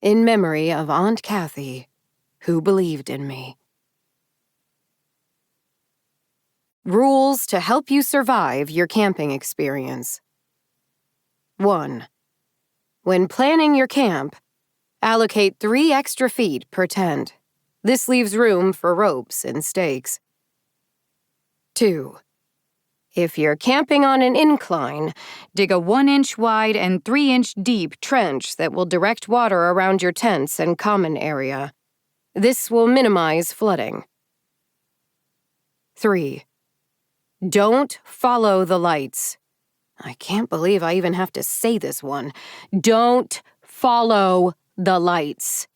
in memory of Aunt Kathy, who believed in me. Rules to help you survive your camping experience. 1. When planning your camp, allocate 3 extra feet per tent. This leaves room for ropes and stakes. 2. If you're camping on an incline, dig a 1-inch wide and 3-inch deep trench that will direct water around your tents and common area. This will minimize flooding. 3. Don't follow the lights. I can't believe I even have to say this one. Don't follow the lights.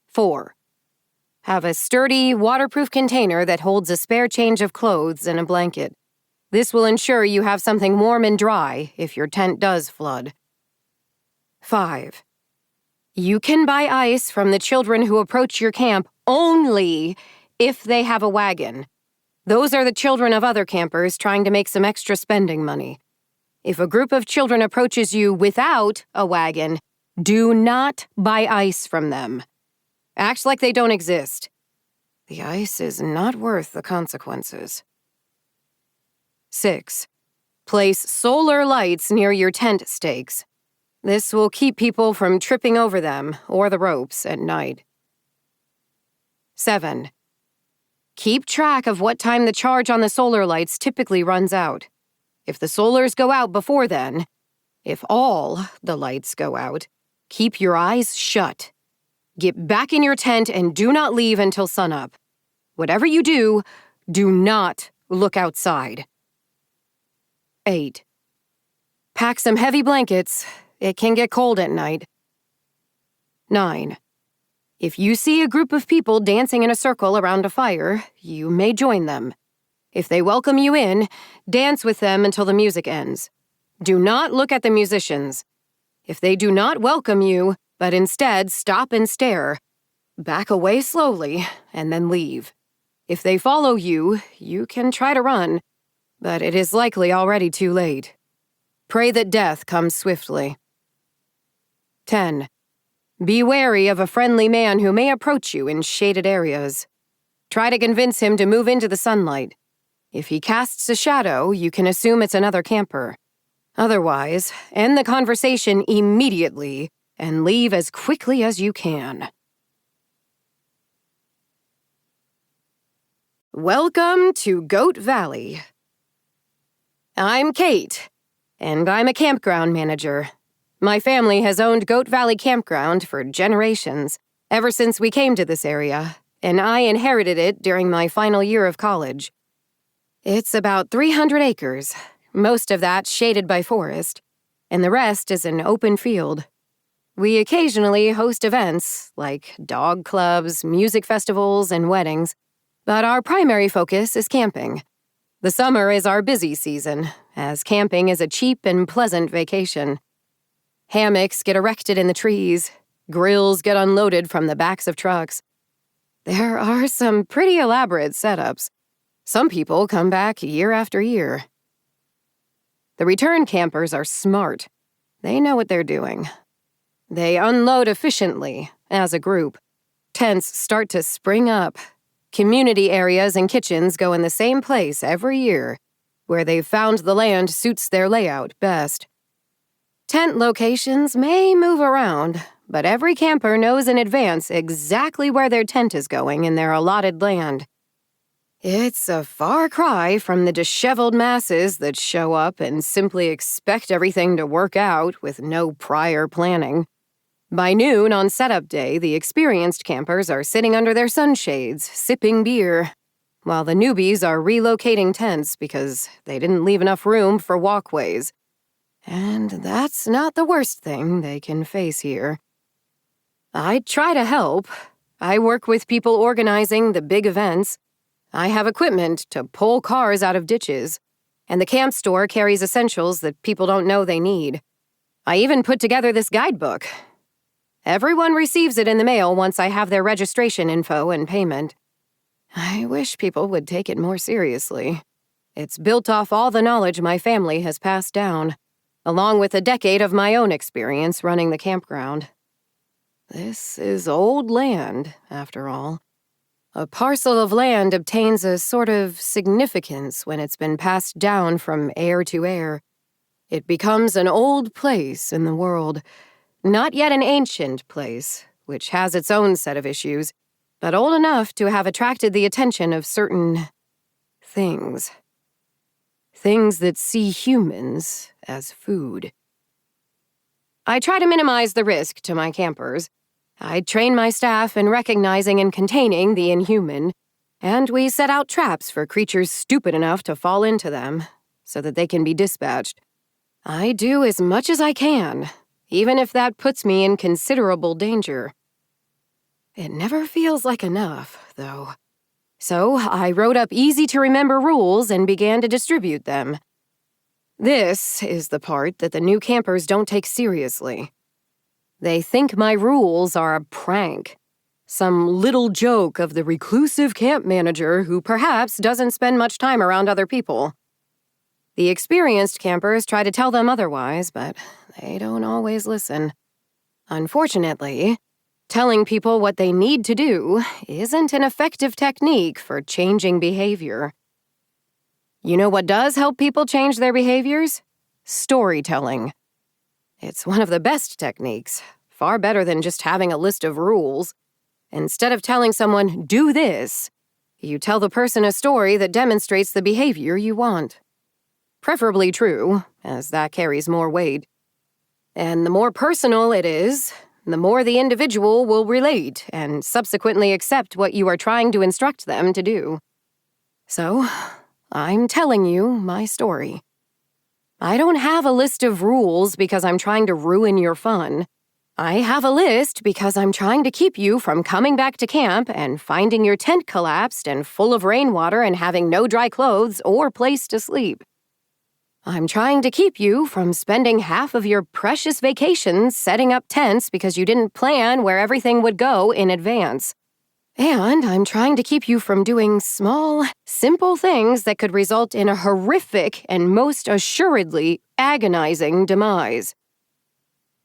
4. Have a sturdy, waterproof container that holds a spare change of clothes and a blanket. This will ensure you have something warm and dry if your tent does flood. 5. You can buy ice from the children who approach your camp only if they have a wagon. Those are the children of other campers trying to make some extra spending money. If a group of children approaches you without a wagon, do not buy ice from them. Act like they don't exist. The ice is not worth the consequences. 6. Place solar lights near your tent stakes. This will keep people from tripping over them or the ropes at night. 7. Keep track of what time the charge on the solar lights typically runs out. If the solars go out before then, if all the lights go out, keep your eyes shut. Get back in your tent and do not leave until sunup. Whatever you do, do not look outside. 8. Pack some heavy blankets. It can get cold at night. 9. If you see a group of people dancing in a circle around a fire, you may join them. If they welcome you in, dance with them until the music ends. Do not look at the musicians. If they do not welcome you, but instead stop and stare, back away slowly and then leave. If they follow you, you can try to run, but it is likely already too late. Pray that death comes swiftly. 10. Be wary of a friendly man who may approach you in shaded areas. Try to convince him to move into the sunlight. If he casts a shadow, you can assume it's another camper. Otherwise, end the conversation immediately and leave as quickly as you can. Welcome to Goat Valley. I'm Kate, and I'm a campground manager. My family has owned Goat Valley Campground for generations, ever since we came to this area, and I inherited it during my final year of college. It's about 300 acres, most of that shaded by forest, and the rest is an open field. We occasionally host events like dog clubs, music festivals, and weddings, but our primary focus is camping. The summer is our busy season, as camping is a cheap and pleasant vacation. Hammocks get erected in the trees. Grills get unloaded from the backs of trucks. There are some pretty elaborate setups. Some people come back year after year. The return campers are smart. They know what they're doing. They unload efficiently, as a group. Tents start to spring up. Community areas and kitchens go in the same place every year, where they've found the land suits their layout best. Tent locations may move around, but every camper knows in advance exactly where their tent is going in their allotted land. It's a far cry from the disheveled masses that show up and simply expect everything to work out with no prior planning. By noon on setup day, the experienced campers are sitting under their sunshades, sipping beer, while the newbies are relocating tents because they didn't leave enough room for walkways. And that's not the worst thing they can face here. I try to help. I work with people organizing the big events. I have equipment to pull cars out of ditches, and the camp store carries essentials that people don't know they need. I even put together this guidebook. Everyone receives it in the mail once I have their registration info and payment. I wish people would take it more seriously. It's built off all the knowledge my family has passed down, along with a decade of my own experience running the campground. This is old land, after all. A parcel of land obtains a sort of significance when it's been passed down from heir to heir. It becomes an old place in the world, not yet an ancient place, which has its own set of issues, but old enough to have attracted the attention of certain things. Things that see humans as food. I try to minimize the risk to my campers. I train my staff in recognizing and containing the inhuman, and we set out traps for creatures stupid enough to fall into them, so that they can be dispatched. I do as much as I can, even if that puts me in considerable danger. It never feels like enough, though. So I wrote up easy-to-remember rules and began to distribute them. This is the part that the new campers don't take seriously. They think my rules are a prank, some little joke of the reclusive camp manager who perhaps doesn't spend much time around other people. The experienced campers try to tell them otherwise, but they don't always listen. Unfortunately, telling people what they need to do isn't an effective technique for changing behavior. You know what does help people change their behaviors? Storytelling. It's one of the best techniques, far better than just having a list of rules. Instead of telling someone, do this, you tell the person a story that demonstrates the behavior you want. Preferably true, as that carries more weight. And the more personal it is, the more the individual will relate and subsequently accept what you are trying to instruct them to do. So, I'm telling you my story. I don't have a list of rules because I'm trying to ruin your fun. I have a list because I'm trying to keep you from coming back to camp and finding your tent collapsed and full of rainwater and having no dry clothes or place to sleep. I'm trying to keep you from spending half of your precious vacations setting up tents because you didn't plan where everything would go in advance. And I'm trying to keep you from doing small, simple things that could result in a horrific and most assuredly agonizing demise.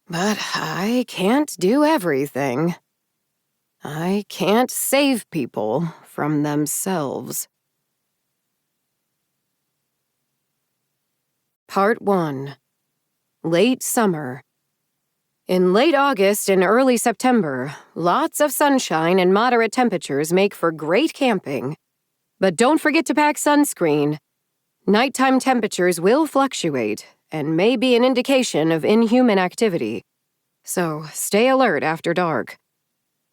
But I can't do everything. I can't save people from themselves. Part 1. Late Summer. In late August and early September, lots of sunshine and moderate temperatures make for great camping. But don't forget to pack sunscreen. Nighttime temperatures will fluctuate and may be an indication of inhuman activity. So stay alert after dark.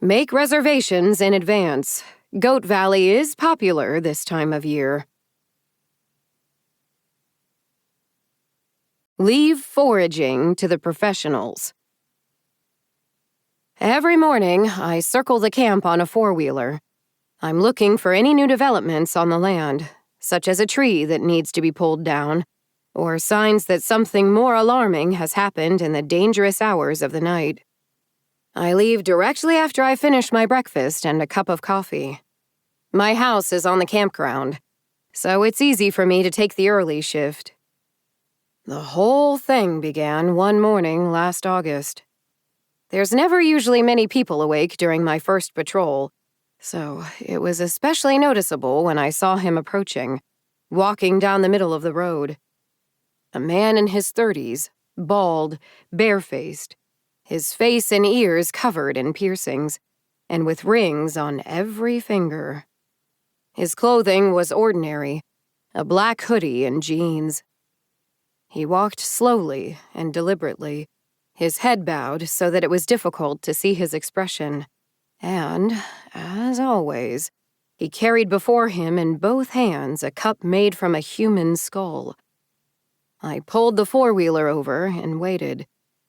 Make reservations in advance. Goat Valley is popular this time of year. Leave foraging to the professionals. Every morning, I circle the camp on a four-wheeler. I'm looking for any new developments on the land, such as a tree that needs to be pulled down, or signs that something more alarming has happened in the dangerous hours of the night. I leave directly after I finish my breakfast and a cup of coffee. My house is on the campground, so it's easy for me to take the early shift. The whole thing began one morning last August. There's never usually many people awake during my first patrol, so it was especially noticeable when I saw him approaching, walking down the middle of the road. A man in his 30s, bald, barefaced, his face and ears covered in piercings, and with rings on every finger. His clothing was ordinary, a black hoodie and jeans. He walked slowly and deliberately, his head bowed so that it was difficult to see his expression. And, as always, he carried before him in both hands a cup made from a human skull. I pulled the four-wheeler over and waited,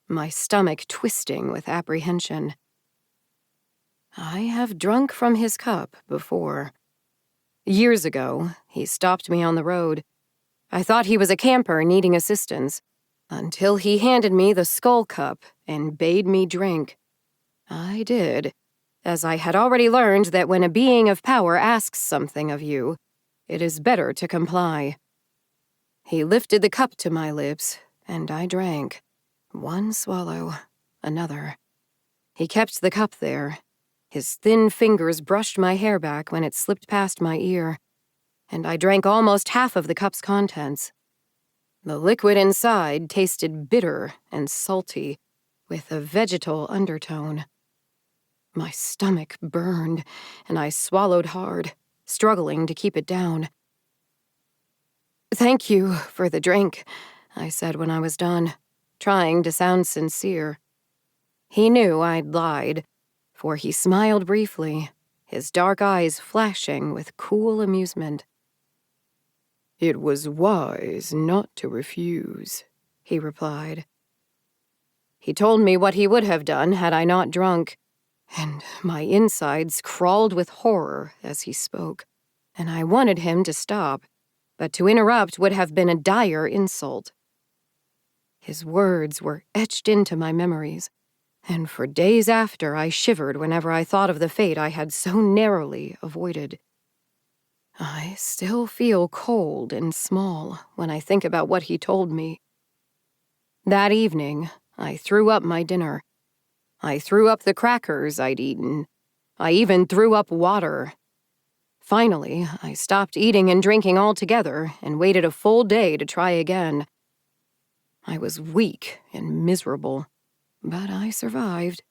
my stomach twisting with apprehension. I have drunk from his cup before. Years ago, he stopped me on the road. I thought he was a camper needing assistance, until he handed me the skull cup and bade me drink. I did, as I had already learned that when a being of power asks something of you, it is better to comply. He lifted the cup to my lips, and I drank. One swallow, another. He kept the cup there. His thin fingers brushed my hair back when it slipped past my ear, and I drank almost half of the cup's contents. The liquid inside tasted bitter and salty, with a vegetal undertone. My stomach burned, and I swallowed hard, struggling to keep it down. "Thank you for the drink," I said when I was done, trying to sound sincere. He knew I'd lied, for he smiled briefly, his dark eyes flashing with cool amusement. "It was wise not to refuse," he replied. He told me what he would have done had I not drunk, and my insides crawled with horror as he spoke, and I wanted him to stop, but to interrupt would have been a dire insult. His words were etched into my memories, and for days after I shivered whenever I thought of the fate I had so narrowly avoided. I still feel cold and small when I think about what he told me. That evening, I threw up my dinner. I threw up the crackers I'd eaten. I even threw up water. Finally, I stopped eating and drinking altogether and waited a full day to try again. I was weak and miserable, but I survived.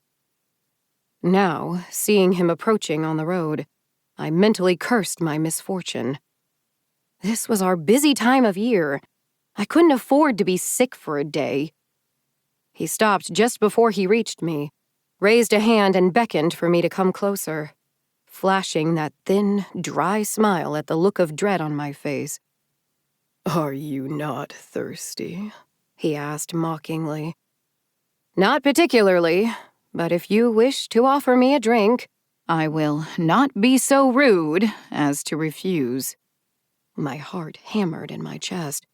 Now, seeing him approaching on the road, I mentally cursed my misfortune. This was our busy time of year. I couldn't afford to be sick for a day. He stopped just before he reached me, raised a hand and beckoned for me to come closer, flashing that thin, dry smile at the look of dread on my face. "Are you not thirsty?" he asked mockingly. "Not particularly, but if you wish to offer me a drink, I will not be so rude as to refuse." My heart hammered in my chest.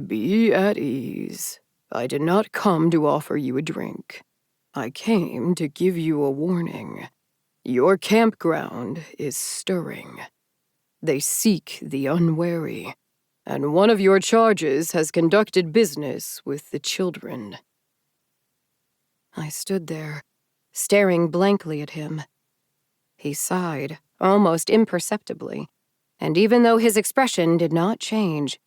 "Be at ease. I did not come to offer you a drink. I came to give you a warning. Your campground is stirring. They seek the unwary, and one of your charges has conducted business with the children." I stood there, staring blankly at him. He sighed, almost imperceptibly, and even though his expression did not change,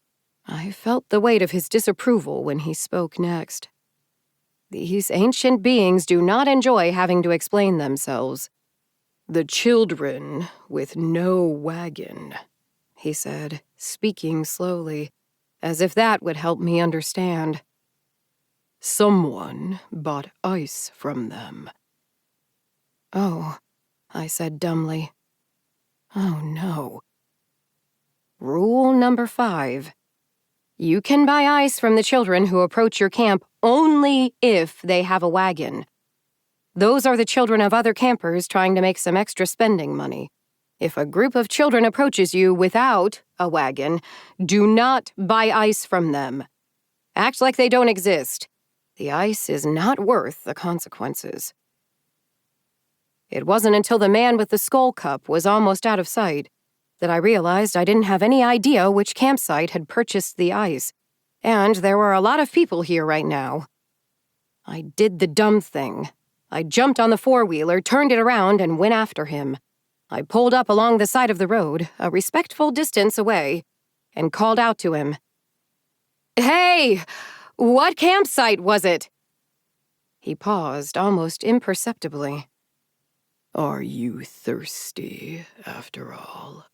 I felt the weight of his disapproval when he spoke next. These ancient beings do not enjoy having to explain themselves. "The children with no wagon," he said, speaking slowly, as if that would help me understand. "Someone bought ice from them." "Oh," I said dumbly. "Oh no." Rule number 5. You can buy ice from the children who approach your camp only if they have a wagon. Those are the children of other campers trying to make some extra spending money. If a group of children approaches you without a wagon, do not buy ice from them. Act like they don't exist. The ice is not worth the consequences. It wasn't until the man with the skull cup was almost out of sight that I realized I didn't have any idea which campsite had purchased the ice, and there were a lot of people here right now. I did the dumb thing. I jumped on the four-wheeler, turned it around, and went after him. I pulled up along the side of the road, a respectful distance away, and called out to him. "Hey! What campsite was it?" He paused, almost imperceptibly. "Are you thirsty, after all?"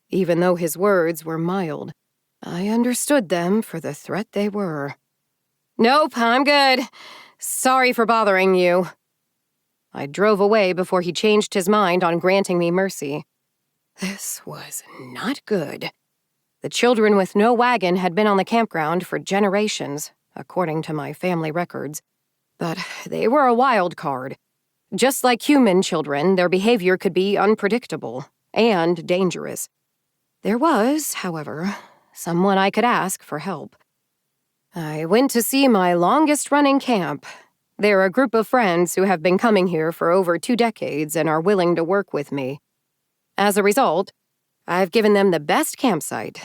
Even though his words were mild, I understood them for the threat they were. "Nope, I'm good. Sorry for bothering you." I drove away before he changed his mind on granting me mercy. This was not good. The children with no wagon had been on the campground for generations, according to my family records. But they were a wild card. Just like human children, their behavior could be unpredictable and dangerous. There was, however, someone I could ask for help. I went to see my longest-running camp. They're a group of friends who have been coming here for over 2 decades and are willing to work with me. As a result, I've given them the best campsite.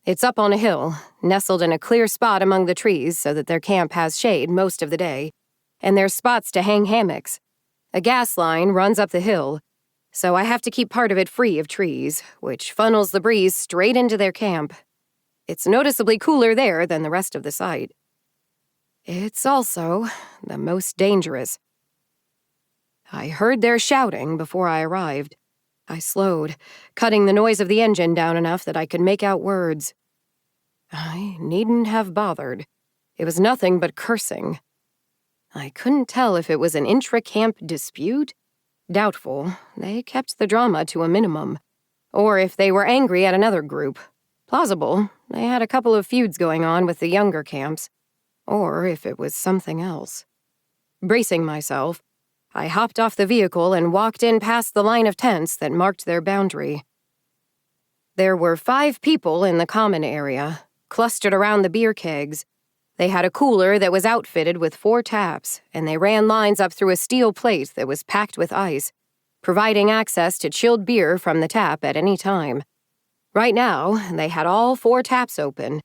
It's up on a hill, nestled in a clear spot among the trees so that their camp has shade most of the day, and there's spots to hang hammocks. A gas line runs up the hill, so I have to keep part of it free of trees, which funnels the breeze straight into their camp. It's noticeably cooler there than the rest of the site. It's also the most dangerous. I heard their shouting before I arrived. I slowed, cutting the noise of the engine down enough that I could make out words. I needn't have bothered. It was nothing but cursing. I couldn't tell if it was an intra-camp dispute. Doubtful. They kept the drama to a minimum. Or if they were angry at another group. Plausible. They had a couple of feuds going on with the younger camps. Or if it was something else. Bracing myself, I hopped off the vehicle and walked in past the line of tents that marked their boundary. There were 5 people in the common area, clustered around the beer kegs. They had a cooler that was outfitted with 4 taps, and they ran lines up through a steel plate that was packed with ice, providing access to chilled beer from the tap at any time. Right now, they had all 4 taps open,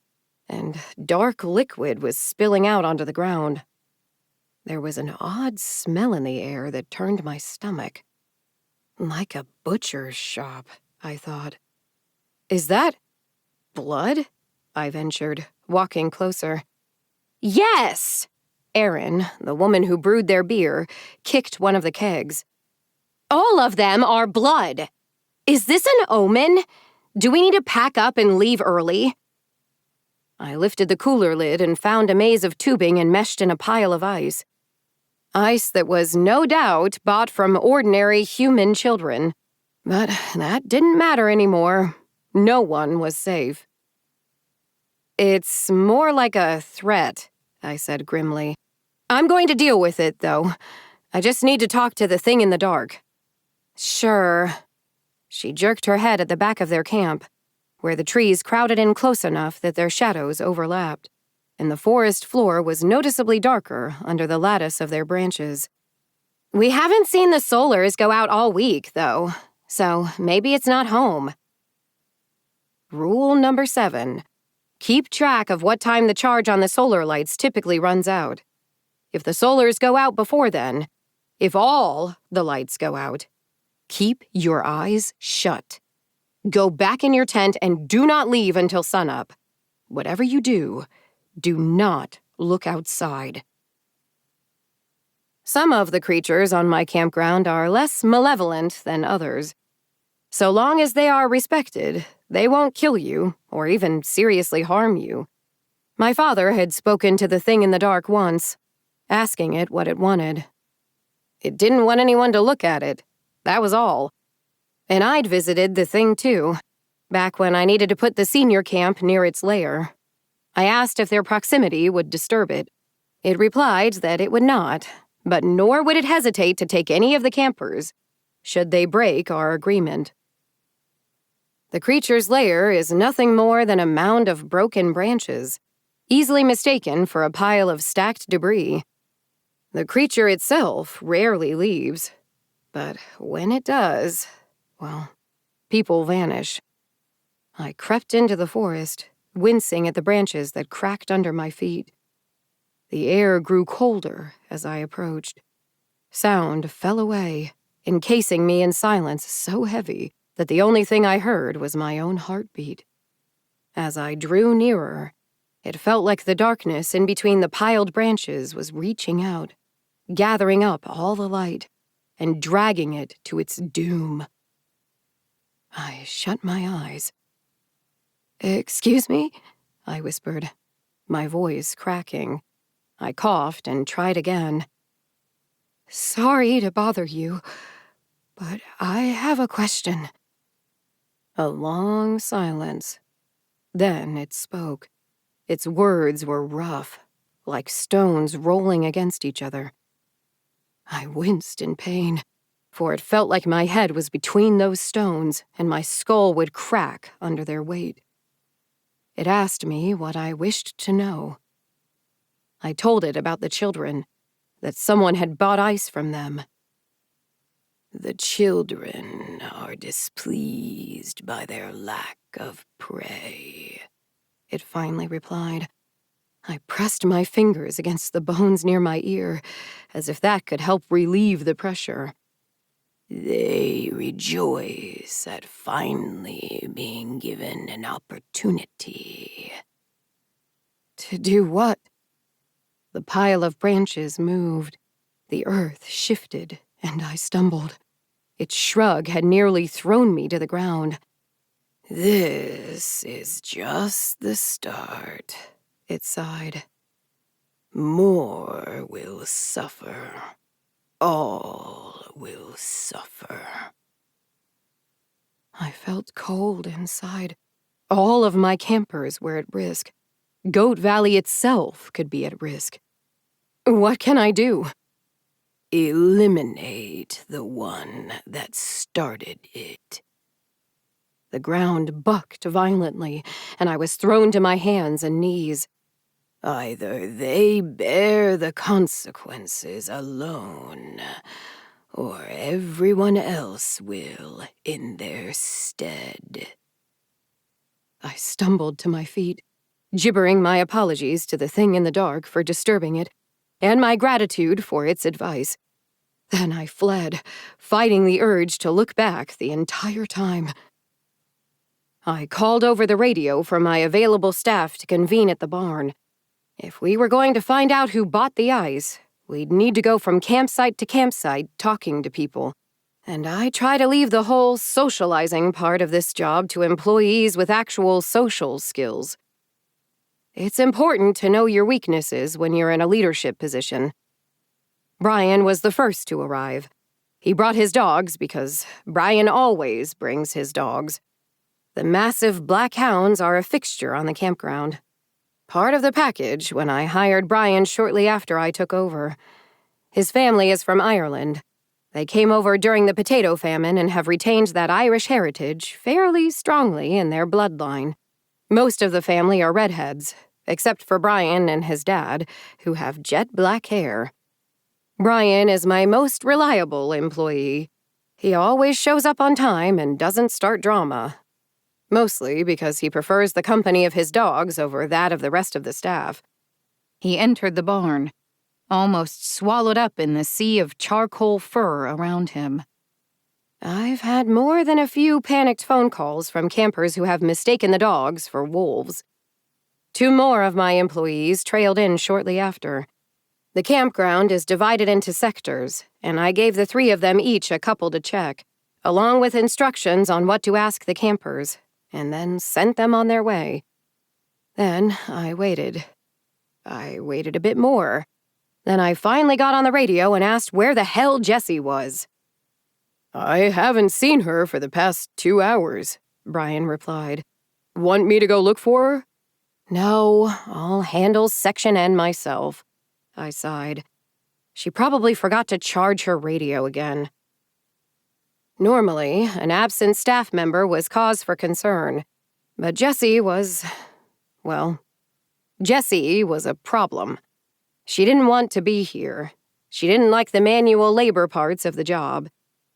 and dark liquid was spilling out onto the ground. There was an odd smell in the air that turned my stomach. Like a butcher's shop, I thought. Is that blood? I ventured, walking closer. Yes! Erin, the woman who brewed their beer, kicked one of the kegs. All of them are blood. Is this an omen? Do we need to pack up and leave early? I lifted the cooler lid and found a maze of tubing enmeshed in a pile of ice. Ice that was no doubt bought from ordinary human children. But that didn't matter anymore. No one was safe. It's more like a threat, I said grimly. I'm going to deal with it, though. I just need to talk to the thing in the dark. Sure. She jerked her head at the back of their camp, where the trees crowded in close enough that their shadows overlapped, and the forest floor was noticeably darker under the lattice of their branches. We haven't seen the solars go out all week, though, so maybe it's not home. Rule number 7. Keep track of what time the charge on the solar lights typically runs out. If the solars go out before then, if all the lights go out, keep your eyes shut. Go back in your tent and do not leave until sunup. Whatever you do not look outside. Some of the creatures on my campground are less malevolent than others. So long as they are respected, they won't kill you or even seriously harm you. My father had spoken to the thing in the dark once, asking it what it wanted. It didn't want anyone to look at it. That was all. And I'd visited the thing too, back when I needed to put the senior camp near its lair. I asked if their proximity would disturb it. It replied that it would not, but nor would it hesitate to take any of the campers, should they break our agreement. The creature's lair is nothing more than a mound of broken branches, easily mistaken for a pile of stacked debris. The creature itself rarely leaves, but when it does, well, people vanish. I crept into the forest, wincing at the branches that cracked under my feet. The air grew colder as I approached. Sound fell away, encasing me in silence so heavy that the only thing I heard was my own heartbeat. As I drew nearer, it felt like the darkness in between the piled branches was reaching out, gathering up all the light, and dragging it to its doom. I shut my eyes. "Excuse me?" I whispered, my voice cracking. I coughed and tried again. "Sorry to bother you, but I have a question." A long silence. Then it spoke. Its words were rough, like stones rolling against each other. I winced in pain, for it felt like my head was between those stones and my skull would crack under their weight. It asked me what I wished to know. I told it about the children, that someone had bought ice from them. "The children are displeased by their lack of prey," it finally replied. I pressed my fingers against the bones near my ear, as if that could help relieve the pressure. They rejoice at finally being given an opportunity. To do what? The pile of branches moved. The earth shifted, and I stumbled. Its shrug had nearly thrown me to the ground. This is just the start, it sighed. More will suffer. All will suffer. I felt cold inside. All of my campers were at risk. Goat Valley itself could be at risk. What can I do? Eliminate the one that started it. The ground bucked violently, and I was thrown to my hands and knees. Either they bear the consequences alone, or everyone else will in their stead. I stumbled to my feet, gibbering my apologies to the thing in the dark for disturbing it, and my gratitude for its advice. Then I fled, fighting the urge to look back the entire time. I called over the radio for my available staff to convene at the barn. If we were going to find out who bought the ice, we'd need to go from campsite to campsite talking to people. And I try to leave the whole socializing part of this job to employees with actual social skills. It's important to know your weaknesses when you're in a leadership position. Brian was the first to arrive. He brought his dogs because Brian always brings his dogs. The massive black hounds are a fixture on the campground. Part of the package when I hired Brian shortly after I took over. His family is from Ireland. They came over during the potato famine and have retained that Irish heritage fairly strongly in their bloodline. Most of the family are redheads, except for Brian and his dad, who have jet black hair. Brian is my most reliable employee. He always shows up on time and doesn't start drama. Mostly because he prefers the company of his dogs over that of the rest of the staff. He entered the barn, almost swallowed up in the sea of charcoal fur around him. I've had more than a few panicked phone calls from campers who have mistaken the dogs for wolves. 2 more of my employees trailed in shortly after. The campground is divided into sectors, and I gave the 3 of them each a couple to check, along with instructions on what to ask the campers, and then sent them on their way. Then I waited. I waited a bit more. Then I finally got on the radio and asked where the hell Jessie was. I haven't seen her for the past 2 hours, Brian replied. Want me to go look for her? No, I'll handle Section N myself, I sighed. She probably forgot to charge her radio again. Normally, an absent staff member was cause for concern, but Jessie was a problem. She didn't want to be here. She didn't like the manual labor parts of the job,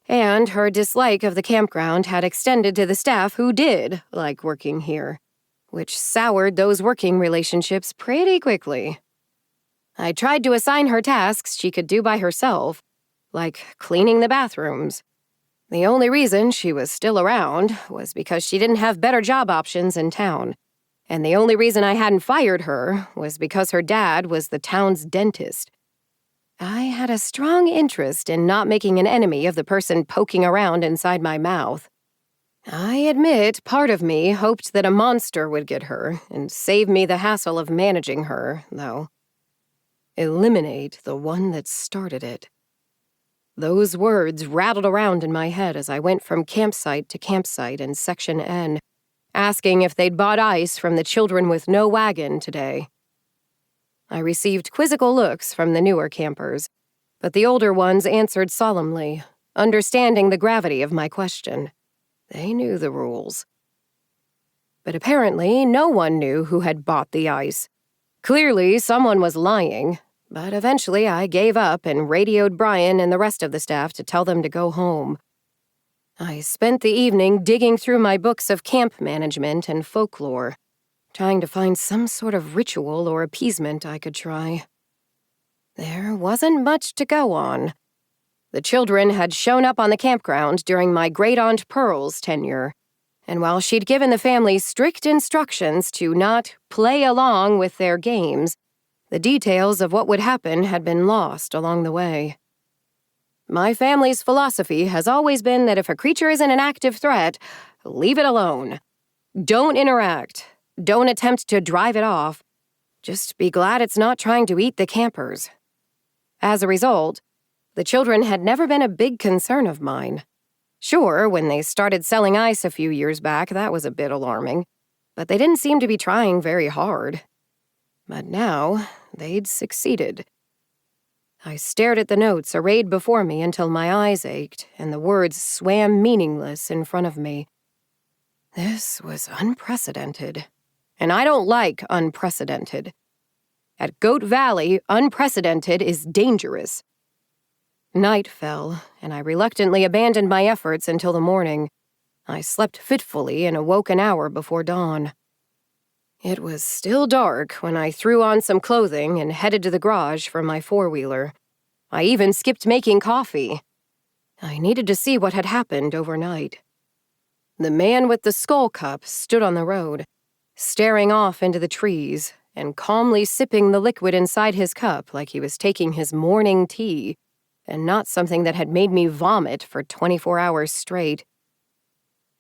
and her dislike of the campground had extended to the staff who did like working here, which soured those working relationships pretty quickly. I tried to assign her tasks she could do by herself, like cleaning the bathrooms. The only reason she was still around was because she didn't have better job options in town, and the only reason I hadn't fired her was because her dad was the town's dentist. I had a strong interest in not making an enemy of the person poking around inside my mouth. I admit part of me hoped that a monster would get her and save me the hassle of managing her, though. Eliminate the one that started it. Those words rattled around in my head as I went from campsite to campsite in Section N, asking if they'd bought ice from the children with no wagon today. I received quizzical looks from the newer campers, but the older ones answered solemnly, understanding the gravity of my question. They knew the rules. But apparently no one knew who had bought the ice. Clearly someone was lying, but eventually I gave up and radioed Brian and the rest of the staff to tell them to go home. I spent the evening digging through my books of camp management and folklore, trying to find some sort of ritual or appeasement I could try. There wasn't much to go on. The children had shown up on the campground during my great-aunt Pearl's tenure, and while she'd given the family strict instructions to not play along with their games, the details of what would happen had been lost along the way. My family's philosophy has always been that if a creature isn't an active threat, leave it alone. Don't interact. Don't attempt to drive it off. Just be glad it's not trying to eat the campers. As a result, the children had never been a big concern of mine. Sure, when they started selling ice a few years back, that was a bit alarming, but they didn't seem to be trying very hard. But now, they'd succeeded. I stared at the notes arrayed before me until my eyes ached and the words swam meaningless in front of me. This was unprecedented, and I don't like unprecedented. At Goat Valley, unprecedented is dangerous. Night fell, and I reluctantly abandoned my efforts until the morning. I slept fitfully and awoke an hour before dawn. It was still dark when I threw on some clothing and headed to the garage for my four-wheeler. I even skipped making coffee. I needed to see what had happened overnight. The man with the skull cup stood on the road, staring off into the trees and calmly sipping the liquid inside his cup like he was taking his morning tea, and not something that had made me vomit for 24 hours straight.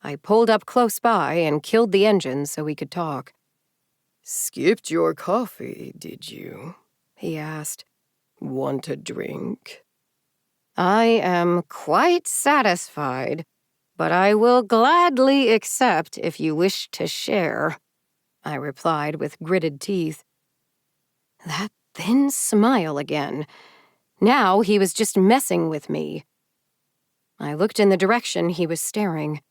I pulled up close by and killed the engine so we could talk. "Skipped your coffee, did you?" he asked. "Want a drink?" I am quite satisfied, but I will gladly accept if you wish to share, I replied with gritted teeth. That thin smile again. Now he was just messing with me. I looked in the direction he was staring.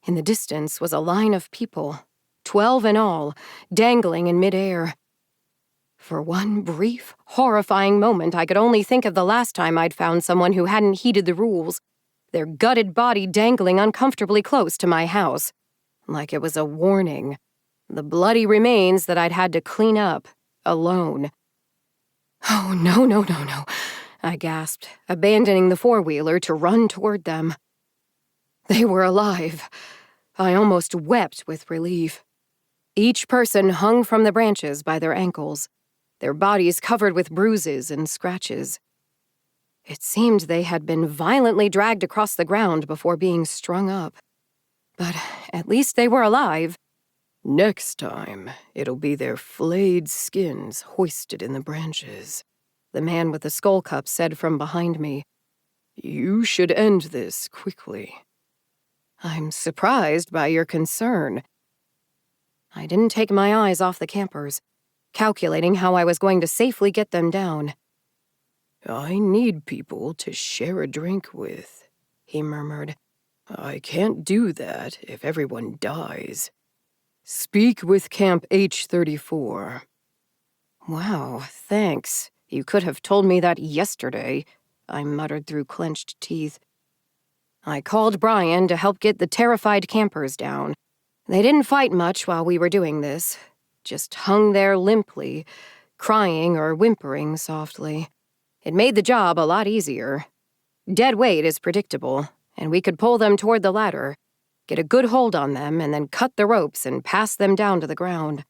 In the distance was a line of people, 12 in all, dangling in midair. For one brief, horrifying moment, I could only think of the last time I'd found someone who hadn't heeded the rules, their gutted body dangling uncomfortably close to my house, like it was a warning. The bloody remains that I'd had to clean up, alone. Oh, no, I gasped, abandoning the four-wheeler to run toward them. They were alive. I almost wept with relief. Each person hung from the branches by their ankles, their bodies covered with bruises and scratches. It seemed they had been violently dragged across the ground before being strung up. But at least they were alive. "Next time, it'll be their flayed skins hoisted in the branches," the man with the skull cup said from behind me. "You should end this quickly." I'm surprised by your concern. I didn't take my eyes off the campers, calculating how I was going to safely get them down. "I need people to share a drink with," he murmured. "I can't do that if everyone dies. Speak with Camp H-34. Wow, thanks. You could have told me that yesterday, I muttered through clenched teeth. I called Brian to help get the terrified campers down. They didn't fight much while we were doing this, just hung there limply, crying or whimpering softly. It made the job a lot easier. Dead weight is predictable, and we could pull them toward the ladder, get a good hold on them, and then cut the ropes and pass them down to the ground.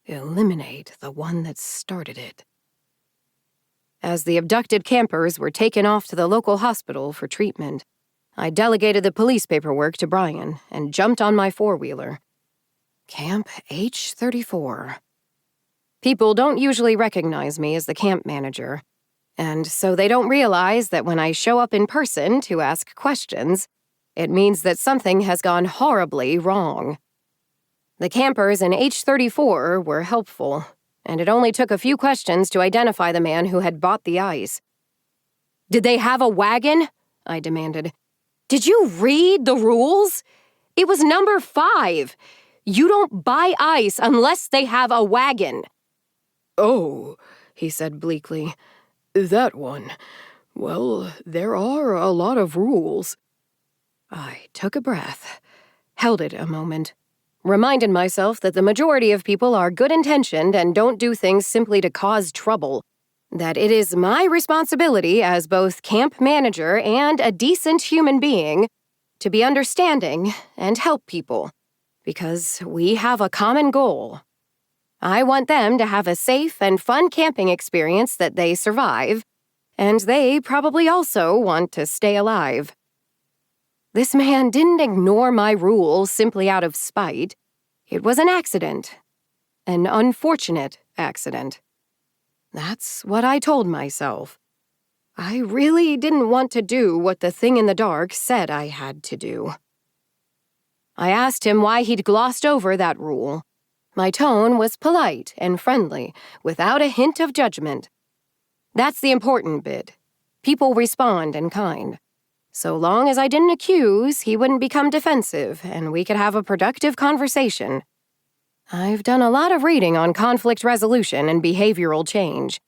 Eliminate the one that started it. As the abducted campers were taken off to the local hospital for treatment, I delegated the police paperwork to Brian and jumped on my four-wheeler. Camp H-34. People don't usually recognize me as the camp manager, and so they don't realize that when I show up in person to ask questions, it means that something has gone horribly wrong. The campers in H-34 were helpful, and it only took a few questions to identify the man who had bought the ice. "Did they have a wagon?" I demanded. "Did you read the rules? It was number 5. You don't buy ice unless they have a wagon." "Oh," he said bleakly, "that one. Well, there are a lot of rules." I took a breath, held it a moment, reminded myself that the majority of people are good-intentioned and don't do things simply to cause trouble. That it is my responsibility as both camp manager and a decent human being to be understanding and help people, because we have a common goal. I want them to have a safe and fun camping experience that they survive, and they probably also want to stay alive. This man didn't ignore my rules simply out of spite. It was an accident. An unfortunate accident. That's what I told myself. I really didn't want to do what the thing in the dark said I had to do. I asked him why he'd glossed over that rule. My tone was polite and friendly, without a hint of judgment. That's the important bit. People respond in kind. So long as I didn't accuse, he wouldn't become defensive, and we could have a productive conversation. I've done a lot of reading on conflict resolution and behavioral change.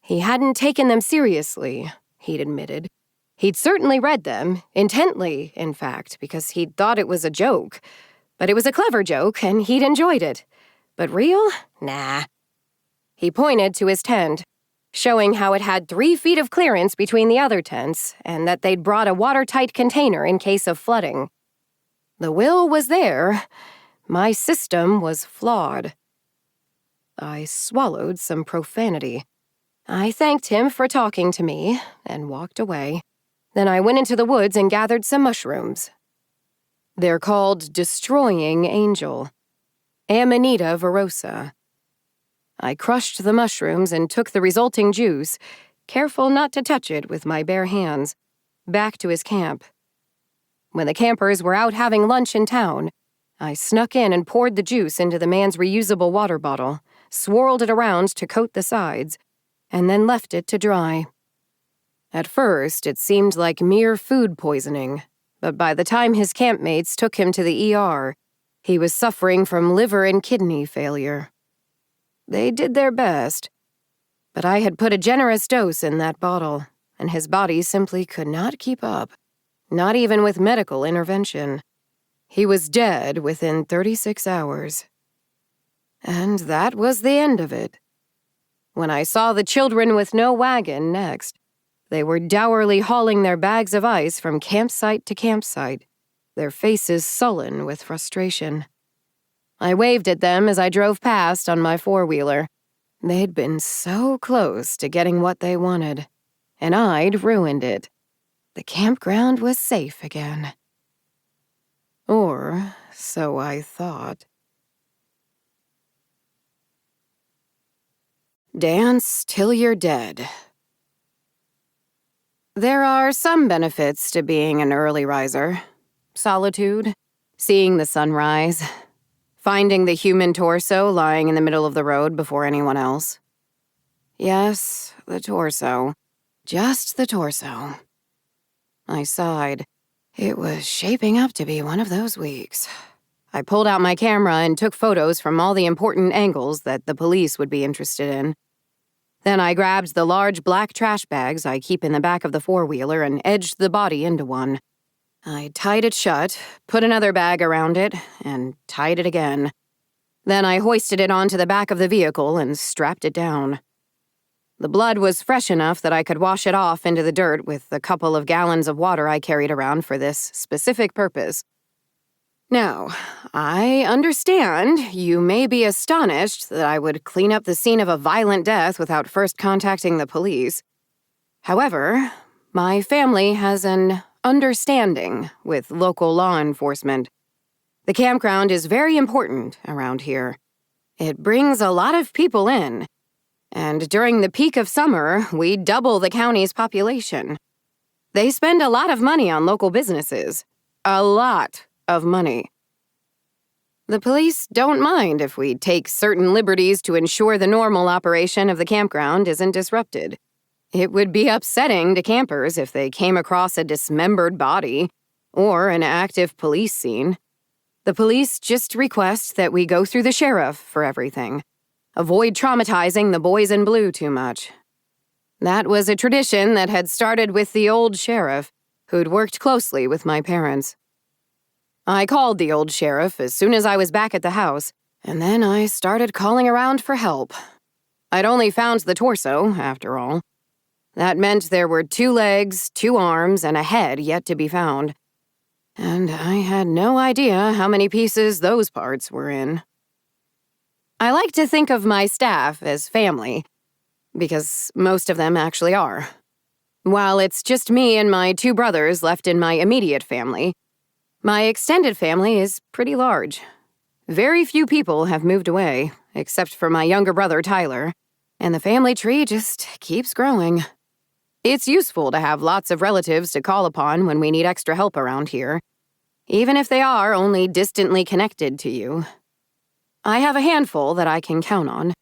He hadn't taken them seriously, he'd admitted. He'd certainly read them, intently, in fact, because he'd thought it was a joke. But it was a clever joke, and he'd enjoyed it. But real? Nah. He pointed to his tent, showing how it had 3 feet of clearance between the other tents, and that they'd brought a watertight container in case of flooding. The will was there. My system was flawed. I swallowed some profanity. I thanked him for talking to me, and walked away. Then I went into the woods and gathered some mushrooms. They're called Destroying Angel. Amanita virosa. I crushed the mushrooms and took the resulting juice, careful not to touch it with my bare hands, back to his camp. When the campers were out having lunch in town, I snuck in and poured the juice into the man's reusable water bottle, swirled it around to coat the sides, and then left it to dry. At first, it seemed like mere food poisoning, but by the time his campmates took him to the ER, he was suffering from liver and kidney failure. They did their best, but I had put a generous dose in that bottle, and his body simply could not keep up, not even with medical intervention. He was dead within 36 hours. And that was the end of it. When I saw the children with no wagon next, they were dourly hauling their bags of ice from campsite to campsite, their faces sullen with frustration. I waved at them as I drove past on my four-wheeler. They'd been so close to getting what they wanted, and I'd ruined it. The campground was safe again. Or so I thought. Dance till you're dead. There are some benefits to being an early riser. Solitude, seeing the sunrise, finding the human torso lying in the middle of the road before anyone else. Yes, the torso. Just the torso. I sighed. It was shaping up to be one of those weeks. I pulled out my camera and took photos from all the important angles that the police would be interested in. Then I grabbed the large black trash bags I keep in the back of the four-wheeler and edged the body into one. I tied it shut, put another bag around it, and tied it again. Then I hoisted it onto the back of the vehicle and strapped it down. The blood was fresh enough that I could wash it off into the dirt with the couple of gallons of water I carried around for this specific purpose. Now, I understand you may be astonished that I would clean up the scene of a violent death without first contacting the police. However, my family has an understanding with local law enforcement. The campground is very important around here. It brings a lot of people in, and during the peak of summer, we double the county's population. They spend a lot of money on local businesses. A lot of money. The police don't mind if we take certain liberties to ensure the normal operation of the campground isn't disrupted. It would be upsetting to campers if they came across a dismembered body or an active police scene. The police just request that we go through the sheriff for everything. Avoid traumatizing the boys in blue too much. That was a tradition that had started with the old sheriff, who'd worked closely with my parents. I called the old sheriff as soon as I was back at the house, and then I started calling around for help. I'd only found the torso, after all. That meant there were 2 legs, 2 arms, and a head yet to be found. And I had no idea how many pieces those parts were in. I like to think of my staff as family, because most of them actually are. While it's just me and my 2 brothers left in my immediate family, my extended family is pretty large. Very few people have moved away, except for my younger brother, Tyler, and the family tree just keeps growing. It's useful to have lots of relatives to call upon when we need extra help around here, even if they are only distantly connected to you. I have a handful that I can count on.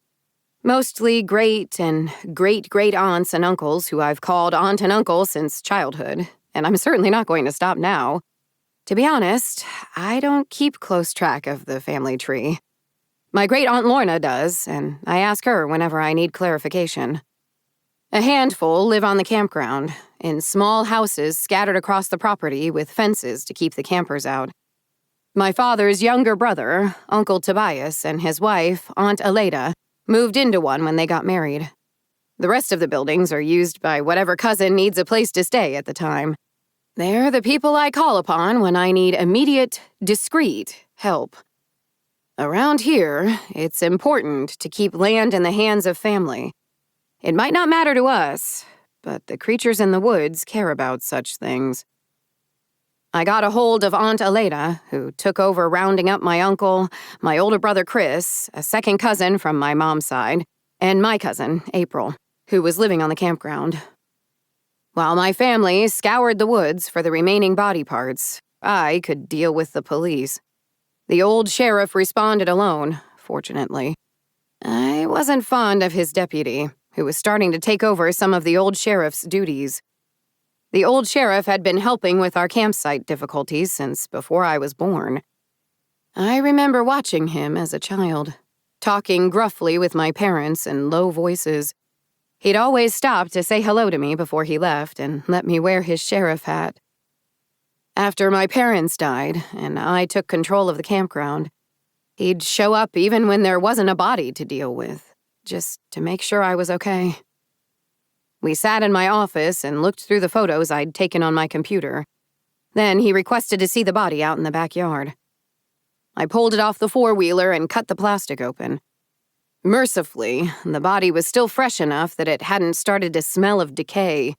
Mostly great and great-great aunts and uncles who I've called aunt and uncle since childhood, and I'm certainly not going to stop now. To be honest, I don't keep close track of the family tree. My great-aunt Lorna does, and I ask her whenever I need clarification. A handful live on the campground, in small houses scattered across the property with fences to keep the campers out. My father's younger brother, Uncle Tobias, and his wife, Aunt Aleda, moved into one when they got married. The rest of the buildings are used by whatever cousin needs a place to stay at the time. They're the people I call upon when I need immediate, discreet help. Around here, it's important to keep land in the hands of family. It might not matter to us, but the creatures in the woods care about such things. I got a hold of Aunt Aleda, who took over rounding up my uncle, my older brother Chris, a second cousin from my mom's side, and my cousin, April, who was living on the campground. While my family scoured the woods for the remaining body parts, I could deal with the police. The old sheriff responded alone, fortunately. I wasn't fond of his deputy, who was starting to take over some of the old sheriff's duties. The old sheriff had been helping with our campsite difficulties since before I was born. I remember watching him as a child, talking gruffly with my parents in low voices. He'd always stop to say hello to me before he left and let me wear his sheriff hat. After my parents died and I took control of the campground, he'd show up even when there wasn't a body to deal with, just to make sure I was okay. We sat in my office and looked through the photos I'd taken on my computer. Then he requested to see the body out in the backyard. I pulled it off the four-wheeler and cut the plastic open. Mercifully, the body was still fresh enough that it hadn't started to smell of decay,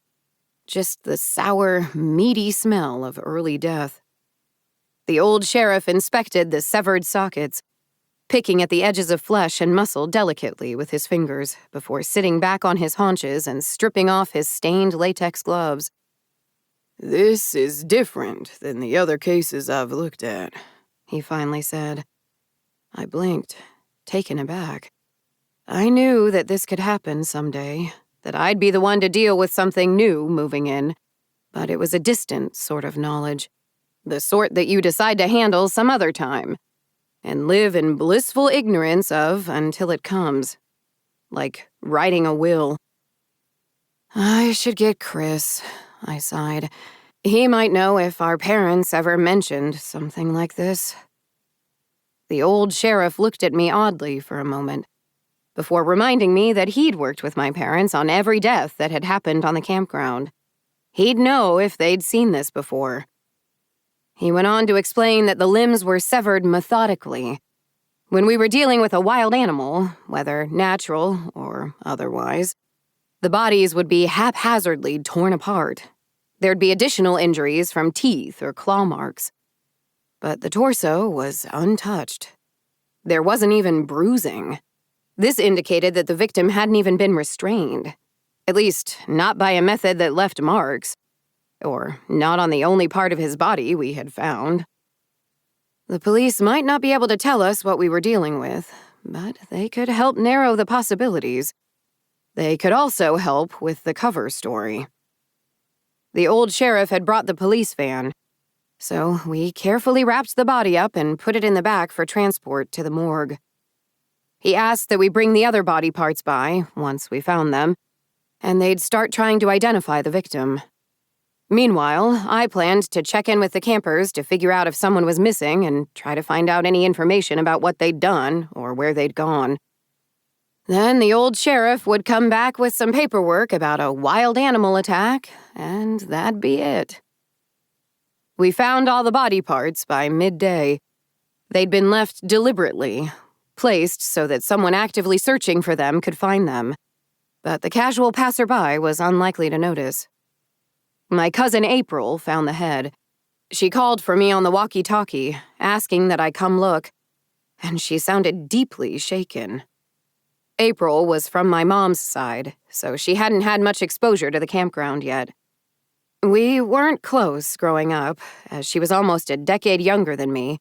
just the sour, meaty smell of early death. The old sheriff inspected the severed sockets, picking at the edges of flesh and muscle delicately with his fingers before sitting back on his haunches and stripping off his stained latex gloves. "This is different than the other cases I've looked at," he finally said. I blinked, taken aback. I knew that this could happen someday, that I'd be the one to deal with something new moving in, but it was a distant sort of knowledge, the sort that you decide to handle some other time, and live in blissful ignorance of until it comes. Like writing a will. I should get Chris, I sighed. He might know if our parents ever mentioned something like this. The old sheriff looked at me oddly for a moment, before reminding me that he'd worked with my parents on every death that had happened on the campground. He'd know if they'd seen this before. He went on to explain that the limbs were severed methodically. When we were dealing with a wild animal, whether natural or otherwise, the bodies would be haphazardly torn apart. There'd be additional injuries from teeth or claw marks. But the torso was untouched. There wasn't even bruising. This indicated that the victim hadn't even been restrained. At least, not by a method that left marks. Or not on the only part of his body we had found. The police might not be able to tell us what we were dealing with, but they could help narrow the possibilities. They could also help with the cover story. The old sheriff had brought the police van, so we carefully wrapped the body up and put it in the back for transport to the morgue. He asked that we bring the other body parts by, once we found them, and they'd start trying to identify the victim. Meanwhile, I planned to check in with the campers to figure out if someone was missing and try to find out any information about what they'd done or where they'd gone. Then the old sheriff would come back with some paperwork about a wild animal attack, and that'd be it. We found all the body parts by midday. They'd been left deliberately, placed so that someone actively searching for them could find them. But the casual passerby was unlikely to notice. My cousin April found the head. She called for me on the walkie-talkie, asking that I come look, and she sounded deeply shaken. April was from my mom's side, so she hadn't had much exposure to the campground yet. We weren't close growing up, as she was almost a decade younger than me,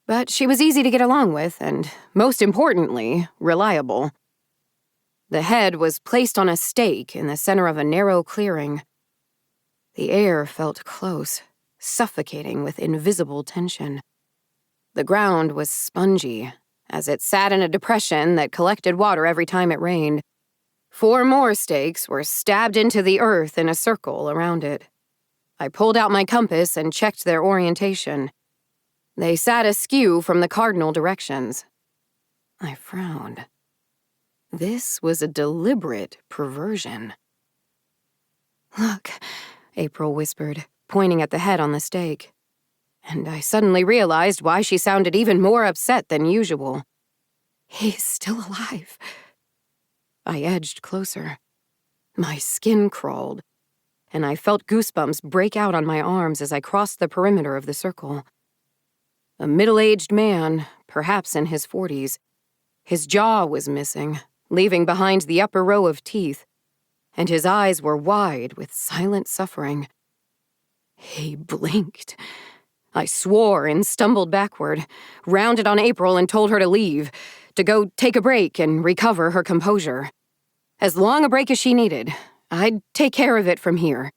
but she was easy to get along with and, most importantly, reliable. The head was placed on a stake in the center of a narrow clearing. The air felt close, suffocating with invisible tension. The ground was spongy, as it sat in a depression that collected water every time it rained. 4 more stakes were stabbed into the earth in a circle around it. I pulled out my compass and checked their orientation. They sat askew from the cardinal directions. I frowned. This was a deliberate perversion. "Look," April whispered, pointing at the head on the stake. And I suddenly realized why she sounded even more upset than usual. "He's still alive." I edged closer. My skin crawled, and I felt goosebumps break out on my arms as I crossed the perimeter of the circle. A middle-aged man, perhaps in his 40s. His jaw was missing, leaving behind the upper row of teeth, and his eyes were wide with silent suffering. He blinked. I swore and stumbled backward, rounded on April and told her to leave, to go take a break and recover her composure. As long a break as she needed, I'd take care of it from here.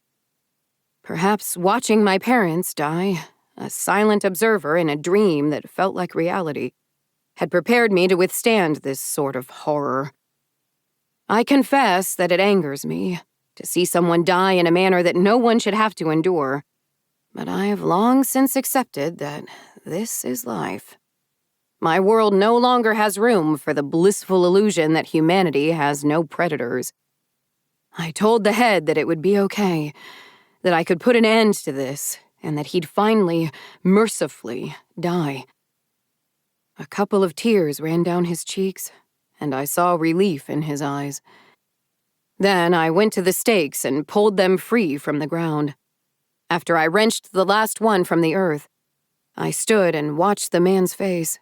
Perhaps watching my parents die, a silent observer in a dream that felt like reality, had prepared me to withstand this sort of horror. I confess that it angers me to see someone die in a manner that no one should have to endure, but I have long since accepted that this is life. My world no longer has room for the blissful illusion that humanity has no predators. I told the head that it would be okay, that I could put an end to this, and that he'd finally, mercifully, die. A couple of tears ran down his cheeks, and I saw relief in his eyes. Then I went to the stakes and pulled them free from the ground. After I wrenched the last one from the earth, I stood and watched the man's face.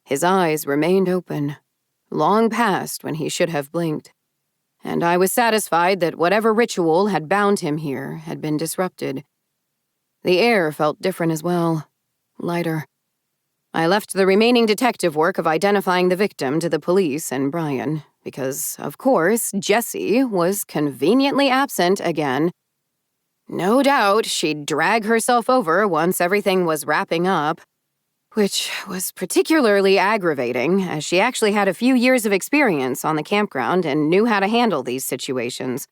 His eyes remained open, long past when he should have blinked, and I was satisfied that whatever ritual had bound him here had been disrupted. The air felt different as well, lighter. I left the remaining detective work of identifying the victim to the police and Brian, because, of course, Jessie was conveniently absent again. No doubt she'd drag herself over once everything was wrapping up, which was particularly aggravating, as she actually had a few years of experience on the campground and knew how to handle these situations.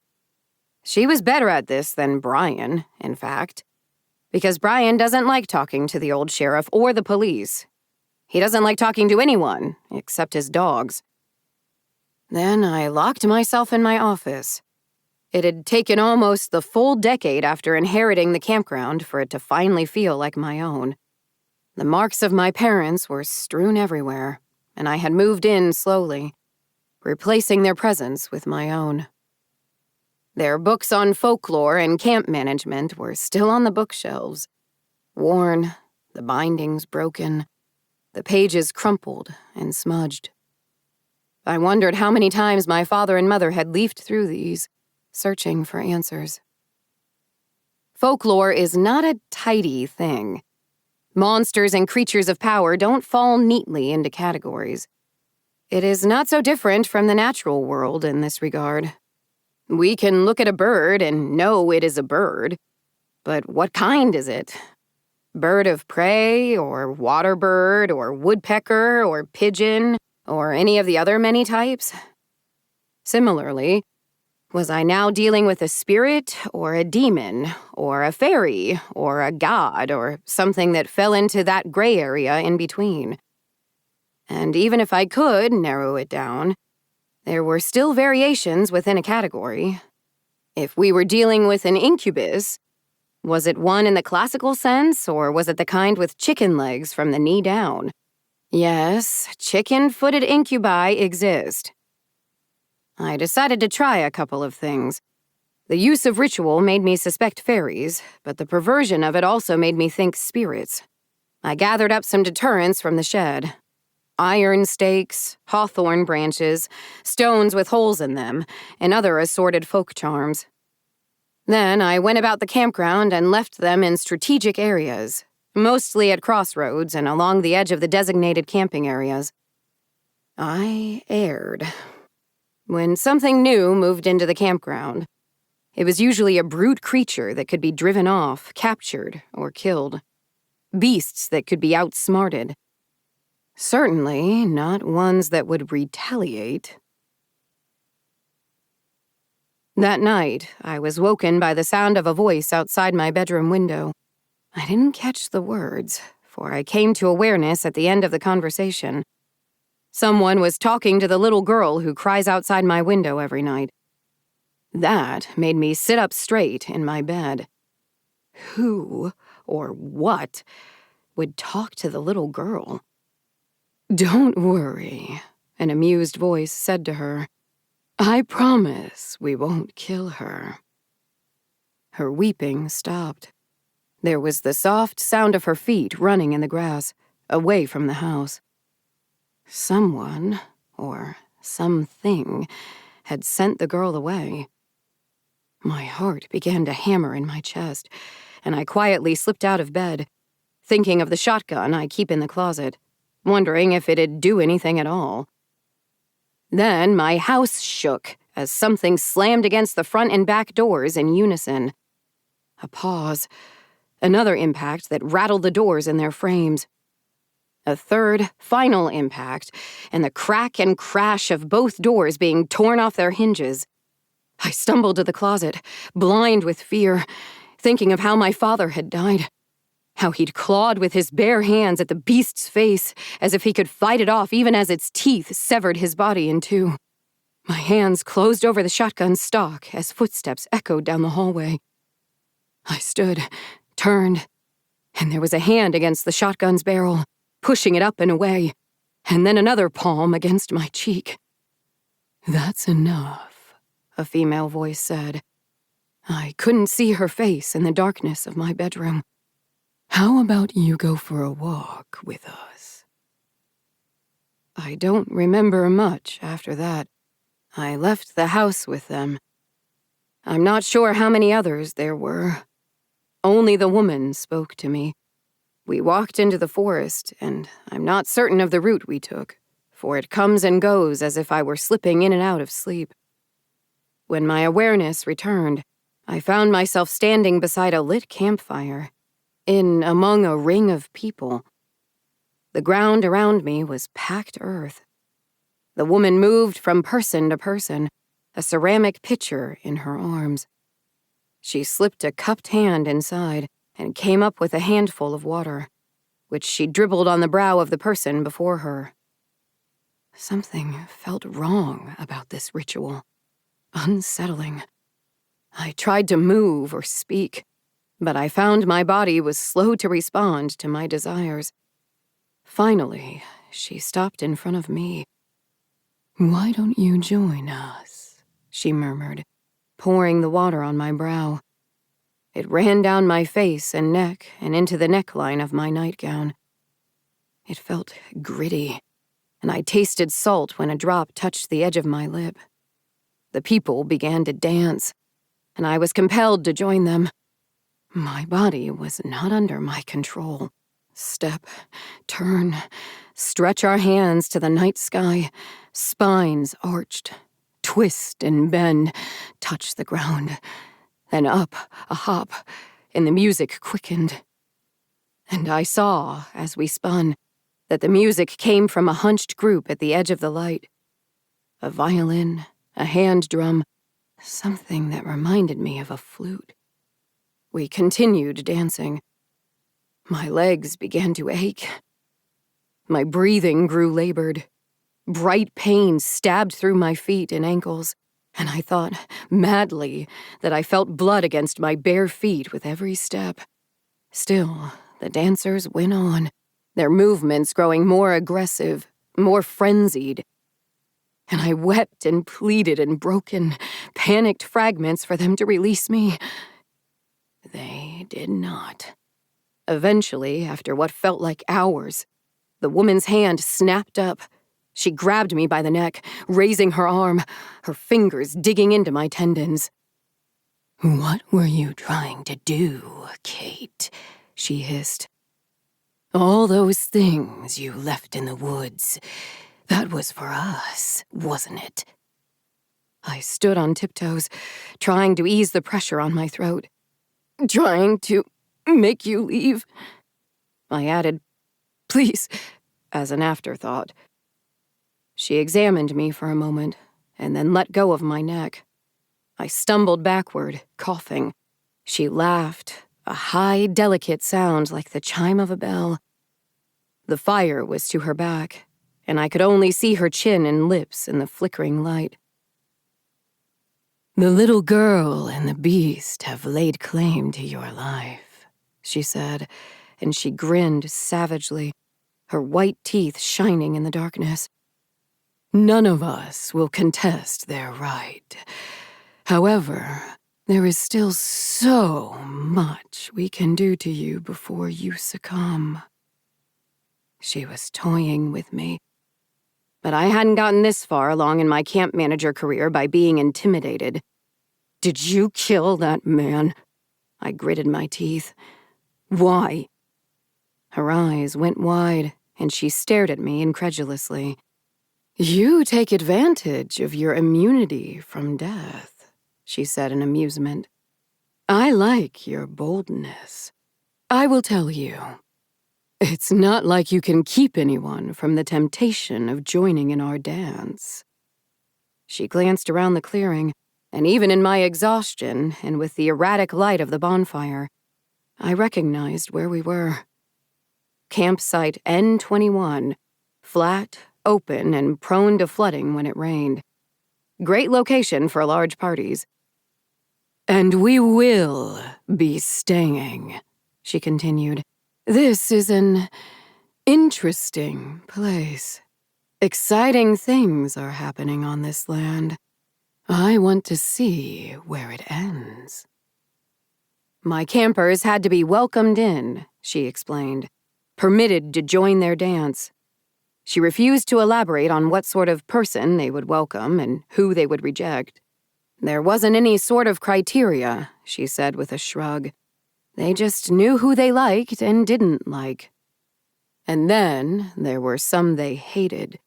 She was better at this than Brian, in fact, because Brian doesn't like talking to the old sheriff or the police. He doesn't like talking to anyone, except his dogs. Then I locked myself in my office. It had taken almost the full decade after inheriting the campground for it to finally feel like my own. The marks of my parents were strewn everywhere, and I had moved in slowly, replacing their presence with my own. Their books on folklore and camp management were still on the bookshelves, worn, the bindings broken, the pages crumpled and smudged. I wondered how many times my father and mother had leafed through these, searching for answers. Folklore is not a tidy thing. Monsters and creatures of power don't fall neatly into categories. It is not so different from the natural world in this regard. We can look at a bird and know it is a bird, but what kind is it? Bird of prey, or water bird, or woodpecker, or pigeon, or any of the other many types? Similarly, Was I now dealing with a spirit, or a demon, or a fairy, or a god, or something that fell into that gray area in between? And even if I could narrow it down, there were still variations within a category. If we were dealing with an incubus, was it one in the classical sense, or was it the kind with chicken legs from the knee down? Yes, chicken-footed incubi exist. I decided to try a couple of things. The use of ritual made me suspect fairies, but the perversion of it also made me think spirits. I gathered up some deterrents from the shed. Iron stakes, hawthorn branches, stones with holes in them, and other assorted folk charms. Then I went about the campground and left them in strategic areas, mostly at crossroads and along the edge of the designated camping areas. I erred. When something new moved into the campground, it was usually a brute creature that could be driven off, captured, or killed. Beasts that could be outsmarted. Certainly not ones that would retaliate. That night, I was woken by the sound of a voice outside my bedroom window. I didn't catch the words, for I came to awareness at the end of the conversation. Someone was talking to the little girl who cries outside my window every night. That made me sit up straight in my bed. Who, or what, would talk to the little girl? "Don't worry," an amused voice said to her. "I promise we won't kill her." Her weeping stopped. There was the soft sound of her feet running in the grass, away from the house. Someone, or something, had sent the girl away. My heart began to hammer in my chest, and I quietly slipped out of bed, thinking of the shotgun I keep in the closet, wondering if it'd do anything at all. Then my house shook as something slammed against the front and back doors in unison. A pause, another impact that rattled the doors in their frames. A third, final impact, and the crack and crash of both doors being torn off their hinges. I stumbled to the closet, blind with fear, thinking of how my father had died. How he'd clawed with his bare hands at the beast's face, as if he could fight it off even as its teeth severed his body in two. My hands closed over the shotgun stock as footsteps echoed down the hallway. I stood, turned, and there was a hand against the shotgun's barrel, pushing it up and away, and then another palm against my cheek. "That's enough," a female voice said. I couldn't see her face in the darkness of my bedroom. "How about you go for a walk with us?" I don't remember much after that. I left the house with them. I'm not sure how many others there were. Only the woman spoke to me. We walked into the forest, and I'm not certain of the route we took, for it comes and goes as if I were slipping in and out of sleep. When my awareness returned, I found myself standing beside a lit campfire, in among a ring of people. The ground around me was packed earth. The woman moved from person to person, a ceramic pitcher in her arms. She slipped a cupped hand inside and came up with a handful of water, which she dribbled on the brow of the person before her. Something felt wrong about this ritual, unsettling. I tried to move or speak, but I found my body was slow to respond to my desires. Finally, she stopped in front of me. "Why don't you join us?" she murmured, pouring the water on my brow. It ran down my face and neck and into the neckline of my nightgown. It felt gritty, and I tasted salt when a drop touched the edge of my lip. The people began to dance, and I was compelled to join them. My body was not under my control. Step, turn, stretch our hands to the night sky, spines arched, twist and bend, touch the ground. Then up, a hop, and the music quickened. And I saw, as we spun, that the music came from a hunched group at the edge of the light. A violin, a hand drum, something that reminded me of a flute. We continued dancing. My legs began to ache. My breathing grew labored. Bright pain stabbed through my feet and ankles, and I thought, madly, that I felt blood against my bare feet with every step. Still, the dancers went on, their movements growing more aggressive, more frenzied. And I wept and pleaded in broken, panicked fragments for them to release me. They did not. Eventually, after what felt like hours, the woman's hand snapped up. She grabbed me by the neck, raising her arm, her fingers digging into my tendons. "What were you trying to do, Kate?" she hissed. "All those things you left in the woods, that was for us, wasn't it?" I stood on tiptoes, trying to ease the pressure on my throat. "Trying to make you leave," I added, "please," as an afterthought. She examined me for a moment, and then let go of my neck. I stumbled backward, coughing. She laughed, a high, delicate sound like the chime of a bell. The fire was to her back, and I could only see her chin and lips in the flickering light. "The little girl and the beast have laid claim to your life," she said, and she grinned savagely, her white teeth shining in the darkness. "None of us will contest their right. However, there is still so much we can do to you before you succumb." She was toying with me. But I hadn't gotten this far along in my camp manager career by being intimidated. "Did you kill that man?" I gritted my teeth. "Why?" Her eyes went wide, and she stared at me incredulously. "You take advantage of your immunity from death," she said in amusement. "I like your boldness. I will tell you. It's not like you can keep anyone from the temptation of joining in our dance." She glanced around the clearing, and even in my exhaustion and with the erratic light of the bonfire, I recognized where we were. Campsite N21, flat, open, and prone to flooding when it rained. Great location for large parties. "And we will be staying," she continued. "This is an interesting place. Exciting things are happening on this land. I want to see where it ends." My campers had to be welcomed in, she explained, permitted to join their dance. She refused to elaborate on what sort of person they would welcome and who they would reject. There wasn't any sort of criteria, she said with a shrug. They just knew who they liked and didn't like. And then there were some they hated.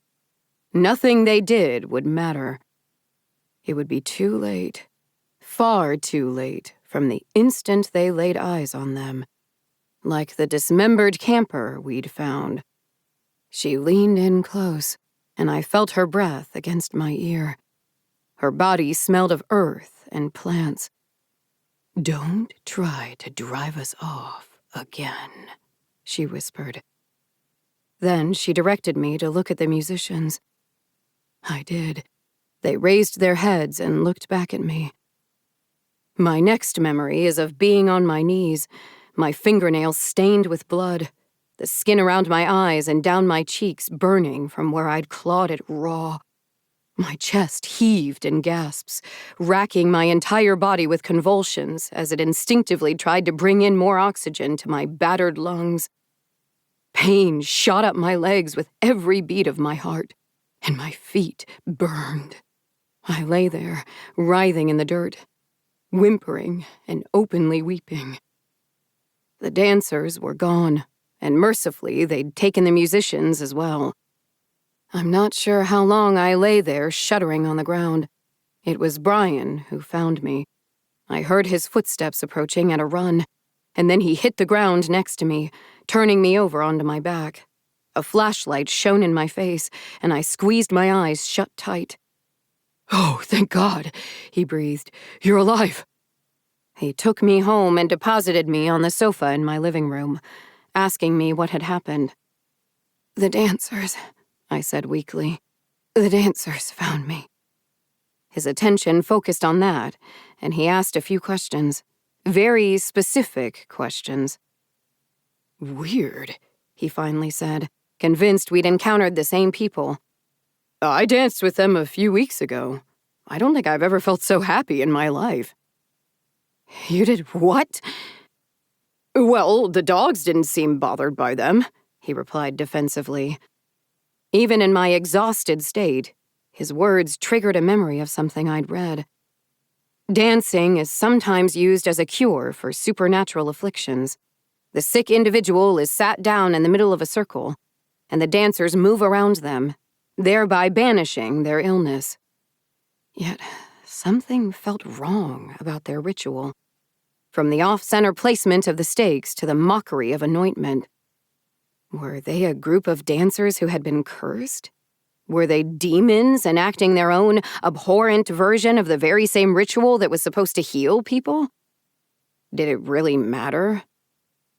Nothing they did would matter. It would be too late, far too late, from the instant they laid eyes on them. Like the dismembered camper we'd found. She leaned in close, and I felt her breath against my ear. Her body smelled of earth and plants. "Don't try to drive us off again," she whispered. Then she directed me to look at the musicians. I did. They raised their heads and looked back at me. My next memory is of being on my knees, my fingernails stained with blood, the skin around my eyes and down my cheeks burning from where I'd clawed it raw. My chest heaved in gasps, racking my entire body with convulsions as it instinctively tried to bring in more oxygen to my battered lungs. Pain shot up my legs with every beat of my heart, and my feet burned. I lay there, writhing in the dirt, whimpering and openly weeping. The dancers were gone, and mercifully they'd taken the musicians as well. I'm not sure how long I lay there shuddering on the ground. It was Brian who found me. I heard his footsteps approaching at a run, and then he hit the ground next to me, turning me over onto my back. A flashlight shone in my face, and I squeezed my eyes shut tight. "Oh, thank God," he breathed. "You're alive." He took me home and deposited me on the sofa in my living room, asking me what had happened. "The dancers," I said weakly. "The dancers found me." His attention focused on that, and he asked a few questions. Very specific questions. "Weird," he finally said, convinced we'd encountered the same people. "I danced with them a few weeks ago. I don't think I've ever felt so happy in my life." "You did what?" "Well, the dogs didn't seem bothered by them," he replied defensively. Even in my exhausted state, his words triggered a memory of something I'd read. Dancing is sometimes used as a cure for supernatural afflictions. The sick individual is sat down in the middle of a circle, and the dancers move around them, thereby banishing their illness. Yet, something felt wrong about their ritual. From the off-center placement of the stakes to the mockery of anointment. Were they a group of dancers who had been cursed? Were they demons enacting their own abhorrent version of the very same ritual that was supposed to heal people? Did it really matter?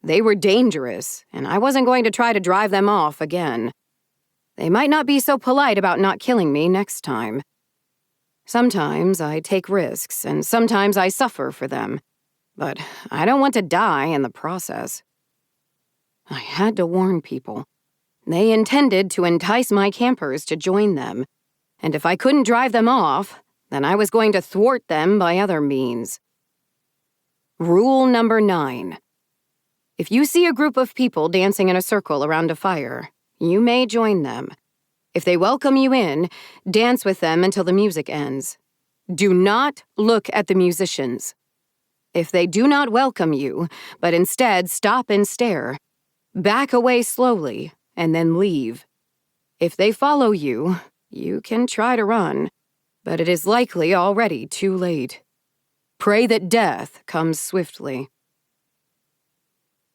They were dangerous, and I wasn't going to try to drive them off again. They might not be so polite about not killing me next time. Sometimes I take risks, and sometimes I suffer for them. But I don't want to die in the process. I had to warn people. They intended to entice my campers to join them, and if I couldn't drive them off, then I was going to thwart them by other means. Rule number 9. If you see a group of people dancing in a circle around a fire, you may join them. If they welcome you in, dance with them until the music ends. Do not look at the musicians. If they do not welcome you, but instead stop and stare, back away slowly and then leave. If they follow you, you can try to run, but it is likely already too late. Pray that death comes swiftly.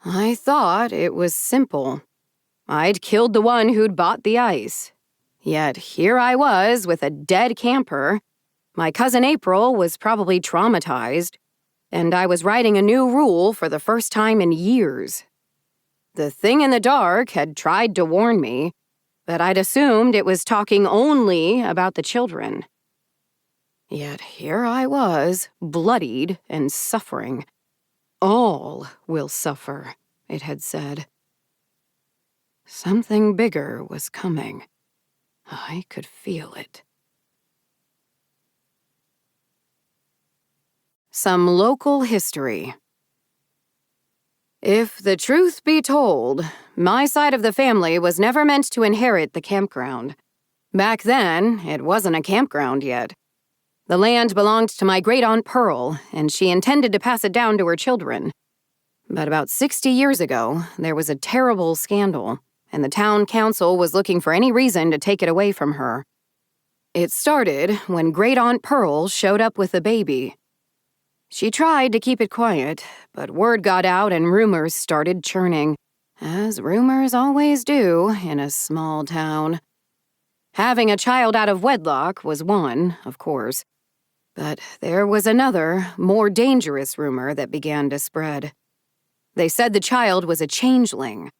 I thought it was simple. I'd killed the one who'd bought the ice. Yet here I was with a dead camper. My cousin April was probably traumatized, and I was writing a new rule for the first time in years. The thing in the dark had tried to warn me, but I'd assumed it was talking only about the children. Yet here I was, bloodied and suffering. All will suffer, it had said. Something bigger was coming. I could feel it. Some local history. If the truth be told, my side of the family was never meant to inherit the campground. Back then, it wasn't a campground yet. The land belonged to my great-aunt Pearl, and she intended to pass it down to her children. But about 60 years ago, there was a terrible scandal, and the town council was looking for any reason to take it away from her. It started when great-aunt Pearl showed up with a baby. She tried to keep it quiet, but word got out and rumors started churning, as rumors always do in a small town. Having a child out of wedlock was one, of course, but there was another, more dangerous rumor that began to spread. They said the child was a changeling.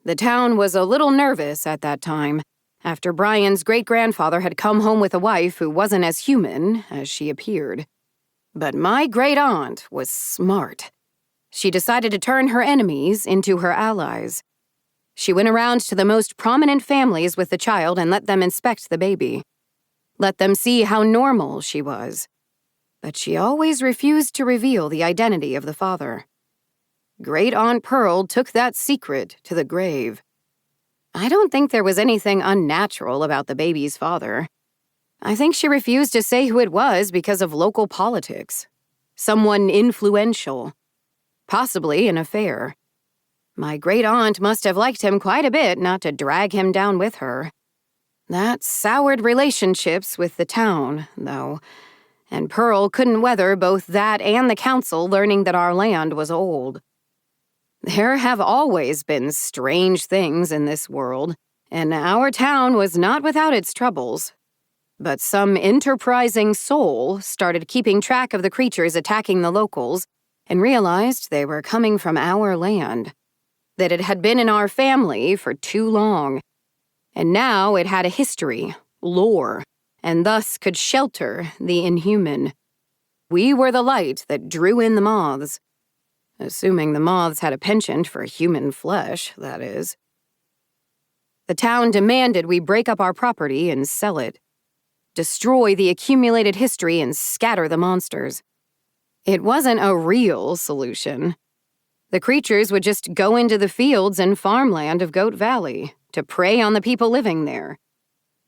The town was a little nervous at that time, after Brian's great-grandfather had come home with a wife who wasn't as human as she appeared. But my great-aunt was smart. She decided to turn her enemies into her allies. She went around to the most prominent families with the child and let them inspect the baby. Let them see how normal she was. But she always refused to reveal the identity of the father. Great-aunt Pearl took that secret to the grave. I don't think there was anything unnatural about the baby's father. I think she refused to say who it was because of local politics. Someone influential. Possibly an affair. My great-aunt must have liked him quite a bit not to drag him down with her. That soured relationships with the town, though, and Pearl couldn't weather both that and the council learning that our land was old. There have always been strange things in this world, and our town was not without its troubles. But some enterprising soul started keeping track of the creatures attacking the locals and realized they were coming from our land, that it had been in our family for too long, and now it had a history, lore, and thus could shelter the inhuman. We were the light that drew in the moths. Assuming the moths had a penchant for human flesh, that is. The town demanded we break up our property and sell it, destroy the accumulated history and scatter the monsters. It wasn't a real solution. The creatures would just go into the fields and farmland of Goat Valley to prey on the people living there.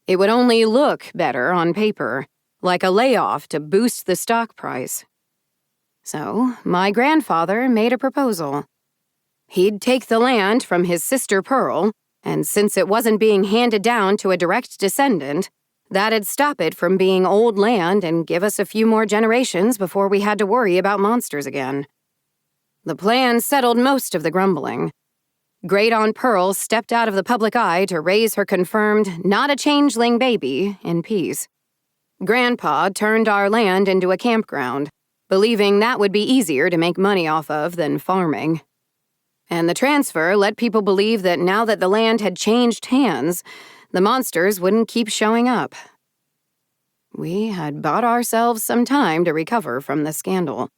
It would only look better on paper, like a layoff to boost the stock price. So, my grandfather made a proposal. He'd take the land from his sister Pearl, and since it wasn't being handed down to a direct descendant, that'd stop it from being old land and give us a few more generations before we had to worry about monsters again. The plan settled most of the grumbling. Great Aunt Pearl stepped out of the public eye to raise her confirmed, not-a-changeling baby in peace. Grandpa turned our land into a campground, believing that would be easier to make money off of than farming. And the transfer let people believe that now that the land had changed hands, the monsters wouldn't keep showing up. We had bought ourselves some time to recover from the scandal.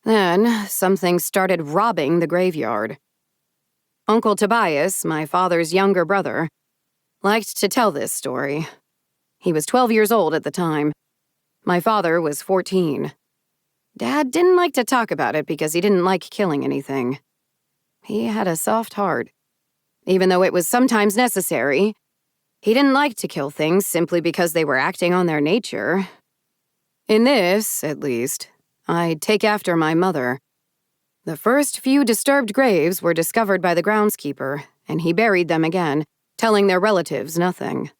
Then, something started robbing the graveyard. Uncle Tobias, my father's younger brother, liked to tell this story. He was 12 years old at the time. My father was 14. Dad didn't like to talk about it because he didn't like killing anything. He had a soft heart. Even though it was sometimes necessary, he didn't like to kill things simply because they were acting on their nature. In this, at least, I'd take after my mother. The first few disturbed graves were discovered by the groundskeeper, and he buried them again, telling their relatives nothing.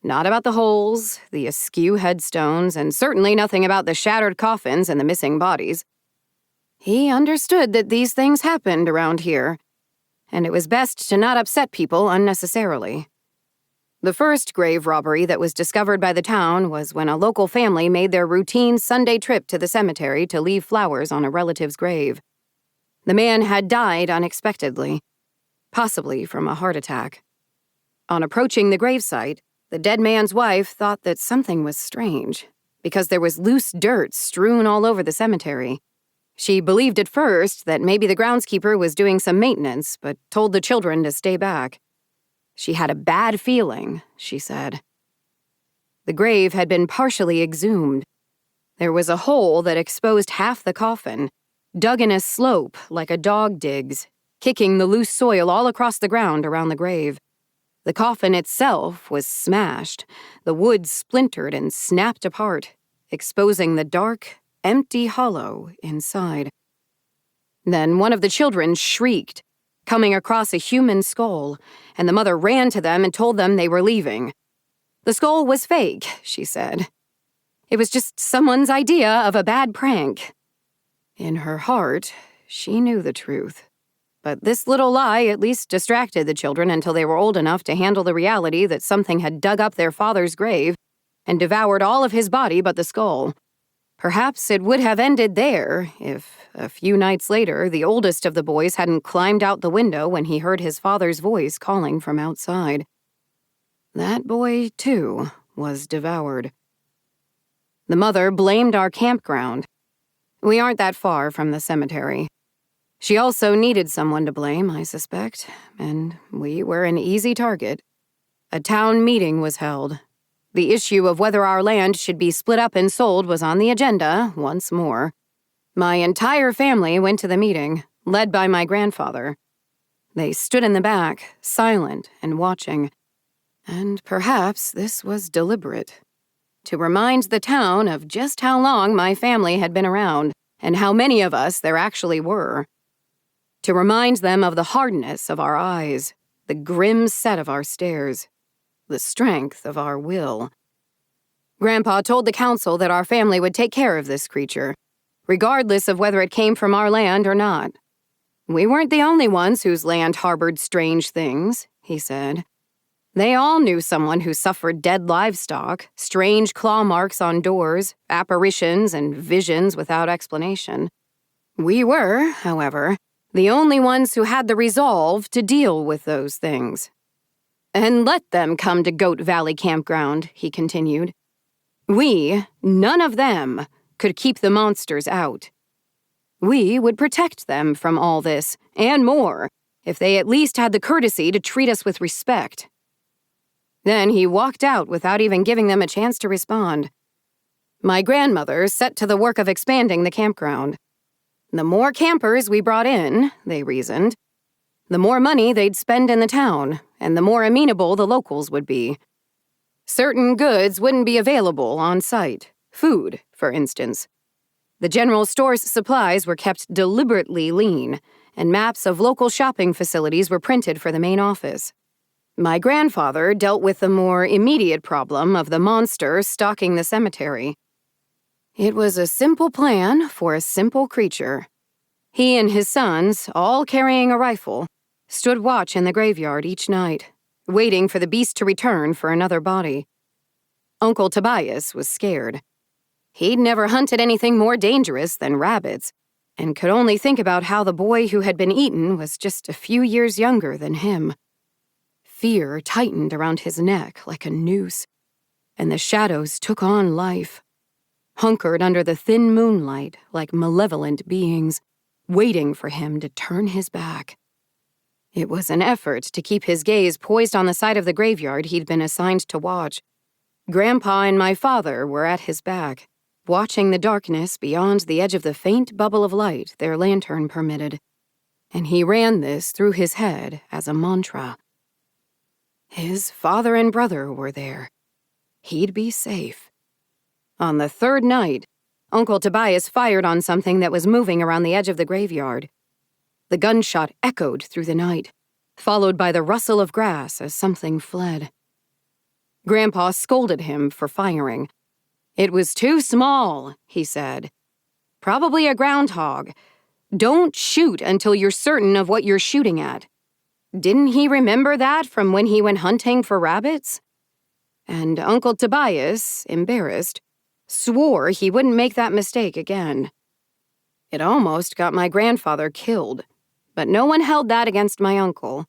Not about the holes, the askew headstones, and certainly nothing about the shattered coffins and the missing bodies. He understood that these things happened around here, and it was best to not upset people unnecessarily. The first grave robbery that was discovered by the town was when a local family made their routine Sunday trip to the cemetery to leave flowers on a relative's grave. The man had died unexpectedly, possibly from a heart attack. On approaching the gravesite, the dead man's wife thought that something was strange, because there was loose dirt strewn all over the cemetery. She believed at first that maybe the groundskeeper was doing some maintenance, but told the children to stay back. She had a bad feeling, she said. The grave had been partially exhumed. There was a hole that exposed half the coffin, dug in a slope like a dog digs, kicking the loose soil all across the ground around the grave. The coffin itself was smashed, the wood splintered and snapped apart, exposing the dark, empty hollow inside. Then one of the children shrieked, coming across a human skull, and the mother ran to them and told them they were leaving. The skull was fake, she said. It was just someone's idea of a bad prank. In her heart, she knew the truth. But this little lie at least distracted the children until they were old enough to handle the reality that something had dug up their father's grave and devoured all of his body but the skull. Perhaps it would have ended there if, a few nights later, the oldest of the boys hadn't climbed out the window when he heard his father's voice calling from outside. That boy, too, was devoured. The mother blamed our campground. We aren't that far from the cemetery. She also needed someone to blame, I suspect, and we were an easy target. A town meeting was held. The issue of whether our land should be split up and sold was on the agenda once more. My entire family went to the meeting, led by my grandfather. They stood in the back, silent and watching. And perhaps this was deliberate. To remind the town of just how long my family had been around, and how many of us there actually were. To remind them of the hardness of our eyes, the grim set of our stares, the strength of our will. Grandpa told the council that our family would take care of this creature, regardless of whether it came from our land or not. We weren't the only ones whose land harbored strange things, he said. They all knew someone who suffered dead livestock, strange claw marks on doors, apparitions, and visions without explanation. We were, however, the only ones who had the resolve to deal with those things. "And let them come to Goat Valley Campground," he continued. "We, none of them, could keep the monsters out. We would protect them from all this, and more, if they at least had the courtesy to treat us with respect." Then he walked out without even giving them a chance to respond. My grandmother set to the work of expanding the campground. The more campers we brought in, they reasoned, the more money they'd spend in the town, and the more amenable the locals would be. Certain goods wouldn't be available on site. Food, for instance. The general store's supplies were kept deliberately lean, and maps of local shopping facilities were printed for the main office. My grandfather dealt with the more immediate problem of the monster stalking the cemetery. It was a simple plan for a simple creature. He and his sons, all carrying a rifle, stood watch in the graveyard each night, waiting for the beast to return for another body. Uncle Tobias was scared. He'd never hunted anything more dangerous than rabbits, and could only think about how the boy who had been eaten was just a few years younger than him. Fear tightened around his neck like a noose, and the shadows took on life, hunkered under the thin moonlight like malevolent beings, waiting for him to turn his back. It was an effort to keep his gaze poised on the side of the graveyard he'd been assigned to watch. Grandpa and my father were at his back, watching the darkness beyond the edge of the faint bubble of light their lantern permitted, and he ran this through his head as a mantra. His father and brother were there. He'd be safe. On the third night, Uncle Tobias fired on something that was moving around the edge of the graveyard. The gunshot echoed through the night, followed by the rustle of grass as something fled. Grandpa scolded him for firing. "It was too small," he said. "Probably a groundhog. Don't shoot until you're certain of what you're shooting at." Didn't he remember that from when he went hunting for rabbits? And Uncle Tobias, embarrassed, swore he wouldn't make that mistake again. It almost got my grandfather killed, but no one held that against my uncle.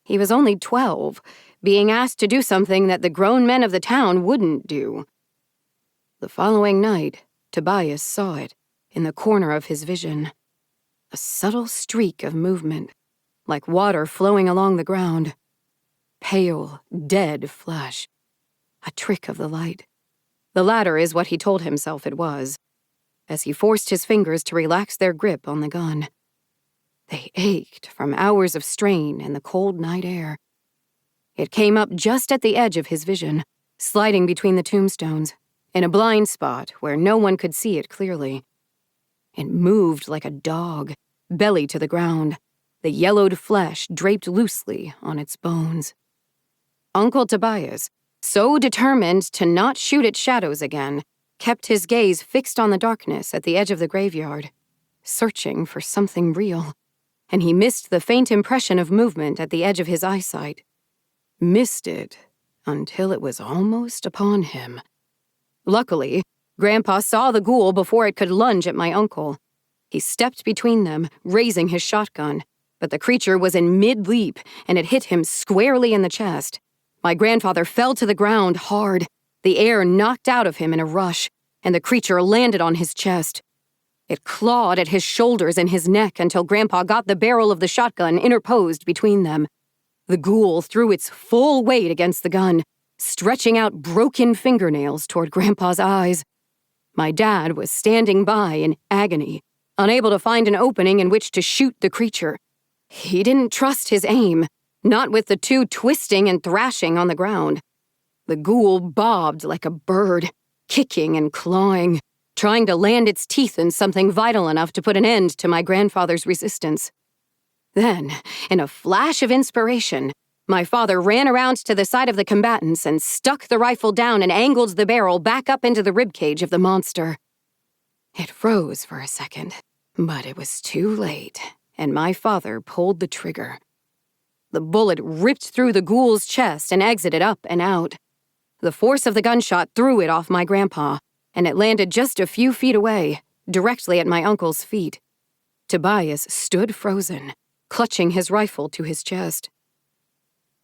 He was only 12, being asked to do something that the grown men of the town wouldn't do. The following night, Tobias saw it, in the corner of his vision. A subtle streak of movement, like water flowing along the ground. Pale, dead flesh. A trick of the light. The latter is what he told himself it was, as he forced his fingers to relax their grip on the gun. They ached from hours of strain in the cold night air. It came up just at the edge of his vision, sliding between the tombstones, in a blind spot where no one could see it clearly. It moved like a dog, belly to the ground, the yellowed flesh draped loosely on its bones. Uncle Tobias, so determined to not shoot at shadows again, kept his gaze fixed on the darkness at the edge of the graveyard, searching for something real, and he missed the faint impression of movement at the edge of his eyesight. Missed it until it was almost upon him. Luckily, Grandpa saw the ghoul before it could lunge at my uncle. He stepped between them, raising his shotgun, but the creature was in mid-leap, and it hit him squarely in the chest. My grandfather fell to the ground hard, the air knocked out of him in a rush, and the creature landed on his chest. It clawed at his shoulders and his neck until Grandpa got the barrel of the shotgun interposed between them. The ghoul threw its full weight against the gun, stretching out broken fingernails toward Grandpa's eyes. My dad was standing by in agony, unable to find an opening in which to shoot the creature. He didn't trust his aim, not with the two twisting and thrashing on the ground. The ghoul bobbed like a bird, kicking and clawing, trying to land its teeth in something vital enough to put an end to my grandfather's resistance. Then, in a flash of inspiration, my father ran around to the side of the combatants and stuck the rifle down and angled the barrel back up into the ribcage of the monster. It froze for a second, but it was too late, and my father pulled the trigger. The bullet ripped through the ghoul's chest and exited up and out. The force of the gunshot threw it off my grandpa, and it landed just a few feet away, directly at my uncle's feet. Tobias stood frozen, clutching his rifle to his chest.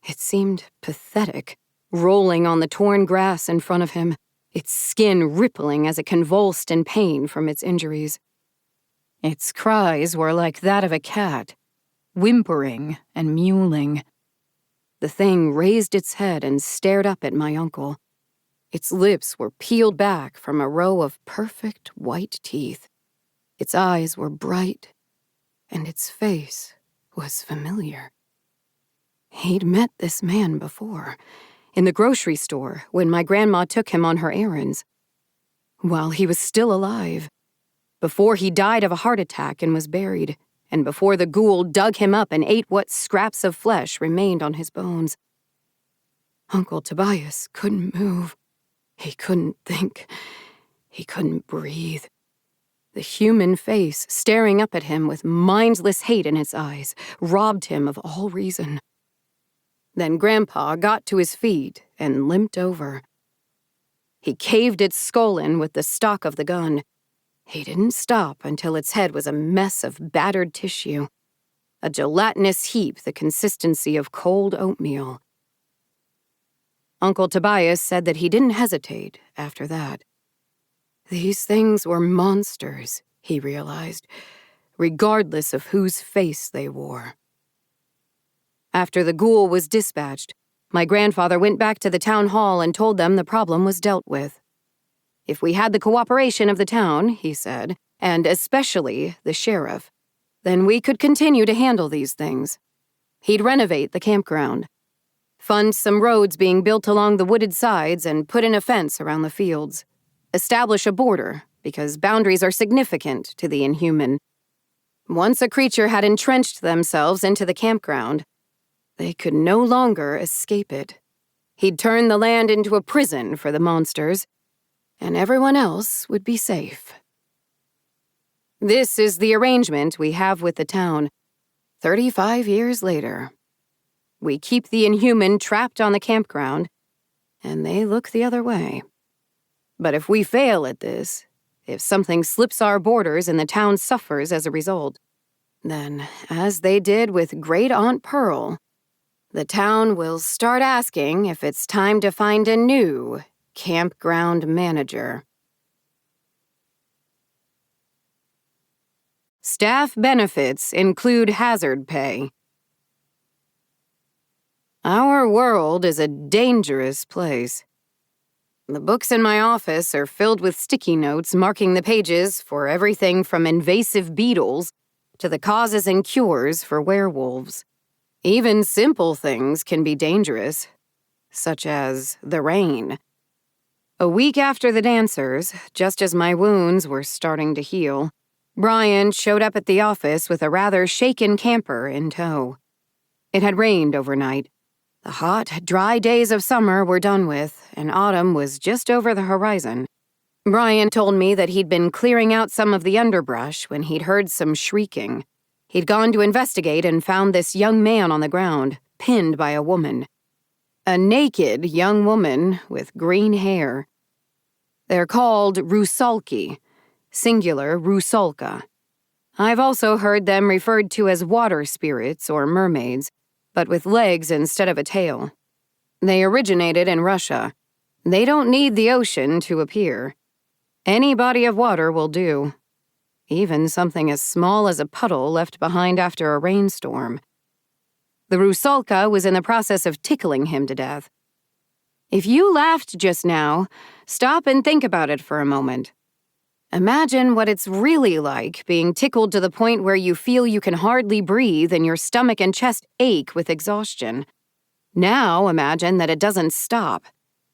It seemed pathetic, rolling on the torn grass in front of him, its skin rippling as it convulsed in pain from its injuries. Its cries were like that of a cat, whimpering and mewling. The thing raised its head and stared up at my uncle. Its lips were peeled back from a row of perfect white teeth. Its eyes were bright, and its face was familiar. He'd met this man before, in the grocery store when my grandma took him on her errands. While he was still alive, before he died of a heart attack and was buried, and before the ghoul dug him up and ate what scraps of flesh remained on his bones. Uncle Tobias couldn't move. He couldn't think. He couldn't breathe. The human face staring up at him with mindless hate in its eyes robbed him of all reason. Then Grandpa got to his feet and limped over. He caved its skull in with the stock of the gun. He didn't stop until its head was a mess of battered tissue, a gelatinous heap the consistency of cold oatmeal. Uncle Tobias said that he didn't hesitate after that. These things were monsters, he realized, regardless of whose face they wore. After the ghoul was dispatched, my grandfather went back to the town hall and told them the problem was dealt with. If we had the cooperation of the town, he said, and especially the sheriff, then we could continue to handle these things. He'd renovate the campground, fund some roads being built along the wooded sides, and put in a fence around the fields. Establish a border, because boundaries are significant to the inhuman. Once a creature had entrenched themselves into the campground, they could no longer escape it. He'd turn the land into a prison for the monsters, and everyone else would be safe. This is the arrangement we have with the town, 35 years later. We keep the inhuman trapped on the campground, and they look the other way. But if we fail at this, if something slips our borders and the town suffers as a result, then, as they did with Great Aunt Pearl, the town will start asking if it's time to find a new campground manager. Staff benefits include hazard pay. Our world is a dangerous place. The books in my office are filled with sticky notes marking the pages for everything from invasive beetles to the causes and cures for werewolves. Even simple things can be dangerous, such as the rain. A week after the dancers, just as my wounds were starting to heal, Brian showed up at the office with a rather shaken camper in tow. It had rained overnight. The hot, dry days of summer were done with, and autumn was just over the horizon. Brian told me that he'd been clearing out some of the underbrush when he'd heard some shrieking. He'd gone to investigate and found this young man on the ground, pinned by a woman. A naked young woman with green hair. They're called rusalki, singular rusalka. I've also heard them referred to as water spirits or mermaids, but with legs instead of a tail. They originated in Russia. They don't need the ocean to appear. Any body of water will do. Even something as small as a puddle left behind after a rainstorm. The rusalka was in the process of tickling him to death. If you laughed just now, stop and think about it for a moment. Imagine what it's really like being tickled to the point where you feel you can hardly breathe and your stomach and chest ache with exhaustion. Now imagine that it doesn't stop.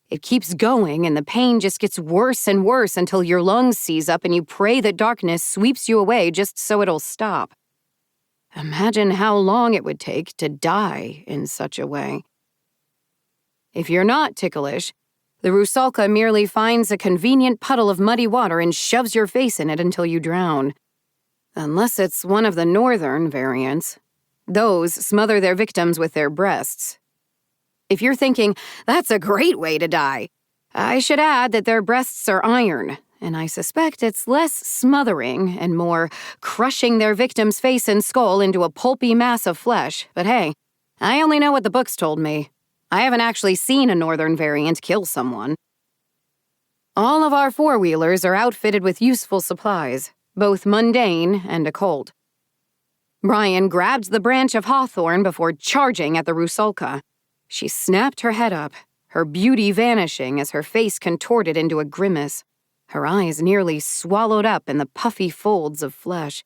It keeps going and the pain just gets worse and worse until your lungs seize up and you pray that darkness sweeps you away just so it'll stop. Imagine how long it would take to die in such a way. If you're not ticklish, the rusalka merely finds a convenient puddle of muddy water and shoves your face in it until you drown. Unless it's one of the northern variants. Those smother their victims with their breasts. If you're thinking, that's a great way to die, I should add that their breasts are iron, and I suspect it's less smothering and more crushing their victim's face and skull into a pulpy mass of flesh. But hey, I only know what the books told me. I haven't actually seen a northern variant kill someone. All of our four-wheelers are outfitted with useful supplies, both mundane and occult. Brian grabbed the branch of hawthorn before charging at the Rusalka. She snapped her head up, her beauty vanishing as her face contorted into a grimace, her eyes nearly swallowed up in the puffy folds of flesh.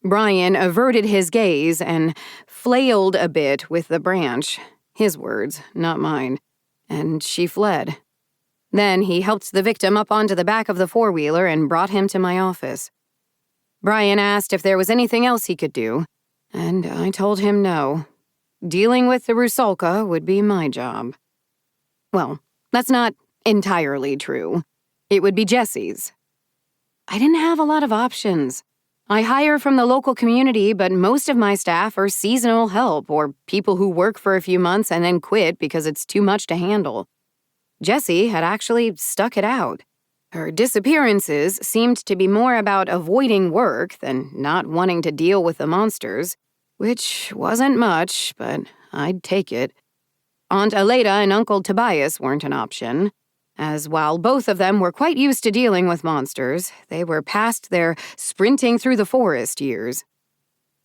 Brian averted his gaze and flailed a bit with the branch. His words, not mine. And she fled. Then he helped the victim up onto the back of the four-wheeler and brought him to my office. Brian asked if there was anything else he could do, and I told him no. Dealing with the Rusalka would be my job. Well, that's not entirely true. It would be Jesse's. I didn't have a lot of options. I hire from the local community, but most of my staff are seasonal help or people who work for a few months and then quit because it's too much to handle. Jessie had actually stuck it out. Her disappearances seemed to be more about avoiding work than not wanting to deal with the monsters, which wasn't much, but I'd take it. Aunt Aleda and Uncle Tobias weren't an option, as while both of them were quite used to dealing with monsters, they were past their sprinting through the forest years.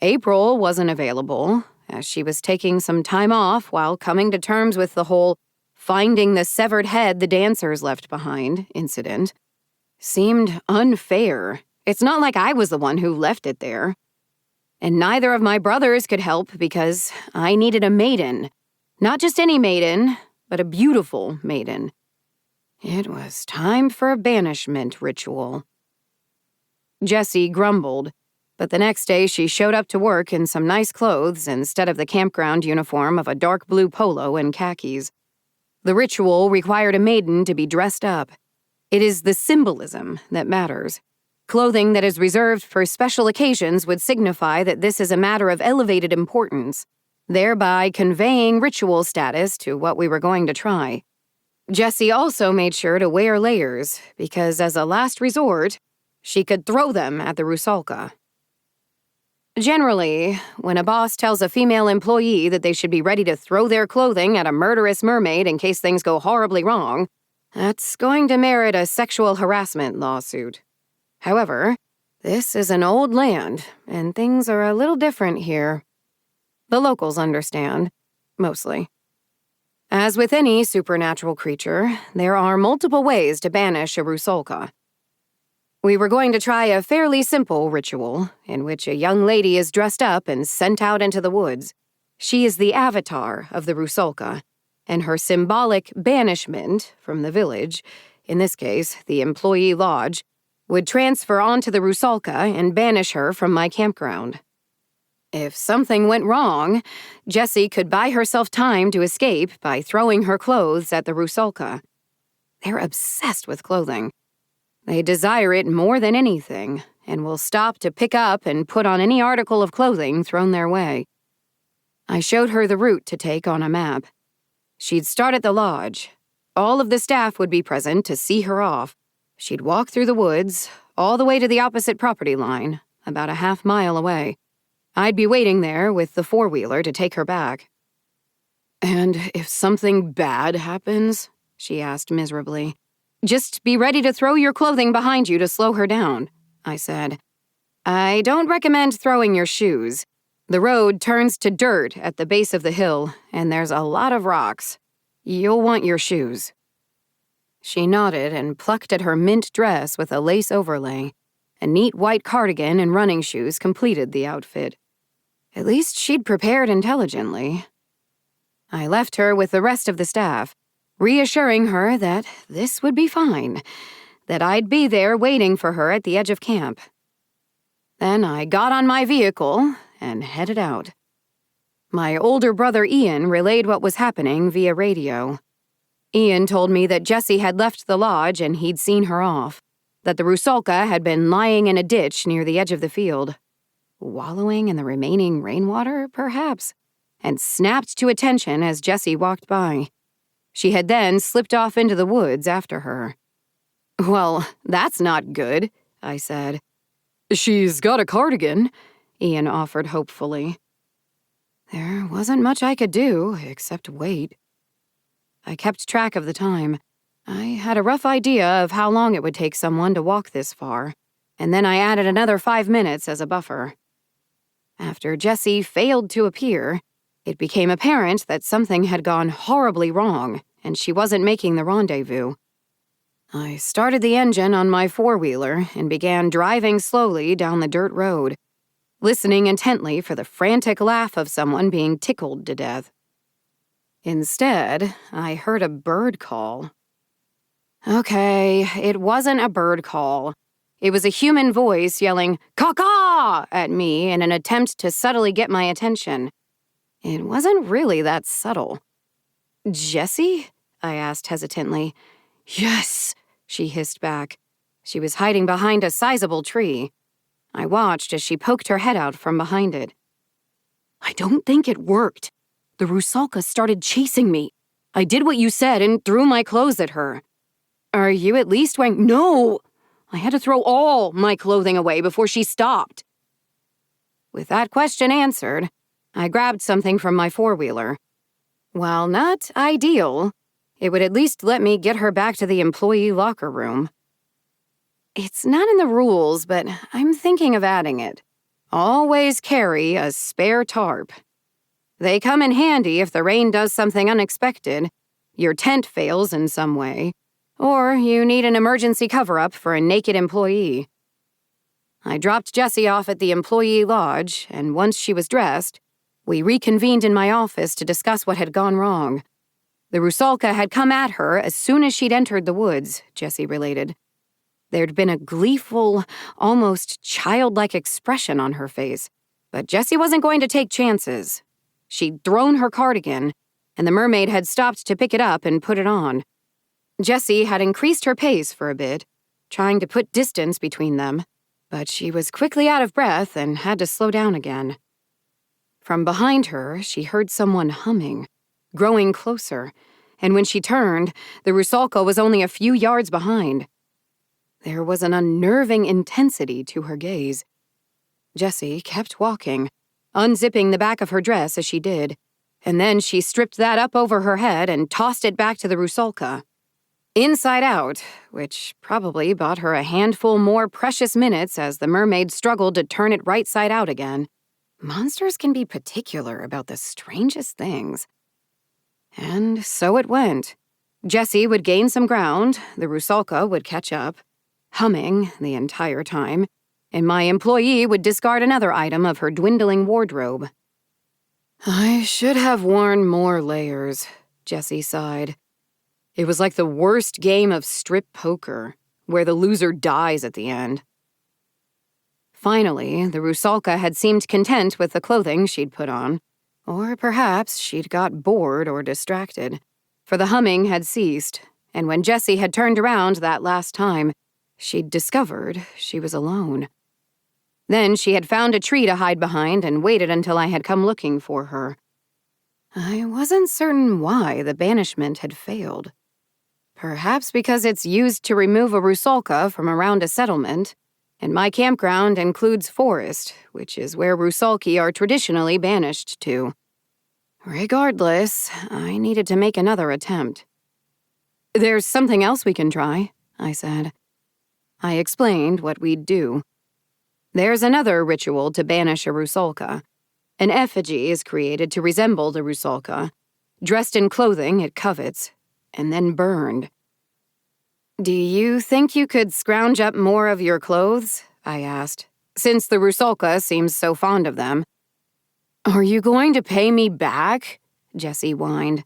April wasn't available, as she was taking some time off while coming to terms with the whole finding the severed head the dancers left behind incident. Seemed unfair. It's not like I was the one who left it there. And neither of my brothers could help because I needed a maiden. Not just any maiden, but a beautiful maiden. It was time for a banishment ritual. Jessie grumbled, but the next day she showed up to work in some nice clothes instead of the campground uniform of a dark blue polo and khakis. The ritual required a maiden to be dressed up. It is the symbolism that matters. Clothing that is reserved for special occasions would signify that this is a matter of elevated importance, thereby conveying ritual status to what we were going to try. Jessie also made sure to wear layers, because as a last resort, she could throw them at the Rusalka. Generally, when a boss tells a female employee that they should be ready to throw their clothing at a murderous mermaid in case things go horribly wrong, that's going to merit a sexual harassment lawsuit. However, this is an old land, and things are a little different here. The locals understand, mostly. As with any supernatural creature, there are multiple ways to banish a Rusalka. We were going to try a fairly simple ritual, in which a young lady is dressed up and sent out into the woods. She is the avatar of the Rusalka, and her symbolic banishment from the village, in this case, the employee lodge, would transfer onto the Rusalka and banish her from my campground. If something went wrong, Jessie could buy herself time to escape by throwing her clothes at the Rusalka. They're obsessed with clothing. They desire it more than anything, and will stop to pick up and put on any article of clothing thrown their way. I showed her the route to take on a map. She'd start at the lodge. All of the staff would be present to see her off. She'd walk through the woods, all the way to the opposite property line, about a half-mile away. I'd be waiting there with the four-wheeler to take her back. "And if something bad happens?" she asked miserably. "Just be ready to throw your clothing behind you to slow her down," I said. "I don't recommend throwing your shoes. The road turns to dirt at the base of the hill, and there's a lot of rocks. You'll want your shoes." She nodded and plucked at her mint dress with a lace overlay. A neat white cardigan and running shoes completed the outfit. At least she'd prepared intelligently. I left her with the rest of the staff, reassuring her that this would be fine, that I'd be there waiting for her at the edge of camp. Then I got on my vehicle and headed out. My older brother Ian relayed what was happening via radio. Ian told me that Jessie had left the lodge and he'd seen her off, that the Rusalka had been lying in a ditch near the edge of the field. wallowing in the remaining rainwater, perhaps, and snapped to attention as Jessie walked by. She had then slipped off into the woods after her. "Well, that's not good," I said. "She's got a cardigan," Ian offered hopefully. There wasn't much I could do except wait. I kept track of the time. I had a rough idea of how long it would take someone to walk this far, and then I added another 5 minutes as a buffer. After Jessie failed to appear, it became apparent that something had gone horribly wrong, and she wasn't making the rendezvous. I started the engine on my four-wheeler and began driving slowly down the dirt road, listening intently for the frantic laugh of someone being tickled to death. Instead, I heard a bird call. Okay, it wasn't a bird call. It was a human voice yelling, "Caw-caw!" at me in an attempt to subtly get my attention. It wasn't really that subtle. "Jessie?" I asked hesitantly. "Yes," she hissed back. She was hiding behind a sizable tree. I watched as she poked her head out from behind it. "I don't think it worked. The Rusalka started chasing me. I did what you said and threw my clothes at her." "Are you at least wearing—" "No! I had to throw all my clothing away before she stopped." With that question answered, I grabbed something from my four-wheeler. While not ideal, it would at least let me get her back to the employee locker room. It's not in the rules, but I'm thinking of adding it. Always carry a spare tarp. They come in handy if the rain does something unexpected, your tent fails in some way, or you need an emergency cover-up for a naked employee. I dropped Jessie off at the employee lodge, and once she was dressed, we reconvened in my office to discuss what had gone wrong. The Rusalka had come at her as soon as she'd entered the woods, Jessie related. There'd been a gleeful, almost childlike expression on her face, but Jessie wasn't going to take chances. She'd thrown her cardigan, and the mermaid had stopped to pick it up and put it on. Jessie had increased her pace for a bit, trying to put distance between them, but she was quickly out of breath and had to slow down again. From behind her, she heard someone humming, growing closer, and when she turned, the Rusalka was only a few yards behind. There was an unnerving intensity to her gaze. Jessie kept walking, unzipping the back of her dress as she did, and then she stripped that up over her head and tossed it back to the Rusalka. Inside out, which probably bought her a handful more precious minutes as the mermaid struggled to turn it right side out again. Monsters can be particular about the strangest things. And so it went. Jessie would gain some ground, the Rusalka would catch up, humming the entire time, and my employee would discard another item of her dwindling wardrobe. "I should have worn more layers," Jessie sighed. It was like the worst game of strip poker, where the loser dies at the end. Finally, the Rusalka had seemed content with the clothing she'd put on, or perhaps she'd got bored or distracted, for the humming had ceased, and when Jessie had turned around that last time, she'd discovered she was alone. Then she had found a tree to hide behind and waited until I had come looking for her. I wasn't certain why the banishment had failed. Perhaps because it's used to remove a Rusalka from around a settlement, and my campground includes forest, which is where Rusalki are traditionally banished to. Regardless, I needed to make another attempt. "There's something else we can try," I said. I explained what we'd do. There's another ritual to banish a Rusalka. An effigy is created to resemble the Rusalka, dressed in clothing it covets, and then burned. "Do you think you could scrounge up more of your clothes?" I asked, since the Rusalka seems so fond of them. "Are you going to pay me back?" Jessie whined.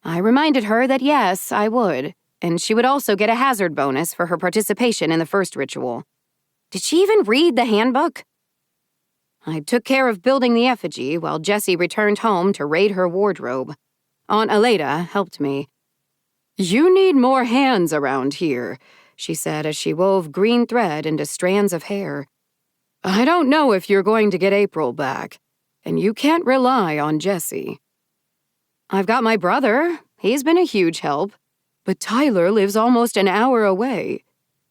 I reminded her that yes, I would, and she would also get a hazard bonus for her participation in the first ritual. Did she even read the handbook? I took care of building the effigy while Jessie returned home to raid her wardrobe. Aunt Aleda helped me. "You need more hands around here," she said as she wove green thread into strands of hair. I don't know if you're going to get April back, and you can't rely on Jesse. I've got my brother. He's been a huge help. But Tyler lives almost an hour away.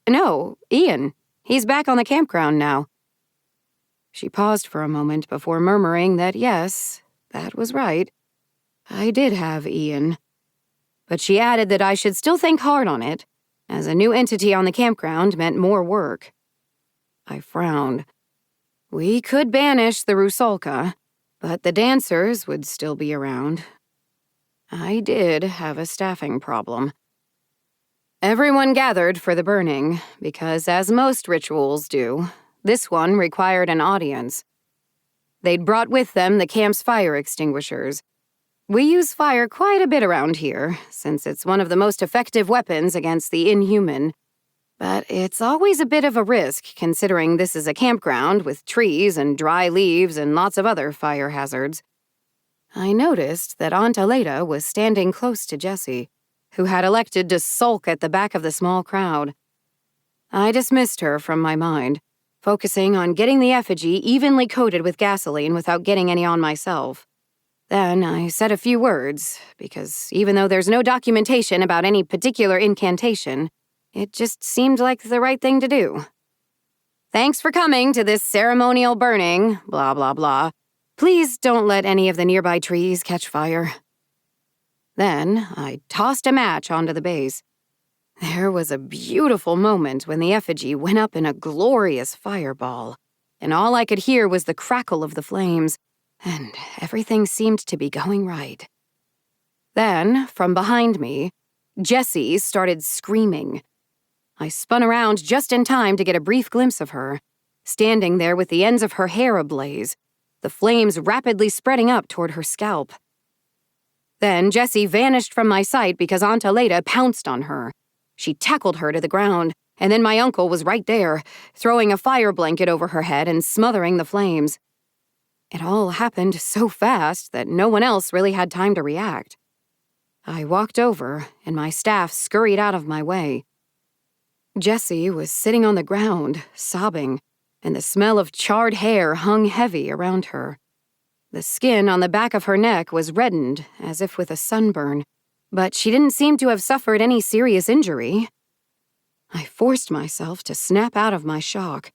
No, Ian. He's back on the campground now. She paused for a moment before murmuring that yes, that was right. I did have Ian. But she added that I should still think hard on it, as a new entity on the campground meant more work. I frowned. We could banish the Rusalka, but the dancers would still be around. I did have a staffing problem. Everyone gathered for the burning, because as most rituals do, this one required an audience. They'd brought with them the camp's fire extinguishers. We use fire quite a bit around here, since it's one of the most effective weapons against the inhuman. But it's always a bit of a risk, considering this is a campground with trees and dry leaves and lots of other fire hazards. I noticed that Aunt Aleda was standing close to Jessie, who had elected to sulk at the back of the small crowd. I dismissed her from my mind, focusing on getting the effigy evenly coated with gasoline without getting any on myself. Then I said a few words, because even though there's no documentation about any particular incantation, it just seemed like the right thing to do. Thanks for coming to this ceremonial burning, blah blah blah. Please don't let any of the nearby trees catch fire. Then I tossed a match onto the base. There was a beautiful moment when the effigy went up in a glorious fireball, and all I could hear was the crackle of the flames, and everything seemed to be going right. Then, from behind me, Jessie started screaming. I spun around just in time to get a brief glimpse of her, standing there with the ends of her hair ablaze, the flames rapidly spreading up toward her scalp. Then Jessie vanished from my sight because Aunt Aleda pounced on her. She tackled her to the ground, and then my uncle was right there, throwing a fire blanket over her head and smothering the flames. It all happened so fast that no one else really had time to react. I walked over, and my staff scurried out of my way. Jessie was sitting on the ground, sobbing, and the smell of charred hair hung heavy around her. The skin on the back of her neck was reddened, as if with a sunburn, but she didn't seem to have suffered any serious injury. I forced myself to snap out of my shock.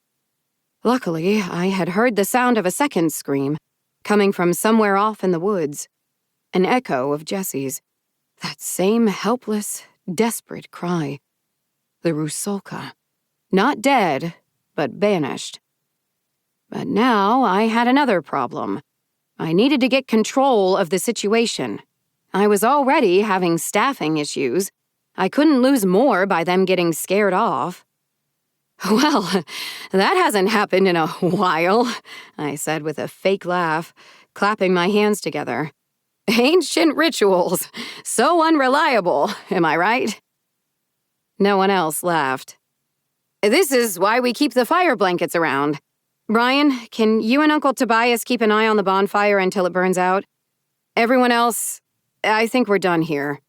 Luckily, I had heard the sound of a second scream, coming from somewhere off in the woods. An echo of Jessie's. That same helpless, desperate cry. The Rusalka. Not dead, but banished. But now I had another problem. I needed to get control of the situation. I was already having staffing issues. I couldn't lose more by them getting scared off. Well, that hasn't happened in a while, I said with a fake laugh, clapping my hands together. Ancient rituals. So unreliable, am I right? No one else laughed. This is why we keep the fire blankets around. Brian, can you and Uncle Tobias keep an eye on the bonfire until it burns out? Everyone else, I think we're done here.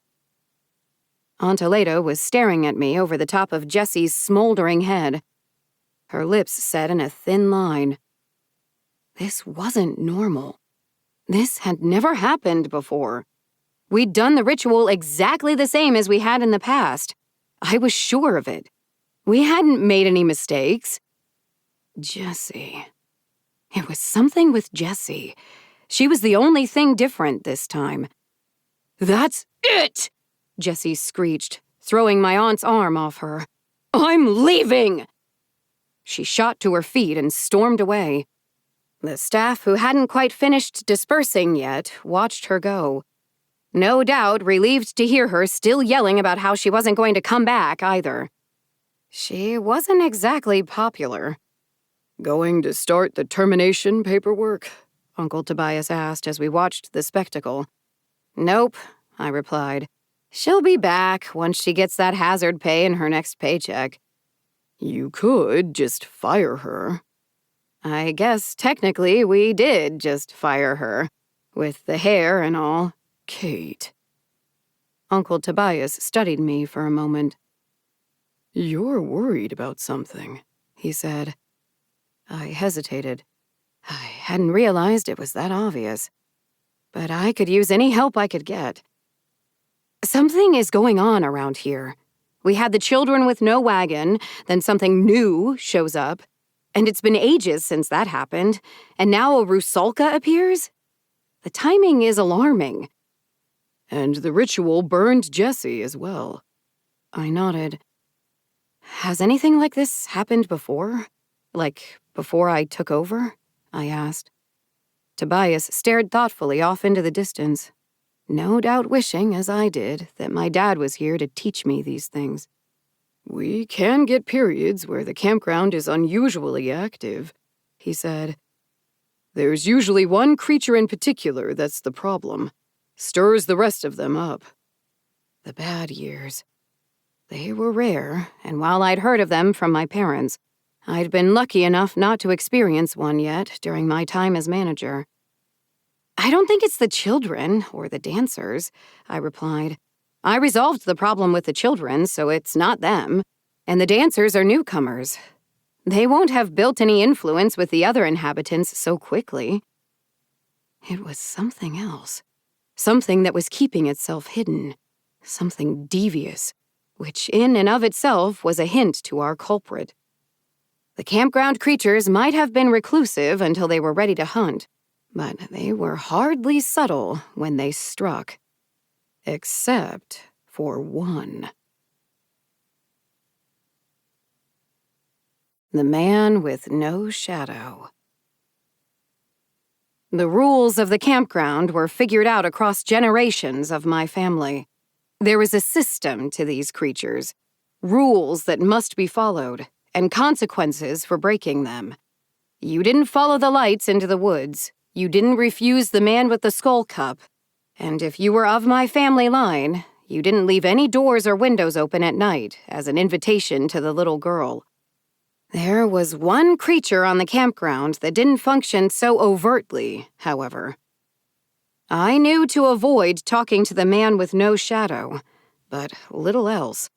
Aunt Aleda was staring at me over the top of Jessie's smoldering head. Her lips set in a thin line. This wasn't normal. This had never happened before. We'd done the ritual exactly the same as we had in the past. I was sure of it. We hadn't made any mistakes. Jessie. It was something with Jessie. She was the only thing different this time. That's it! Jessie screeched, throwing my aunt's arm off her. I'm leaving! She shot to her feet and stormed away. The staff, who hadn't quite finished dispersing yet, watched her go. No doubt relieved to hear her still yelling about how she wasn't going to come back either. She wasn't exactly popular. Going to start the termination paperwork? Uncle Tobias asked as we watched the spectacle. Nope, I replied. She'll be back once she gets that hazard pay in her next paycheck. You could just fire her. I guess technically we did just fire her, with the hair and all. Kate. Uncle Tobias studied me for a moment. You're worried about something, he said. I hesitated. I hadn't realized it was that obvious. But I could use any help I could get. Something is going on around here. We had the children with no wagon, then something new shows up, and it's been ages since that happened, and now a Rusalka appears? The timing is alarming. And the ritual burned Jesse as well. I nodded. Has anything like this happened before? Like, before I took over? I asked. Tobias stared thoughtfully off into the distance, no doubt wishing, as I did, that my dad was here to teach me these things. We can get periods where the campground is unusually active, he said. There's usually one creature in particular that's the problem. Stirs the rest of them up. The bad years. They were rare, and while I'd heard of them from my parents, I'd been lucky enough not to experience one yet during my time as manager. I don't think it's the children or the dancers, I replied. I resolved the problem with the children, so it's not them. And the dancers are newcomers. They won't have built any influence with the other inhabitants so quickly. It was something else. Something that was keeping itself hidden. Something devious, which in and of itself was a hint to our culprit. The campground creatures might have been reclusive until they were ready to hunt, but they were hardly subtle when they struck. Except for one. The man with no shadow. The rules of the campground were figured out across generations of my family. There was a system to these creatures, rules that must be followed, and consequences for breaking them. You didn't follow the lights into the woods. You didn't refuse the man with the skull cup. And if you were of my family line, you didn't leave any doors or windows open at night as an invitation to the little girl. There was one creature on the campground that didn't function so overtly, however. I knew to avoid talking to the man with no shadow, but little else.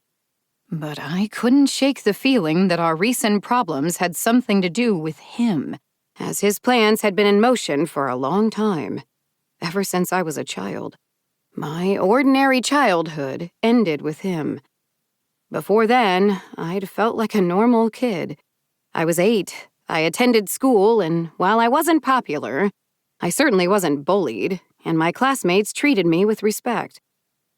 But I couldn't shake the feeling that our recent problems had something to do with him, as his plans had been in motion for a long time, ever since I was a child. My ordinary childhood ended with him. Before then, I'd felt like a normal kid. I was 8, I attended school, and while I wasn't popular, I certainly wasn't bullied, and my classmates treated me with respect.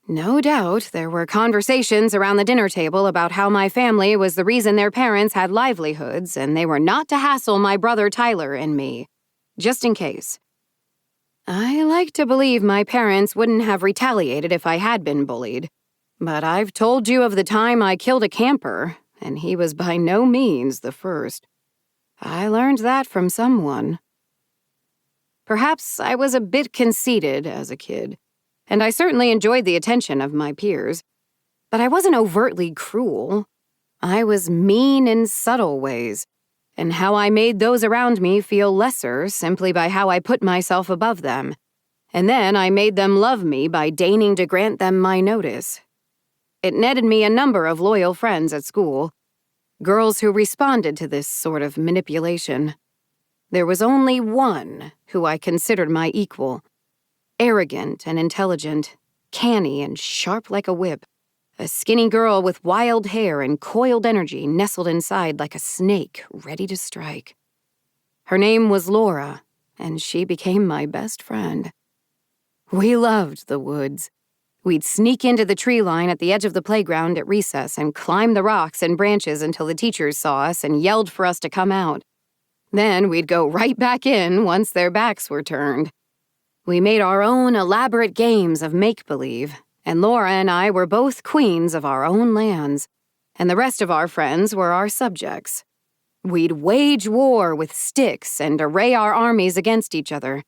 No doubt there were conversations around the dinner table about how my family was the reason their parents had livelihoods and they were not to hassle my brother Tyler and me, just in case. I like to believe my parents wouldn't have retaliated if I had been bullied, but I've told you of the time I killed a camper, and he was by no means the first. I learned that from someone. Perhaps I was a bit conceited as a kid, and I certainly enjoyed the attention of my peers. But I wasn't overtly cruel. I was mean in subtle ways, and how I made those around me feel lesser simply by how I put myself above them. And then I made them love me by deigning to grant them my notice. It netted me a number of loyal friends at school, girls who responded to this sort of manipulation. There was only one who I considered my equal. Arrogant and intelligent, canny and sharp like a whip. A skinny girl with wild hair and coiled energy nestled inside like a snake ready to strike. Her name was Laura, and she became my best friend. We loved the woods. We'd sneak into the tree line at the edge of the playground at recess and climb the rocks and branches until the teachers saw us and yelled for us to come out. Then we'd go right back in once their backs were turned. We made our own elaborate games of make-believe, and Laura and I were both queens of our own lands, and the rest of our friends were our subjects. We'd wage war with sticks and array our armies against each other,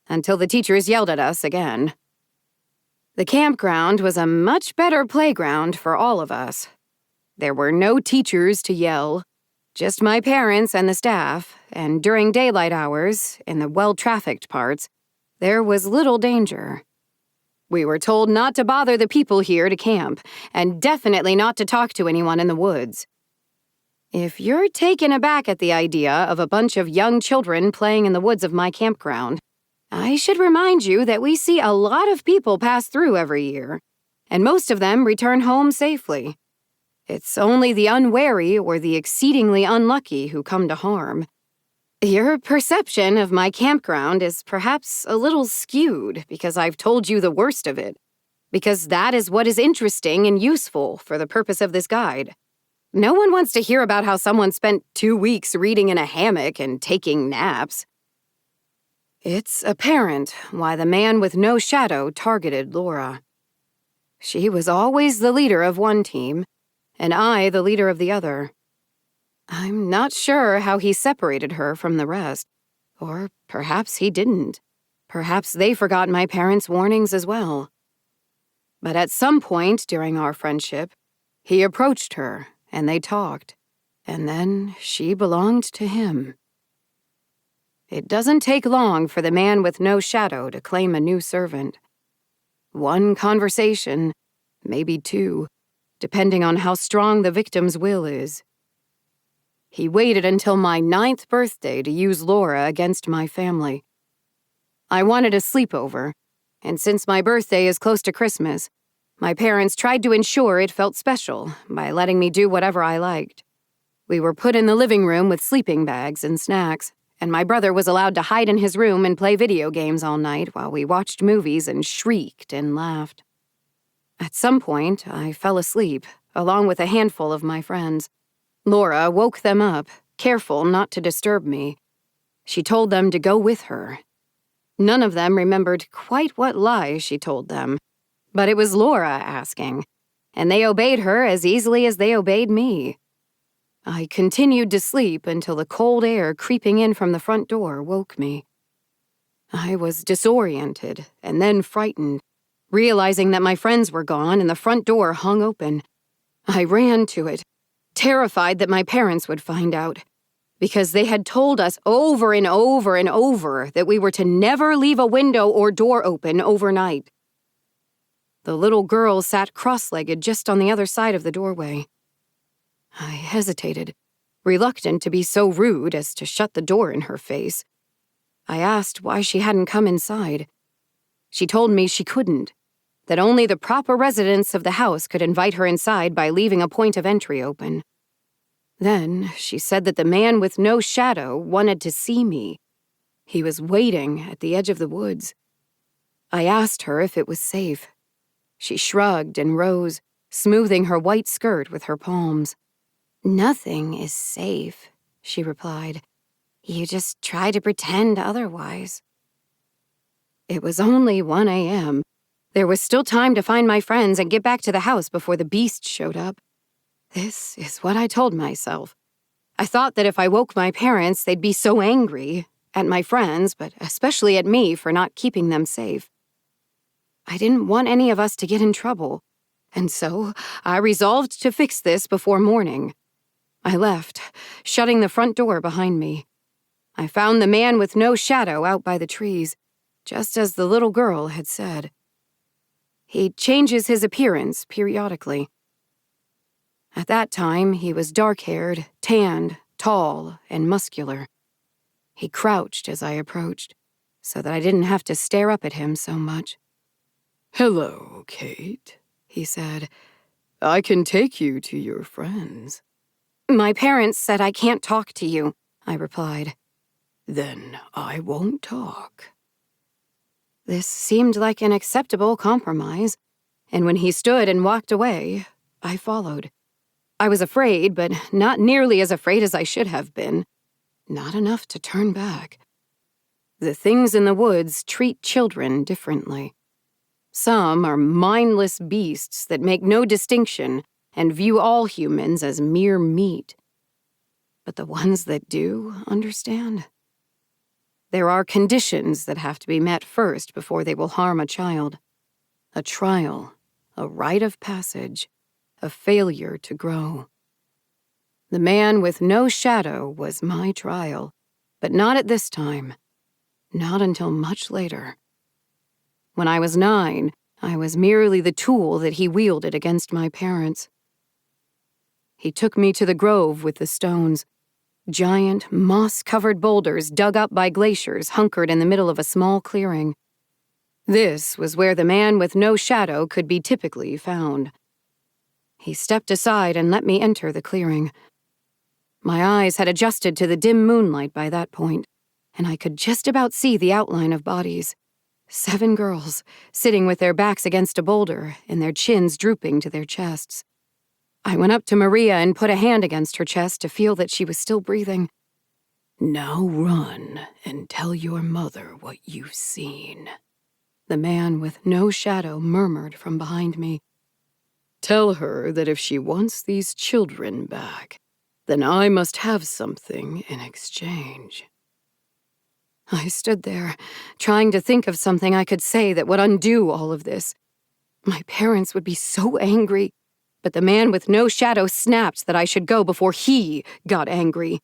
until the teachers yelled at us again. The campground was a much better playground for all of us. There were no teachers to yell, just my parents and the staff, and during daylight hours, in the well-trafficked parts, there was little danger. We were told not to bother the people here to camp, and definitely not to talk to anyone in the woods. If you're taken aback at the idea of a bunch of young children playing in the woods of my campground, I should remind you that we see a lot of people pass through every year, and most of them return home safely. It's only the unwary or the exceedingly unlucky who come to harm. Your perception of my campground is perhaps a little skewed because I've told you the worst of it, because that is what is interesting and useful for the purpose of this guide. No one wants to hear about how someone spent 2 weeks reading in a hammock and taking naps. It's apparent why the man with no shadow targeted Laura. She was always the leader of one team, and I the leader of the other. I'm not sure how he separated her from the rest, or perhaps he didn't. Perhaps they forgot my parents' warnings as well. But at some point during our friendship, he approached her, and they talked, and then she belonged to him. It doesn't take long for the man with no shadow to claim a new servant. One conversation, maybe 2, depending on how strong the victim's will is. He waited until my 9th birthday to use Laura against my family. I wanted a sleepover, and since my birthday is close to Christmas, my parents tried to ensure it felt special by letting me do whatever I liked. We were put in the living room with sleeping bags and snacks, and my brother was allowed to hide in his room and play video games all night while we watched movies and shrieked and laughed. At some point, I fell asleep, along with a handful of my friends. Laura woke them up, careful not to disturb me. She told them to go with her. None of them remembered quite what lie she told them, but it was Laura asking, and they obeyed her as easily as they obeyed me. I continued to sleep until the cold air creeping in from the front door woke me. I was disoriented and then frightened, realizing that my friends were gone and the front door hung open. I ran to it, terrified that my parents would find out, because they had told us over and over and over that we were to never leave a window or door open overnight. The little girl sat cross-legged just on the other side of the doorway. I hesitated, reluctant to be so rude as to shut the door in her face. I asked why she hadn't come inside. She told me she couldn't, that only the proper residents of the house could invite her inside by leaving a point of entry open. Then she said that the man with no shadow wanted to see me. He was waiting at the edge of the woods. I asked her if it was safe. She shrugged and rose, smoothing her white skirt with her palms. "Nothing is safe," she replied. "You just try to pretend otherwise." It was only 1 a.m. There was still time to find my friends and get back to the house before the beast showed up. This is what I told myself. I thought that if I woke my parents, they'd be so angry, at my friends, but especially at me for not keeping them safe. I didn't want any of us to get in trouble, and so I resolved to fix this before morning. I left, shutting the front door behind me. I found the man with no shadow out by the trees, just as the little girl had said. He changes his appearance periodically. At that time, he was dark-haired, tanned, tall, and muscular. He crouched as I approached, so that I didn't have to stare up at him so much. "Hello, Kate," he said. "I can take you to your friends." "My parents said I can't talk to you," I replied. "Then I won't talk." This seemed like an acceptable compromise, and when he stood and walked away, I followed. I was afraid, but not nearly as afraid as I should have been. Not enough to turn back. The things in the woods treat children differently. Some are mindless beasts that make no distinction and view all humans as mere meat. But the ones that do understand. There are conditions that have to be met first before they will harm a child. A trial, a rite of passage, a failure to grow. The man with no shadow was my trial, but not at this time. Not until much later. When I was 9, I was merely the tool that he wielded against my parents. He took me to the grove with the stones. Giant, moss-covered boulders dug up by glaciers hunkered in the middle of a small clearing. This was where the man with no shadow could be typically found. He stepped aside and let me enter the clearing. My eyes had adjusted to the dim moonlight by that point, and I could just about see the outline of bodies. 7 girls, sitting with their backs against a boulder and their chins drooping to their chests. I went up to Maria and put a hand against her chest to feel that she was still breathing. "Now run and tell your mother what you've seen," the man with no shadow murmured from behind me. "Tell her that if she wants these children back, then I must have something in exchange." I stood there, trying to think of something I could say that would undo all of this. My parents would be so angry, but the man with no shadow snapped that I should go before he got angry,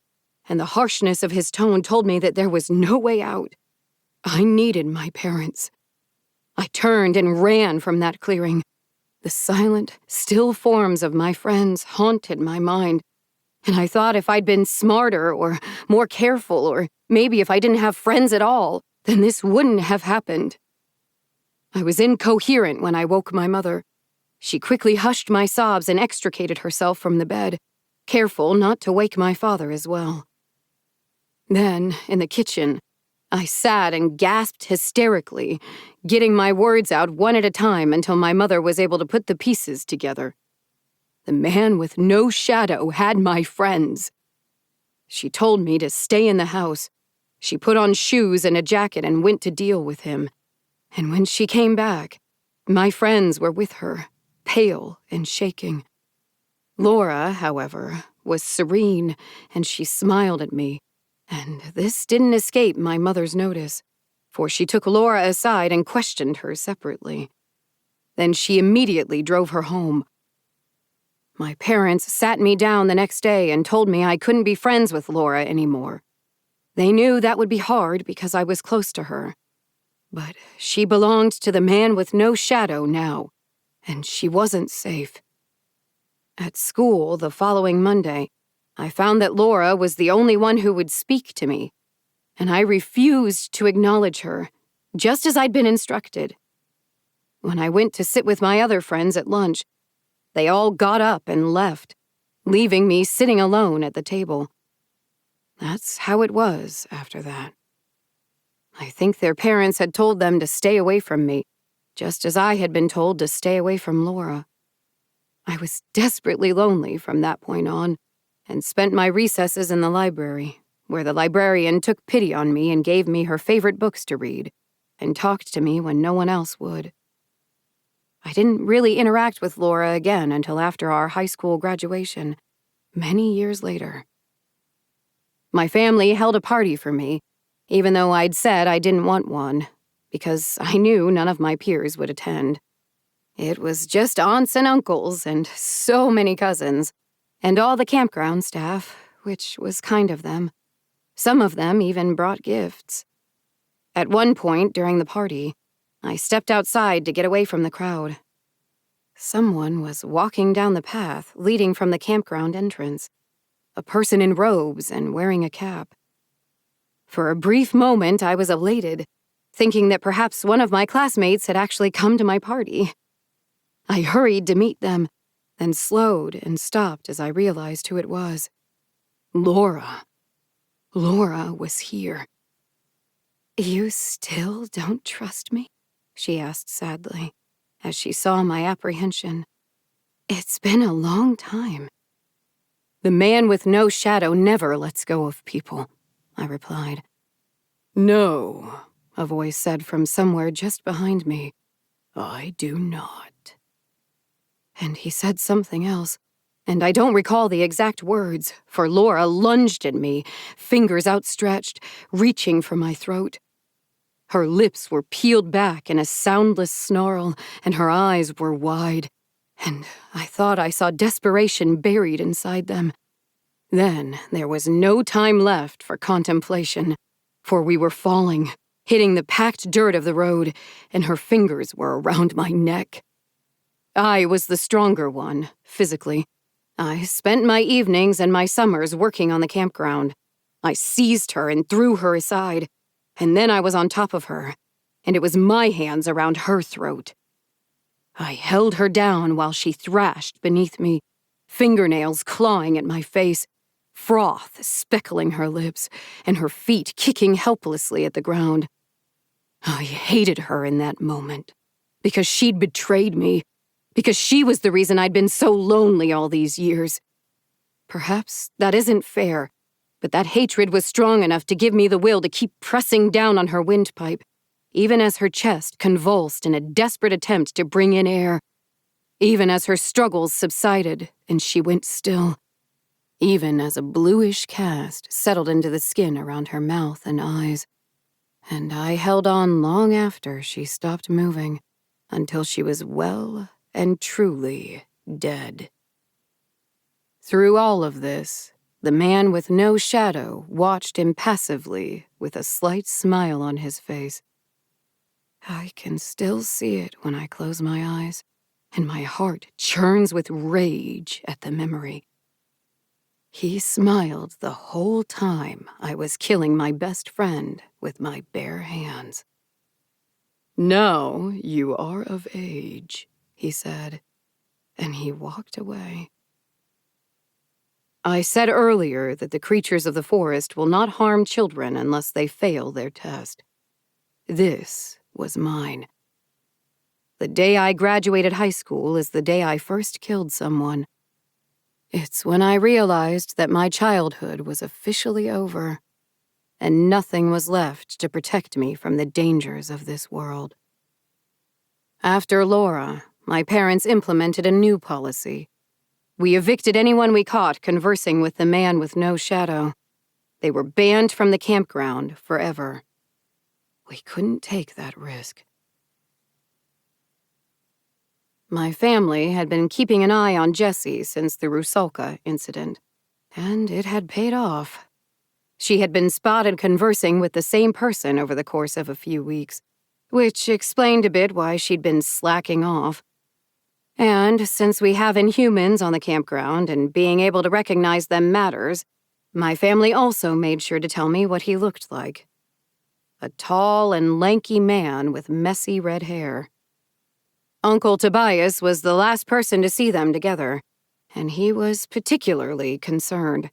and the harshness of his tone told me that there was no way out. I needed my parents. I turned and ran from that clearing. The silent, still forms of my friends haunted my mind, and I thought if I'd been smarter or more careful, or maybe if I didn't have friends at all, then this wouldn't have happened. I was incoherent when I woke my mother. She quickly hushed my sobs and extricated herself from the bed, careful not to wake my father as well. Then, in the kitchen, I sat and gasped hysterically, getting my words out one at a time until my mother was able to put the pieces together. The man with no shadow had my friends. She told me to stay in the house. She put on shoes and a jacket and went to deal with him. And when she came back, my friends were with her, pale and shaking. Laura, however, was serene, and she smiled at me. And this didn't escape my mother's notice, for she took Laura aside and questioned her separately. Then she immediately drove her home. My parents sat me down the next day and told me I couldn't be friends with Laura anymore. They knew that would be hard because I was close to her. But she belonged to the man with no shadow now, and she wasn't safe. At school the following Monday, I found that Laura was the only one who would speak to me, and I refused to acknowledge her, just as I'd been instructed. When I went to sit with my other friends at lunch, they all got up and left, leaving me sitting alone at the table. That's how it was after that. I think their parents had told them to stay away from me, just as I had been told to stay away from Laura. I was desperately lonely from that point on, and spent my recesses in the library, where the librarian took pity on me and gave me her favorite books to read, and talked to me when no one else would. I didn't really interact with Laura again until after our high school graduation, many years later. My family held a party for me, even though I'd said I didn't want one, because I knew none of my peers would attend. It was just aunts and uncles and so many cousins, and all the campground staff, which was kind of them. Some of them even brought gifts. At one point during the party, I stepped outside to get away from the crowd. Someone was walking down the path leading from the campground entrance, a person in robes and wearing a cap. For a brief moment, I was elated, thinking that perhaps one of my classmates had actually come to my party. I hurried to meet them, then slowed and stopped as I realized who it was. Laura. Laura was here. "You still don't trust me?" she asked sadly, as she saw my apprehension. "It's been a long time." "The man with no shadow never lets go of people," I replied. "No," a voice said from somewhere just behind me. "I do not." And he said something else, and I don't recall the exact words, for Laura lunged at me, fingers outstretched, reaching for my throat. Her lips were peeled back in a soundless snarl, and her eyes were wide, and I thought I saw desperation buried inside them. Then there was no time left for contemplation, for we were falling, hitting the packed dirt of the road, and her fingers were around my neck. I was the stronger one, physically, I spent my evenings and my summers working on the campground. I seized her and threw her aside, and then I was on top of her, and it was my hands around her throat. I held her down while she thrashed beneath me, fingernails clawing at my face, froth speckling her lips, and her feet kicking helplessly at the ground. I hated her in that moment, because she'd betrayed me, because she was the reason I'd been so lonely all these years. Perhaps that isn't fair, but that hatred was strong enough to give me the will to keep pressing down on her windpipe, even as her chest convulsed in a desperate attempt to bring in air, even as her struggles subsided and she went still, even as a bluish cast settled into the skin around her mouth and eyes. And I held on long after she stopped moving, until she was well and truly dead. Through all of this, the man with no shadow watched impassively with a slight smile on his face. I can still see it when I close my eyes, and my heart churns with rage at the memory. He smiled the whole time I was killing my best friend with my bare hands. "Now you are of age," he said, and he walked away. I said earlier that the creatures of the forest will not harm children unless they fail their test. This was mine. The day I graduated high school is the day I first killed someone. It's when I realized that my childhood was officially over, and nothing was left to protect me from the dangers of this world. After Laura, my parents implemented a new policy. We evicted anyone we caught conversing with the man with no shadow. They were banned from the campground forever. We couldn't take that risk. My family had been keeping an eye on Jessie since the Rusalka incident, and it had paid off. She had been spotted conversing with the same person over the course of a few weeks, which explained a bit why she'd been slacking off. And since we have inhumans on the campground and being able to recognize them matters, my family also made sure to tell me what he looked like. A tall and lanky man with messy red hair. Uncle Tobias was the last person to see them together, and he was particularly concerned.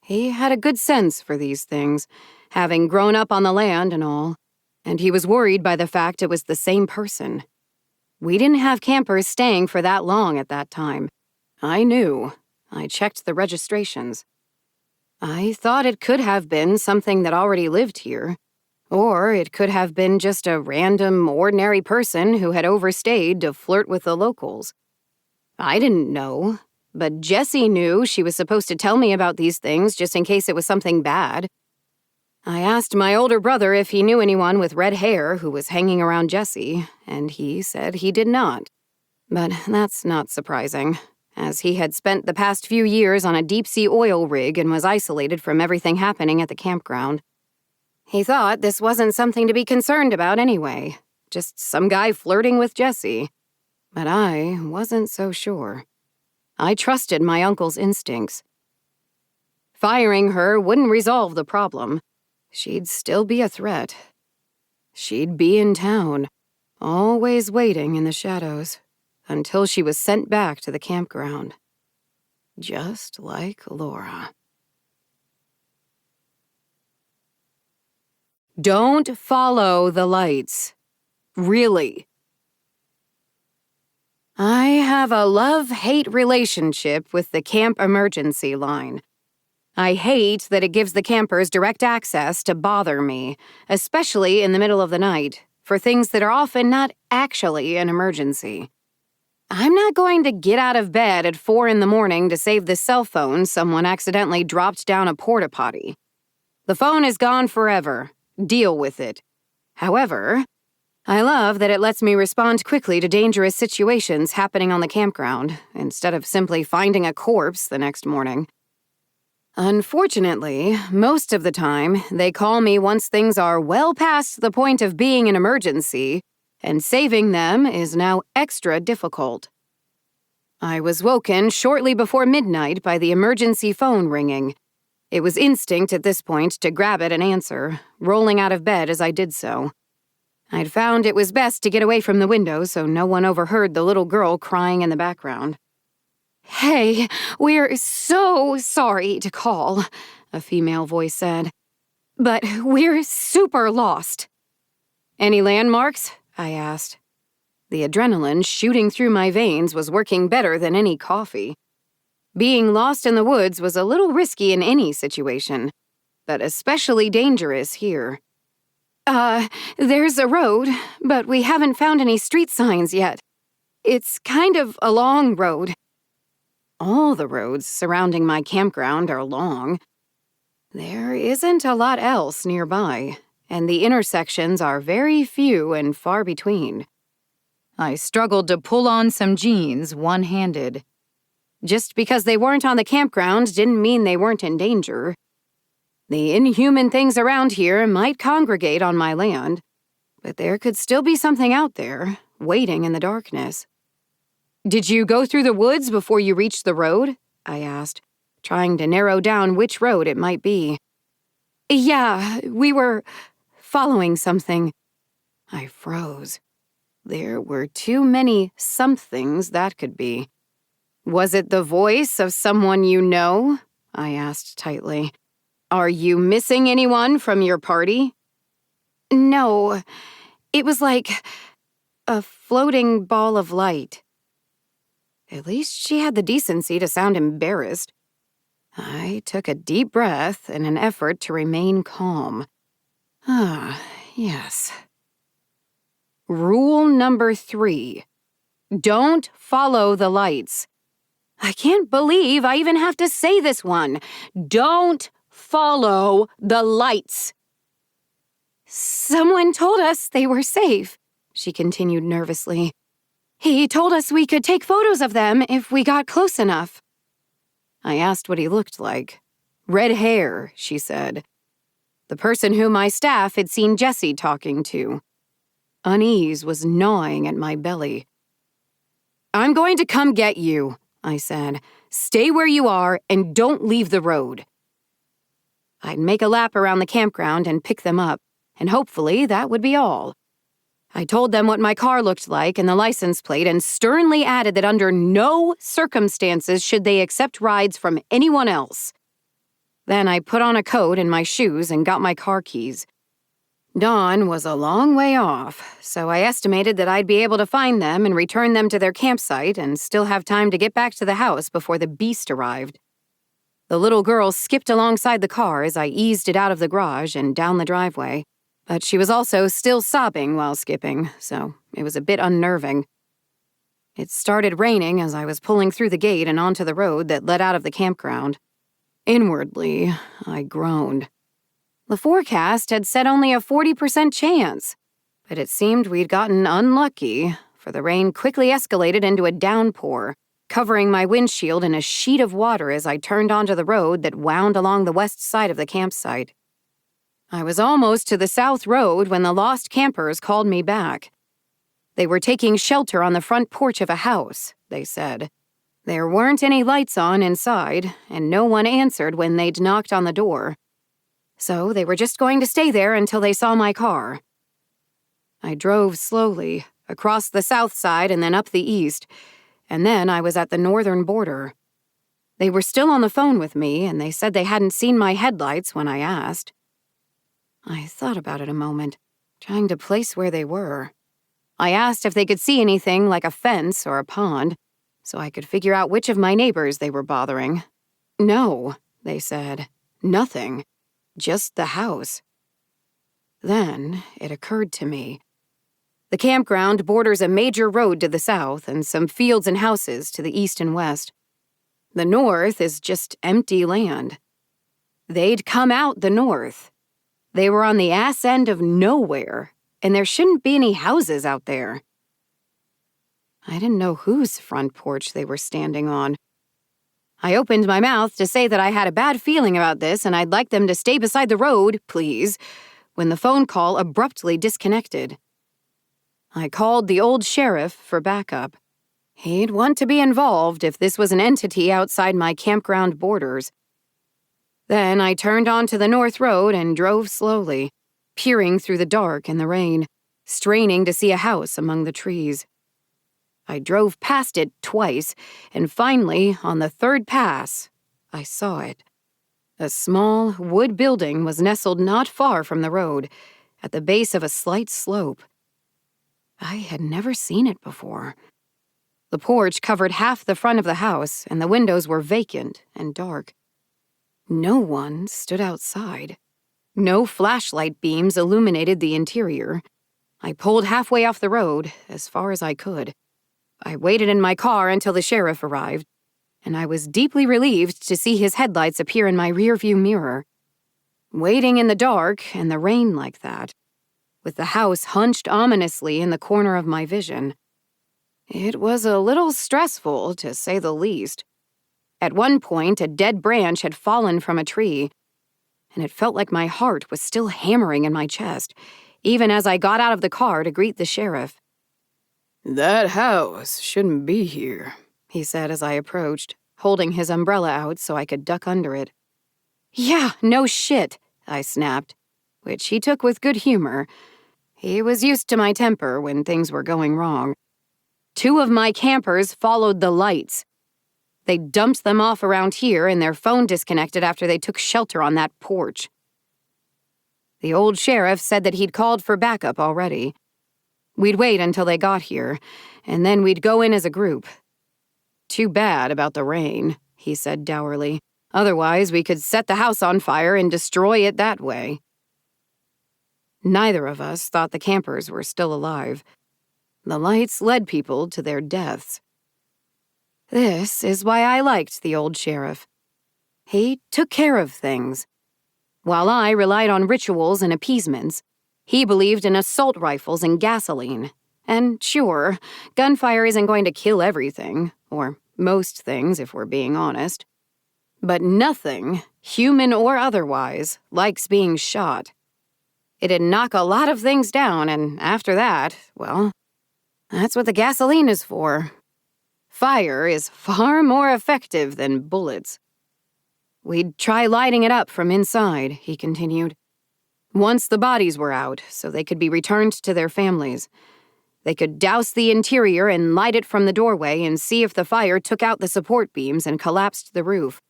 He had a good sense for these things, having grown up on the land and all, and he was worried by the fact it was the same person. We didn't have campers staying for that long at that time. I knew. I checked the registrations. I thought it could have been something that already lived here, or it could have been just a random, ordinary person who had overstayed to flirt with the locals. I didn't know, but Jessie knew she was supposed to tell me about these things just in case it was something bad. I asked my older brother if he knew anyone with red hair who was hanging around Jessie, and he said he did not. But that's not surprising, as he had spent the past few years on a deep-sea oil rig and was isolated from everything happening at the campground. He thought this wasn't something to be concerned about anyway, just some guy flirting with Jessie. But I wasn't so sure. I trusted my uncle's instincts. Firing her wouldn't resolve the problem. She'd still be a threat. She'd be in town, always waiting in the shadows, until she was sent back to the campground. Just like Laura. Don't follow the lights. Really. I have a love-hate relationship with the camp emergency line. I hate that it gives the campers direct access to bother me, especially in the middle of the night, for things that are often not actually an emergency. I'm not going to get out of bed at 4 a.m. to save the cell phone someone accidentally dropped down a porta-potty. The phone is gone forever. Deal with it. However, I love that it lets me respond quickly to dangerous situations happening on the campground, instead of simply finding a corpse the next morning. Unfortunately, most of the time, they call me once things are well past the point of being an emergency, and saving them is now extra difficult. I was woken shortly before midnight by the emergency phone ringing. It was instinct at this point to grab it and answer, rolling out of bed as I did so. I'd found it was best to get away from the window so no one overheard the little girl crying in the background. "Hey, we're so sorry to call," a female voice said. "But we're super lost." "Any landmarks?" I asked. The adrenaline shooting through my veins was working better than any coffee. Being lost in the woods was a little risky in any situation, but especially dangerous here. There's a road, but we haven't found any street signs yet. It's kind of a long road." All the roads surrounding my campground are long. There isn't a lot else nearby, and the intersections are very few and far between. I struggled to pull on some jeans one-handed. Just because they weren't on the campground didn't mean they weren't in danger. The inhuman things around here might congregate on my land, but there could still be something out there, waiting in the darkness. "Did you go through the woods before you reached the road?" I asked, trying to narrow down which road it might be. "Yeah, we were following something." I froze. There were too many somethings that could be. "Was it the voice of someone you know?" I asked tightly. "Are you missing anyone from your party?" "No, it was like a floating ball of light." At least she had the decency to sound embarrassed. I took a deep breath in an effort to remain calm. Yes. Rule number 3. Don't follow the lights. I can't believe I even have to say this one. Don't follow the lights. "Someone told us they were safe," she continued nervously. "He told us we could take photos of them if we got close enough." I asked what he looked like. "Red hair," she said. The person who my staff had seen Jesse talking to. Unease was gnawing at my belly. "I'm going to come get you," I said. "Stay where you are and don't leave the road." I'd make a lap around the campground and pick them up, and hopefully that would be all. I told them what my car looked like and the license plate and sternly added that under no circumstances should they accept rides from anyone else. Then I put on a coat and my shoes and got my car keys. Dawn was a long way off, so I estimated that I'd be able to find them and return them to their campsite and still have time to get back to the house before the beast arrived. The little girl skipped alongside the car as I eased it out of the garage and down the driveway, but she was also still sobbing while skipping, so it was a bit unnerving. It started raining as I was pulling through the gate and onto the road that led out of the campground. Inwardly, I groaned. The forecast had said only a 40% chance, but it seemed we'd gotten unlucky, for the rain quickly escalated into a downpour, covering my windshield in a sheet of water as I turned onto the road that wound along the west side of the campsite. I was almost to the south road when the lost campers called me back. They were taking shelter on the front porch of a house, they said. There weren't any lights on inside, and no one answered when they'd knocked on the door. So they were just going to stay there until they saw my car. I drove slowly, across the south side and then up the east, and then I was at the northern border. They were still on the phone with me, and they said they hadn't seen my headlights when I asked. I thought about it a moment, trying to place where they were. I asked if they could see anything like a fence or a pond, so I could figure out which of my neighbors they were bothering. "No," they said. "Nothing. Just the house." Then it occurred to me. The campground borders a major road to the south and some fields and houses to the east and west. The north is just empty land. They'd come out the north. They were on the ass end of nowhere, and there shouldn't be any houses out there. I didn't know whose front porch they were standing on. I opened my mouth to say that I had a bad feeling about this and I'd like them to stay beside the road, please, when the phone call abruptly disconnected. I called the old sheriff for backup. He'd want to be involved if this was an entity outside my campground borders. Then I turned onto the North Road and drove slowly, peering through the dark and the rain, straining to see a house among the trees. I drove past it twice, and finally, on the third pass, I saw it. A small wood building was nestled not far from the road, at the base of a slight slope. I had never seen it before. The porch covered half the front of the house, and the windows were vacant and dark. No one stood outside. No flashlight beams illuminated the interior. I pulled halfway off the road, as far as I could. I waited in my car until the sheriff arrived, and I was deeply relieved to see his headlights appear in my rearview mirror. Waiting in the dark and the rain like that, with the house hunched ominously in the corner of my vision, it was a little stressful, to say the least. At one point, a dead branch had fallen from a tree, and it felt like my heart was still hammering in my chest, even as I got out of the car to greet the sheriff. "That house shouldn't be here," he said as I approached, holding his umbrella out so I could duck under it. "Yeah, no shit," I snapped, which he took with good humor. He was used to my temper when things were going wrong. 2 of my campers followed the lights. They dumped them off around here and their phone disconnected after they took shelter on that porch. The old sheriff said that he'd called for backup already. We'd wait until they got here, and then we'd go in as a group. "Too bad about the rain," he said dourly. "Otherwise, we could set the house on fire and destroy it that way." Neither of us thought the campers were still alive. The lights led people to their deaths. This is why I liked the old sheriff. He took care of things. While I relied on rituals and appeasements, he believed in assault rifles and gasoline. And sure, gunfire isn't going to kill everything, or most things if we're being honest. But nothing, human or otherwise, likes being shot. It'd knock a lot of things down, and after that, well, that's what the gasoline is for. Fire is far more effective than bullets. "We'd try lighting it up from inside," he continued. "Once the bodies were out, so they could be returned to their families. They could douse the interior and light it from the doorway and see if the fire took out the support beams and collapsed the roof."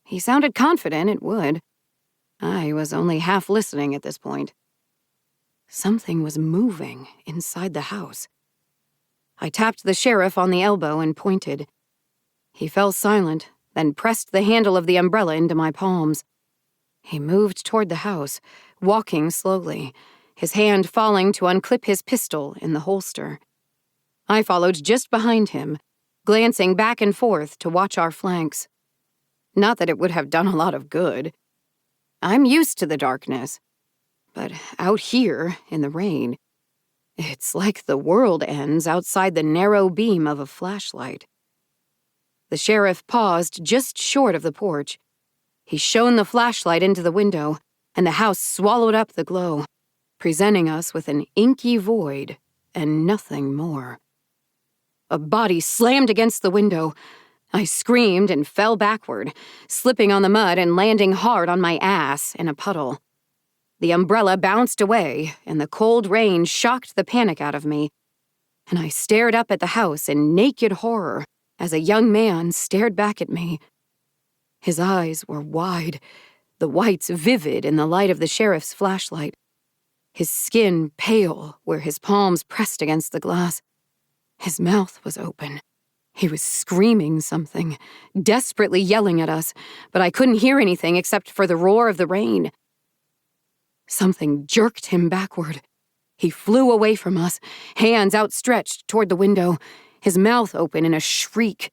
He sounded confident it would. I was only half listening at this point. Something was moving inside the house. I tapped the sheriff on the elbow and pointed. He fell silent, then pressed the handle of the umbrella into my palms. He moved toward the house, walking slowly, his hand falling to unclip his pistol in the holster. I followed just behind him, glancing back and forth to watch our flanks. Not that it would have done a lot of good. I'm used to the darkness. But out here, in the rain, it's like the world ends outside the narrow beam of a flashlight. The sheriff paused just short of the porch. He shone the flashlight into the window, and the house swallowed up the glow, presenting us with an inky void and nothing more. A body slammed against the window. I screamed and fell backward, slipping on the mud and landing hard on my ass in a puddle. The umbrella bounced away, and the cold rain shocked the panic out of me, and I stared up at the house in naked horror as a young man stared back at me. His eyes were wide, the whites vivid in the light of the sheriff's flashlight. His skin pale where his palms pressed against the glass. His mouth was open. He was screaming something, desperately yelling at us, but I couldn't hear anything except for the roar of the rain. Something jerked him backward. He flew away from us, hands outstretched toward the window, his mouth open in a shriek.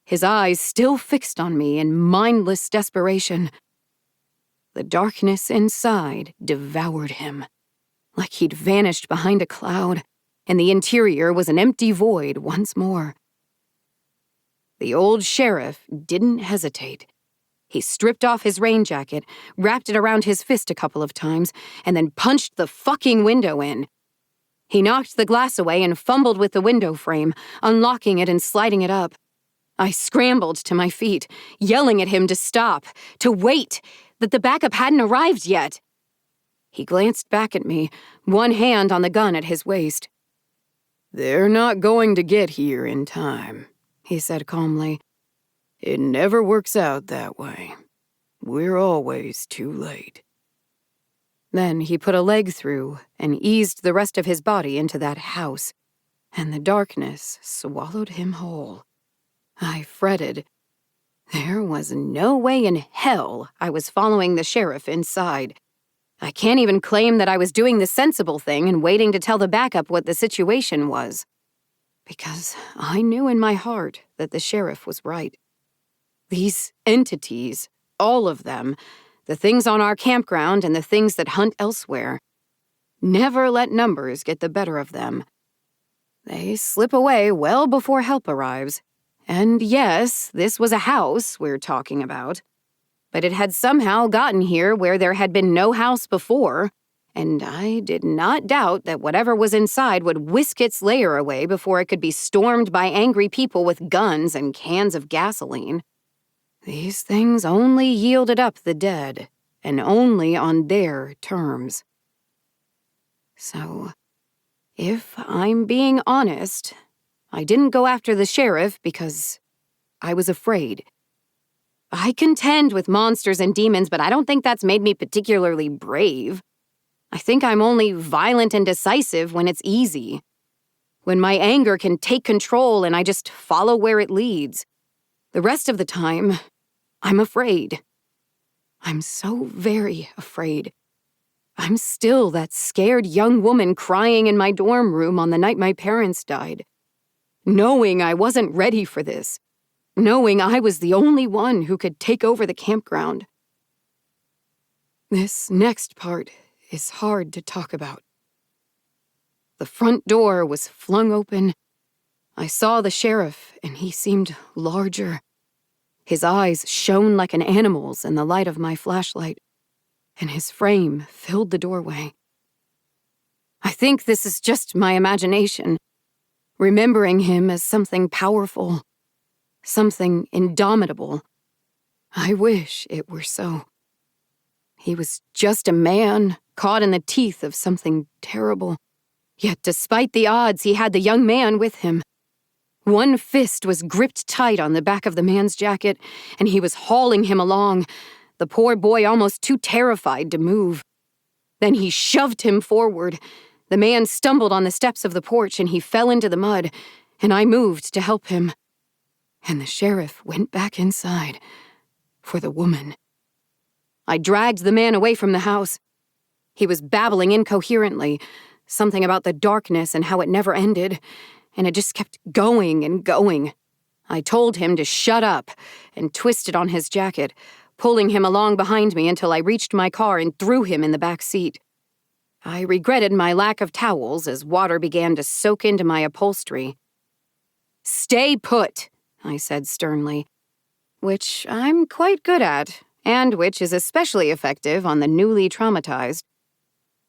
His eyes still fixed on me in mindless desperation. The darkness inside devoured him, like he'd vanished behind a cloud, and the interior was an empty void once more. The old sheriff didn't hesitate. He stripped off his rain jacket, wrapped it around his fist a couple of times, and then punched the fucking window in. He knocked the glass away and fumbled with the window frame, unlocking it and sliding it up. I scrambled to my feet, yelling at him to stop, to wait, that the backup hadn't arrived yet. He glanced back at me, one hand on the gun at his waist. "They're not going to get here in time," he said calmly. "It never works out that way. We're always too late." Then he put a leg through and eased the rest of his body into that house, and the darkness swallowed him whole. I fretted. There was no way in hell I was following the sheriff inside. I can't even claim that I was doing the sensible thing and waiting to tell the backup what the situation was. Because I knew in my heart that the sheriff was right. These entities, all of them, the things on our campground and the things that hunt elsewhere, never let numbers get the better of them. They slip away well before help arrives. And yes, this was a house we're talking about. But it had somehow gotten here where there had been no house before, and I did not doubt that whatever was inside would whisk its lair away before it could be stormed by angry people with guns and cans of gasoline. These things only yielded up the dead, and only on their terms. So, if I'm being honest, I didn't go after the sheriff because I was afraid. I contend with monsters and demons, but I don't think that's made me particularly brave. I think I'm only violent and decisive when it's easy. When my anger can take control and I just follow where it leads. The rest of the time, I'm afraid. I'm so very afraid. I'm still that scared young woman crying in my dorm room on the night my parents died. Knowing I wasn't ready for this. Knowing I was the only one who could take over the campground. This next part is hard to talk about. The front door was flung open. I saw the sheriff, and he seemed larger. His eyes shone like an animal's in the light of my flashlight, and his frame filled the doorway. I think this is just my imagination, remembering him as something powerful, something indomitable. I wish it were so. He was just a man caught in the teeth of something terrible. Yet despite the odds, he had the young man with him. One fist was gripped tight on the back of the man's jacket, and he was hauling him along, the poor boy almost too terrified to move. Then he shoved him forward. The man stumbled on the steps of the porch, and he fell into the mud, and I moved to help him. And the sheriff went back inside for the woman. I dragged the man away from the house. He was babbling incoherently, something about the darkness and how it never ended, and it just kept going and going. I told him to shut up and twisted on his jacket, pulling him along behind me until I reached my car and threw him in the back seat. I regretted my lack of towels as water began to soak into my upholstery. "Stay put," I said sternly, which I'm quite good at, and which is especially effective on the newly traumatized.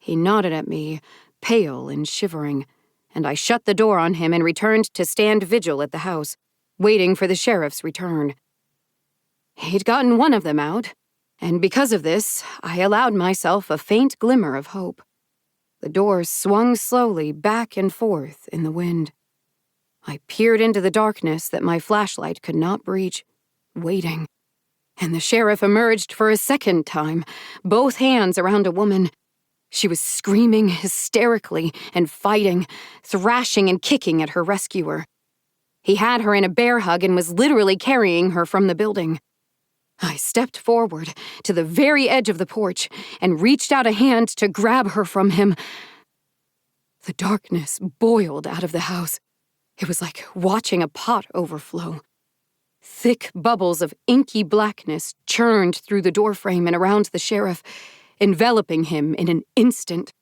He nodded at me, pale and shivering, and I shut the door on him and returned to stand vigil at the house, waiting for the sheriff's return. He'd gotten one of them out, and because of this, I allowed myself a faint glimmer of hope. The door swung slowly back and forth in the wind. I peered into the darkness that my flashlight could not breach, waiting. And the sheriff emerged for a second time, both hands around a woman. She was screaming hysterically and fighting, thrashing and kicking at her rescuer. He had her in a bear hug and was literally carrying her from the building. I stepped forward to the very edge of the porch and reached out a hand to grab her from him. The darkness boiled out of the house. It was like watching a pot overflow. Thick bubbles of inky blackness churned through the doorframe and around the sheriff, enveloping him in an instant.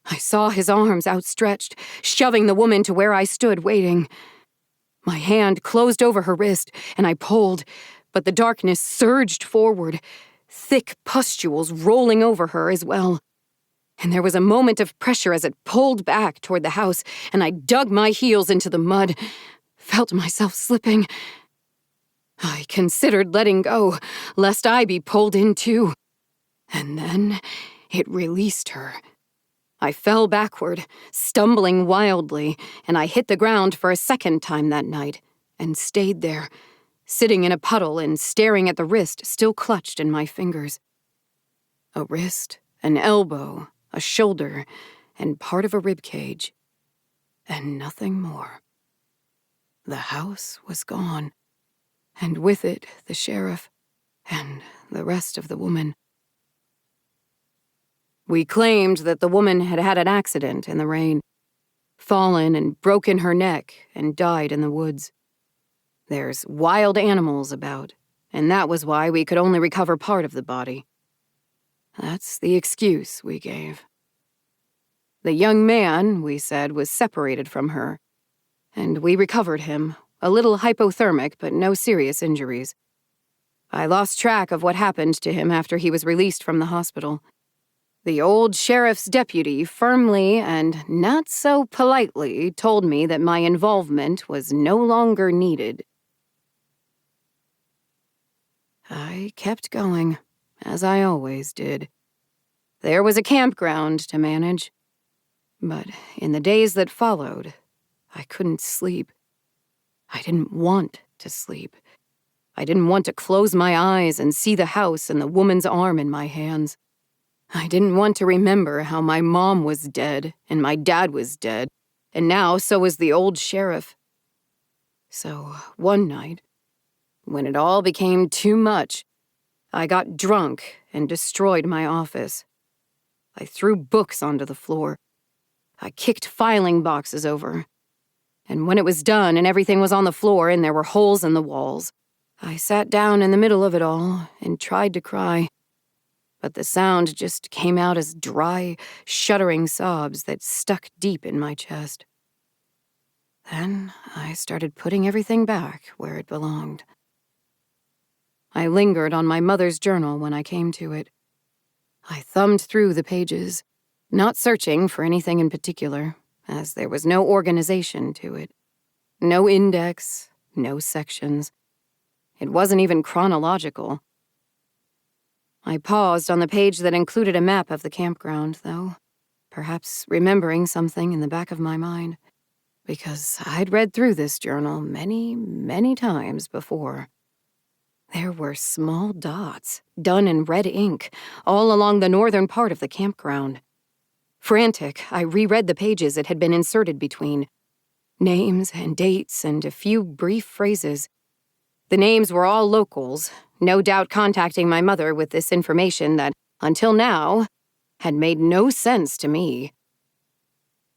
I saw his arms outstretched, shoving the woman to where I stood waiting. My hand closed over her wrist, and I pulled, but the darkness surged forward, thick pustules rolling over her as well. and there was a moment of pressure as it pulled back toward the house, and I dug my heels into the mud, felt myself slipping. I considered letting go, lest I be pulled in too. And then it released her. I fell backward, stumbling wildly, and I hit the ground for a second time that night, and stayed there, sitting in a puddle and staring at the wrist still clutched in my fingers. A wrist, an elbow, a shoulder, and part of a rib cage. And nothing more. The house was gone, and with it the sheriff, and the rest of the woman. We claimed that the woman had had an accident in the rain, fallen and broken her neck, and died in the woods. There's wild animals about, and that was why we could only recover part of the body. That's the excuse we gave. The young man, we said, was separated from her, and we recovered him, a little hypothermic but no serious injuries. I lost track of what happened to him after he was released from the hospital. The old sheriff's deputy firmly and not so politely told me that my involvement was no longer needed. I kept going, as I always did. There was a campground to manage. But in the days that followed, I couldn't sleep. I didn't want to sleep. I didn't want to close my eyes and see the house and the woman's arm in my hands. I didn't want to remember how my mom was dead and my dad was dead, and now so was the old sheriff. So one night, when it all became too much, I got drunk and destroyed my office. I threw books onto the floor. I kicked filing boxes over. And when it was done and everything was on the floor and there were holes in the walls, I sat down in the middle of it all and tried to cry. But the sound just came out as dry, shuddering sobs that stuck deep in my chest. Then I started putting everything back where it belonged. I lingered on my mother's journal when I came to it. I thumbed through the pages, not searching for anything in particular, as there was no organization to it. No index, no sections. It wasn't even chronological. I paused on the page that included a map of the campground, though, perhaps remembering something in the back of my mind, because I'd read through this journal many, many times before. There were small dots, done in red ink, all along the northern part of the campground. Frantic, I reread the pages it had been inserted between. Names and dates and a few brief phrases. The names were all locals, no doubt contacting my mother with this information that, until now, had made no sense to me.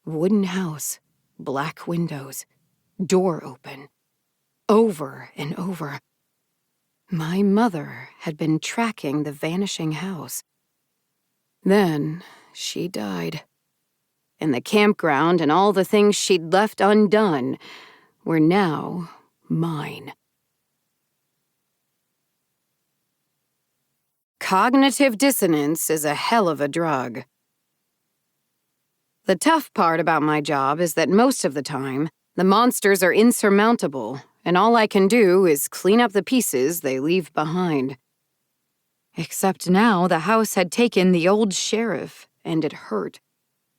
Wooden house, black windows, door open. Over and over. My mother had been tracking the vanishing house. Then she died. And the campground and all the things she'd left undone were now mine. Cognitive dissonance is a hell of a drug. The tough part about my job is that most of the time, the monsters are insurmountable, and all I can do is clean up the pieces they leave behind. Except now the house had taken the old sheriff, and it hurt.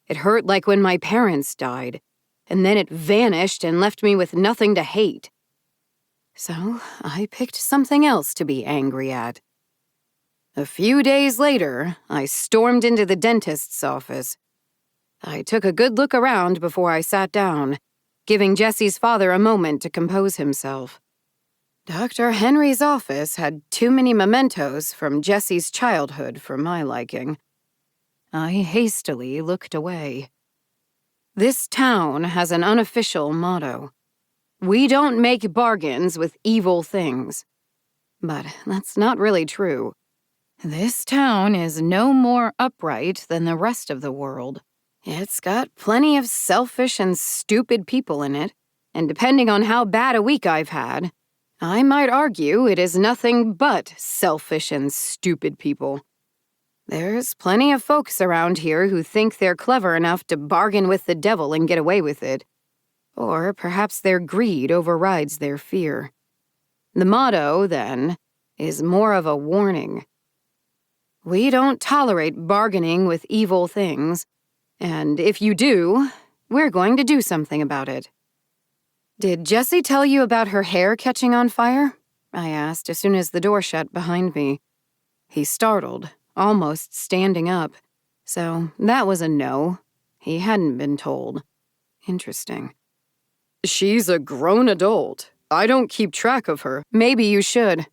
It hurt like when my parents died, and then it vanished and left me with nothing to hate. So I picked something else to be angry at. A few days later, I stormed into the dentist's office. I took a good look around before I sat down, giving Jesse's father a moment to compose himself. Dr. Henry's office had too many mementos from Jesse's childhood for my liking. I hastily looked away. This town has an unofficial motto. We don't make bargains with evil things. But that's not really true. This town is no more upright than the rest of the world. It's got plenty of selfish and stupid people in it, and depending on how bad a week I've had, I might argue it is nothing but selfish and stupid people. There's plenty of folks around here who think they're clever enough to bargain with the devil and get away with it. Or perhaps their greed overrides their fear. The motto, then, is more of a warning. We don't tolerate bargaining with evil things, and if you do, we're going to do something about it. Did Jessie tell you about her hair catching on fire? I asked as soon as the door shut behind me. He startled, almost standing up. So that was a no. He hadn't been told. Interesting. She's a grown adult. I don't keep track of her. Maybe you should.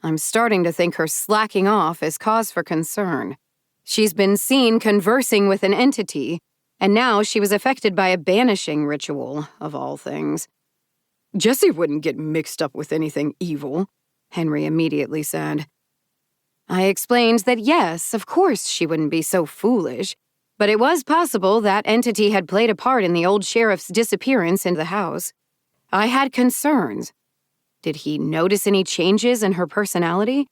I'm starting to think her slacking off is cause for concern. She's been seen conversing with an entity, and now she was affected by a banishing ritual, of all things. Jessie wouldn't get mixed up with anything evil, Henry immediately said. I explained that yes, of course she wouldn't be so foolish, but it was possible that entity had played a part in the old sheriff's disappearance into the house. I had concerns. Did he notice any changes in her personality?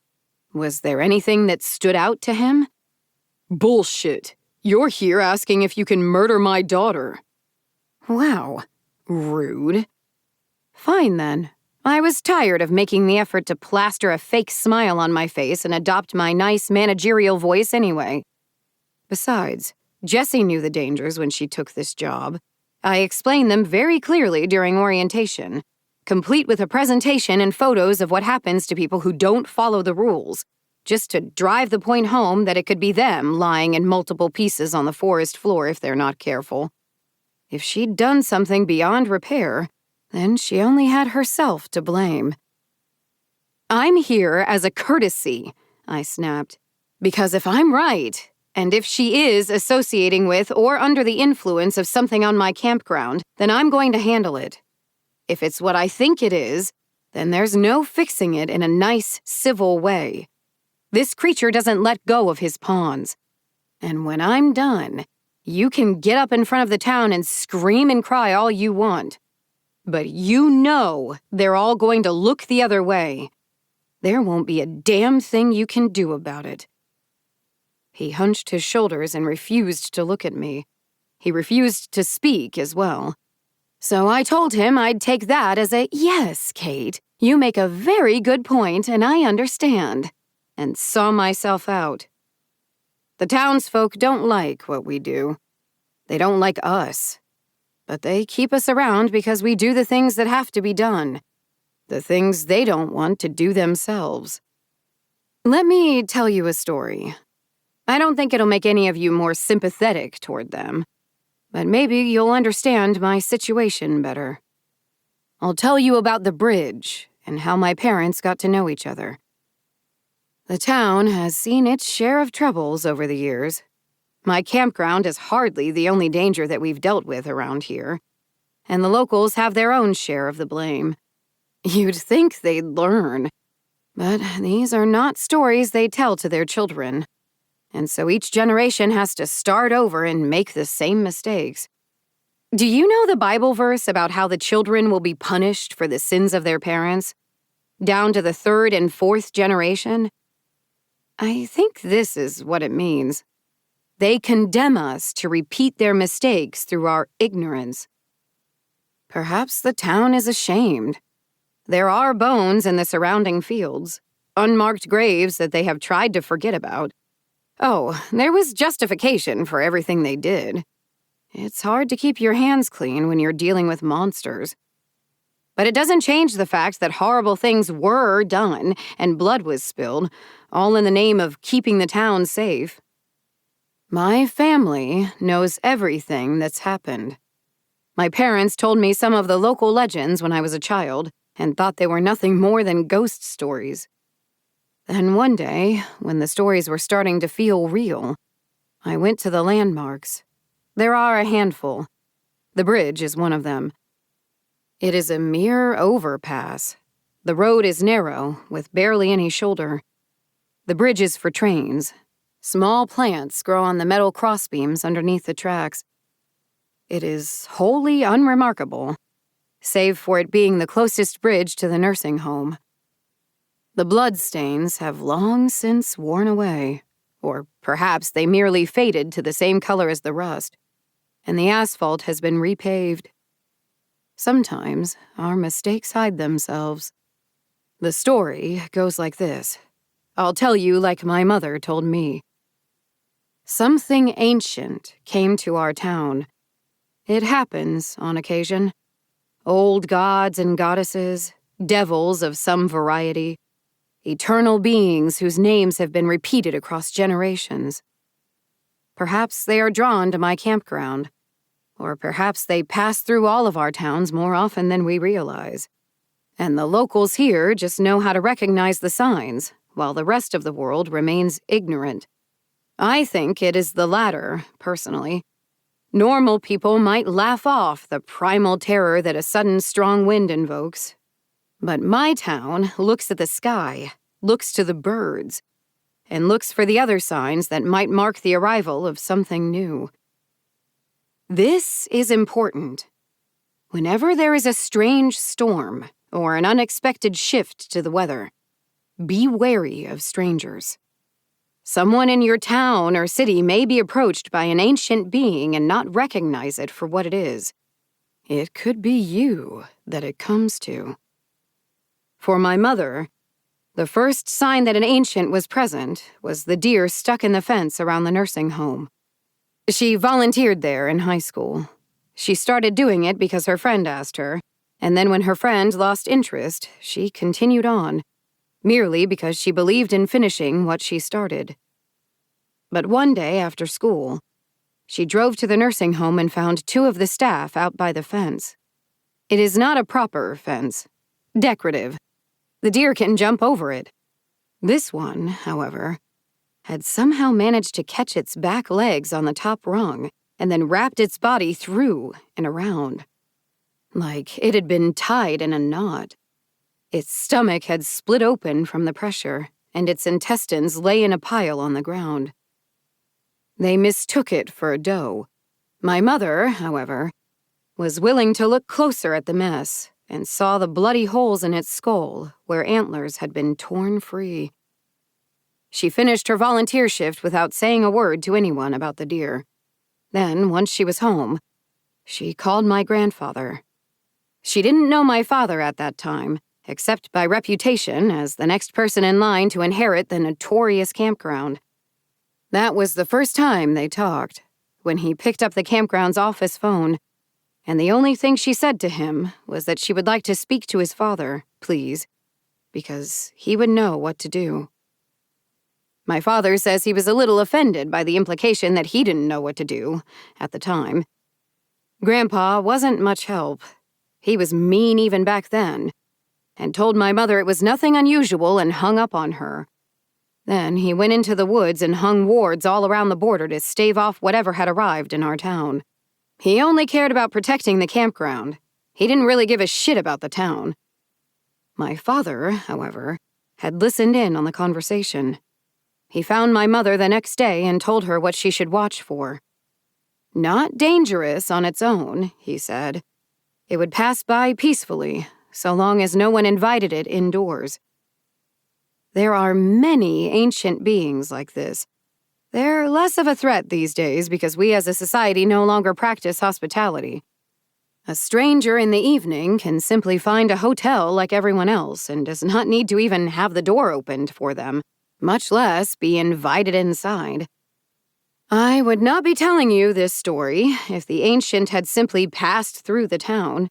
Was there anything that stood out to him? Bullshit. You're here asking if you can murder my daughter. Wow. Rude. Fine then. I was tired of making the effort to plaster a fake smile on my face and adopt my nice managerial voice anyway. Besides, Jessie knew the dangers when she took this job. I explained them very clearly during orientation, complete with a presentation and photos of what happens to people who don't follow the rules, just to drive the point home that it could be them lying in multiple pieces on the forest floor if they're not careful. If she'd done something beyond repair, then she only had herself to blame. I'm here as a courtesy, I snapped, because if I'm right, and if she is associating with or under the influence of something on my campground, then I'm going to handle it. If it's what I think it is, then there's no fixing it in a nice, civil way. This creature doesn't let go of his pawns. And when I'm done, you can get up in front of the town and scream and cry all you want. But you know they're all going to look the other way. There won't be a damn thing you can do about it. He hunched his shoulders and refused to look at me. He refused to speak as well. So I told him I'd take that as a, yes, Kate, you make a very good point and I understand, and saw myself out. The townsfolk don't like what we do. They don't like us. But they keep us around because we do the things that have to be done. The things they don't want to do themselves. Let me tell you a story. I don't think it'll make any of you more sympathetic toward them, but maybe you'll understand my situation better. I'll tell you about the bridge and how my parents got to know each other. The town has seen its share of troubles over the years. My campground is hardly the only danger that we've dealt with around here, and the locals have their own share of the blame. You'd think they'd learn, but these are not stories they tell to their children, and so each generation has to start over and make the same mistakes. Do you know the Bible verse about how the children will be punished for the sins of their parents? Down to the 3rd and 4th generation? I think this is what it means. They condemn us to repeat their mistakes through our ignorance. Perhaps the town is ashamed. There are bones in the surrounding fields, unmarked graves that they have tried to forget about. Oh, there was justification for everything they did. It's hard to keep your hands clean when you're dealing with monsters. But it doesn't change the fact that horrible things were done and blood was spilled, all in the name of keeping the town safe. My family knows everything that's happened. My parents told me some of the local legends when I was a child and thought they were nothing more than ghost stories. Then one day, when the stories were starting to feel real, I went to the landmarks. There are a handful. The bridge is one of them. It is a mere overpass. The road is narrow, with barely any shoulder. The bridge is for trains. Small plants grow on the metal crossbeams underneath the tracks. It is wholly unremarkable, save for it being the closest bridge to the nursing home. The bloodstains have long since worn away, Or perhaps they merely faded to the same color as the rust, and the asphalt has been repaved. Sometimes our mistakes hide themselves. The story goes like this. I'll tell you like my mother told me. Something ancient came to our town. It happens on occasion. Old gods and goddesses, devils of some variety, eternal beings whose names have been repeated across generations. Perhaps they are drawn to my campground, or perhaps they pass through all of our towns more often than we realize. And the locals here just know how to recognize the signs, while the rest of the world remains ignorant. I think it is the latter, personally. Normal people might laugh off the primal terror that a sudden strong wind invokes. But my town looks at the sky, looks to the birds, and looks for the other signs that might mark the arrival of something new. This is important. Whenever there is a strange storm or an unexpected shift to the weather, be wary of strangers. Someone in your town or city may be approached by an ancient being and not recognize it for what it is. It could be you that it comes to. For my mother, the first sign that an ancient was present was the deer stuck in the fence around the nursing home. She volunteered there in high school. She started doing it because her friend asked her, and then when her friend lost interest, she continued on, merely because she believed in finishing what she started. But one day after school, she drove to the nursing home and found 2 of the staff out by the fence. It is not a proper fence. Decorative. The deer can jump over it. This one, however, had somehow managed to catch its back legs on the top rung and then wrapped its body through and around, like it had been tied in a knot. Its stomach had split open from the pressure, and its intestines lay in a pile on the ground. They mistook it for a doe. My mother, however, was willing to look closer at the mess and saw the bloody holes in its skull where antlers had been torn free. She finished her volunteer shift without saying a word to anyone about the deer. Then, once she was home, she called my grandfather. She didn't know my father at that time, except by reputation as the next person in line to inherit the notorious campground. That was the first time they talked, when he picked up the campground's office phone, and the only thing she said to him was that she would like to speak to his father, please, because he would know what to do. My father says he was a little offended by the implication that he didn't know what to do at the time. Grandpa wasn't much help. He was mean even back then, and told my mother it was nothing unusual and hung up on her. Then he went into the woods and hung wards all around the border to stave off whatever had arrived in our town. He only cared about protecting the campground. He didn't really give a shit about the town. My father, however, had listened in on the conversation. He found my mother the next day and told her what she should watch for. Not dangerous on its own, he said. It would pass by peacefully, so long as no one invited it indoors. There are many ancient beings like this. They're less of a threat these days because we as a society no longer practice hospitality. A stranger in the evening can simply find a hotel like everyone else and does not need to even have the door opened for them, much less be invited inside. I would not be telling you this story if the ancient had simply passed through the town.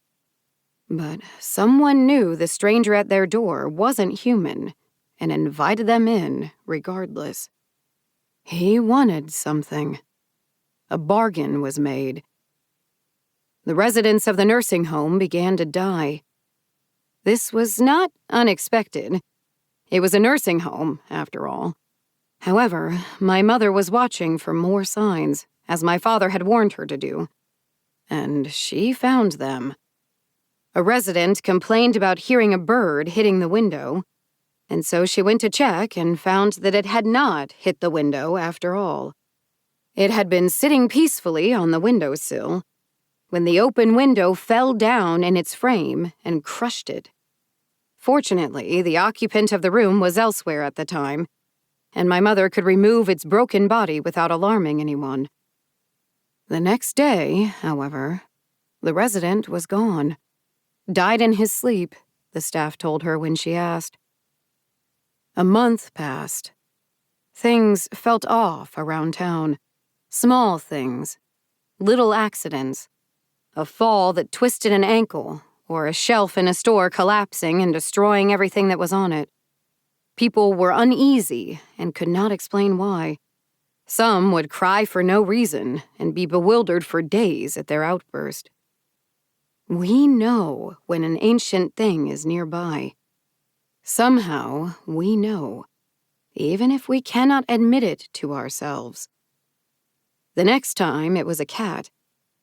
But someone knew the stranger at their door wasn't human and invited them in regardless. He wanted something. A bargain was made. The residents of the nursing home began to die. This was not unexpected. It was a nursing home, after all. However, my mother was watching for more signs, as my father had warned her to do. And she found them. A resident complained about hearing a bird hitting the window, and so she went to check and found that it had not hit the window after all. It had been sitting peacefully on the windowsill when the open window fell down in its frame and crushed it. Fortunately, the occupant of the room was elsewhere at the time, and my mother could remove its broken body without alarming anyone. The next day, however, the resident was gone. Died in his sleep, the staff told her when she asked. A month passed. Things felt off around town. Small things. Little accidents. A fall that twisted an ankle, or a shelf in a store collapsing and destroying everything that was on it. People were uneasy and could not explain why. Some would cry for no reason and be bewildered for days at their outburst. We know when an ancient thing is nearby. Somehow, we know, even if we cannot admit it to ourselves. The next time, it was a cat.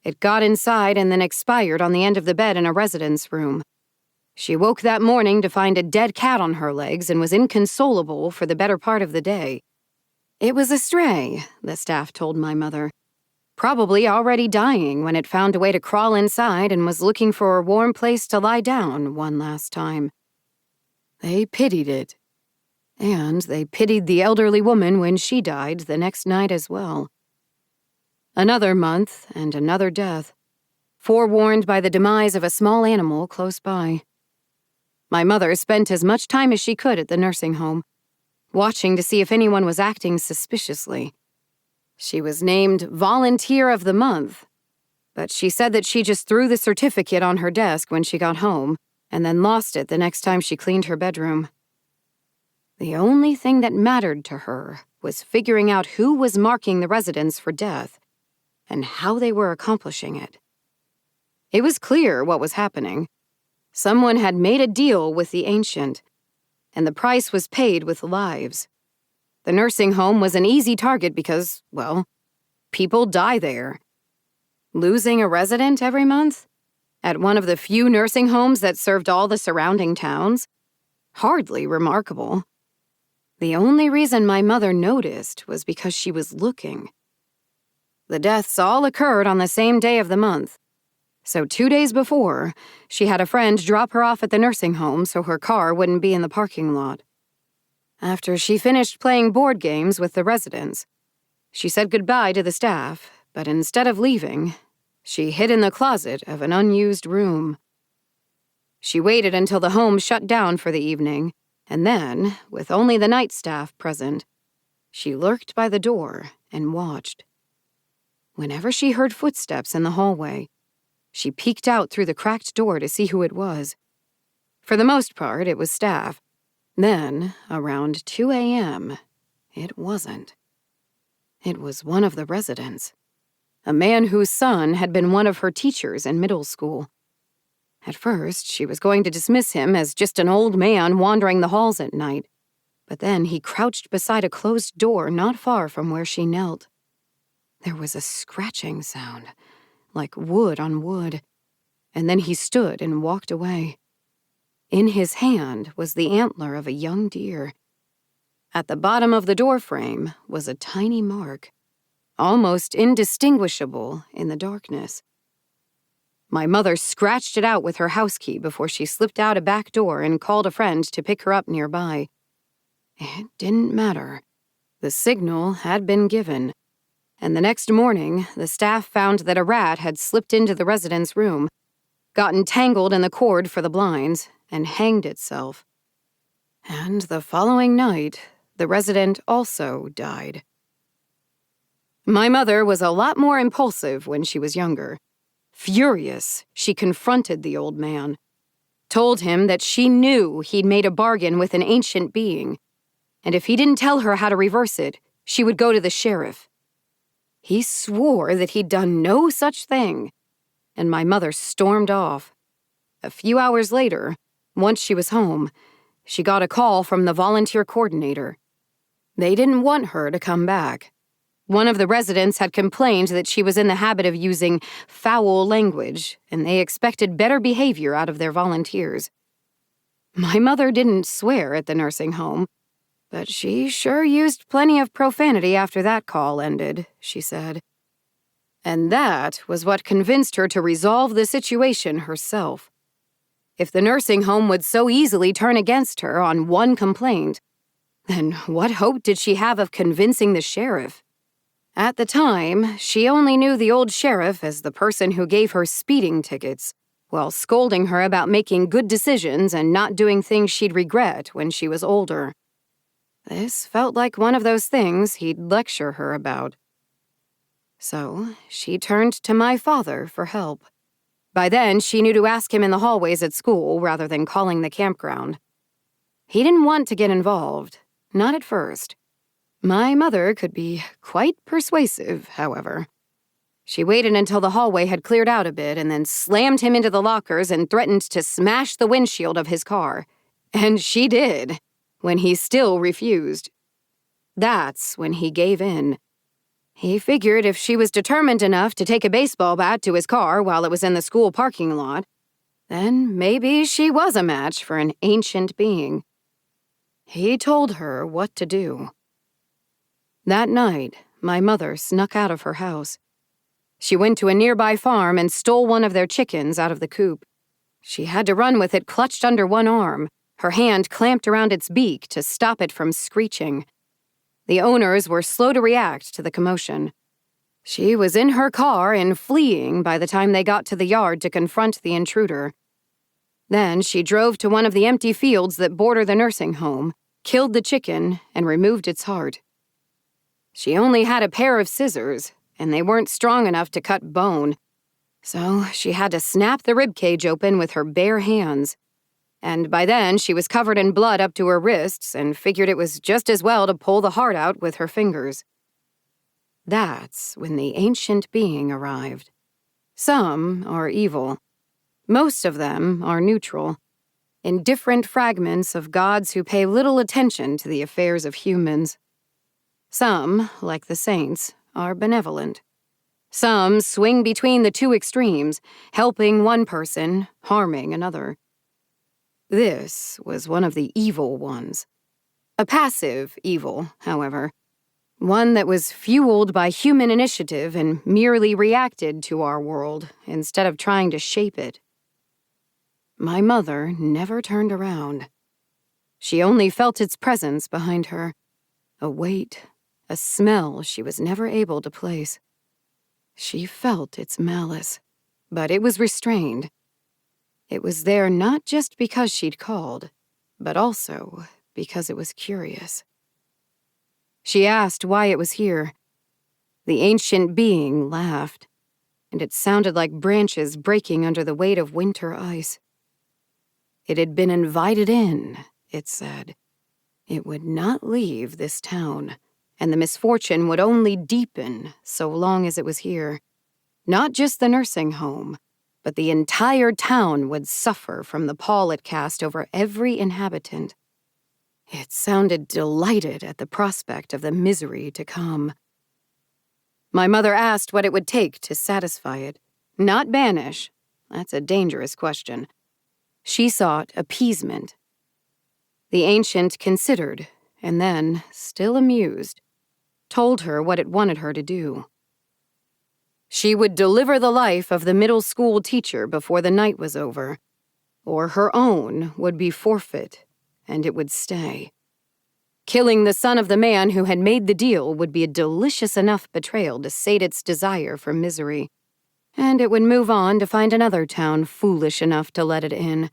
It got inside and then expired on the end of the bed in a residence room. She woke that morning to find a dead cat on her legs and was inconsolable for the better part of the day. It was a stray, the staff told my mother. Probably already dying when it found a way to crawl inside and was looking for a warm place to lie down one last time. They pitied it. And they pitied the elderly woman when she died the next night as well. Another month and another death, forewarned by the demise of a small animal close by. My mother spent as much time as she could at the nursing home, watching to see if anyone was acting suspiciously. She was named Volunteer of the Month, but she said that she just threw the certificate on her desk when she got home and then lost it the next time she cleaned her bedroom. The only thing that mattered to her was figuring out who was marking the residents for death and how they were accomplishing it. It was clear what was happening. Someone had made a deal with the ancient, and the price was paid with lives. The nursing home was an easy target because, well, people die there. Losing a resident every month? At one of the few nursing homes that served all the surrounding towns? Hardly remarkable. The only reason my mother noticed was because she was looking. The deaths all occurred on the same day of the month. So 2 days before, she had a friend drop her off at the nursing home so her car wouldn't be in the parking lot. After she finished playing board games with the residents, she said goodbye to the staff, but instead of leaving, she hid in the closet of an unused room. She waited until the home shut down for the evening, and then, with only the night staff present, she lurked by the door and watched. Whenever she heard footsteps in the hallway, she peeked out through the cracked door to see who it was. For the most part, it was staff. Then, around 2 a.m., it wasn't. It was one of the residents, a man whose son had been one of her teachers in middle school. At first, she was going to dismiss him as just an old man wandering the halls at night, but then he crouched beside a closed door not far from where she knelt. There was a scratching sound, like wood on wood, and then he stood and walked away. In his hand was the antler of a young deer. At the bottom of the doorframe was a tiny mark, almost indistinguishable in the darkness. My mother scratched it out with her house key before she slipped out a back door and called a friend to pick her up nearby. It didn't matter. The signal had been given. And the next morning, the staff found that a rat had slipped into the resident's room, gotten tangled in the cord for the blinds, and hanged itself. And the following night, the resident also died. My mother was a lot more impulsive when she was younger. Furious, she confronted the old man, told him that she knew he'd made a bargain with an ancient being, and if he didn't tell her how to reverse it, she would go to the sheriff. He swore that he'd done no such thing, and my mother stormed off. A few hours later, once she was home, she got a call from the volunteer coordinator. They didn't want her to come back. One of the residents had complained that she was in the habit of using foul language, and they expected better behavior out of their volunteers. My mother didn't swear at the nursing home, but she sure used plenty of profanity after that call ended, she said. And that was what convinced her to resolve the situation herself. If the nursing home would so easily turn against her on one complaint, Then what hope did she have of convincing the sheriff? At the time, she only knew the old sheriff as the person who gave her speeding tickets, while scolding her about making good decisions and not doing things she'd regret when she was older. This felt like one of those things he'd lecture her about. So she turned to my father for help. By then, she knew to ask him in the hallways at school rather than calling the campground. He didn't want to get involved, not at first. My mother could be quite persuasive, however. She waited until the hallway had cleared out a bit and then slammed him into the lockers and threatened to smash the windshield of his car. And she did, when he still refused. That's when he gave in. He figured if she was determined enough to take a baseball bat to his car while it was in the school parking lot, then maybe she was a match for an ancient being. He told her what to do. That night, my mother snuck out of her house. She went to a nearby farm and stole one of their chickens out of the coop. She had to run with it clutched under one arm, her hand clamped around its beak to stop it from screeching. The owners were slow to react to the commotion. She was in her car and fleeing by the time they got to the yard to confront the intruder. Then she drove to one of the empty fields that border the nursing home, killed the chicken, and removed its heart. She only had a pair of scissors, and they weren't strong enough to cut bone, so she had to snap the ribcage open with her bare hands. And by then, she was covered in blood up to her wrists and figured it was just as well to pull the heart out with her fingers. That's when the ancient being arrived. Some are evil. Most of them are neutral, indifferent fragments of gods who pay little attention to the affairs of humans. Some, like the saints, are benevolent. Some swing between the two extremes, helping one person, harming another. This was one of the evil ones. A passive evil, however. One that was fueled by human initiative and merely reacted to our world instead of trying to shape it. My mother never turned around. She only felt its presence behind her, a weight, a smell she was never able to place. She felt its malice, but it was restrained. It was there not just because she'd called, but also because it was curious. She asked why it was here. The ancient being laughed, and it sounded like branches breaking under the weight of winter ice. It had been invited in, it said. It would not leave this town, and the misfortune would only deepen so long as it was here. Not just the nursing home, but the entire town would suffer from the pall it cast over every inhabitant. It sounded delighted at the prospect of the misery to come. My mother asked what it would take to satisfy it. Not banish. That's a dangerous question. She sought appeasement. The ancient considered, and then, still amused, told her what it wanted her to do. She would deliver the life of the middle school teacher before the night was over, or her own would be forfeit, and it would stay. Killing the son of the man who had made the deal would be a delicious enough betrayal to sate its desire for misery, and it would move on to find another town foolish enough to let it in.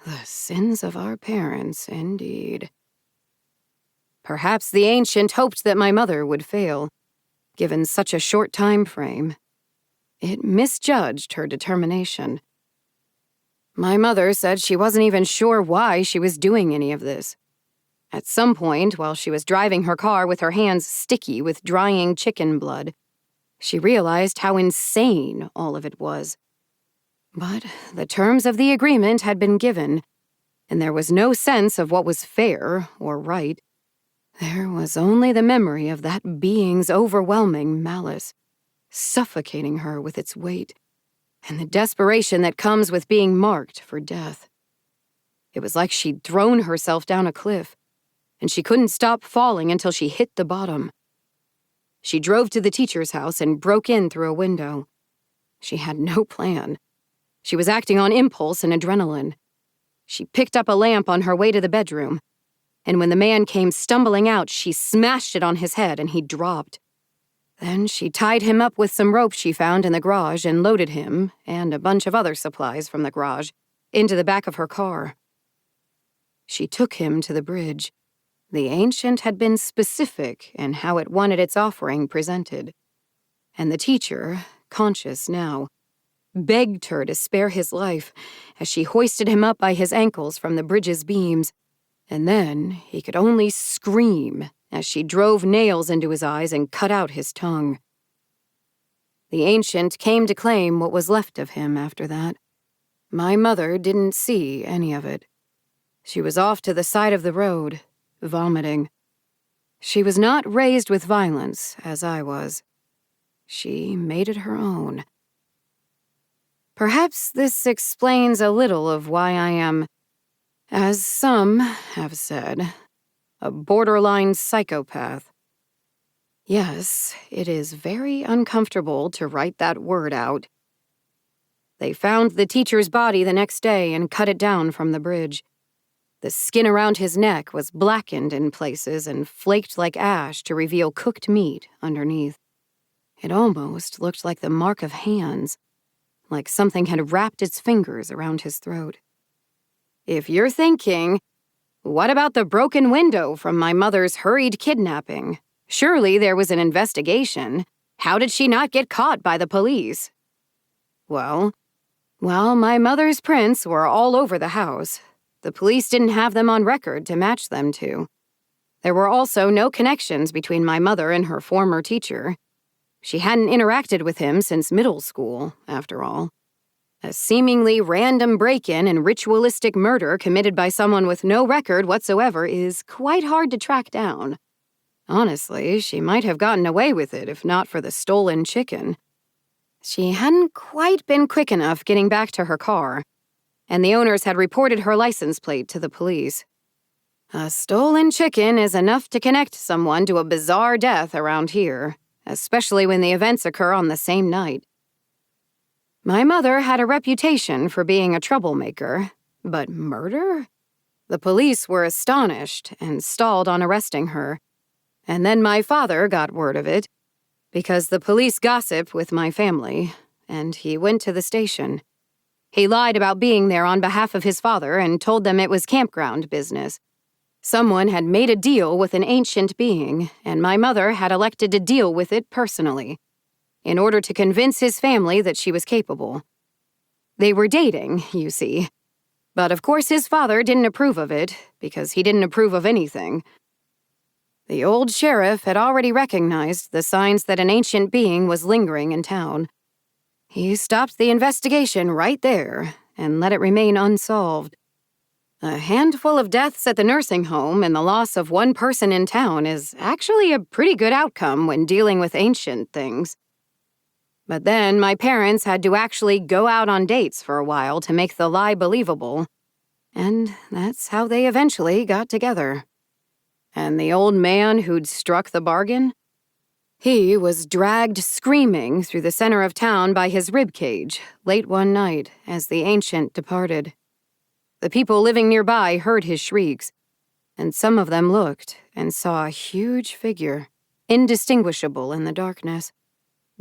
The sins of our parents, indeed. Perhaps the ancient hoped that my mother would fail, given such a short time frame. It misjudged her determination. My mother said she wasn't even sure why she was doing any of this. At some point, while she was driving her car with her hands sticky with drying chicken blood, she realized how insane all of it was. But the terms of the agreement had been given, and there was no sense of what was fair or right. There was only the memory of that being's overwhelming malice, suffocating her with its weight, and the desperation that comes with being marked for death. It was like she'd thrown herself down a cliff, and she couldn't stop falling until she hit the bottom. She drove to the teacher's house and broke in through a window. She had no plan. She was acting on impulse and adrenaline. She picked up a lamp on her way to the bedroom. and when the man came stumbling out, she smashed it on his head and he dropped. Then she tied him up with some rope she found in the garage and loaded him, and a bunch of other supplies from the garage, into the back of her car. She took him to the bridge. The ancient had been specific in how it wanted its offering presented. And the teacher, conscious now, begged her to spare his life as she hoisted him up by his ankles from the bridge's beams, and then he could only scream as she drove nails into his eyes and cut out his tongue. The ancient came to claim what was left of him after that. My mother didn't see any of it. She was off to the side of the road, vomiting. She was not raised with violence, as I was. She made it her own. Perhaps this explains a little of why I am, as some have said, a borderline psychopath. Yes, it is very uncomfortable to write that word out. They found the teacher's body the next day and cut it down from the bridge. The skin around his neck was blackened in places and flaked like ash to reveal cooked meat underneath. It almost looked like the mark of hands, like something had wrapped its fingers around his throat. If you're thinking, what about the broken window from my mother's hurried kidnapping? Surely there was an investigation. How did she not get caught by the police? Well, while my mother's prints were all over the house, the police didn't have them on record to match them to. There were also no connections between my mother and her former teacher. She hadn't interacted with him since middle school, after all. A seemingly random break-in and ritualistic murder committed by someone with no record whatsoever is quite hard to track down. Honestly, she might have gotten away with it if not for the stolen chicken. She hadn't quite been quick enough getting back to her car, and the owners had reported her license plate to the police. A stolen chicken is enough to connect someone to a bizarre death around here, especially when the events occur on the same night. My mother had a reputation for being a troublemaker, but murder? The police were astonished and stalled on arresting her, and then my father got word of it, because the police gossiped with my family, and he went to the station. He lied about being there on behalf of his father and told them it was campground business. Someone had made a deal with an ancient being, and my mother had elected to deal with it personally, in order to convince his family that she was capable. They were dating, you see. But of course his father didn't approve of it, because he didn't approve of anything. The old sheriff had already recognized the signs that an ancient being was lingering in town. He stopped the investigation right there and let it remain unsolved. A handful of deaths at the nursing home and the loss of one person in town is actually a pretty good outcome when dealing with ancient things. But then my parents had to actually go out on dates for a while to make the lie believable, and that's how they eventually got together. And the old man who'd struck the bargain? He was dragged screaming through the center of town by his ribcage late one night as the ancient departed. The people living nearby heard his shrieks, and some of them looked and saw a huge figure, indistinguishable in the darkness,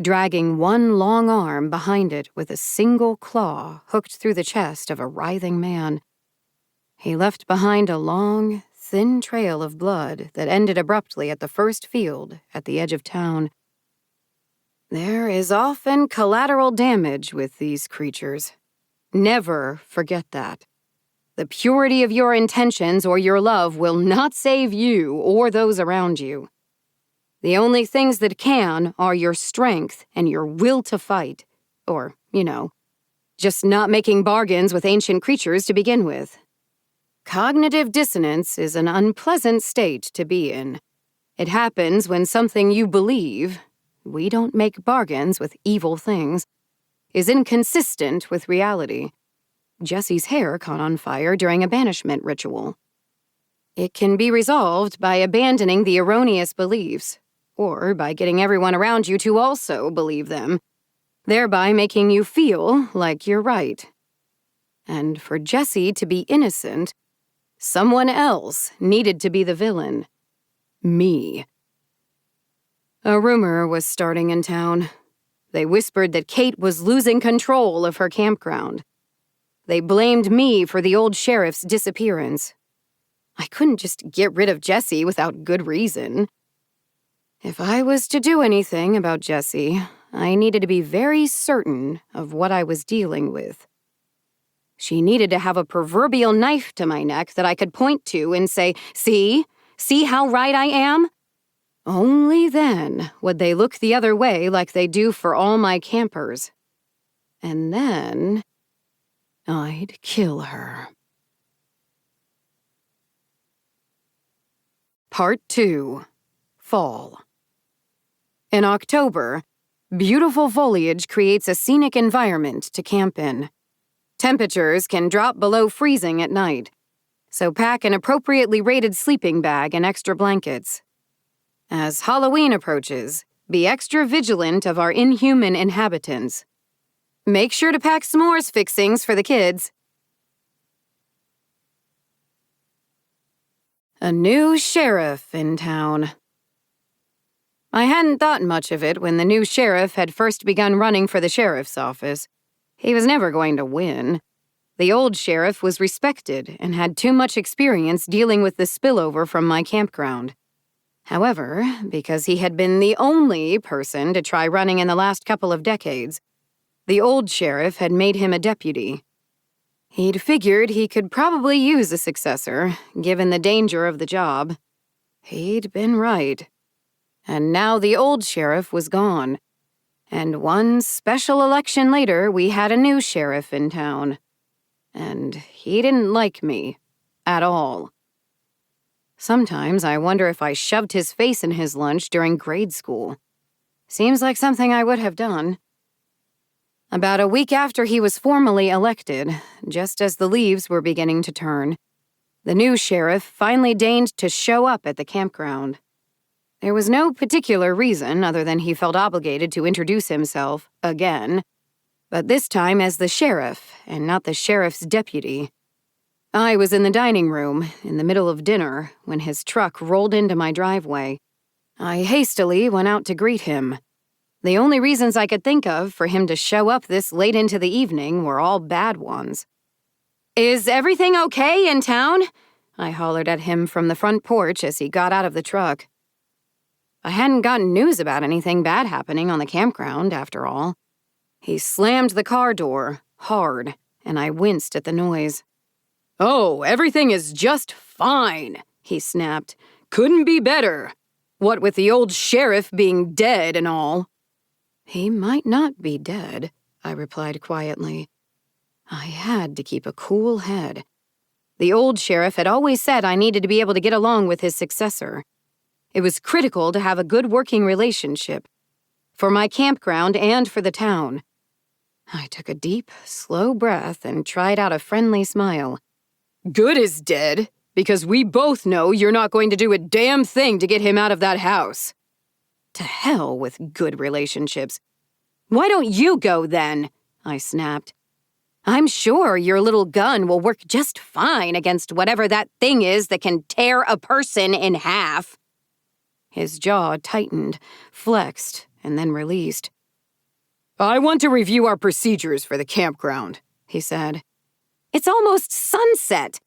dragging one long arm behind it with a single claw hooked through the chest of a writhing man. He left behind a long, thin trail of blood that ended abruptly at the first field at the edge of town. There is often collateral damage with these creatures. Never forget that. The purity of your intentions or your love will not save you or those around you. The only things that can are your strength and your will to fight. Or, just not making bargains with ancient creatures to begin with. Cognitive dissonance is an unpleasant state to be in. It happens when something you believe, we don't make bargains with evil things, is inconsistent with reality. Jesse's hair caught on fire during a banishment ritual. It can be resolved by abandoning the erroneous beliefs, or by getting everyone around you to also believe them, thereby making you feel like you're right. And for Jesse to be innocent, Someone else needed to be the villain. Me. A rumor was starting in town. They whispered that Kate was losing control of her campground. They blamed me for the old sheriff's disappearance. I couldn't just get rid of Jesse without good reason. If I was to do anything about Jesse, I needed to be very certain of what I was dealing with. She needed to have a proverbial knife to my neck that I could point to and say, "See? See how right I am?" Only then would they look the other way like they do for all my campers. And then I'd kill her. Part 2. Fall. In October, beautiful foliage creates a scenic environment to camp in. Temperatures can drop below freezing at night, so pack an appropriately rated sleeping bag and extra blankets. As Halloween approaches, be extra vigilant of our inhuman inhabitants. Make sure to pack s'mores fixings for the kids. A new sheriff in town. I hadn't thought much of it when the new sheriff had first begun running for the sheriff's office. He was never going to win. The old sheriff was respected and had too much experience dealing with the spillover from my campground. However, because he had been the only person to try running in the last couple of decades, the old sheriff had made him a deputy. He'd figured he could probably use a successor, given the danger of the job. He'd been right. And now the old sheriff was gone. And one special election later, we had a new sheriff in town. And he didn't like me. At all. Sometimes I wonder if I shoved his face in his lunch during grade school. Seems like something I would have done. About a week after he was formally elected, just as the leaves were beginning to turn, the new sheriff finally deigned to show up at the campground. There was no particular reason other than he felt obligated to introduce himself, again, but this time as the sheriff and not the sheriff's deputy. I was in the dining room, in the middle of dinner, when his truck rolled into my driveway. I hastily went out to greet him. The only reasons I could think of for him to show up this late into the evening were all bad ones. "Is everything okay in town?" I hollered at him from the front porch as he got out of the truck. I hadn't gotten news about anything bad happening on the campground, after all. He slammed the car door, hard, and I winced at the noise. "Oh, everything is just fine," he snapped. "Couldn't be better. What with the old sheriff being dead and all." "He might not be dead," I replied quietly. I had to keep a cool head. The old sheriff had always said I needed to be able to get along with his successor. It was critical to have a good working relationship, for my campground and for the town. I took a deep, slow breath and tried out a friendly smile. "Good is dead, because we both know you're not going to do a damn thing to get him out of that house." To hell with good relationships. "Why don't you go then?" I snapped. "I'm sure your little gun will work just fine against whatever that thing is that can tear a person in half." His jaw tightened, flexed, and then released. "I want to review our procedures for the campground," he said. "It's almost sunset."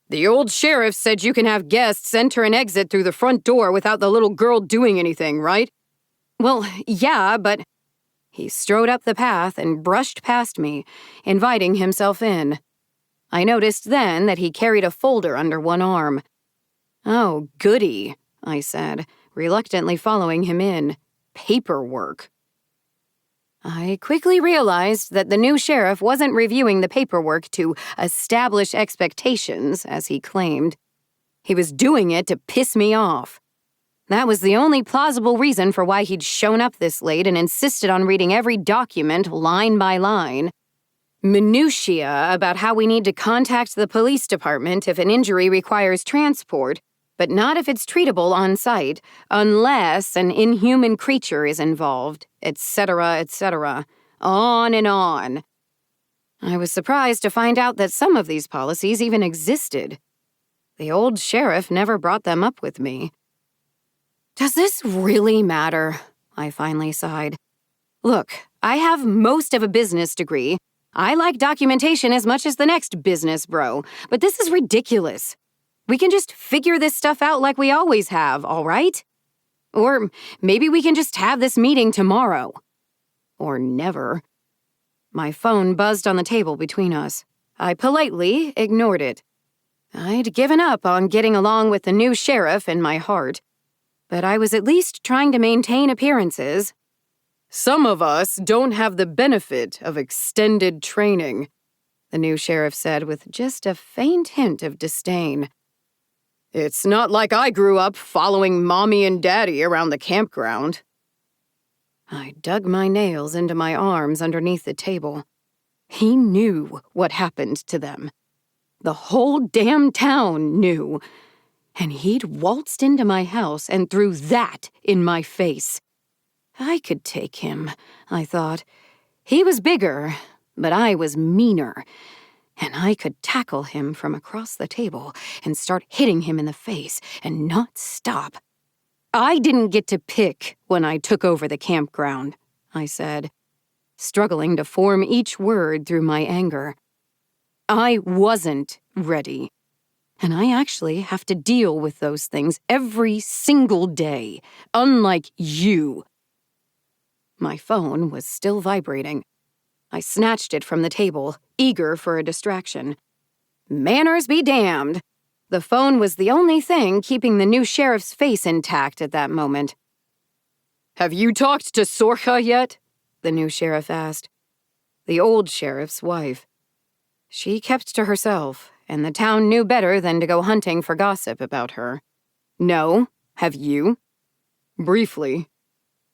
"The old sheriff said you can have guests enter and exit through the front door without the little girl doing anything, right?" "Well, yeah, but—" He strode up the path and brushed past me, inviting himself in. I noticed then that he carried a folder under one arm. "Oh, goody," I said, reluctantly following him in. "Paperwork." I quickly realized that the new sheriff wasn't reviewing the paperwork to establish expectations, as he claimed. He was doing it to piss me off. That was the only plausible reason for why he'd shown up this late and insisted on reading every document line by line. Minutiae about how we need to contact the police department if an injury requires transport, but not if it's treatable on site, unless an inhuman creature is involved, etc., etc. On and on. I was surprised to find out that some of these policies even existed. The old sheriff never brought them up with me. Does this really matter? I finally sighed. Look, I have most of a business degree. I like documentation as much as the next business bro, but this is ridiculous. We can just figure this stuff out like we always have, all right? Or maybe we can just have this meeting tomorrow. Or never. My phone buzzed on the table between us. I politely ignored it. I'd given up on getting along with the new sheriff in my heart, but I was at least trying to maintain appearances. Some of us don't have the benefit of extended training, the new sheriff said with just a faint hint of disdain. It's not like I grew up following Mommy and Daddy around the campground. I dug my nails into my arms underneath the table. He knew what happened to them. The whole damn town knew. And he'd waltzed into my house and threw that in my face. I could take him, I thought. He was bigger, but I was meaner. And I could tackle him from across the table and start hitting him in the face and not stop. I didn't get to pick when I took over the campground, I said, struggling to form each word through my anger. I wasn't ready. And I actually have to deal with those things every single day, unlike you. My phone was still vibrating. I snatched it from the table, eager for a distraction. Manners be damned. The phone was the only thing keeping the new sheriff's face intact at that moment. Have you talked to Sorcha yet? The new sheriff asked. The old sheriff's wife. She kept to herself, and the town knew better than to go hunting for gossip about her. No, have you? Briefly.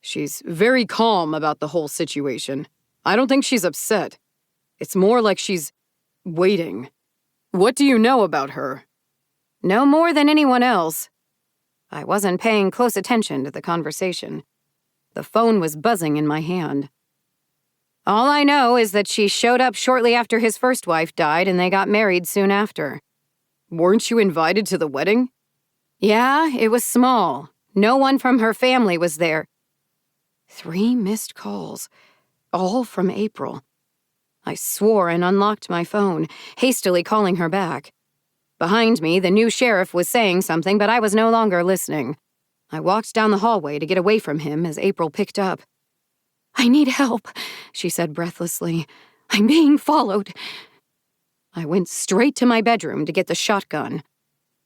She's very calm about the whole situation. I don't think she's upset. It's more like she's waiting. What do you know about her? No more than anyone else. I wasn't paying close attention to the conversation. The phone was buzzing in my hand. All I know is that she showed up shortly after his first wife died and they got married soon after. Weren't you invited to the wedding? Yeah, it was small. No one from her family was there. 3 missed calls, all from April. I swore and unlocked my phone, hastily calling her back. Behind me, the new sheriff was saying something, but I was no longer listening. I walked down the hallway to get away from him as April picked up. I need help, she said breathlessly. I'm being followed. I went straight to my bedroom to get the shotgun.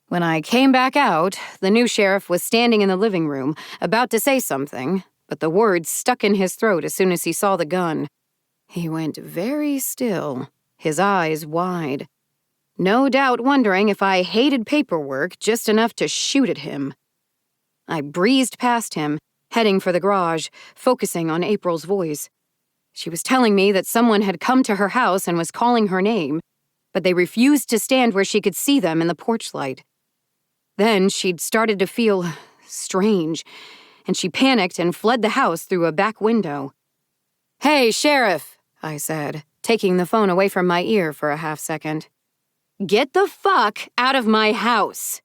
When I came back out, the new sheriff was standing in the living room, about to say something, but the words stuck in his throat as soon as he saw the gun. He went very still, his eyes wide. No doubt wondering if I hated paperwork just enough to shoot at him. I breezed past him, heading for the garage, focusing on April's voice. She was telling me that someone had come to her house and was calling her name, but they refused to stand where she could see them in the porch light. Then she'd started to feel strange, and she panicked and fled the house through a back window. Hey, Sheriff, I said, taking the phone away from my ear for a half-second. Get the fuck out of my house.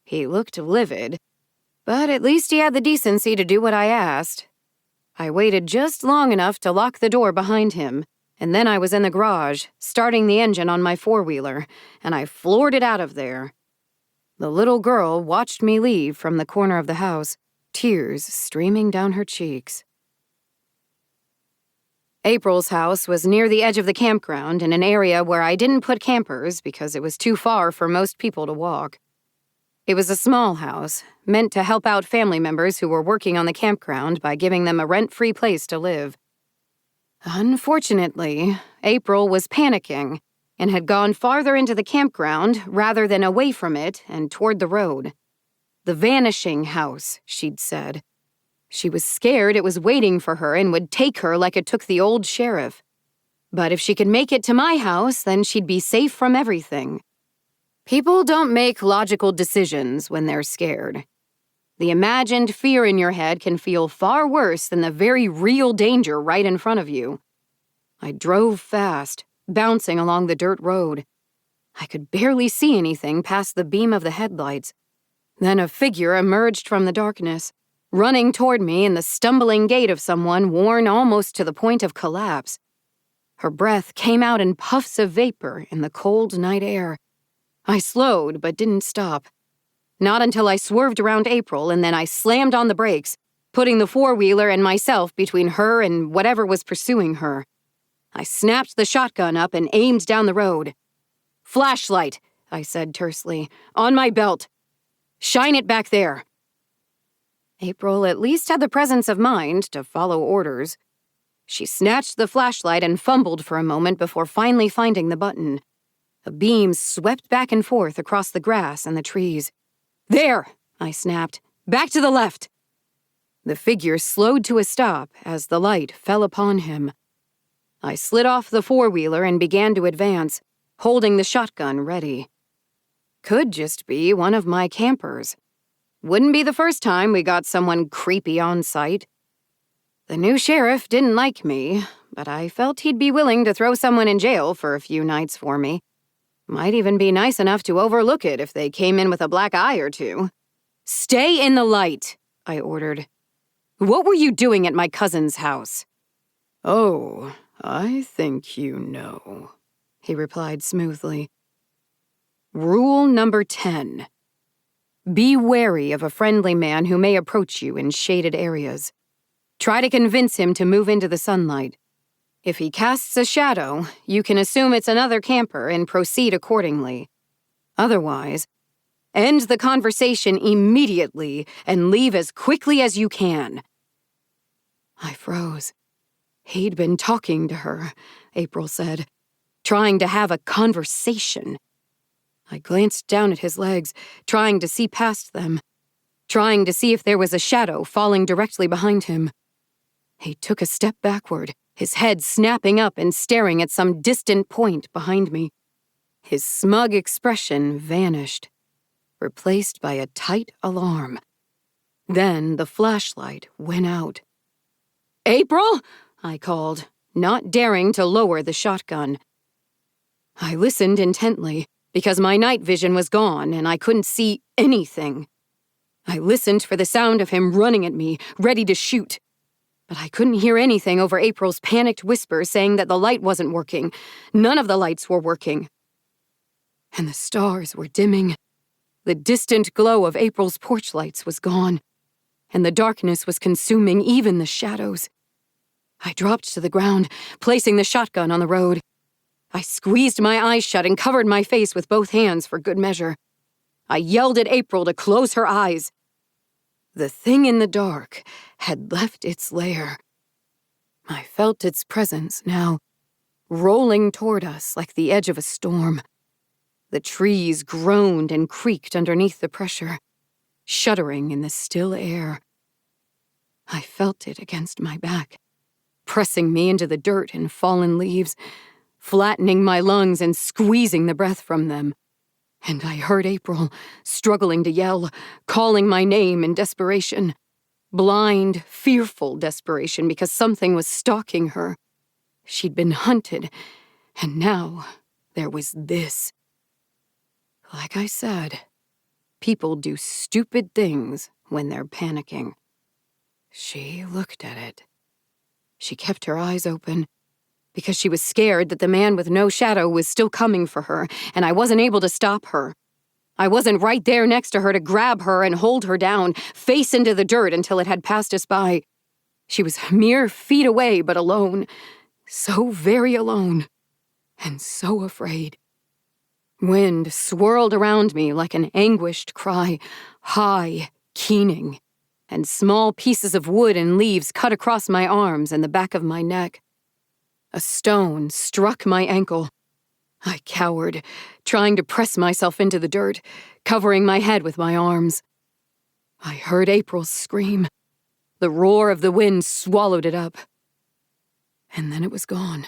He looked livid, but at least he had the decency to do what I asked. I waited just long enough to lock the door behind him, and then I was in the garage, starting the engine on my four-wheeler, and I floored it out of there. The little girl watched me leave from the corner of the house, tears streaming down her cheeks. April's house was near the edge of the campground in an area where I didn't put campers because it was too far for most people to walk. It was a small house, meant to help out family members who were working on the campground by giving them a rent-free place to live. Unfortunately, April was panicking and had gone farther into the campground rather than away from it and toward the road. The vanishing house, she'd said. She was scared it was waiting for her and would take her like it took the old sheriff. But if she could make it to my house, then she'd be safe from everything. People don't make logical decisions when they're scared. The imagined fear in your head can feel far worse than the very real danger right in front of you. I drove fast, bouncing along the dirt road. I could barely see anything past the beam of the headlights. Then a figure emerged from the darkness, running toward me in the stumbling gait of someone worn almost to the point of collapse. Her breath came out in puffs of vapor in the cold night air. I slowed, but didn't stop. Not until I swerved around April, and then I slammed on the brakes, putting the four-wheeler and myself between her and whatever was pursuing her. I snapped the shotgun up and aimed down the road. "Flashlight," I said tersely, "on my belt. Shine it back there." April at least had the presence of mind to follow orders. She snatched the flashlight and fumbled for a moment before finally finding the button. A beam swept back and forth across the grass and the trees. "There!" I snapped. "Back to the left!" The figure slowed to a stop as the light fell upon him. I slid off the four-wheeler and began to advance, holding the shotgun ready. Could just be one of my campers. Wouldn't be the first time we got someone creepy on sight. The new sheriff didn't like me, but I felt he'd be willing to throw someone in jail for a few nights for me. Might even be nice enough to overlook it if they came in with a black eye or two. "Stay in the light," I ordered. "What were you doing at my cousin's house?" "Oh, I think you know," he replied smoothly. Rule number 10. Be wary of a friendly man who may approach you in shaded areas. Try to convince him to move into the sunlight. If he casts a shadow, you can assume it's another camper and proceed accordingly. Otherwise, end the conversation immediately and leave as quickly as you can. I froze. He'd been talking to her, April said, trying to have a conversation. I glanced down at his legs, trying to see past them, trying to see if there was a shadow falling directly behind him. He took a step backward, his head snapping up and staring at some distant point behind me. His smug expression vanished, replaced by a tight alarm. Then the flashlight went out. "April!" I called, not daring to lower the shotgun. I listened intently, because my night vision was gone and I couldn't see anything. I listened for the sound of him running at me, ready to shoot. But I couldn't hear anything over April's panicked whisper saying that the light wasn't working. None of the lights were working. And the stars were dimming. The distant glow of April's porch lights was gone, and the darkness was consuming even the shadows. I dropped to the ground, placing the shotgun on the road. I squeezed my eyes shut and covered my face with both hands for good measure. I yelled at April to close her eyes. The thing in the dark had left its lair. I felt its presence now, rolling toward us like the edge of a storm. The trees groaned and creaked underneath the pressure, shuddering in the still air. I felt it against my back, pressing me into the dirt and fallen leaves, flattening my lungs and squeezing the breath from them. And I heard April, struggling to yell, calling my name in desperation. Blind, fearful desperation because something was stalking her. She'd been hunted, and now there was this. Like I said, people do stupid things when they're panicking. She looked at it. She kept her eyes open, because she was scared that the man with no shadow was still coming for her, and I wasn't able to stop her. I wasn't right there next to her to grab her and hold her down, face into the dirt until it had passed us by. She was mere feet away, but alone. So very alone. And so afraid. Wind swirled around me like an anguished cry, high, keening, and small pieces of wood and leaves cut across my arms and the back of my neck. A stone struck my ankle. I cowered, trying to press myself into the dirt, covering my head with my arms. I heard April's scream. The roar of the wind swallowed it up. And then it was gone.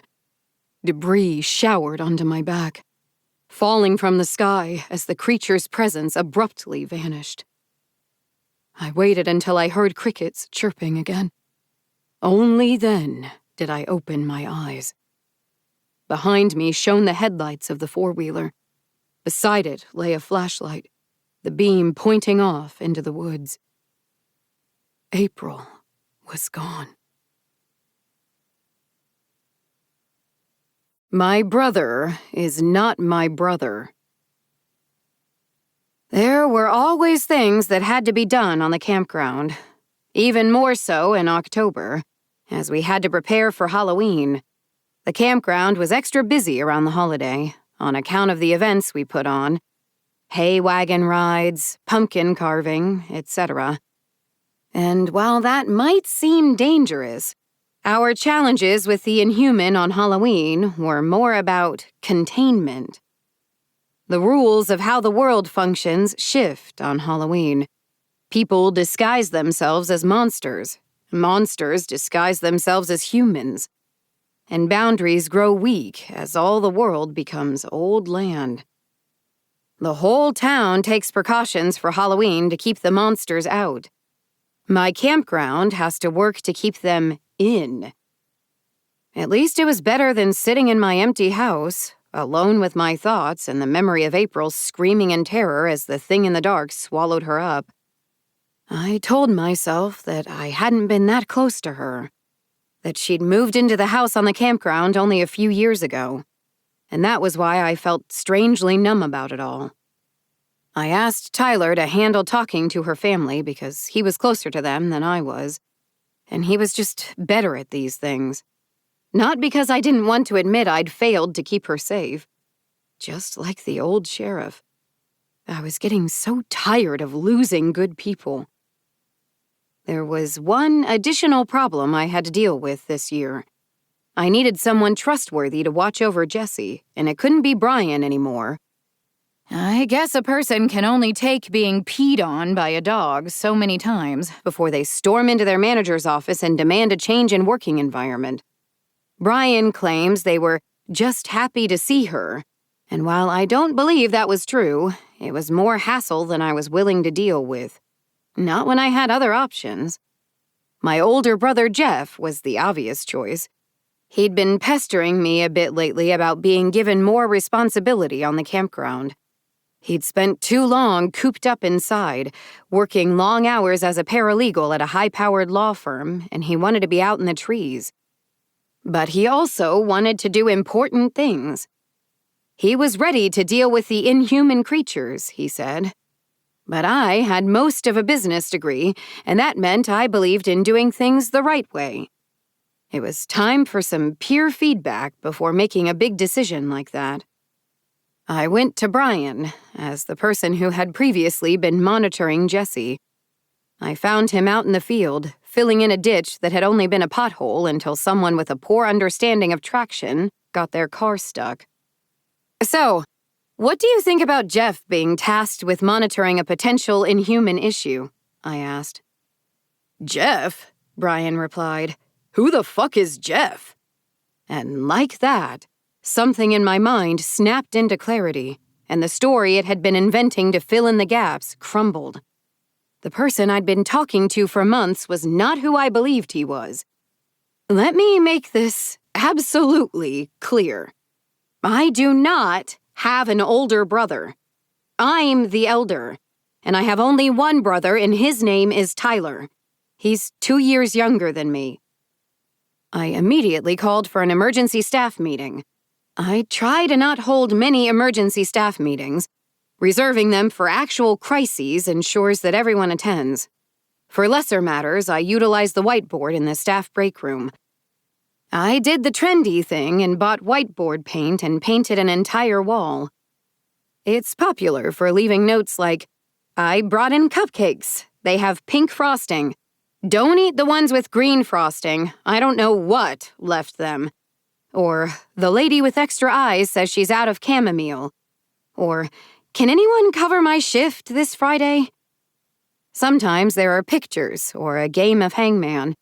Debris showered onto my back, falling from the sky as the creature's presence abruptly vanished. I waited until I heard crickets chirping again. Only then did I open my eyes. Behind me shone the headlights of the four-wheeler. Beside it lay a flashlight, the beam pointing off into the woods. April was gone. My brother is not my brother. There were always things that had to be done on the campground, even more so in October, as we had to prepare for Halloween. The campground was extra busy around the holiday, on account of the events we put on: hay wagon rides, pumpkin carving, etc. And while that might seem dangerous, our challenges with the Inhuman on Halloween were more about containment. The rules of how the world functions shift on Halloween. People disguise themselves as monsters. Monsters disguise themselves as humans. And boundaries grow weak as all the world becomes old land. The whole town takes precautions for Halloween to keep the monsters out. My campground has to work to keep them in. At least it was better than sitting in my empty house, alone with my thoughts and the memory of April screaming in terror as the thing in the dark swallowed her up. I told myself that I hadn't been that close to her, that she'd moved into the house on the campground only a few years ago, and that was why I felt strangely numb about it all. I asked Tyler to handle talking to her family because he was closer to them than I was, and he was just better at these things. Not because I didn't want to admit I'd failed to keep her safe. Just like the old sheriff. I was getting so tired of losing good people. There was one additional problem I had to deal with this year. I needed someone trustworthy to watch over Jesse, and it couldn't be Brian anymore. I guess a person can only take being peed on by a dog so many times before they storm into their manager's office and demand a change in working environment. Brian claims they were just happy to see her, and while I don't believe that was true, it was more hassle than I was willing to deal with. Not when I had other options. My older brother Jeff was the obvious choice. He'd been pestering me a bit lately about being given more responsibility on the campground. He'd spent too long cooped up inside, working long hours as a paralegal at a high-powered law firm, and he wanted to be out in the trees. But he also wanted to do important things. He was ready to deal with the inhuman creatures, he said. But I had most of a business degree, and that meant I believed in doing things the right way. It was time for some peer feedback before making a big decision like that. I went to Brian, as the person who had previously been monitoring Jesse. I found him out in the field, filling in a ditch that had only been a pothole until someone with a poor understanding of traction got their car stuck. So, what do you think about Jeff being tasked with monitoring a potential inhuman issue? I asked. Jeff? Brian replied. Who the fuck is Jeff? And like that, something in my mind snapped into clarity, and the story it had been inventing to fill in the gaps crumbled. The person I'd been talking to for months was not who I believed he was. Let me make this absolutely clear. I do not have an older brother. I'm the elder, and I have only one brother, and his name is Tyler. He's 2 years younger than me. I immediately called for an emergency staff meeting. I try to not hold many emergency staff meetings. Reserving them for actual crises ensures that everyone attends. For lesser matters, I utilize the whiteboard in the staff break room. I did the trendy thing and bought whiteboard paint and painted an entire wall. It's popular for leaving notes like, I brought in cupcakes. They have pink frosting. Don't eat the ones with green frosting. I don't know what left them. Or, the lady with extra eyes says she's out of chamomile. Or, can anyone cover my shift this Friday? Sometimes there are pictures or a game of hangman.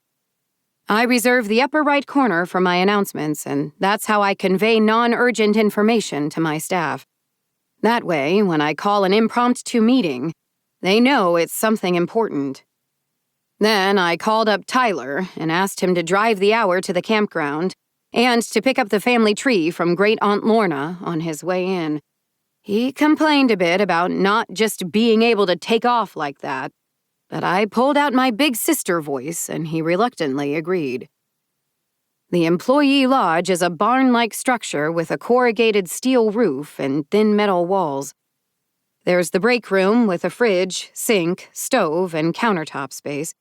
I reserve the upper right corner for my announcements, and that's how I convey non-urgent information to my staff. That way, when I call an impromptu meeting, they know it's something important. Then I called up Tyler and asked him to drive the hour to the campground and to pick up the family tree from Great Aunt Lorna on his way in. He complained a bit about not just being able to take off like that, but I pulled out my big sister voice and he reluctantly agreed. The employee lodge is a barn-like structure with a corrugated steel roof and thin metal walls. There's the break room with a fridge, sink, stove, and countertop space.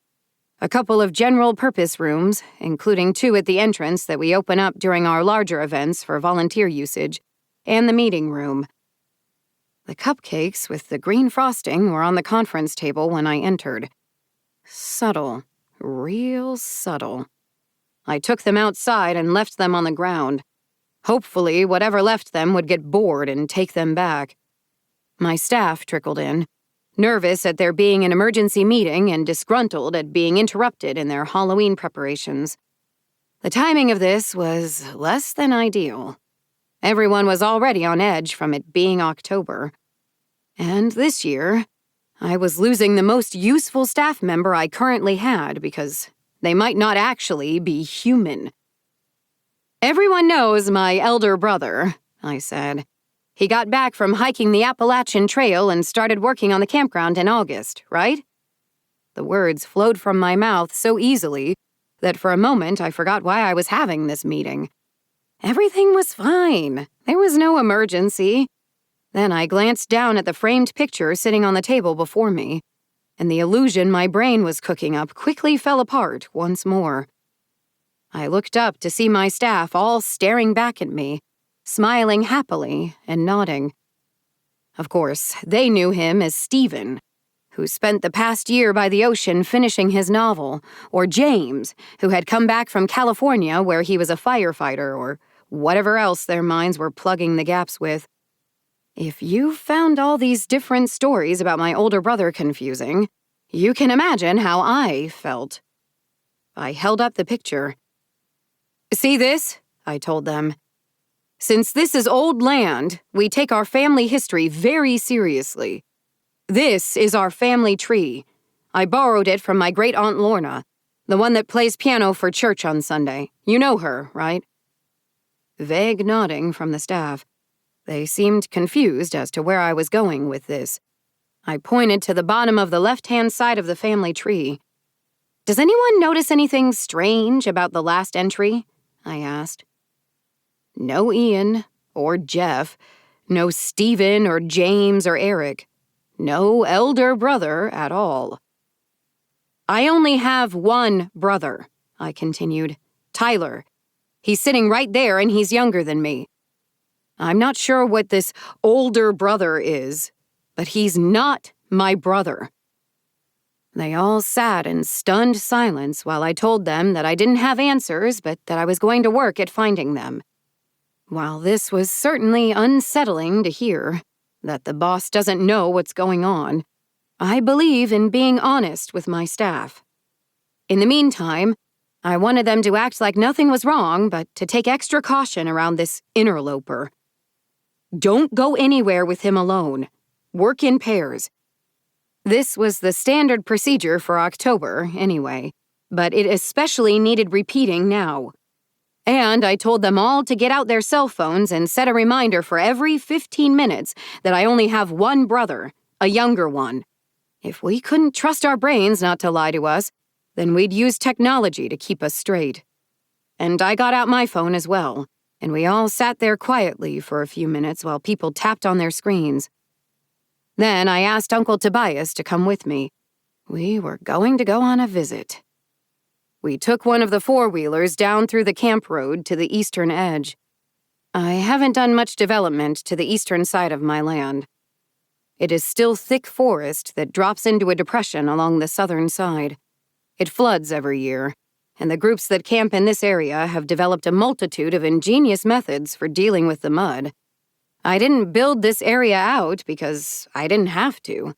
A couple of general-purpose rooms, including 2 at the entrance that we open up during our larger events for volunteer usage, and the meeting room. The cupcakes with the green frosting were on the conference table when I entered. Subtle, real subtle. I took them outside and left them on the ground. Hopefully, whatever left them would get bored and take them back. My staff trickled in, nervous at there being an emergency meeting and disgruntled at being interrupted in their Halloween preparations. The timing of this was less than ideal. Everyone was already on edge from it being October. And this year, I was losing the most useful staff member I currently had because they might not actually be human. "Everyone knows my elder brother," I said. "He got back from hiking the Appalachian Trail and started working on the campground in August, right?" The words flowed from my mouth so easily that for a moment I forgot why I was having this meeting. Everything was fine. There was no emergency. Then I glanced down at the framed picture sitting on the table before me, and the illusion my brain was cooking up quickly fell apart once more. I looked up to see my staff all staring back at me, smiling happily and nodding. Of course, they knew him as Stephen, who spent the past year by the ocean finishing his novel, or James, who had come back from California where he was a firefighter, or whatever else their minds were plugging the gaps with. If you found all these different stories about my older brother confusing, you can imagine how I felt. I held up the picture. "See this?" I told them. "Since this is old land, we take our family history very seriously. This is our family tree. I borrowed it from my great-aunt Lorna, the one that plays piano for church on Sunday. You know her, right?" Vague nodding from the staff. They seemed confused as to where I was going with this. I pointed to the bottom of the left-hand side of the family tree. "Does anyone notice anything strange about the last entry?" I asked. No Ian or Jeff, no Stephen or James or Eric, no elder brother at all. "I only have one brother," I continued. "Tyler. He's sitting right there and he's younger than me. I'm not sure what this older brother is, but he's not my brother." They all sat in stunned silence while I told them that I didn't have answers, but that I was going to work at finding them. While this was certainly unsettling to hear, that the boss doesn't know what's going on, I believe in being honest with my staff. In the meantime, I wanted them to act like nothing was wrong, but to take extra caution around this interloper. Don't go anywhere with him alone. Work in pairs. This was the standard procedure for October, anyway, but it especially needed repeating now. And I told them all to get out their cell phones and set a reminder for every 15 minutes that I only have one brother, a younger one. If we couldn't trust our brains not to lie to us, then we'd use technology to keep us straight. And I got out my phone as well, and we all sat there quietly for a few minutes while people tapped on their screens. Then I asked Uncle Tobias to come with me. We were going to go on a visit. We took one of the four-wheelers down through the camp road to the eastern edge. I haven't done much development to the eastern side of my land. It is still thick forest that drops into a depression along the southern side. It floods every year, and the groups that camp in this area have developed a multitude of ingenious methods for dealing with the mud. I didn't build this area out because I didn't have to.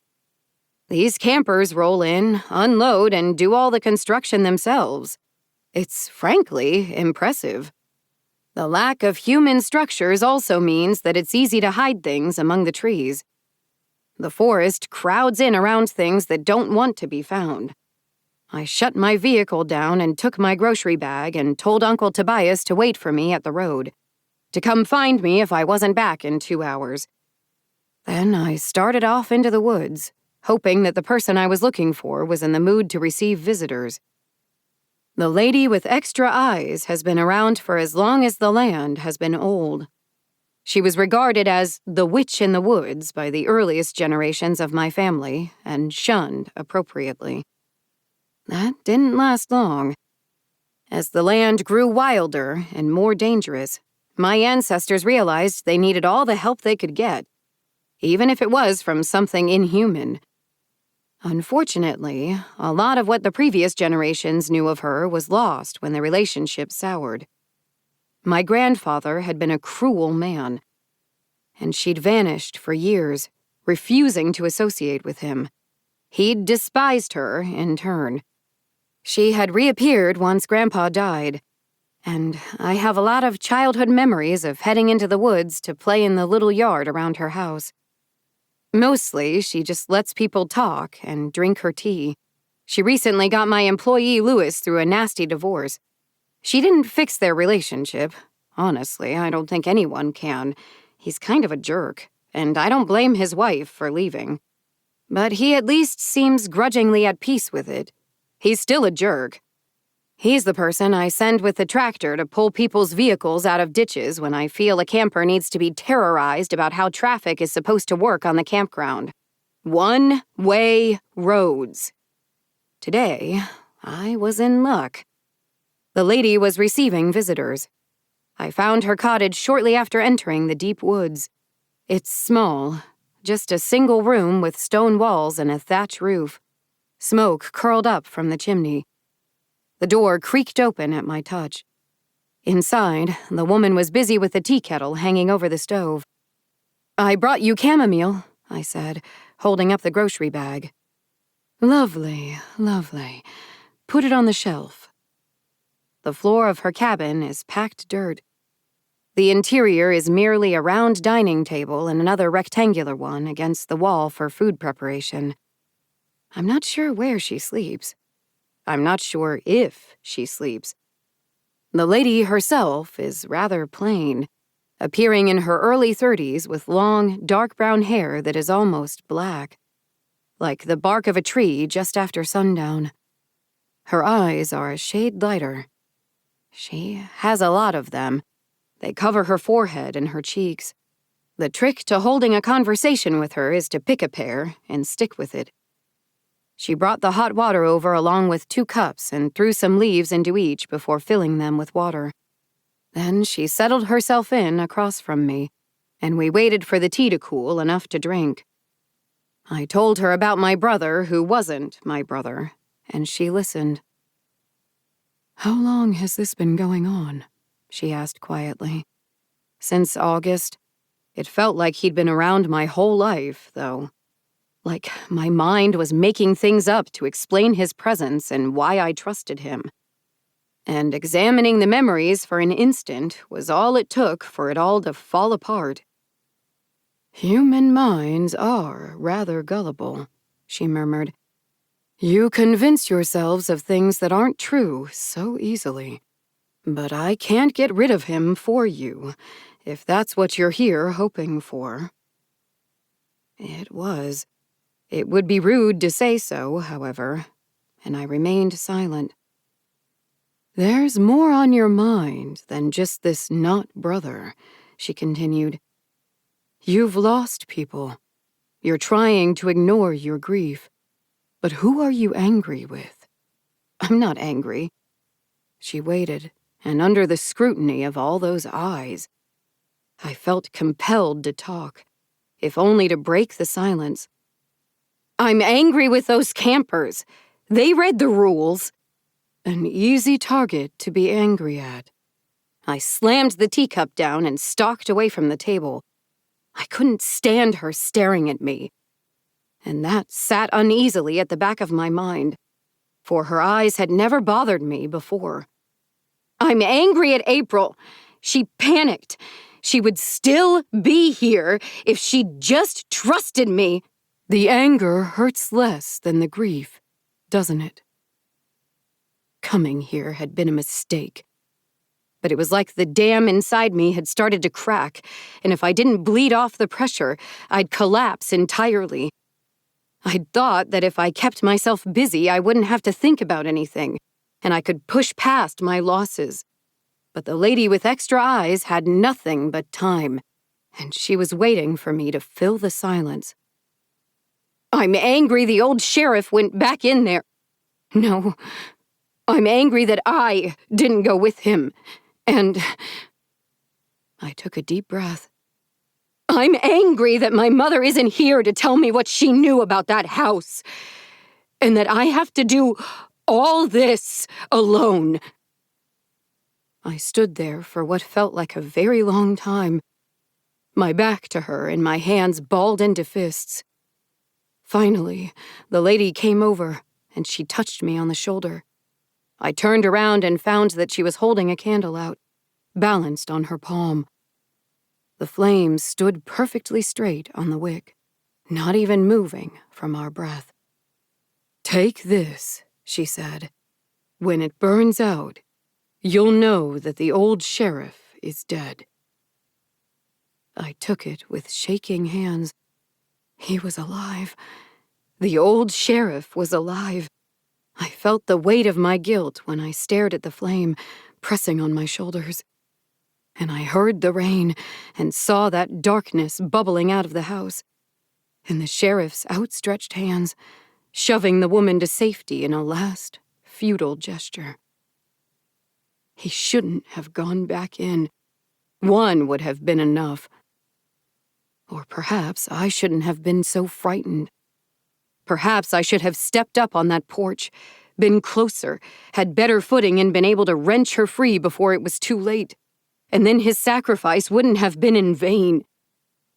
These campers roll in, unload, and do all the construction themselves. It's frankly impressive. The lack of human structures also means that it's easy to hide things among the trees. The forest crowds in around things that don't want to be found. I shut my vehicle down and took my grocery bag and told Uncle Tobias to wait for me at the road, to come find me if I wasn't back in 2 hours. Then I started off into the woods, hoping that the person I was looking for was in the mood to receive visitors. The lady with extra eyes has been around for as long as the land has been old. She was regarded as the witch in the woods by the earliest generations of my family and shunned appropriately. That didn't last long. As the land grew wilder and more dangerous, my ancestors realized they needed all the help they could get, even if it was from something inhuman. Unfortunately, a lot of what the previous generations knew of her was lost when the relationship soured. My grandfather had been a cruel man, and she'd vanished for years, refusing to associate with him. He'd despised her in turn. She had reappeared once Grandpa died, and I have a lot of childhood memories of heading into the woods to play in the little yard around her house. Mostly, she just lets people talk and drink her tea. She recently got my employee Louis through a nasty divorce. She didn't fix their relationship. Honestly, I don't think anyone can. He's kind of a jerk, and I don't blame his wife for leaving. But he at least seems grudgingly at peace with it. He's still a jerk. He's the person I send with the tractor to pull people's vehicles out of ditches when I feel a camper needs to be terrorized about how traffic is supposed to work on the campground. One-way roads. Today, I was in luck. The lady was receiving visitors. I found her cottage shortly after entering the deep woods. It's small, just a single room with stone walls and a thatch roof. Smoke curled up from the chimney. The door creaked open at my touch. Inside, the woman was busy with the tea kettle hanging over the stove. "I brought you chamomile," I said, holding up the grocery bag. "Lovely, lovely. Put it on the shelf." The floor of her cabin is packed dirt. The interior is merely a round dining table and another rectangular one against the wall for food preparation. I'm not sure where she sleeps. I'm not sure if she sleeps. The lady herself is rather plain, appearing in her early 30s with long, dark brown hair that is almost black, like the bark of a tree just after sundown. Her eyes are a shade lighter. She has a lot of them. They cover her forehead and her cheeks. The trick to holding a conversation with her is to pick a pair and stick with it. She brought the hot water over along with 2 cups and threw some leaves into each before filling them with water. Then she settled herself in across from me, and we waited for the tea to cool enough to drink. I told her about my brother who wasn't my brother, and she listened. "How long has this been going on?" she asked quietly. "Since August. It felt like he'd been around my whole life, though. Like my mind was making things up to explain his presence and why I trusted him. And examining the memories for an instant was all it took for it all to fall apart." "Human minds are rather gullible," she murmured. "You convince yourselves of things that aren't true so easily. But I can't get rid of him for you, if that's what you're here hoping for." It was. It would be rude to say so, however, and I remained silent. "There's more on your mind than just this not brother," she continued. "You've lost people. You're trying to ignore your grief. But who are you angry with?" "I'm not angry." She waited, and under the scrutiny of all those eyes, I felt compelled to talk, if only to break the silence. "I'm angry with those campers. They read the rules." An easy target to be angry at. I slammed the teacup down and stalked away from the table. I couldn't stand her staring at me. And that sat uneasily at the back of my mind, for her eyes had never bothered me before. "I'm angry at April. She panicked. She would still be here if she'd just trusted me." "The anger hurts less than the grief, doesn't it? Coming here had been a mistake. but it was like the dam inside me had started to crack, and if I didn't bleed off the pressure, I'd collapse entirely. I'd thought that if I kept myself busy, I wouldn't have to think about anything, and I could push past my losses. But the lady with extra eyes had nothing but time, and she was waiting for me to fill the silence. I'm angry the old sheriff went back in there. No, I'm angry that I didn't go with him, and I took a deep breath. I'm angry that my mother isn't here to tell me what she knew about that house, and that I have to do all this alone. I stood there for what felt like a very long time, my back to her and my hands balled into fists. Finally, the lady came over, and she touched me on the shoulder. I turned around and found that she was holding a candle out, balanced on her palm. The flames stood perfectly straight on the wick, not even moving from our breath. Take this, she said. When it burns out, you'll know that the old sheriff is dead. I took it with shaking hands. He was alive. The old sheriff was alive. I felt the weight of my guilt when I stared at the flame, pressing on my shoulders. And I heard the rain and saw that darkness bubbling out of the house, and the sheriff's outstretched hands, shoving the woman to safety in a last, futile gesture. He shouldn't have gone back in. One would have been enough. Or perhaps I shouldn't have been so frightened. Perhaps I should have stepped up on that porch, been closer, had better footing, and been able to wrench her free before it was too late. And then his sacrifice wouldn't have been in vain.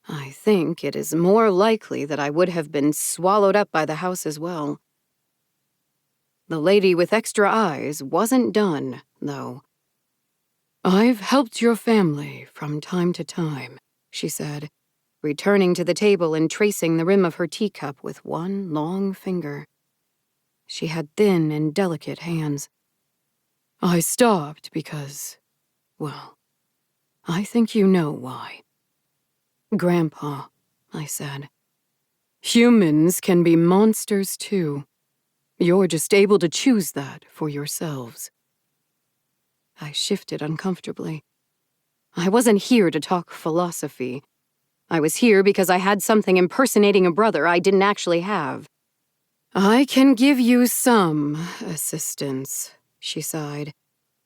I think it is more likely that I would have been swallowed up by the house as well. The lady with extra eyes wasn't done, though. I've helped your family from time to time, she said, returning to the table and tracing the rim of her teacup with one long finger. She had thin and delicate hands. I stopped because, well, I think you know why. Grandpa, I said. Humans can be monsters too. You're just able to choose that for yourselves. I shifted uncomfortably. I wasn't here to talk philosophy. I was here because I had something impersonating a brother I didn't actually have. I can give you some assistance, she sighed.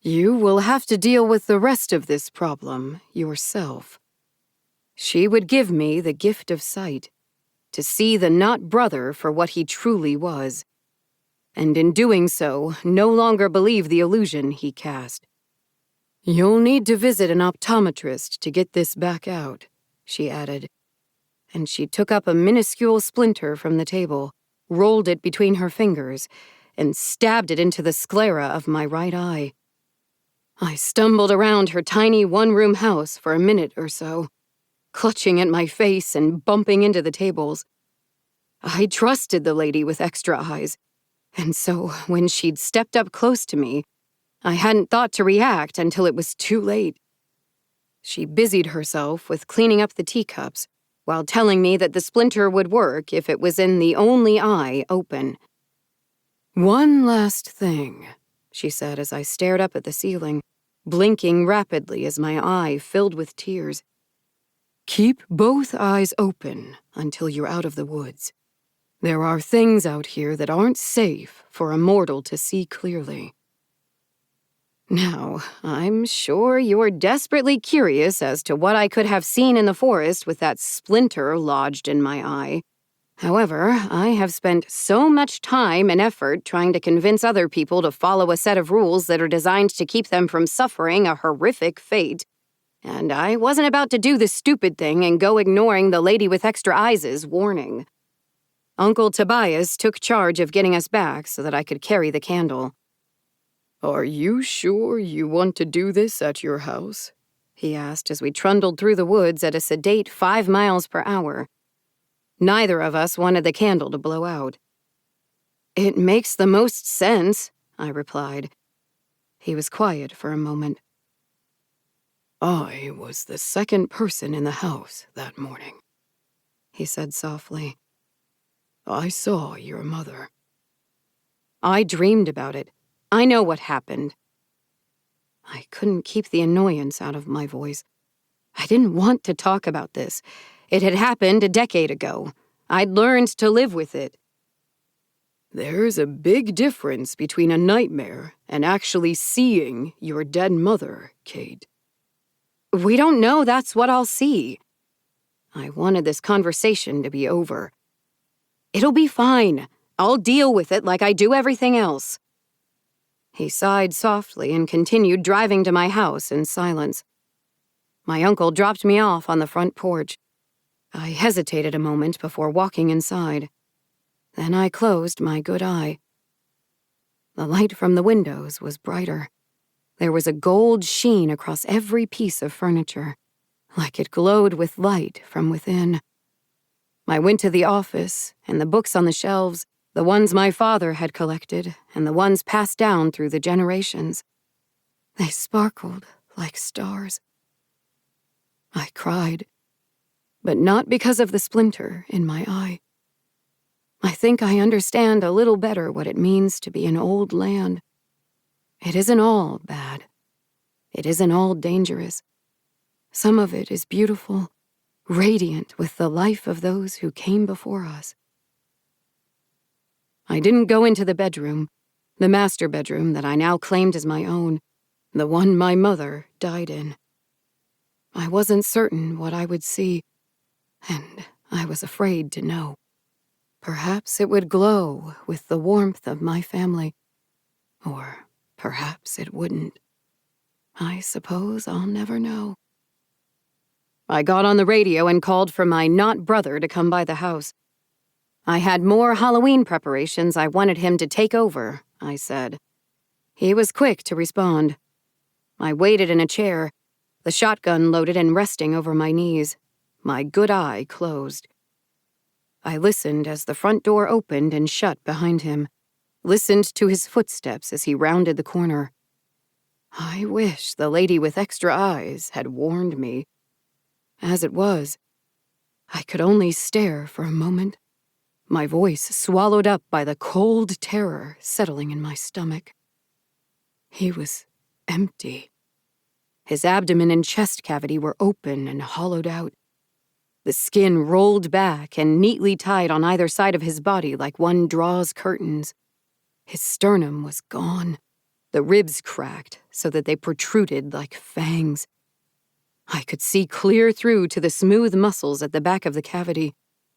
You will have to deal with the rest of this problem yourself. She would give me the gift of sight, to see the not brother for what he truly was, and in doing so, no longer believe the illusion he cast. You'll need to visit an optometrist to get this back out, she added, and she took up a minuscule splinter from the table, rolled it between her fingers, and stabbed it into the sclera of my right eye. I stumbled around her tiny one-room house for a minute or so, clutching at my face and bumping into the tables. I trusted the lady with extra eyes, and so when she'd stepped up close to me, I hadn't thought to react until it was too late. She busied herself with cleaning up the teacups, while telling me that the splinter would work if it was in the only eye open. One last thing, she said as I stared up at the ceiling, blinking rapidly as my eye filled with tears. Keep both eyes open until you're out of the woods. There are things out here that aren't safe for a mortal to see clearly. Now, I'm sure you're desperately curious as to what I could have seen in the forest with that splinter lodged in my eye. However, I have spent so much time and effort trying to convince other people to follow a set of rules that are designed to keep them from suffering a horrific fate, and I wasn't about to do the stupid thing and go ignoring the lady with extra eyes' warning. Uncle Tobias took charge of getting us back so that I could carry the candle. Are you sure you want to do this at your house? He asked as we trundled through the woods at a sedate 5 miles per hour. Neither of us wanted the candle to blow out. It makes the most sense, I replied. He was quiet for a moment. I was the second person in the house that morning, he said softly. I saw your mother. I dreamed about it. I know what happened. I couldn't keep the annoyance out of my voice. I didn't want to talk about this. It had happened a decade ago. I'd learned to live with it. There's a big difference between a nightmare and actually seeing your dead mother, Kate. We don't know that's what I'll see. I wanted this conversation to be over. It'll be fine. I'll deal with it like I do everything else. He sighed softly and continued driving to my house in silence. My uncle dropped me off on the front porch. I hesitated a moment before walking inside. Then I closed my good eye. The light from the windows was brighter. There was a gold sheen across every piece of furniture, like it glowed with light from within. I went to the office, and the books on the shelves, the ones my father had collected, and the ones passed down through the generations. They sparkled like stars. I cried, but not because of the splinter in my eye. I think I understand a little better what it means to be an old land. It isn't all bad. It isn't all dangerous. Some of it is beautiful, radiant with the life of those who came before us. I didn't go into the bedroom, the master bedroom that I now claimed as my own, the one my mother died in. I wasn't certain what I would see, and I was afraid to know. Perhaps it would glow with the warmth of my family, or perhaps it wouldn't. I suppose I'll never know. I got on the radio and called for my not-brother to come by the house. I had more Halloween preparations I wanted him to take over, I said. He was quick to respond. I waited in a chair, the shotgun loaded and resting over my knees, my good eye closed. I listened as the front door opened and shut behind him, listened to his footsteps as he rounded the corner. I wish the lady with extra eyes had warned me. As it was, I could only stare for a moment, my voice swallowed up by the cold terror settling in my stomach. He was empty. His abdomen and chest cavity were open and hollowed out. The skin rolled back and neatly tied on either side of his body like one draws curtains. His sternum was gone, the ribs cracked so that they protruded like fangs. I could see clear through to the smooth muscles at the back of the cavity,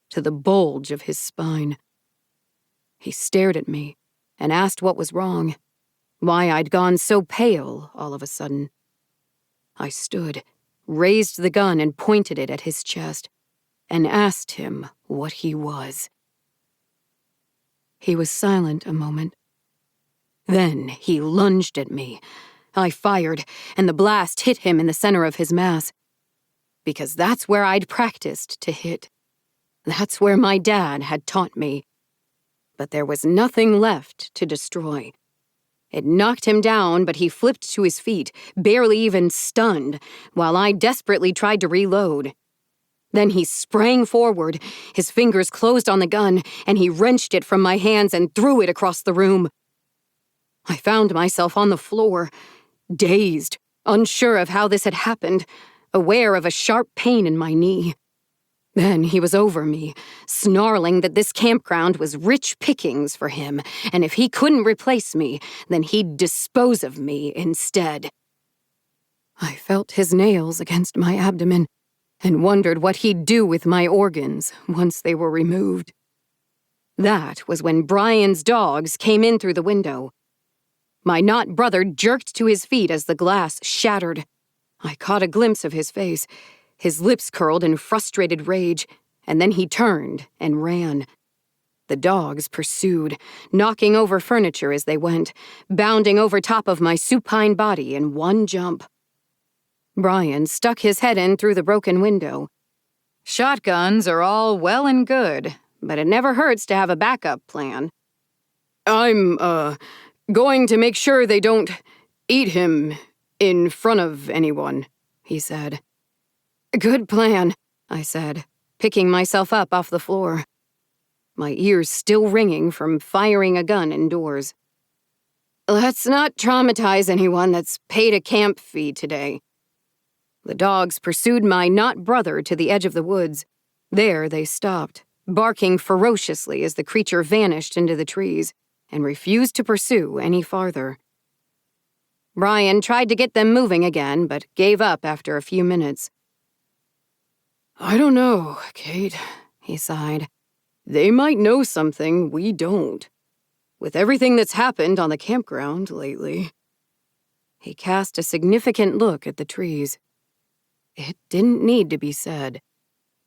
to the bulge of his spine. He stared at me and asked what was wrong, why I'd gone so pale all of a sudden. I stood, raised the gun and pointed it at his chest, and asked him what he was. He was silent a moment. Then he lunged at me. I fired, and the blast hit him in the center of his mass. Because that's where I'd practiced to hit. That's where my dad had taught me. But there was nothing left to destroy. It knocked him down, but he flipped to his feet, barely even stunned, while I desperately tried to reload. Then he sprang forward, his fingers closed on the gun, and he wrenched it from my hands and threw it across the room. I found myself on the floor, dazed, unsure of how this had happened, aware of a sharp pain in my knee. Then he was over me, snarling that this campground was rich pickings for him, and if he couldn't replace me, then he'd dispose of me instead. I felt his nails against my abdomen and wondered what he'd do with my organs once they were removed. That was when Brian's dogs came in through the window. My not-brother jerked to his feet as the glass shattered. I caught a glimpse of his face, his lips curled in frustrated rage, and then he turned and ran. The dogs pursued, knocking over furniture as they went, bounding over top of my supine body in one jump. Brian stuck his head in through the broken window. Shotguns are all well and good, but it never hurts to have a backup plan. I'm, going to make sure they don't eat him in front of anyone, he said. Good plan, I said, picking myself up off the floor, my ears still ringing from firing a gun indoors. Let's not traumatize anyone that's paid a camp fee today. The dogs pursued my not brother to the edge of the woods. There they stopped, barking ferociously as the creature vanished into the trees and refused to pursue any farther. Brian tried to get them moving again, but gave up after a few minutes. I don't know, Kate, he sighed. They might know something we don't. With everything that's happened on the campground lately. He cast a significant look at the trees. It didn't need to be said.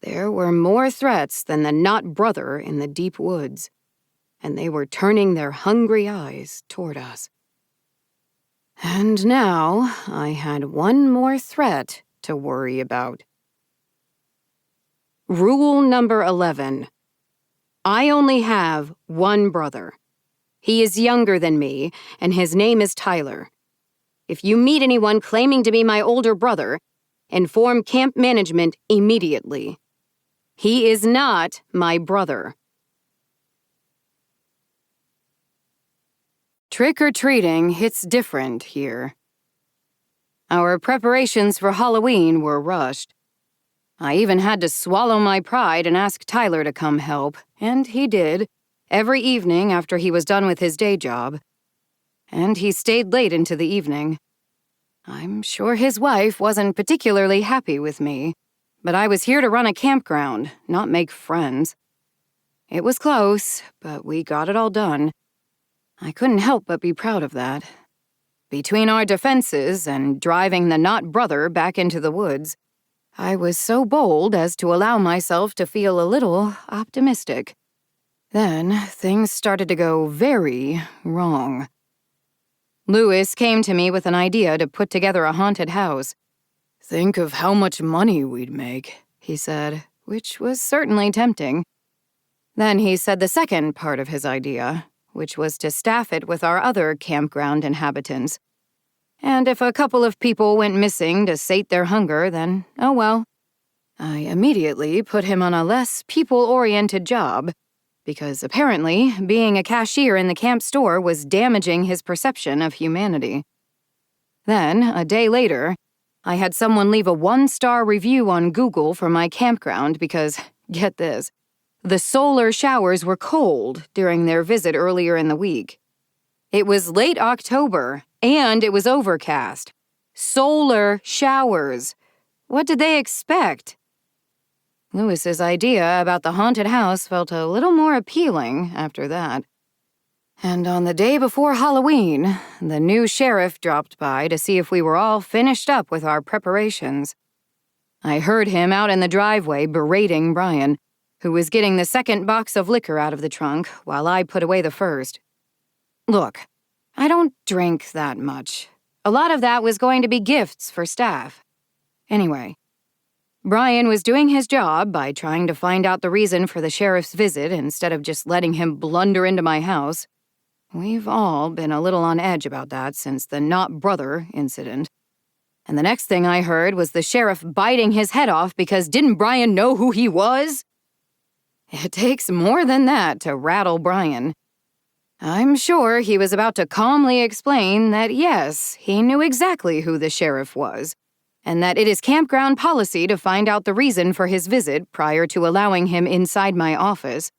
There were more threats than the not brother in the deep woods, and they were turning their hungry eyes toward us. And now I had one more threat to worry about. Rule number 11. I only have one brother. He is younger than me, and his name is Tyler. If you meet anyone claiming to be my older brother, inform camp management immediately. He is not my brother. Trick-or-treating hits different here. Our preparations for Halloween were rushed. I even had to swallow my pride and ask Tyler to come help, and he did, every evening after he was done with his day job. And he stayed late into the evening. I'm sure his wife wasn't particularly happy with me, but I was here to run a campground, not make friends. It was close, but we got it all done. I couldn't help but be proud of that. Between our defenses and driving the not brother back into the woods, I was so bold as to allow myself to feel a little optimistic. Then things started to go very wrong. Lewis came to me with an idea to put together a haunted house. Think of how much money we'd make, he said, which was certainly tempting. Then he said the second part of his idea, which was to staff it with our other campground inhabitants. And if a couple of people went missing to sate their hunger, then oh well. I immediately put him on a less people-oriented job, because apparently being a cashier in the camp store was damaging his perception of humanity. Then, a day later, I had someone leave a 1-star review on Google for my campground because, get this, the solar showers were cold during their visit earlier in the week. It was late October, and it was overcast. Solar showers. What did they expect? Lewis's idea about the haunted house felt a little more appealing after that. And on the day before Halloween, the new sheriff dropped by to see if we were all finished up with our preparations. I heard him out in the driveway berating Brian, who was getting the second box of liquor out of the trunk while I put away the first. Look, I don't drink that much. A lot of that was going to be gifts for staff. Anyway, Brian was doing his job by trying to find out the reason for the sheriff's visit instead of just letting him blunder into my house. We've all been a little on edge about that since the not brother incident. And the next thing I heard was the sheriff biting his head off because didn't Brian know who he was? It takes more than that to rattle Brian. I'm sure he was about to calmly explain that yes, he knew exactly who the sheriff was, and that it is campground policy to find out the reason for his visit prior to allowing him inside my office.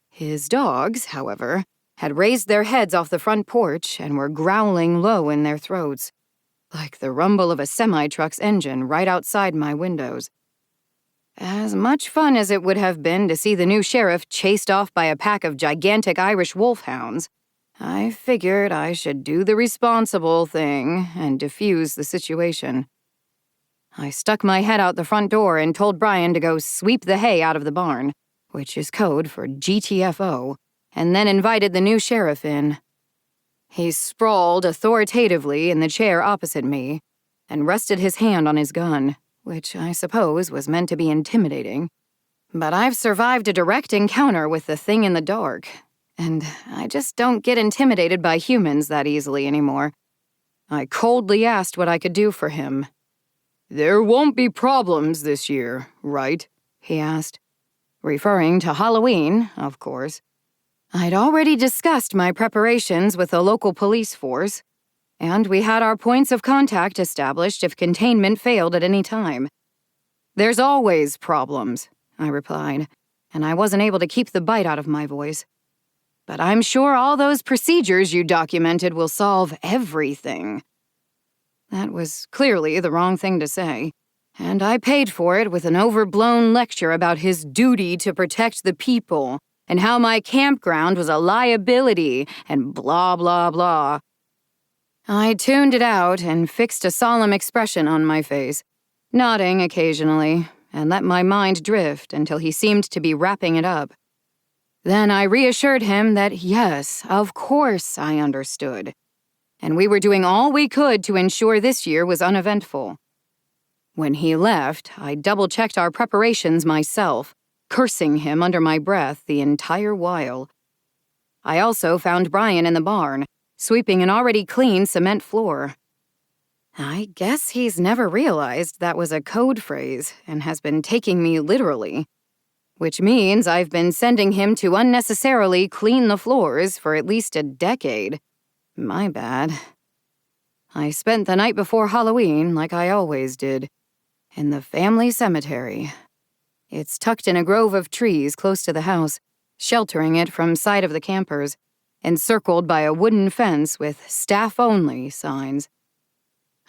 His dogs, however, had raised their heads off the front porch and were growling low in their throats, like the rumble of a semi-truck's engine right outside my windows. As much fun as it would have been to see the new sheriff chased off by a pack of gigantic Irish wolfhounds, I figured I should do the responsible thing and defuse the situation. I stuck my head out the front door and told Brian to go sweep the hay out of the barn, which is code for GTFO, and then invited the new sheriff in. He sprawled authoritatively in the chair opposite me and rested his hand on his gun, which I suppose was meant to be intimidating. But I've survived a direct encounter with the thing in the dark, and I just don't get intimidated by humans that easily anymore. I coldly asked what I could do for him. There won't be problems this year, right? He asked, referring to Halloween, of course. I'd already discussed my preparations with the local police force, and we had our points of contact established if containment failed at any time. There's always problems, I replied, and I wasn't able to keep the bite out of my voice. But I'm sure all those procedures you documented will solve everything. That was clearly the wrong thing to say, and I paid for it with an overblown lecture about his duty to protect the people and how my campground was a liability and blah, blah, blah. I tuned it out and fixed a solemn expression on my face, nodding occasionally, and let my mind drift until he seemed to be wrapping it up. Then I reassured him that yes, of course I understood, and we were doing all we could to ensure this year was uneventful. When he left, I double-checked our preparations myself, cursing him under my breath the entire while. I also found Brian in the barn, sweeping an already clean cement floor. I guess he's never realized that was a code phrase and has been taking me literally, which means I've been sending him to unnecessarily clean the floors for at least a decade. My bad. I spent the night before Halloween like I always did, in the family cemetery. It's tucked in a grove of trees close to the house, sheltering it from sight of the campers, encircled by a wooden fence with staff-only signs.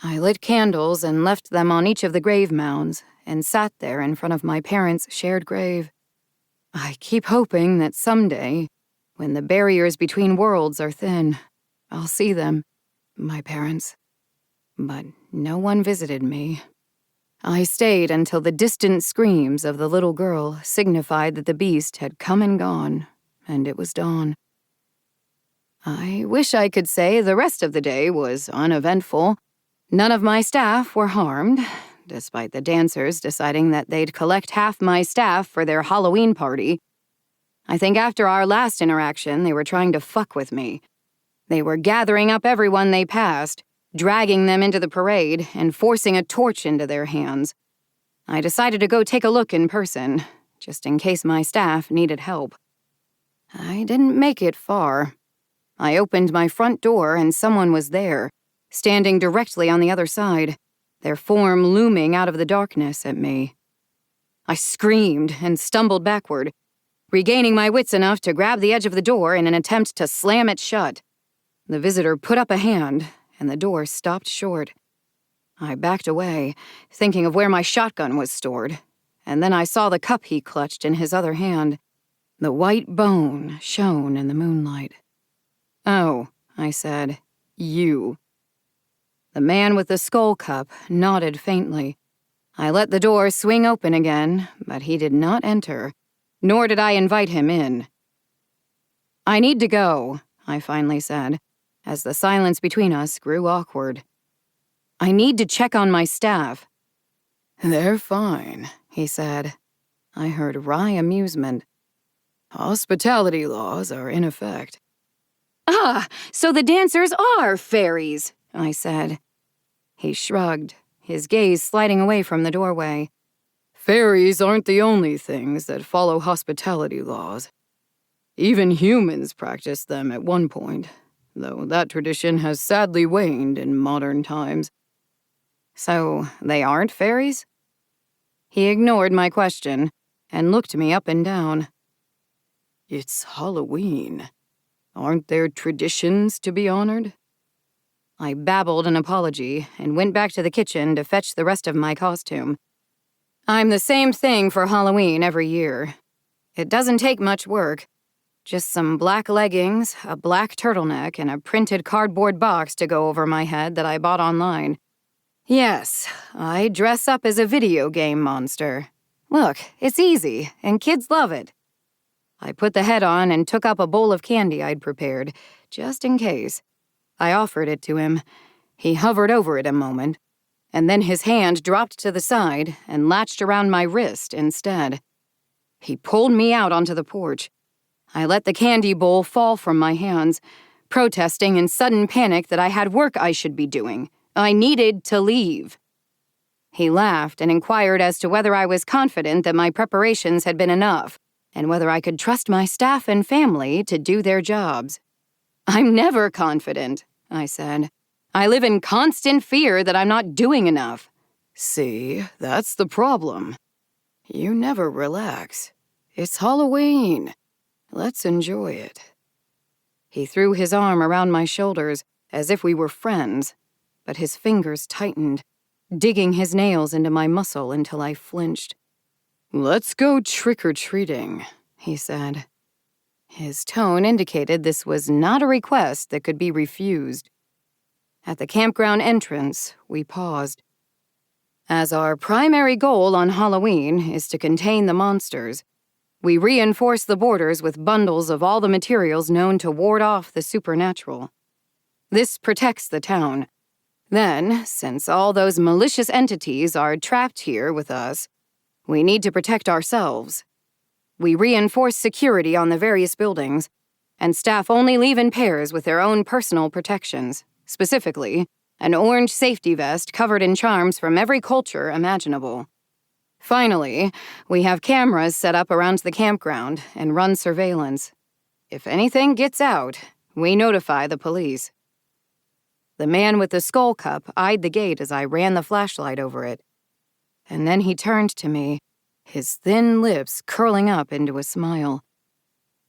I lit candles and left them on each of the grave mounds and sat there in front of my parents' shared grave. I keep hoping that someday, when the barriers between worlds are thin, I'll see them, my parents. But no one visited me. I stayed until the distant screams of the little girl signified that the beast had come and gone, and it was dawn. I wish I could say the rest of the day was uneventful. None of my staff were harmed, despite the dancers deciding that they'd collect half my staff for their Halloween party. I think after our last interaction, they were trying to fuck with me. They were gathering up everyone they passed, dragging them into the parade, and forcing a torch into their hands. I decided to go take a look in person, just in case my staff needed help. I didn't make it far. I opened my front door and someone was there, standing directly on the other side, their form looming out of the darkness at me. I screamed and stumbled backward, regaining my wits enough to grab the edge of the door in an attempt to slam it shut. The visitor put up a hand, and the door stopped short. I backed away, thinking of where my shotgun was stored, and then I saw the cup he clutched in his other hand. The white bone shone in the moonlight. "Oh," I said, "you." The man with the skull cup nodded faintly. I let the door swing open again, but he did not enter, nor did I invite him in. "I need to go," I finally said, as the silence between us grew awkward. "I need to check on my staff." "They're fine," he said. I heard wry amusement. "Hospitality laws are in effect." "Ah, so the dancers are fairies," I said. He shrugged, his gaze sliding away from the doorway. "Fairies aren't the only things that follow hospitality laws. Even humans practiced them at one point, though that tradition has sadly waned in modern times." "So they aren't fairies?" He ignored my question and looked me up and down. "It's Halloween. Aren't there traditions to be honored?" I babbled an apology and went back to the kitchen to fetch the rest of my costume. I'm the same thing for Halloween every year. It doesn't take much work. Just some black leggings, a black turtleneck, and a printed cardboard box to go over my head that I bought online. Yes, I dress up as a video game monster. Look, it's easy, and kids love it. I put the head on and took up a bowl of candy I'd prepared, just in case. I offered it to him. He hovered over it a moment, and then his hand dropped to the side and latched around my wrist instead. He pulled me out onto the porch. I let the candy bowl fall from my hands, protesting in sudden panic that I had work I should be doing. I needed to leave. He laughed and inquired as to whether I was confident that my preparations had been enough, and whether I could trust my staff and family to do their jobs. "I'm never confident," I said. "I live in constant fear that I'm not doing enough." "See, that's the problem. You never relax. It's Halloween. Let's enjoy it." He threw his arm around my shoulders as if we were friends, but his fingers tightened, digging his nails into my muscle until I flinched. "Let's go trick-or-treating," he said. His tone indicated this was not a request that could be refused. At the campground entrance, we paused. As our primary goal on Halloween is to contain the monsters, we reinforce the borders with bundles of all the materials known to ward off the supernatural. This protects the town. Then, since all those malicious entities are trapped here with us, we need to protect ourselves. We reinforce security on the various buildings, and staff only leave in pairs with their own personal protections, specifically an orange safety vest covered in charms from every culture imaginable. Finally, we have cameras set up around the campground and run surveillance. If anything gets out, we notify the police. The man with the skull cup eyed the gate as I ran the flashlight over it. And then he turned to me, his thin lips curling up into a smile.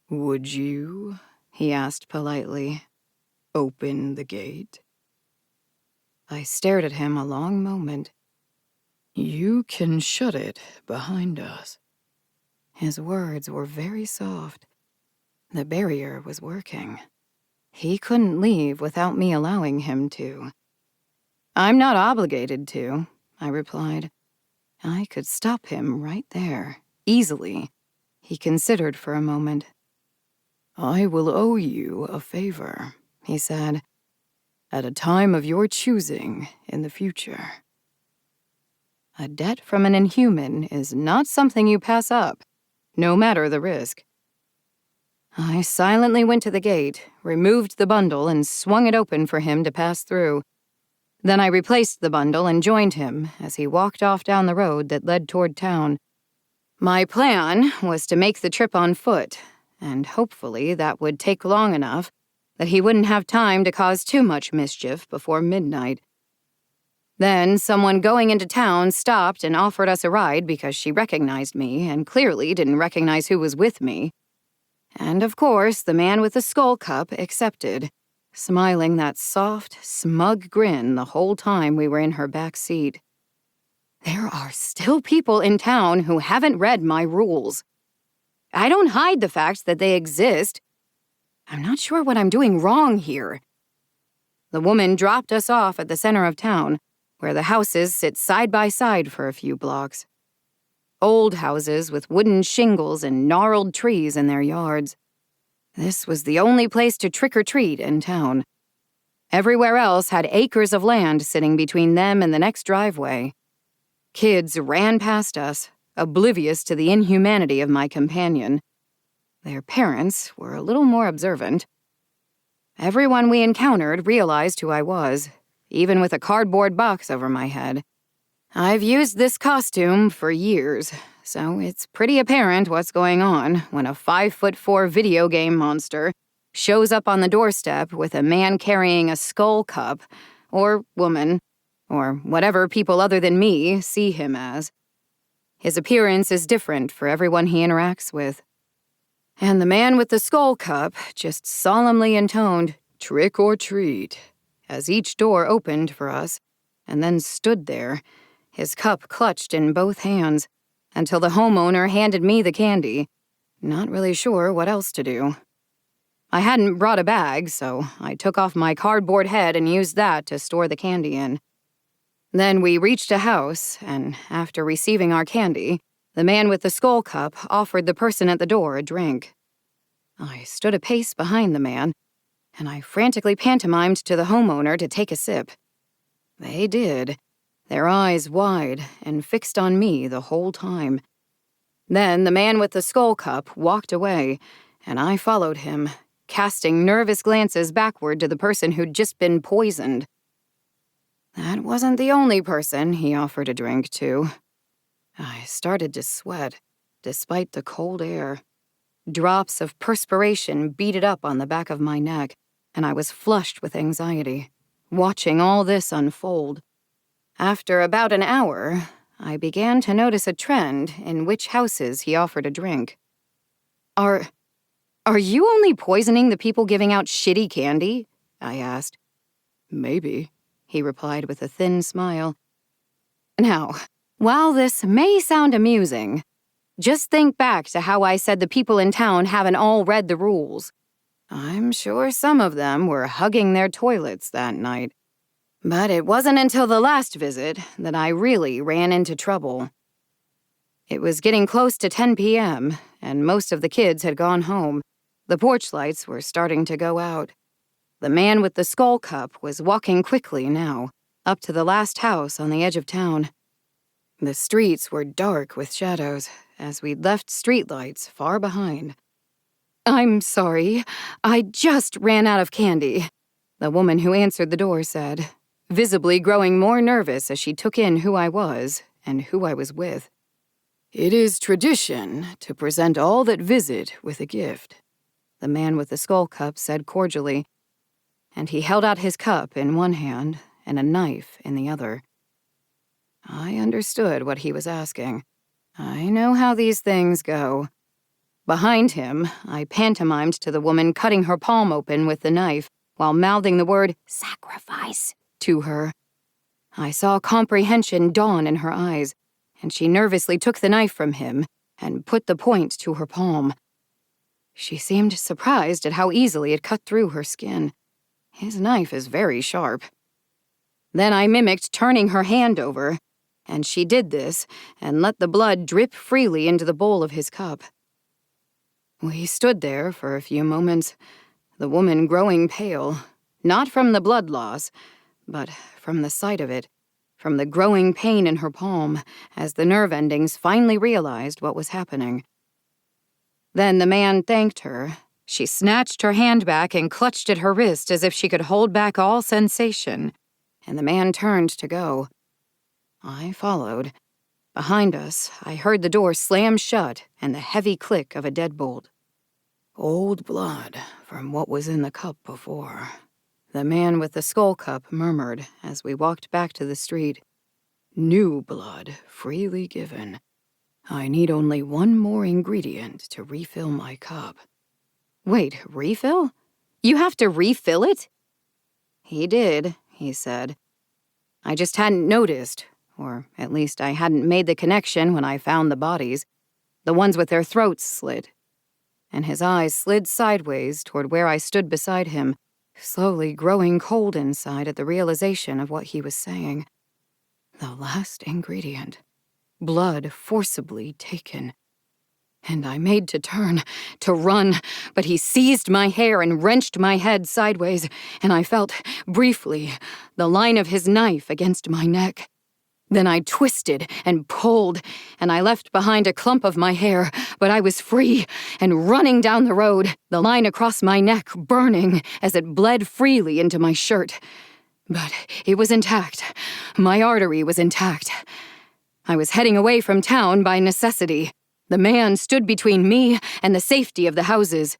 "Would you," he asked politely, "open the gate?" I stared at him a long moment. "You can shut it behind us." His words were very soft. The barrier was working. He couldn't leave without me allowing him to. "I'm not obligated to," I replied. I could stop him right there, easily. He considered for a moment. "I will owe you a favor," he said, "at a time of your choosing in the future." A debt from an inhuman is not something you pass up, no matter the risk. I silently went to the gate, removed the bundle, and swung it open for him to pass through. Then I replaced the bundle and joined him as he walked off down the road that led toward town. My plan was to make the trip on foot, and hopefully that would take long enough that he wouldn't have time to cause too much mischief before midnight. Then someone going into town stopped and offered us a ride because she recognized me and clearly didn't recognize who was with me. And of course, the man with the skull cup accepted, smiling that soft, smug grin the whole time we were in her back seat. There are still people in town who haven't read my rules. I don't hide the fact that they exist. I'm not sure what I'm doing wrong here. The woman dropped us off at the center of town, where the houses sit side by side for a few blocks. Old houses with wooden shingles and gnarled trees in their yards. This was the only place to trick-or-treat in town. Everywhere else had acres of land sitting between them and the next driveway. Kids ran past us, oblivious to the inhumanity of my companion. Their parents were a little more observant. Everyone we encountered realized who I was, even with a cardboard box over my head. I've used this costume for years, so it's pretty apparent what's going on when a 5'4" video game monster shows up on the doorstep with a man carrying a skull cup, or woman, or whatever people other than me see him as. His appearance is different for everyone he interacts with. And the man with the skull cup just solemnly intoned, "Trick or treat," as each door opened for us, and then stood there, his cup clutched in both hands, until the homeowner handed me the candy, not really sure what else to do. I hadn't brought a bag, so I took off my cardboard head and used that to store the candy in. Then we reached a house, and after receiving our candy, the man with the skull cup offered the person at the door a drink. I stood a pace behind the man, and I frantically pantomimed to the homeowner to take a sip. They did, their eyes wide and fixed on me the whole time. Then the man with the skull cup walked away, and I followed him, casting nervous glances backward to the person who'd just been poisoned. That wasn't the only person he offered a drink to. I started to sweat, despite the cold air. Drops of perspiration beaded up on the back of my neck, and I was flushed with anxiety, watching all this unfold. After about an hour, I began to notice a trend in which houses he offered a drink. Are you only poisoning the people giving out shitty candy? I asked. Maybe, he replied with a thin smile. Now, while this may sound amusing, just think back to how I said the people in town haven't all read the rules. I'm sure some of them were hugging their toilets that night. But it wasn't until the last visit that I really ran into trouble. It was getting close to 10 p.m., and most of the kids had gone home. The porch lights were starting to go out. The man with the skull cup was walking quickly now, up to the last house on the edge of town. The streets were dark with shadows, as we'd left streetlights far behind. "I'm sorry, I just ran out of candy," the woman who answered the door said, visibly growing more nervous as she took in who I was and who I was with. "It is tradition to present all that visit with a gift," the man with the skull cup said cordially, and he held out his cup in one hand and a knife in the other. I understood what he was asking. I know how these things go. Behind him, I pantomimed to the woman cutting her palm open with the knife while mouthing the word "sacrifice" to her. I saw comprehension dawn in her eyes, and she nervously took the knife from him and put the point to her palm. She seemed surprised at how easily it cut through her skin. His knife is very sharp. Then I mimicked turning her hand over, and she did this and let the blood drip freely into the bowl of his cup. We stood there for a few moments, the woman growing pale, not from the blood loss, but from the sight of it, from the growing pain in her palm as the nerve endings finally realized what was happening. Then the man thanked her. She snatched her hand back and clutched at her wrist as if she could hold back all sensation, and the man turned to go. I followed. Behind us, I heard the door slam shut and the heavy click of a deadbolt. "Old blood from what was in the cup before," the man with the skull cup murmured as we walked back to the street. "New blood, freely given. I need only one more ingredient to refill my cup." Wait, refill? You have to refill it? He did, he said. I just hadn't noticed, or at least I hadn't made the connection when I found the bodies, the ones with their throats slit. And his eyes slid sideways toward where I stood beside him, slowly growing cold inside at the realization of what he was saying. The last ingredient. Blood forcibly taken. And I made to turn, to run, but he seized my hair and wrenched my head sideways, and I felt, briefly, the line of his knife against my neck. Then I twisted and pulled, and I left behind a clump of my hair, but I was free and running down the road, the line across my neck burning as it bled freely into my shirt. But it was intact. My artery was intact. I was heading away from town by necessity. The man stood between me and the safety of the houses.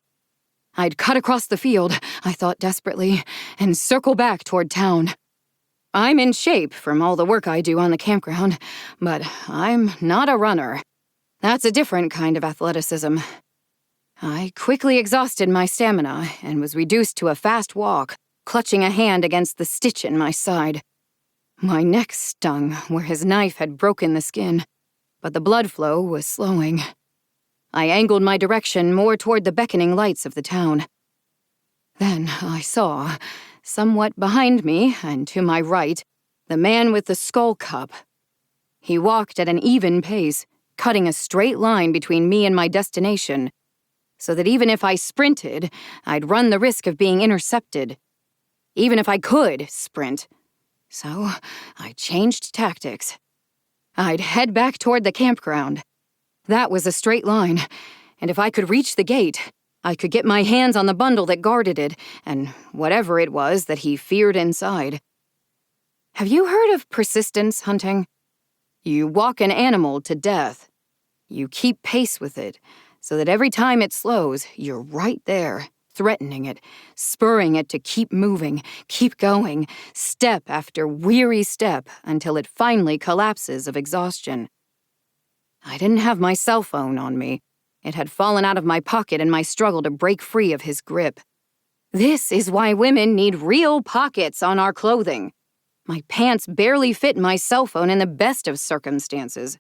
I'd cut across the field, I thought desperately, and circle back toward town. I'm in shape from all the work I do on the campground, but I'm not a runner. That's a different kind of athleticism. I quickly exhausted my stamina and was reduced to a fast walk, clutching a hand against the stitch in my side. My neck stung where his knife had broken the skin, but the blood flow was slowing. I angled my direction more toward the beckoning lights of the town. Then I saw, somewhat behind me and to my right, the man with the skull cup. He walked at an even pace, cutting a straight line between me and my destination, so that even if I sprinted, I'd run the risk of being intercepted. Even if I could sprint. So I changed tactics. I'd head back toward the campground. That was a straight line, and if I could reach the gate, I could get my hands on the bundle that guarded it, and whatever it was that he feared inside. Have you heard of persistence hunting? You walk an animal to death. You keep pace with it, so that every time it slows, you're right there, threatening it, spurring it to keep moving, keep going, step after weary step, until it finally collapses of exhaustion. I didn't have my cell phone on me. It had fallen out of my pocket in my struggle to break free of his grip. This is why women need real pockets on our clothing. My pants barely fit my cell phone in the best of circumstances.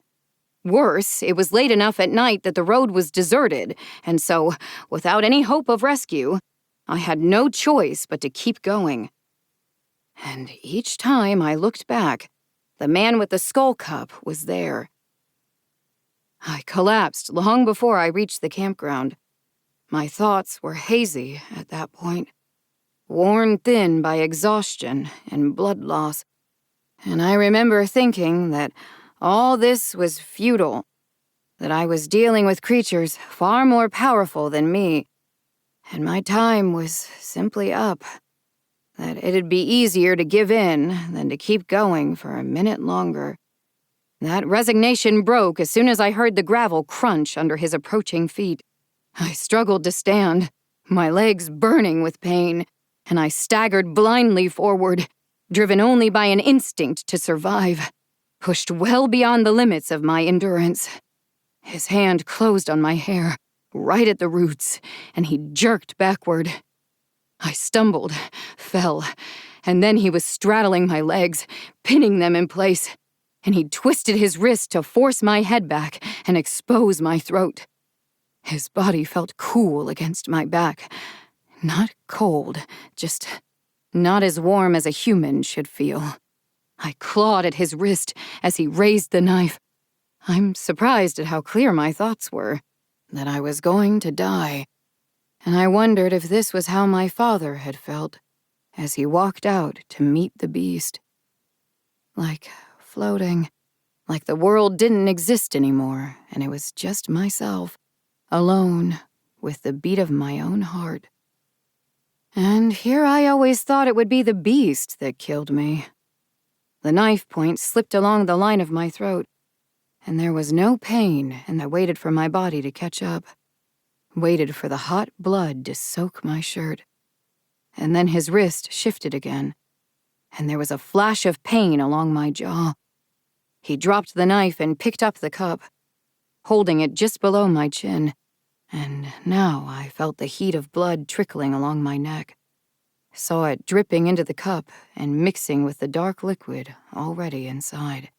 Worse, it was late enough at night that the road was deserted, and so, without any hope of rescue, I had no choice but to keep going. And each time I looked back, the man with the skull cup was there. I collapsed long before I reached the campground. My thoughts were hazy at that point, worn thin by exhaustion and blood loss. And I remember thinking that all this was futile, that I was dealing with creatures far more powerful than me, and my time was simply up, that it'd be easier to give in than to keep going for a minute longer. That resignation broke as soon as I heard the gravel crunch under his approaching feet. I struggled to stand, my legs burning with pain, and I staggered blindly forward, driven only by an instinct to survive, pushed well beyond the limits of my endurance. His hand closed on my hair, right at the roots, and he jerked backward. I stumbled, fell, and then he was straddling my legs, pinning them in place, and he twisted his wrist to force my head back and expose my throat. His body felt cool against my back. Not cold, just not as warm as a human should feel. I clawed at his wrist as he raised the knife. I'm surprised at how clear my thoughts were, that I was going to die. And I wondered if this was how my father had felt as he walked out to meet the beast. Like floating, like the world didn't exist anymore, and it was just myself, alone, with the beat of my own heart. And here I always thought it would be the beast that killed me. The knife point slipped along the line of my throat, and there was no pain, and I waited for my body to catch up, waited for the hot blood to soak my shirt. And then his wrist shifted again, and there was a flash of pain along my jaw. He dropped the knife and picked up the cup, holding it just below my chin, and now I felt the heat of blood trickling along my neck, saw it dripping into the cup and mixing with the dark liquid already inside.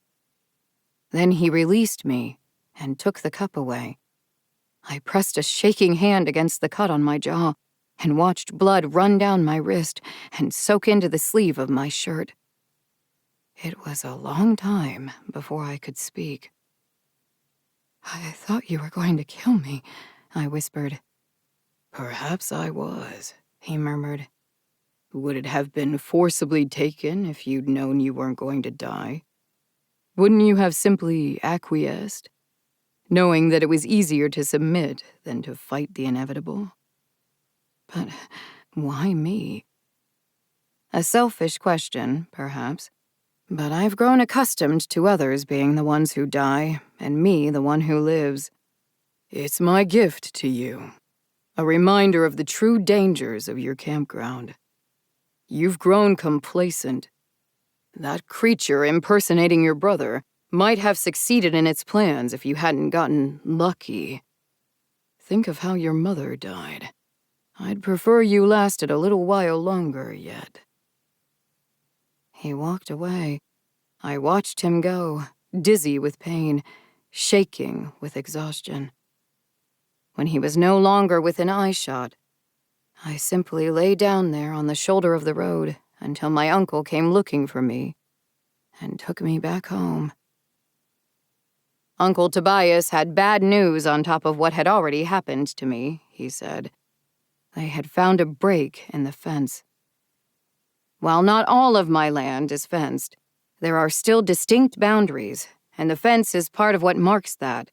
Then he released me and took the cup away. I pressed a shaking hand against the cut on my jaw and watched blood run down my wrist and soak into the sleeve of my shirt. It was a long time before I could speak. "I thought you were going to kill me," I whispered. "Perhaps I was," he murmured. "Would it have been forcibly taken if you'd known you weren't going to die? Wouldn't you have simply acquiesced, knowing that it was easier to submit than to fight the inevitable? But why me?" A selfish question, perhaps, but I've grown accustomed to others being the ones who die, and me the one who lives. It's my gift to you, a reminder of the true dangers of your campground. You've grown complacent. That creature impersonating your brother might have succeeded in its plans if you hadn't gotten lucky. Think of how your mother died. I'd prefer you lasted a little while longer yet. He walked away. I watched him go, dizzy with pain, shaking with exhaustion. When he was no longer within eyeshot, I simply lay down there on the shoulder of the road until my uncle came looking for me and took me back home. Uncle Tobias had bad news on top of what had already happened to me, he said. They had found a break in the fence. While not all of my land is fenced, there are still distinct boundaries, and the fence is part of what marks that.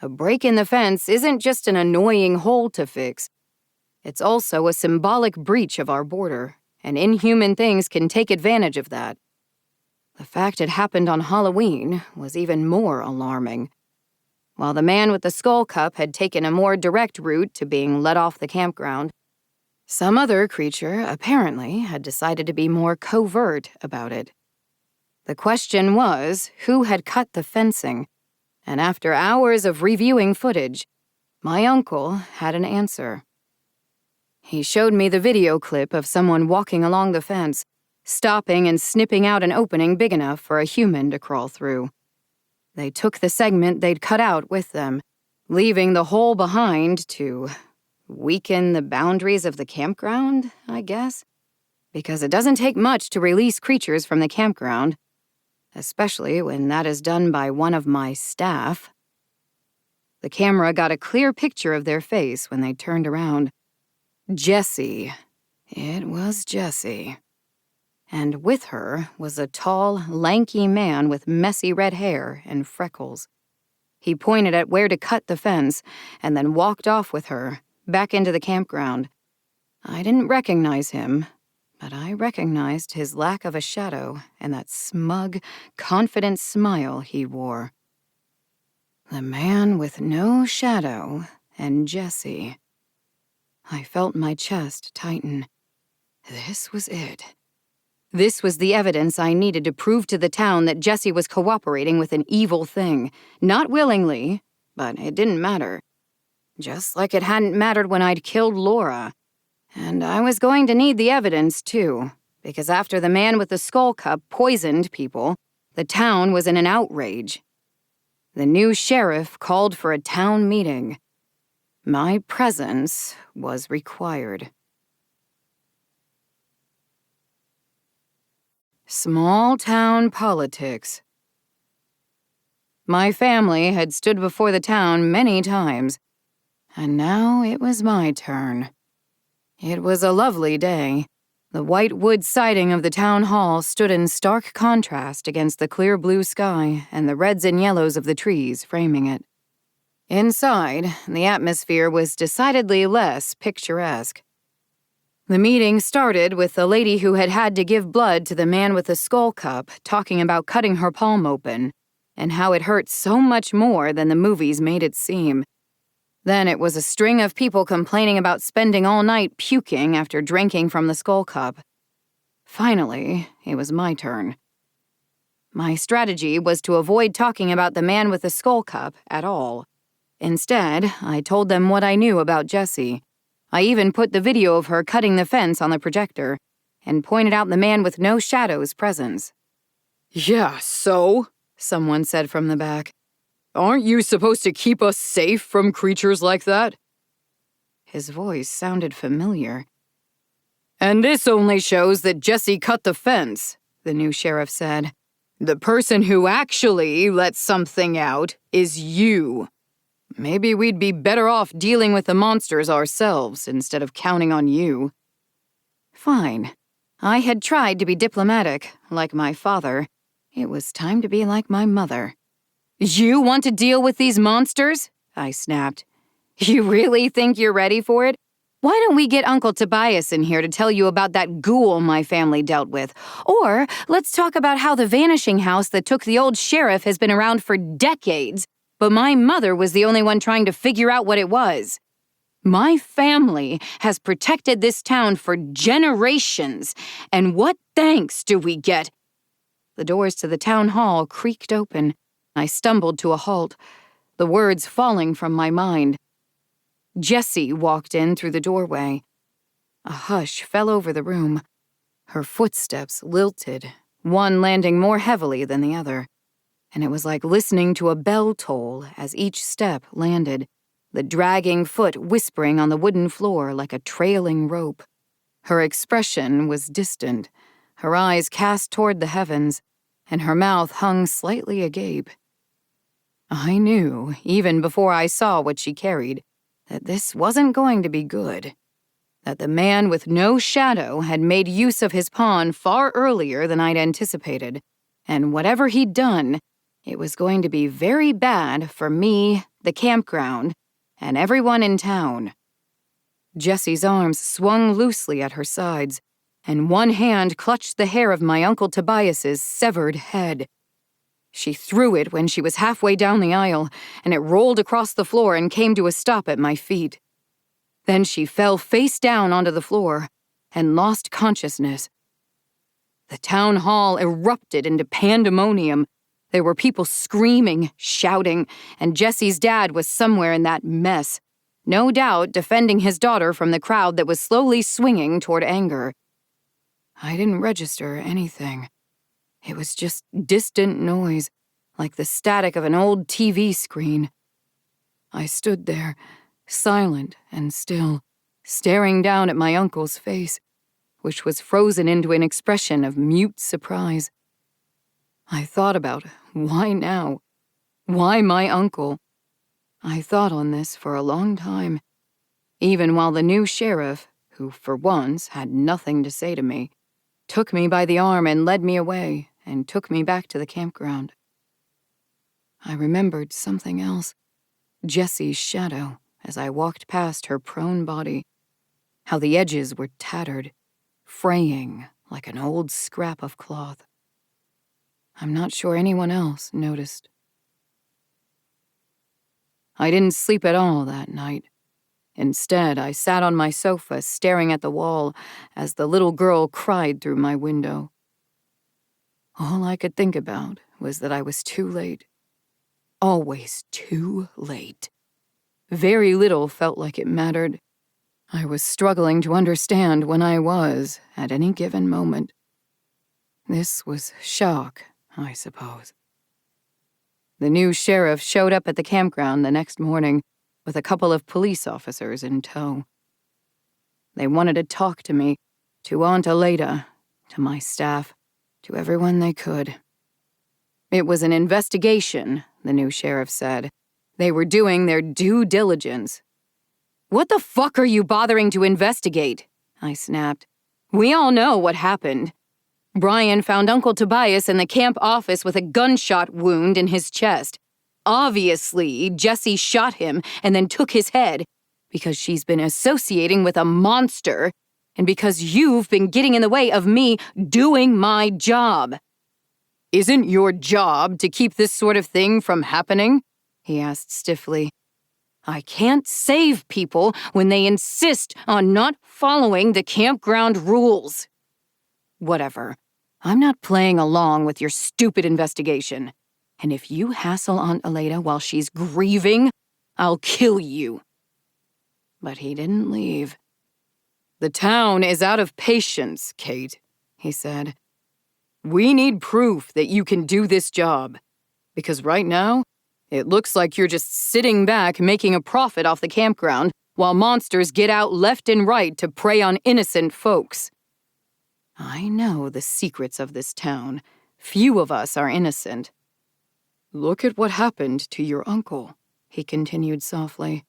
A break in the fence isn't just an annoying hole to fix. It's also a symbolic breach of our border, and inhuman things can take advantage of that. The fact it happened on Halloween was even more alarming. While the man with the skull cup had taken a more direct route to being let off the campground, some other creature apparently had decided to be more covert about it. The question was who had cut the fencing, and after hours of reviewing footage, my uncle had an answer. He showed me the video clip of someone walking along the fence, stopping and snipping out an opening big enough for a human to crawl through. They took the segment they'd cut out with them, leaving the hole behind to weaken the boundaries of the campground, I guess? Because it doesn't take much to release creatures from the campground, especially when that is done by one of my staff. The camera got a clear picture of their face when they turned around. Jessie. It was Jessie. And with her was a tall, lanky man with messy red hair and freckles. He pointed at where to cut the fence and then walked off with her, back into the campground. I didn't recognize him, but I recognized his lack of a shadow and that smug, confident smile he wore. The man with no shadow and Jessie. I felt my chest tighten. This was it. This was the evidence I needed to prove to the town that Jessie was cooperating with an evil thing. Not willingly, but it didn't matter. Just like it hadn't mattered when I'd killed Laura. And I was going to need the evidence, too, because after the man with the skull cup poisoned people, the town was in an outrage. The new sheriff called for a town meeting. My presence was required. Small-town politics. My family had stood before the town many times, and now it was my turn. It was a lovely day. The white wood siding of the town hall stood in stark contrast against the clear blue sky and the reds and yellows of the trees framing it. Inside, the atmosphere was decidedly less picturesque. The meeting started with the lady who had had to give blood to the man with the skull cup talking about cutting her palm open, and how it hurt so much more than the movies made it seem. Then it was a string of people complaining about spending all night puking after drinking from the skull cup. Finally, it was my turn. My strategy was to avoid talking about the man with the skull cup at all. Instead, I told them what I knew about Jessie. I even put the video of her cutting the fence on the projector and pointed out the man with no shadow's presence. Yeah, so? Someone said from the back. Aren't you supposed to keep us safe from creatures like that? His voice sounded familiar. And this only shows that Jessie cut the fence, the new sheriff said. The person who actually let something out is you. Maybe we'd be better off dealing with the monsters ourselves instead of counting on you. Fine. I had tried to be diplomatic, like my father. It was time to be like my mother. You want to deal with these monsters? I snapped. You really think you're ready for it? Why don't we get Uncle Tobias in here to tell you about that ghoul my family dealt with? Or let's talk about how the vanishing house that took the old sheriff has been around for decades, but my mother was the only one trying to figure out what it was. My family has protected this town for generations, and what thanks do we get? The doors to the town hall creaked open. I stumbled to a halt, the words falling from my mind. Jessie walked in through the doorway. A hush fell over the room. Her footsteps lilted, one landing more heavily than the other, and it was like listening to a bell toll as each step landed, the dragging foot whispering on the wooden floor like a trailing rope. Her expression was distant, her eyes cast toward the heavens, and her mouth hung slightly agape. I knew, even before I saw what she carried, that this wasn't going to be good. That the man with no shadow had made use of his pawn far earlier than I'd anticipated, and whatever he'd done, it was going to be very bad for me, the campground, and everyone in town. Jessie's arms swung loosely at her sides, and one hand clutched the hair of my Uncle Tobias's severed head. She threw it when she was halfway down the aisle, and it rolled across the floor and came to a stop at my feet. Then she fell face down onto the floor and lost consciousness. The town hall erupted into pandemonium. There were people screaming, shouting, and Jesse's dad was somewhere in that mess, no doubt defending his daughter from the crowd that was slowly swinging toward anger. I didn't register anything. It was just distant noise, like the static of an old TV screen. I stood there, silent and still, staring down at my uncle's face, which was frozen into an expression of mute surprise. I thought about why now? Why my uncle? I thought on this for a long time, even while the new sheriff, who for once had nothing to say to me, took me by the arm and led me away and took me back to the campground. I remembered something else, Jessie's shadow as I walked past her prone body, how the edges were tattered, fraying like an old scrap of cloth. I'm not sure anyone else noticed. I didn't sleep at all that night. Instead, I sat on my sofa staring at the wall as the little girl cried through my window. All I could think about was that I was too late. Always too late. Very little felt like it mattered. I was struggling to understand when I was at any given moment. This was shock, I suppose. The new sheriff showed up at the campground the next morning with a couple of police officers in tow. They wanted to talk to me, to Aunt Aleda, to my staff, to everyone they could. It was an investigation, the new sheriff said. They were doing their due diligence. What the fuck are you bothering to investigate? I snapped. We all know what happened. Brian found Uncle Tobias in the camp office with a gunshot wound in his chest. Obviously, Jessie shot him and then took his head because she's been associating with a monster and because you've been getting in the way of me doing my job. Isn't your job to keep this sort of thing from happening? He asked stiffly. I can't save people when they insist on not following the campground rules. Whatever. I'm not playing along with your stupid investigation. And if you hassle Aunt Aleda while she's grieving, I'll kill you. But he didn't leave. The town is out of patience, Kate, he said. We need proof that you can do this job. Because right now, it looks like you're just sitting back making a profit off the campground while monsters get out left and right to prey on innocent folks. I know the secrets of this town. Few of us are innocent. Look at what happened to your uncle, he continued softly.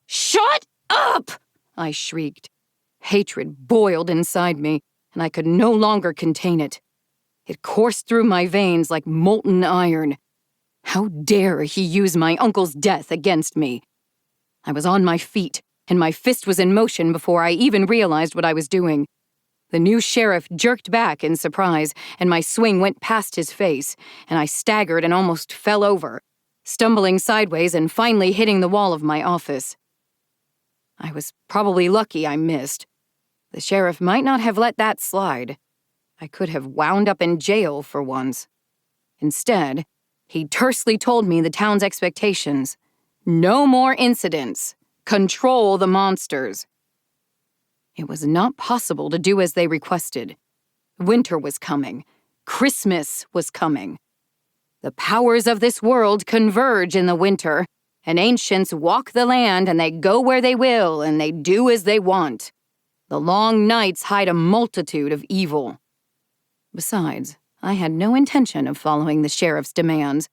Shut up! I shrieked. Hatred boiled inside me, and I could no longer contain it. It coursed through my veins like molten iron. How dare he use my uncle's death against me? I was on my feet, and my fist was in motion before I even realized what I was doing. The new sheriff jerked back in surprise, and my swing went past his face, and I staggered and almost fell over, stumbling sideways and finally hitting the wall of my office. I was probably lucky I missed. The sheriff might not have let that slide. I could have wound up in jail for once. Instead, he tersely told me the town's expectations. No more incidents. Control the monsters. It was not possible to do as they requested. Winter was coming. Christmas was coming. The powers of this world converge in the winter, and ancients walk the land and they go where they will and they do as they want. The long nights hide a multitude of evil. Besides, I had no intention of following the sheriff's demands.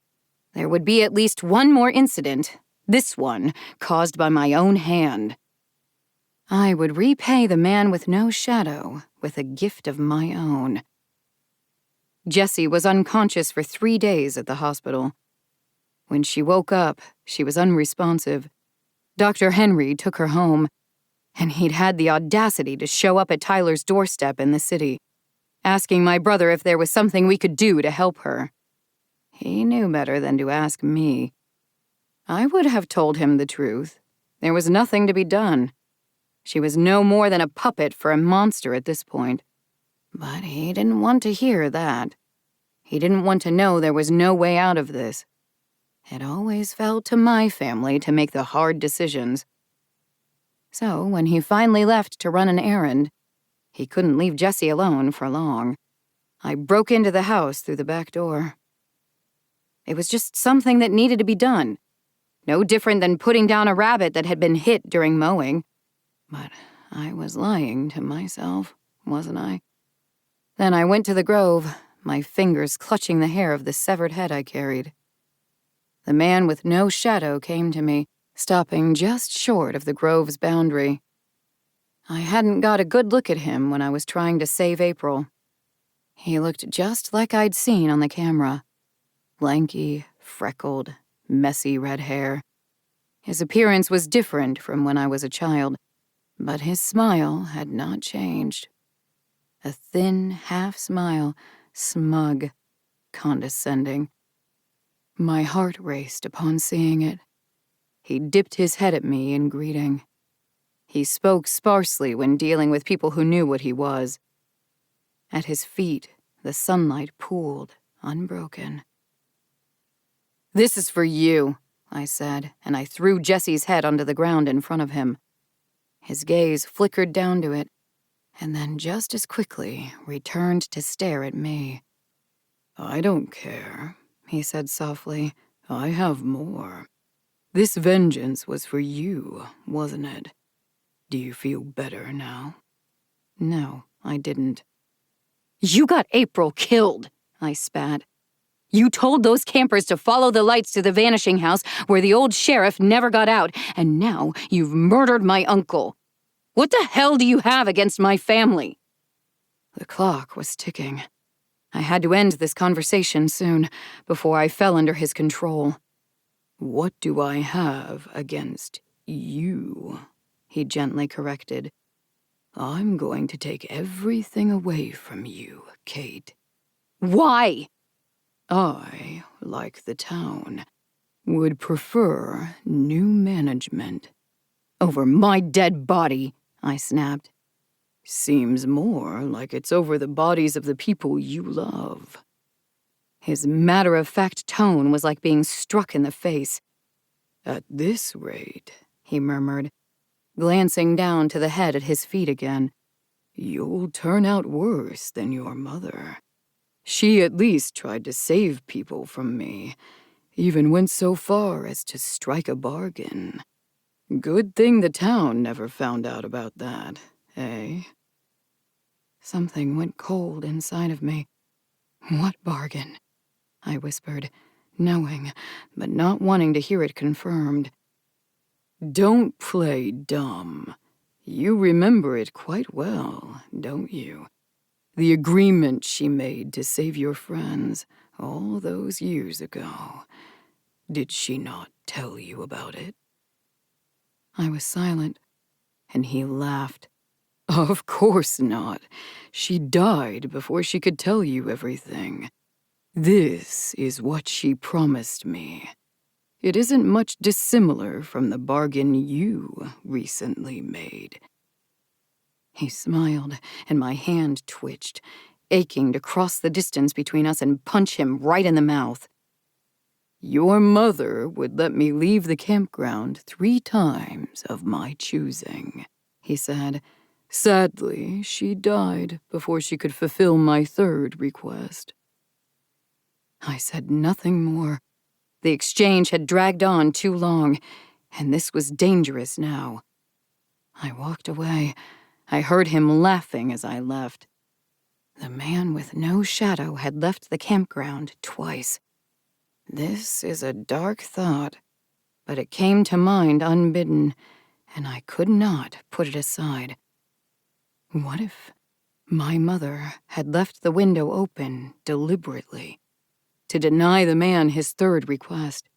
There would be at least one more incident, this one caused by my own hand. I would repay the man with no shadow with a gift of my own. Jessie was unconscious for 3 days at the hospital. When she woke up, she was unresponsive. Dr. Henry took her home. And he'd had the audacity to show up at Tyler's doorstep in the city, asking my brother if there was something we could do to help her. He knew better than to ask me. I would have told him the truth. There was nothing to be done. She was no more than a puppet for a monster at this point. But he didn't want to hear that. He didn't want to know there was no way out of this. It always fell to my family to make the hard decisions. So when he finally left to run an errand, he couldn't leave Jessie alone for long. I broke into the house through the back door. It was just something that needed to be done. No different than putting down a rabbit that had been hit during mowing. But I was lying to myself, wasn't I? Then I went to the grove, my fingers clutching the hair of the severed head I carried. The man with no shadow came to me, stopping just short of the grove's boundary. I hadn't got a good look at him when I was trying to save April. He looked just like I'd seen on the camera. Lanky, freckled, messy red hair. His appearance was different from when I was a child, but his smile had not changed. A thin half-smile, smug, condescending. My heart raced upon seeing it. He dipped his head at me in greeting. He spoke sparsely when dealing with people who knew what he was. At his feet, the sunlight pooled, unbroken. "This is for you," I said, and I threw Jessie's head onto the ground in front of him. His gaze flickered down to it, and then just as quickly returned to stare at me. "I don't care," he said softly. "I have more. This vengeance was for you, wasn't it? Do you feel better now?" No, I didn't. "You got April killed," I spat. "You told those campers to follow the lights to the vanishing house where the old sheriff never got out, and now you've murdered my uncle. What the hell do you have against my family?" The clock was ticking. I had to end this conversation soon, before I fell under his control. "What do I have against you?" he gently corrected. "I'm going to take everything away from you, Kate." "Why?" "I, like the town, would prefer new management." "Over my dead body," I snapped. "Seems more like it's over the bodies of the people you love." His matter-of-fact tone was like being struck in the face. "At this rate," he murmured, glancing down to the head at his feet again, "you'll turn out worse than your mother. She at least tried to save people from me, even went so far as to strike a bargain. Good thing the town never found out about that, eh?" Something went cold inside of me. "What bargain?" I whispered, knowing, but not wanting to hear it confirmed. "Don't play dumb. You remember it quite well, don't you? The agreement she made to save your friends all those years ago. Did she not tell you about it?" I was silent, and he laughed. "Of course not. She died before she could tell you everything. This is what she promised me. It isn't much dissimilar from the bargain you recently made." He smiled, and my hand twitched, aching to cross the distance between us and punch him right in the mouth. "Your mother would let me leave the campground 3 times of my choosing," he said. "Sadly, she died before she could fulfill my 3rd request." I said nothing more. The exchange had dragged on too long, and this was dangerous now. I walked away. I heard him laughing as I left. The man with no shadow had left the campground twice. This is a dark thought, but it came to mind unbidden, and I could not put it aside. What if my mother had left the window open deliberately to deny the man his 3rd request?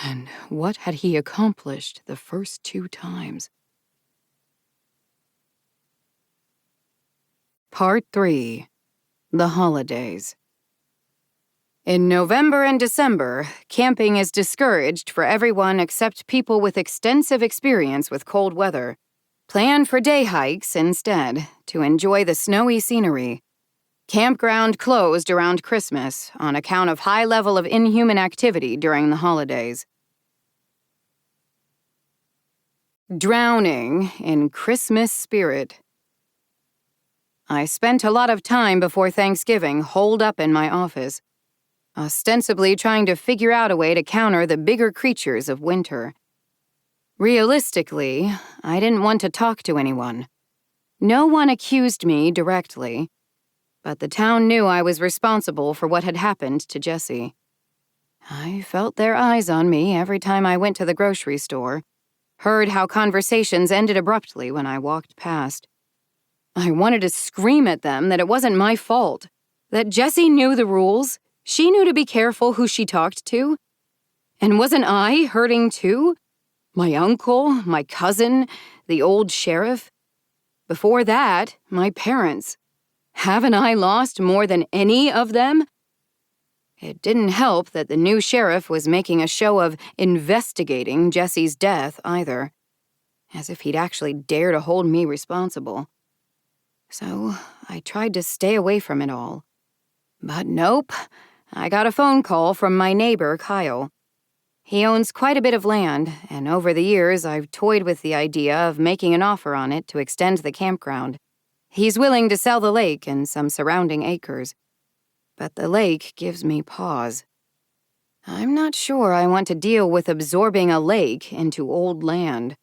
And what had he accomplished the first 2 times? Part 3. The Holidays. In November and December, camping is discouraged for everyone except people with extensive experience with cold weather. Plan for day hikes instead, to enjoy the snowy scenery. Campground closed around Christmas on account of high level of inhuman activity during the holidays. Drowning in Christmas spirit. I spent a lot of time before Thanksgiving holed up in my office, ostensibly trying to figure out a way to counter the bigger creatures of winter. Realistically, I didn't want to talk to anyone. No one accused me directly, but the town knew I was responsible for what had happened to Jesse. I felt their eyes on me every time I went to the grocery store, heard how conversations ended abruptly when I walked past. I wanted to scream at them that it wasn't my fault, that Jessie knew the rules, she knew to be careful who she talked to. And wasn't I hurting too? My uncle, my cousin, the old sheriff. Before that, my parents. Haven't I lost more than any of them? It didn't help that the new sheriff was making a show of investigating Jesse's death either, as if he'd actually dare to hold me responsible. So I tried to stay away from it all. But nope, I got a phone call from my neighbor, Kyle. He owns quite a bit of land, and over the years I've toyed with the idea of making an offer on it to extend the campground. He's willing to sell the lake and some surrounding acres. But the lake gives me pause. I'm not sure I want to deal with absorbing a lake into old land.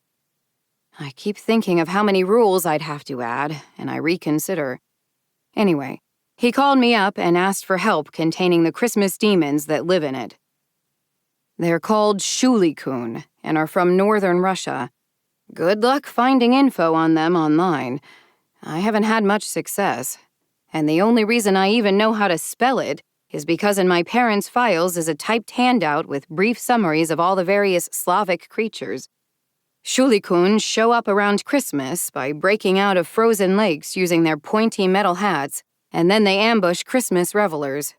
I keep thinking of how many rules I'd have to add, and I reconsider. Anyway, he called me up and asked for help containing the Christmas demons that live in it. They're called Shulikun and are from northern Russia. Good luck finding info on them online. I haven't had much success, and the only reason I even know how to spell it is because in my parents' files is a typed handout with brief summaries of all the various Slavic creatures. Shulikun show up around Christmas by breaking out of frozen lakes using their pointy metal hats, and then they ambush Christmas revelers.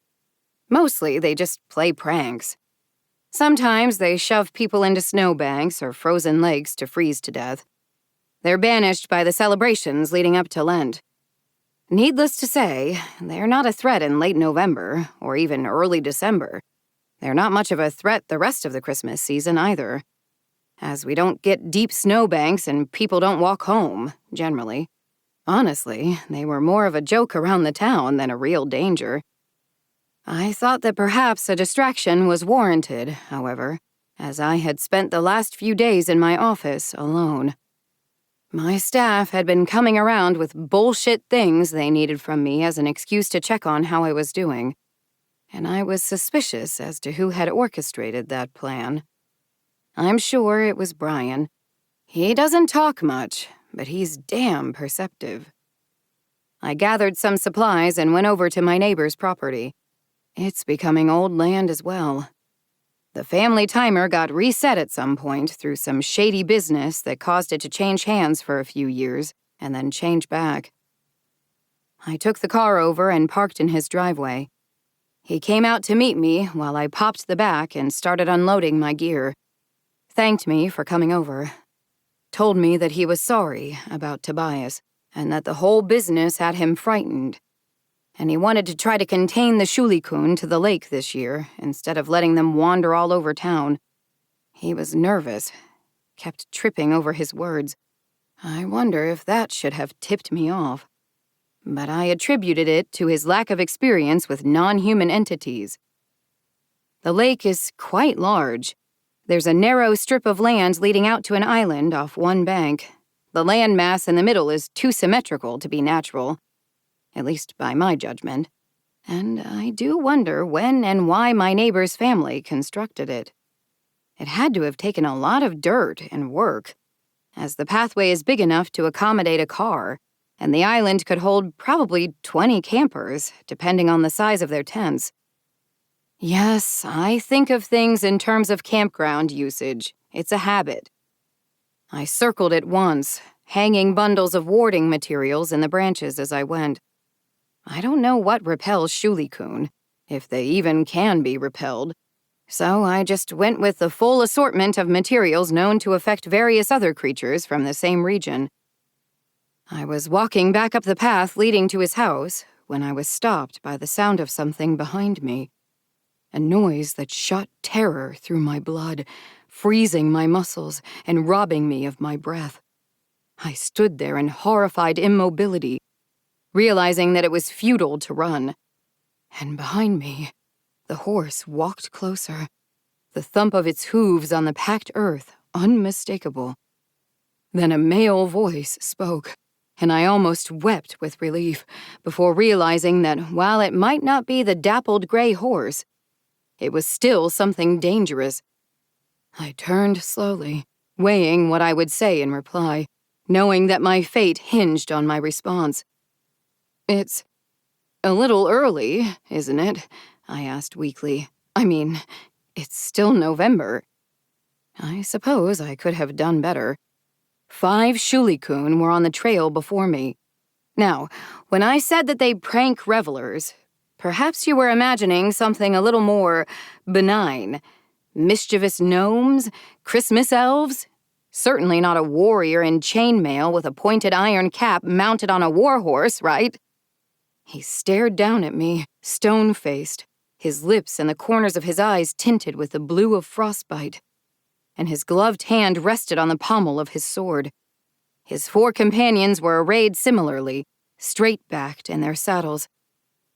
Mostly, they just play pranks. Sometimes they shove people into snowbanks or frozen lakes to freeze to death. They're banished by the celebrations leading up to Lent. Needless to say, they're not a threat in late November or even early December. They're not much of a threat the rest of the Christmas season either, as we don't get deep snowbanks and people don't walk home, generally. Honestly, they were more of a joke around the town than a real danger. I thought that perhaps a distraction was warranted, however, as I had spent the last few days in my office alone. My staff had been coming around with bullshit things they needed from me as an excuse to check on how I was doing, and I was suspicious as to who had orchestrated that plan. I'm sure it was Brian. He doesn't talk much, but he's damn perceptive. I gathered some supplies and went over to my neighbor's property. It's becoming old land as well. The family timer got reset at some point through some shady business that caused it to change hands for a few years and then change back. I took the car over and parked in his driveway. He came out to meet me while I popped the back and started unloading my gear. Thanked me for coming over. Told me that he was sorry about Tobias and that the whole business had him frightened. And he wanted to try to contain the Shulikun to the lake this year, instead of letting them wander all over town. He was nervous, kept tripping over his words. I wonder if that should have tipped me off. But I attributed it to his lack of experience with non-human entities. The lake is quite large. There's a narrow strip of land leading out to an island off one bank. The landmass in the middle is too symmetrical to be natural, at least by my judgment, and I do wonder when and why my neighbor's family constructed it. It had to have taken a lot of dirt and work, as the pathway is big enough to accommodate a car, and the island could hold probably 20 campers, depending on the size of their tents. Yes, I think of things in terms of campground usage. It's a habit. I circled it once, hanging bundles of warding materials in the branches as I went. I don't know what repels Shulikun, if they even can be repelled. So I just went with the full assortment of materials known to affect various other creatures from the same region. I was walking back up the path leading to his house when I was stopped by the sound of something behind me. A noise that shot terror through my blood, freezing my muscles and robbing me of my breath. I stood there in horrified immobility, realizing that it was futile to run. And behind me, the horse walked closer, the thump of its hooves on the packed earth unmistakable. Then a male voice spoke, and I almost wept with relief before realizing that while it might not be the dappled gray horse, it was still something dangerous. I turned slowly, weighing what I would say in reply, knowing that my fate hinged on my response. "It's a little early, isn't it?" I asked weakly. "I mean, it's still November." I suppose I could have done better. 5 Shulikun were on the trail before me. Now, when I said that they prank revelers, perhaps you were imagining something a little more benign. Mischievous gnomes? Christmas elves? Certainly not a warrior in chainmail with a pointed iron cap mounted on a war horse, right? He stared down at me, stone-faced, his lips and the corners of his eyes tinted with the blue of frostbite, and his gloved hand rested on the pommel of his sword. His 4 companions were arrayed similarly, straight-backed in their saddles,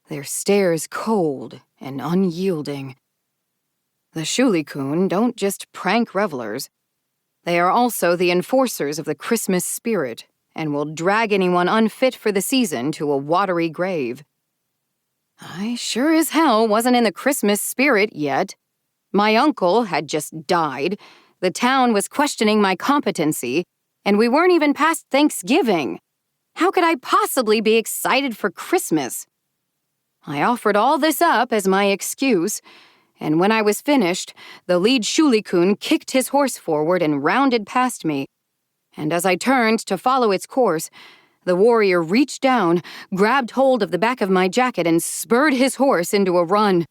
their stares cold and unyielding. The Shulikun don't just prank revelers. They are also the enforcers of the Christmas spirit and will drag anyone unfit for the season to a watery grave. I sure as hell wasn't in the Christmas spirit yet. My uncle had just died, the town was questioning my competency, and we weren't even past Thanksgiving. How could I possibly be excited for Christmas? I offered all this up as my excuse, and when I was finished, the lead Shulikun kicked his horse forward and rounded past me. And as I turned to follow its course, the warrior reached down, grabbed hold of the back of my jacket, and spurred his horse into a run.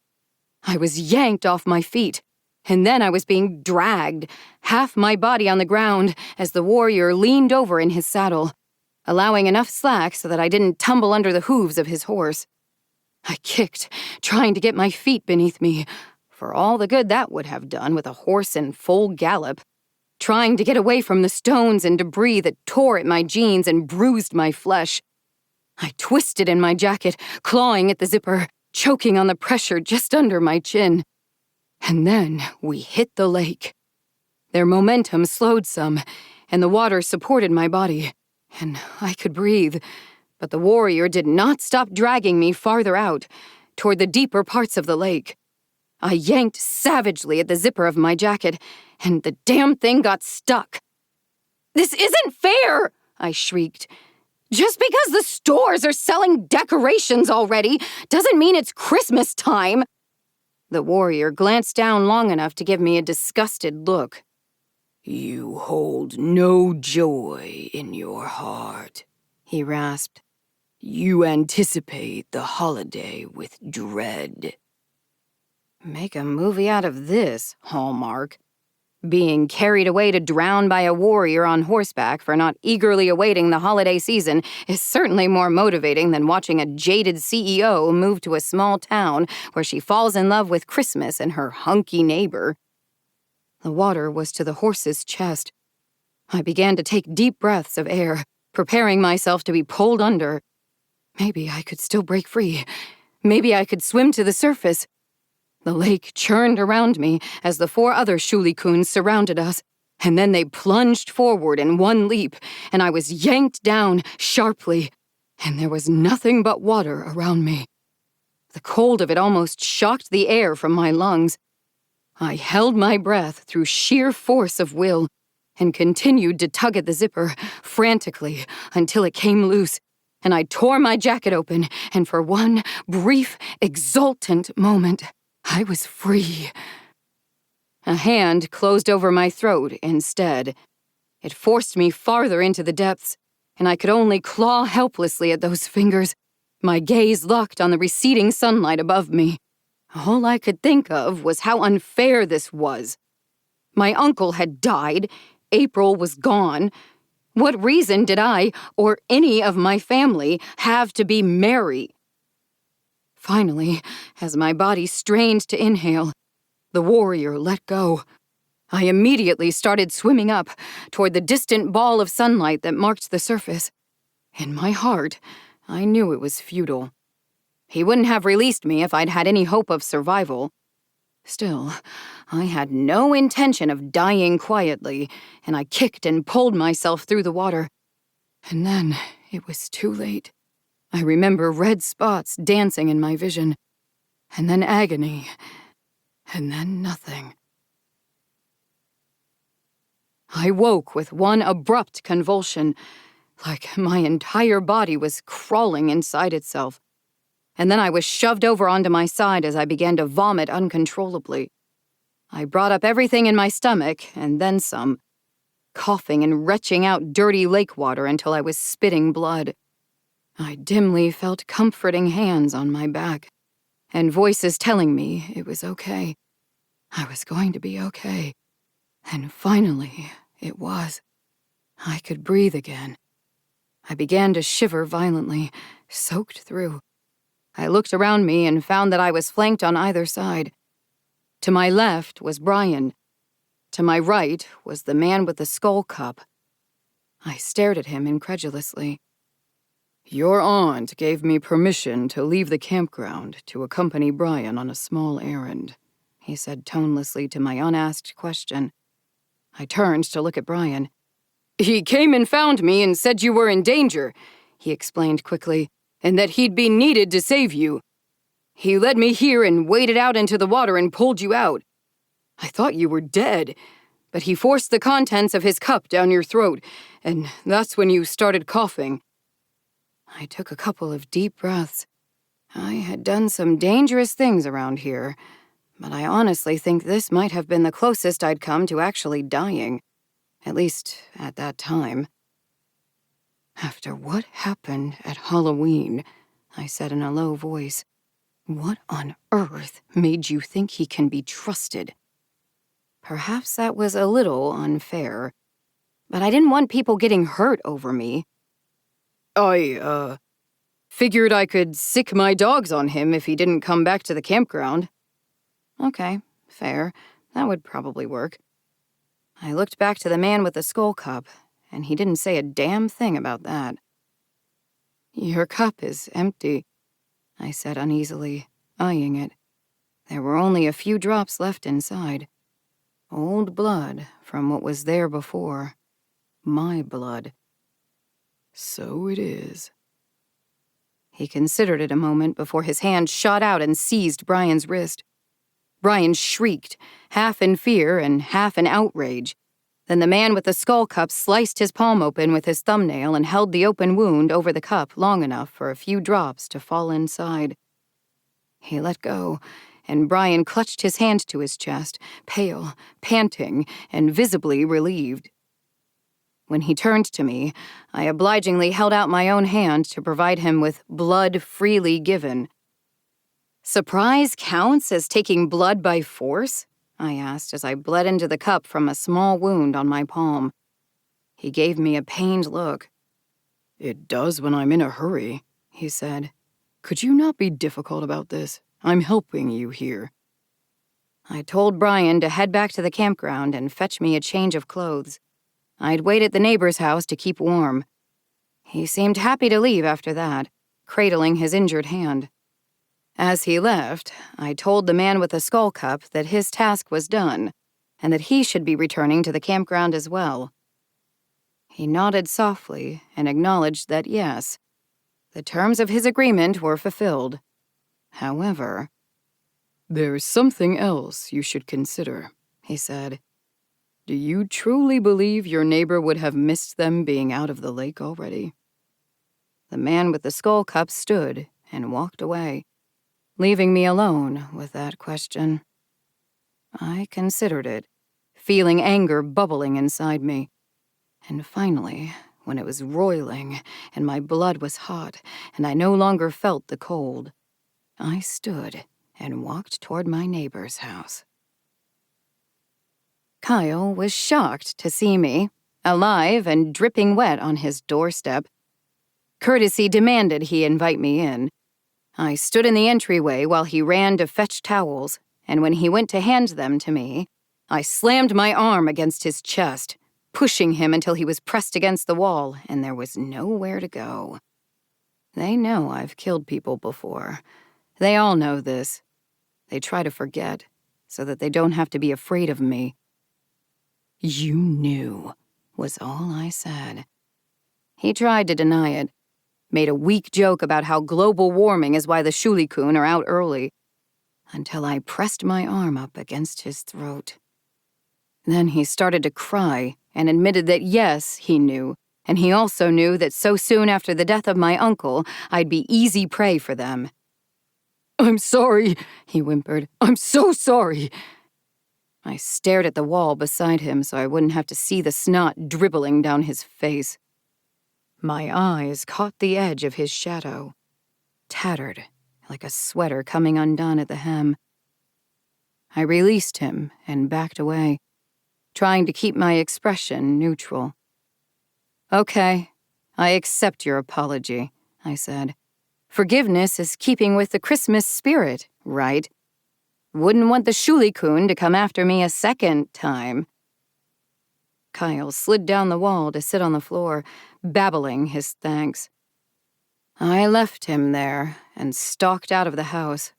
I was yanked off my feet, and then I was being dragged, half my body on the ground, as the warrior leaned over in his saddle, allowing enough slack so that I didn't tumble under the hooves of his horse. I kicked, trying to get my feet beneath me, for all the good that would have done with a horse in full gallop, trying to get away from the stones and debris that tore at my jeans and bruised my flesh. I twisted in my jacket, clawing at the zipper, choking on the pressure just under my chin. And then we hit the lake. Their momentum slowed some, and the water supported my body, and I could breathe. But the warrior did not stop dragging me farther out, toward the deeper parts of the lake. I yanked savagely at the zipper of my jacket, and the damn thing got stuck. "This isn't fair!" I shrieked. "Just because the stores are selling decorations already doesn't mean it's Christmas time." The warrior glanced down long enough to give me a disgusted look. "You hold no joy in your heart," he rasped. "You anticipate the holiday with dread." Make a movie out of this, Hallmark. Being carried away to drown by a warrior on horseback for not eagerly awaiting the holiday season is certainly more motivating than watching a jaded CEO move to a small town where she falls in love with Christmas and her hunky neighbor. The water was to the horse's chest. I began to take deep breaths of air, preparing myself to be pulled under. Maybe I could still break free. Maybe I could swim to the surface. The lake churned around me as the 4 other Shulikuns surrounded us, and then they plunged forward in one leap, and I was yanked down sharply, and there was nothing but water around me. The cold of it almost shocked the air from my lungs. I held my breath through sheer force of will and continued to tug at the zipper frantically until it came loose, and I tore my jacket open, and for one brief, exultant moment, I was free. A hand closed over my throat instead. It forced me farther into the depths, and I could only claw helplessly at those fingers, My gaze locked on the receding sunlight above me. All I could think of was how unfair this was. My uncle had died. April was gone. What reason did I, or any of my family, have to be merry? Finally, as my body strained to inhale, the warrior let go. I immediately started swimming up toward the distant ball of sunlight that marked the surface. In my heart, I knew it was futile. He wouldn't have released me if I'd had any hope of survival. Still, I had no intention of dying quietly, and I kicked and pulled myself through the water. And then it was too late. I remember red spots dancing in my vision, and then agony, and then nothing. I woke with one abrupt convulsion, like my entire body was crawling inside itself. And then I was shoved over onto my side as I began to vomit uncontrollably. I brought up everything in my stomach, and then some, coughing and retching out dirty lake water until I was spitting blood. I dimly felt comforting hands on my back, and voices telling me it was okay. I was going to be okay. And finally, it was. I could breathe again. I began to shiver violently, soaked through. I looked around me and found that I was flanked on either side. To my left was Brian. To my right was the man with the skull cup. I stared at him incredulously. Your aunt gave me permission to leave the campground to accompany Brian on a small errand, he said tonelessly to my unasked question. I turned to look at Brian. He came and found me and said you were in danger, he explained quickly, and that he'd be needed to save you. He led me here and waded out into the water and pulled you out. I thought you were dead, but he forced the contents of his cup down your throat, and that's when you started coughing. I took a couple of deep breaths. I had done some dangerous things around here, but I honestly think this might have been the closest I'd come to actually dying, at least at that time. After what happened at Halloween, I said in a low voice, what on earth made you think he can be trusted? Perhaps that was a little unfair, but I didn't want people getting hurt over me. I, figured I could sick my dogs on him if he didn't come back to the campground. Okay, fair. That would probably work. I looked back to the man with the skull cup, and he didn't say a damn thing about that. Your cup is empty, I said uneasily, eyeing it. There were only a few drops left inside. Old blood from what was there before. My blood. So it is. He considered it a moment before his hand shot out and seized Brian's wrist. Brian shrieked, half in fear and half in outrage. Then the man with the skull cup sliced his palm open with his thumbnail and held the open wound over the cup long enough for a few drops to fall inside. He let go, and Brian clutched his hand to his chest, pale, panting, and visibly relieved. When he turned to me, I obligingly held out my own hand to provide him with blood freely given. "Surprise counts as taking blood by force?" I asked as I bled into the cup from a small wound on my palm. He gave me a pained look. "It does when I'm in a hurry," he said. "Could you not be difficult about this? I'm helping you here." I told Brian to head back to the campground and fetch me a change of clothes. I'd wait at the neighbor's house to keep warm. He seemed happy to leave after that, cradling his injured hand. As he left, I told the man with the skull cup that his task was done, and that he should be returning to the campground as well. He nodded softly and acknowledged that yes, the terms of his agreement were fulfilled. However, "There's something else you should consider," he said. "Do you truly believe your neighbor would have missed them being out of the lake already?" The man with the skull cup stood and walked away, leaving me alone with that question. I considered it, feeling anger bubbling inside me. And finally, when it was roiling and my blood was hot and I no longer felt the cold, I stood and walked toward my neighbor's house. Kyle was shocked to see me, alive and dripping wet on his doorstep. Courtesy demanded he invite me in. I stood in the entryway while he ran to fetch towels, and when he went to hand them to me, I slammed my arm against his chest, pushing him until he was pressed against the wall and there was nowhere to go. They know I've killed people before. They all know this. They try to forget, so that they don't have to be afraid of me. "You knew," was all I said. He tried to deny it, made a weak joke about how global warming is why the Shulikun are out early, until I pressed my arm up against his throat. Then he started to cry and admitted that yes, he knew, and he also knew that so soon after the death of my uncle, I'd be easy prey for them. "I'm sorry," he whimpered. "I'm so sorry." I stared at the wall beside him so I wouldn't have to see the snot dribbling down his face. My eyes caught the edge of his shadow, tattered, like a sweater coming undone at the hem. I released him and backed away, trying to keep my expression neutral. "Okay, I accept your apology," I said. "Forgiveness is keeping with the Christmas spirit, right? Wouldn't want the Shulikun to come after me a second time." Kyle slid down the wall to sit on the floor, babbling his thanks. I left him there and stalked out of the house,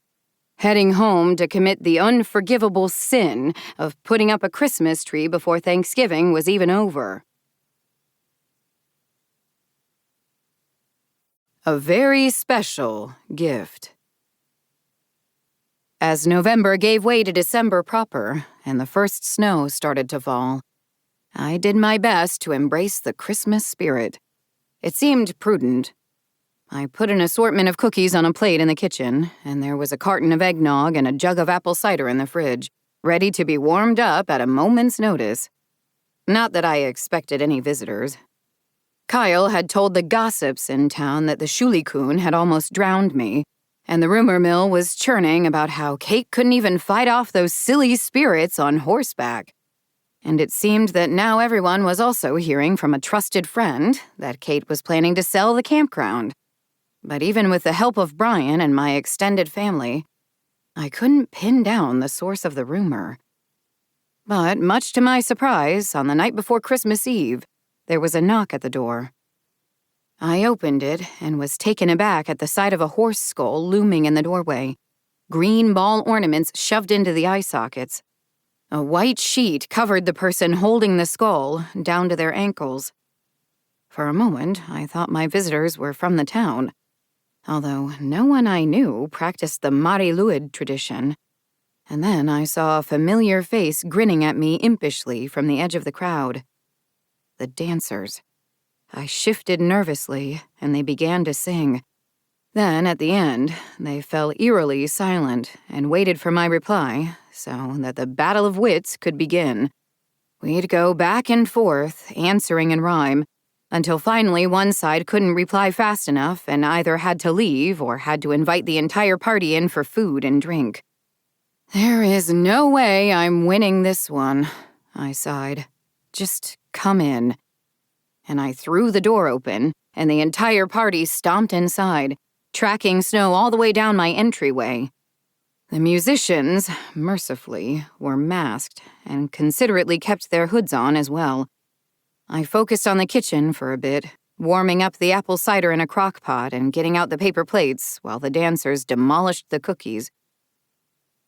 heading home to commit the unforgivable sin of putting up a Christmas tree before Thanksgiving was even over. A very special gift. As November gave way to December proper, and the first snow started to fall, I did my best to embrace the Christmas spirit. It seemed prudent. I put an assortment of cookies on a plate in the kitchen, and there was a carton of eggnog and a jug of apple cider in the fridge, ready to be warmed up at a moment's notice. Not that I expected any visitors. Kyle had told the gossips in town that the Shulikun had almost drowned me, and the rumor mill was churning about how Kate couldn't even fight off those silly spirits on horseback. And it seemed that now everyone was also hearing from a trusted friend that Kate was planning to sell the campground. But even with the help of Brian and my extended family, I couldn't pin down the source of the rumor. But much to my surprise, on the night before Christmas Eve, there was a knock at the door. I opened it and was taken aback at the sight of a horse skull looming in the doorway, green ball ornaments shoved into the eye sockets. A white sheet covered the person holding the skull down to their ankles. For a moment, I thought my visitors were from the town, although no one I knew practiced the Mariluid tradition. And then I saw a familiar face grinning at me impishly from the edge of the crowd. The dancers. I shifted nervously, and they began to sing. Then, at the end, they fell eerily silent and waited for my reply so that the battle of wits could begin. We'd go back and forth, answering in rhyme, until finally one side couldn't reply fast enough and either had to leave or had to invite the entire party in for food and drink. "There is no way I'm winning this one," I sighed. "Just come in." And I threw the door open, and the entire party stomped inside, tracking snow all the way down my entryway. The musicians, mercifully, were masked and considerately kept their hoods on as well. I focused on the kitchen for a bit, warming up the apple cider in a crock pot and getting out the paper plates while the dancers demolished the cookies.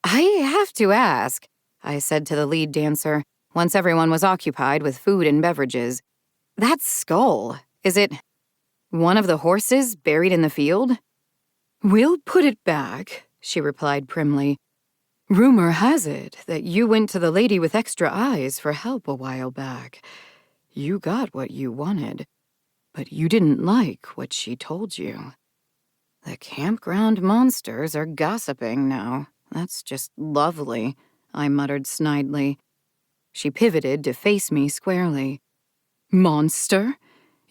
"I have to ask," I said to the lead dancer, once everyone was occupied with food and beverages. "That skull, is it one of the horses buried in the field?" "We'll put it back," she replied primly. "Rumor has it that you went to the lady with extra eyes for help a while back. You got what you wanted, but you didn't like what she told you. The campground monsters are gossiping now. That's just lovely," I muttered snidely. She pivoted to face me squarely. "Monster?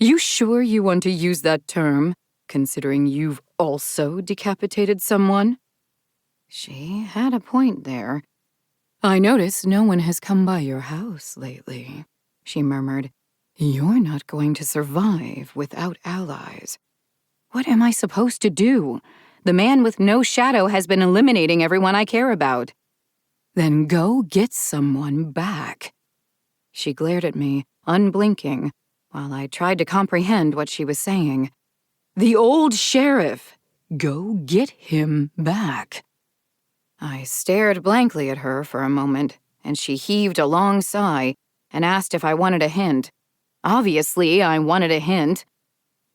You sure you want to use that term, considering you've also decapitated someone? She had a point there. I notice no one has come by your house lately, she murmured. You're not going to survive without allies. What am I supposed to do? The man with no shadow has been eliminating everyone I care about. Then go get someone back. She glared at me, unblinking, while I tried to comprehend what she was saying. The old sheriff! Go get him back. I stared blankly at her for a moment, and she heaved a long sigh and asked if I wanted a hint. Obviously, I wanted a hint.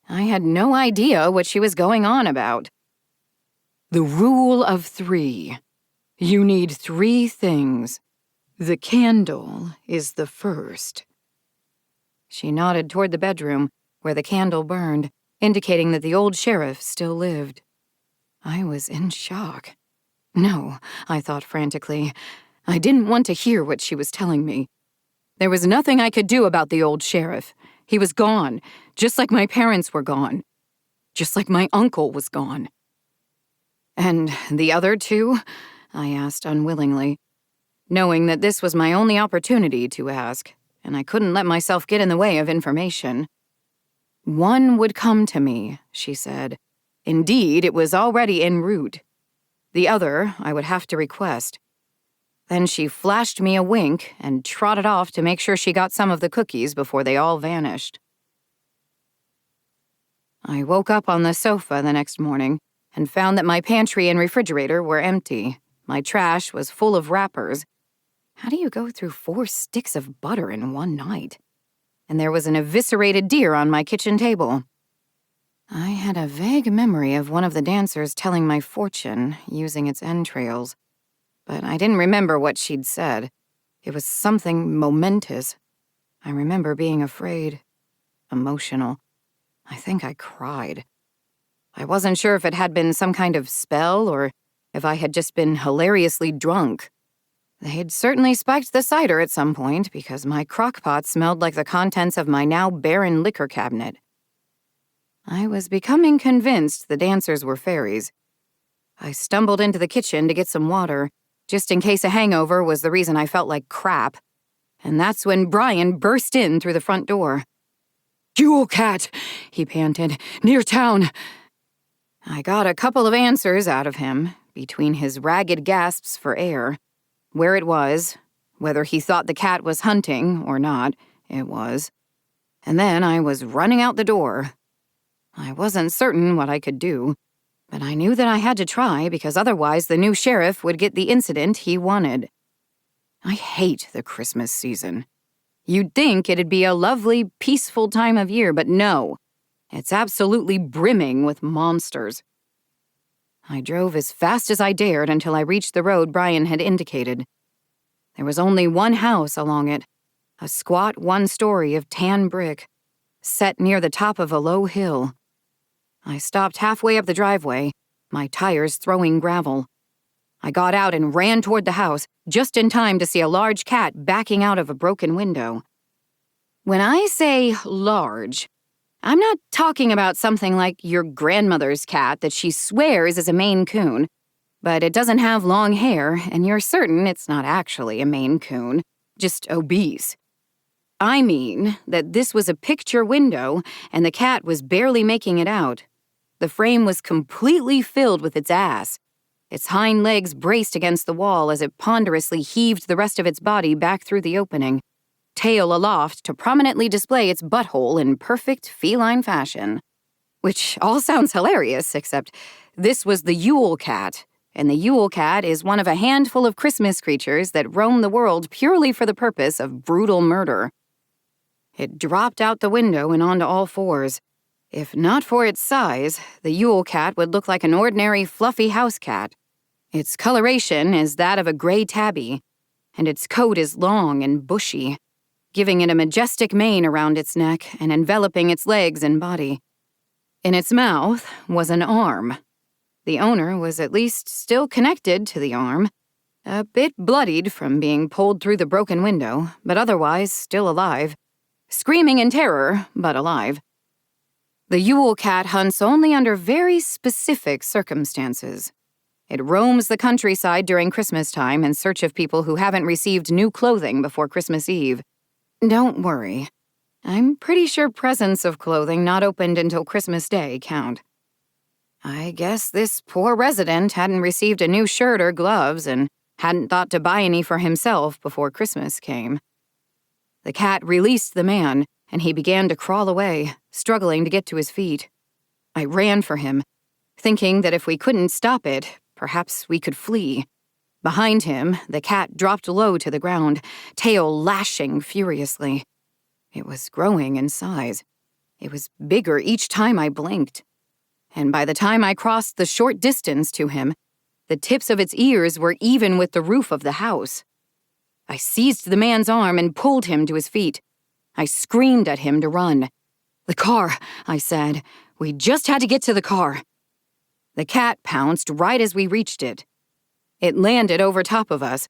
I had no idea what she was going on about. The rule of 3. You need 3 things. The candle is the first. She nodded toward the bedroom, where the candle burned, indicating that the old sheriff still lived. I was in shock. No, I thought frantically. I didn't want to hear what she was telling me. There was nothing I could do about the old sheriff. He was gone, just like my parents were gone. Just like my uncle was gone. And the other 2? I asked unwillingly, knowing that this was my only opportunity to ask, and I couldn't let myself get in the way of information. One would come to me, she said. Indeed, it was already en route. The other I would have to request. Then she flashed me a wink and trotted off to make sure she got some of the cookies before they all vanished. I woke up on the sofa the next morning and found that my pantry and refrigerator were empty. My trash was full of wrappers. How do you go through 4 sticks of butter in one night? And there was an eviscerated deer on my kitchen table. I had a vague memory of one of the dancers telling my fortune using its entrails, but I didn't remember what she'd said. It was something momentous. I remember being afraid, emotional. I think I cried. I wasn't sure if it had been some kind of spell or if I had just been hilariously drunk. They'd certainly spiked the cider at some point because my crock-pot smelled like the contents of my now barren liquor cabinet. I was becoming convinced the dancers were fairies. I stumbled into the kitchen to get some water, just in case a hangover was the reason I felt like crap. And that's when Brian burst in through the front door. Jewel cat, he panted, near town. I got a couple of answers out of him, between his ragged gasps for air. Where it was, whether he thought the cat was hunting or not, it was. And then I was running out the door. I wasn't certain what I could do, but I knew that I had to try because otherwise the new sheriff would get the incident he wanted. I hate the Christmas season. You'd think it'd be a lovely, peaceful time of year, but no. It's absolutely brimming with monsters. I drove as fast as I dared until I reached the road Brian had indicated. There was only one house along it, a squat 1-story of tan brick, set near the top of a low hill. I stopped halfway up the driveway, my tires throwing gravel. I got out and ran toward the house, just in time to see a large cat backing out of a broken window. When I say large, I'm not talking about something like your grandmother's cat that she swears is a Maine Coon, but it doesn't have long hair, and you're certain it's not actually a Maine Coon, just obese. I mean that this was a picture window, and the cat was barely making it out. The frame was completely filled with its ass. Its hind legs braced against the wall as it ponderously heaved the rest of its body back through the opening, tail aloft to prominently display its butthole in perfect feline fashion. Which all sounds hilarious, except this was the Yule cat, and the Yule cat is one of a handful of Christmas creatures that roam the world purely for the purpose of brutal murder. It dropped out the window and onto all fours. If not for its size, the Yule cat would look like an ordinary fluffy house cat. Its coloration is that of a gray tabby, and its coat is long and bushy, giving it a majestic mane around its neck and enveloping its legs and body. In its mouth was an arm. The owner was at least still connected to the arm, a bit bloodied from being pulled through the broken window, but otherwise still alive. Screaming in terror, but alive. The Yule cat hunts only under very specific circumstances. It roams the countryside during Christmas time in search of people who haven't received new clothing before Christmas Eve. Don't worry. I'm pretty sure presents of clothing not opened until Christmas Day count. I guess this poor resident hadn't received a new shirt or gloves and hadn't thought to buy any for himself before Christmas came. The cat released the man, and he began to crawl away, struggling to get to his feet. I ran for him, thinking that if we couldn't stop it, perhaps we could flee. Behind him, the cat dropped low to the ground, tail lashing furiously. It was growing in size. It was bigger each time I blinked. And by the time I crossed the short distance to him, the tips of its ears were even with the roof of the house. I seized the man's arm and pulled him to his feet. I screamed at him to run. "The car," I said. "We just had to get to the car." The cat pounced right as we reached it. It landed over top of us.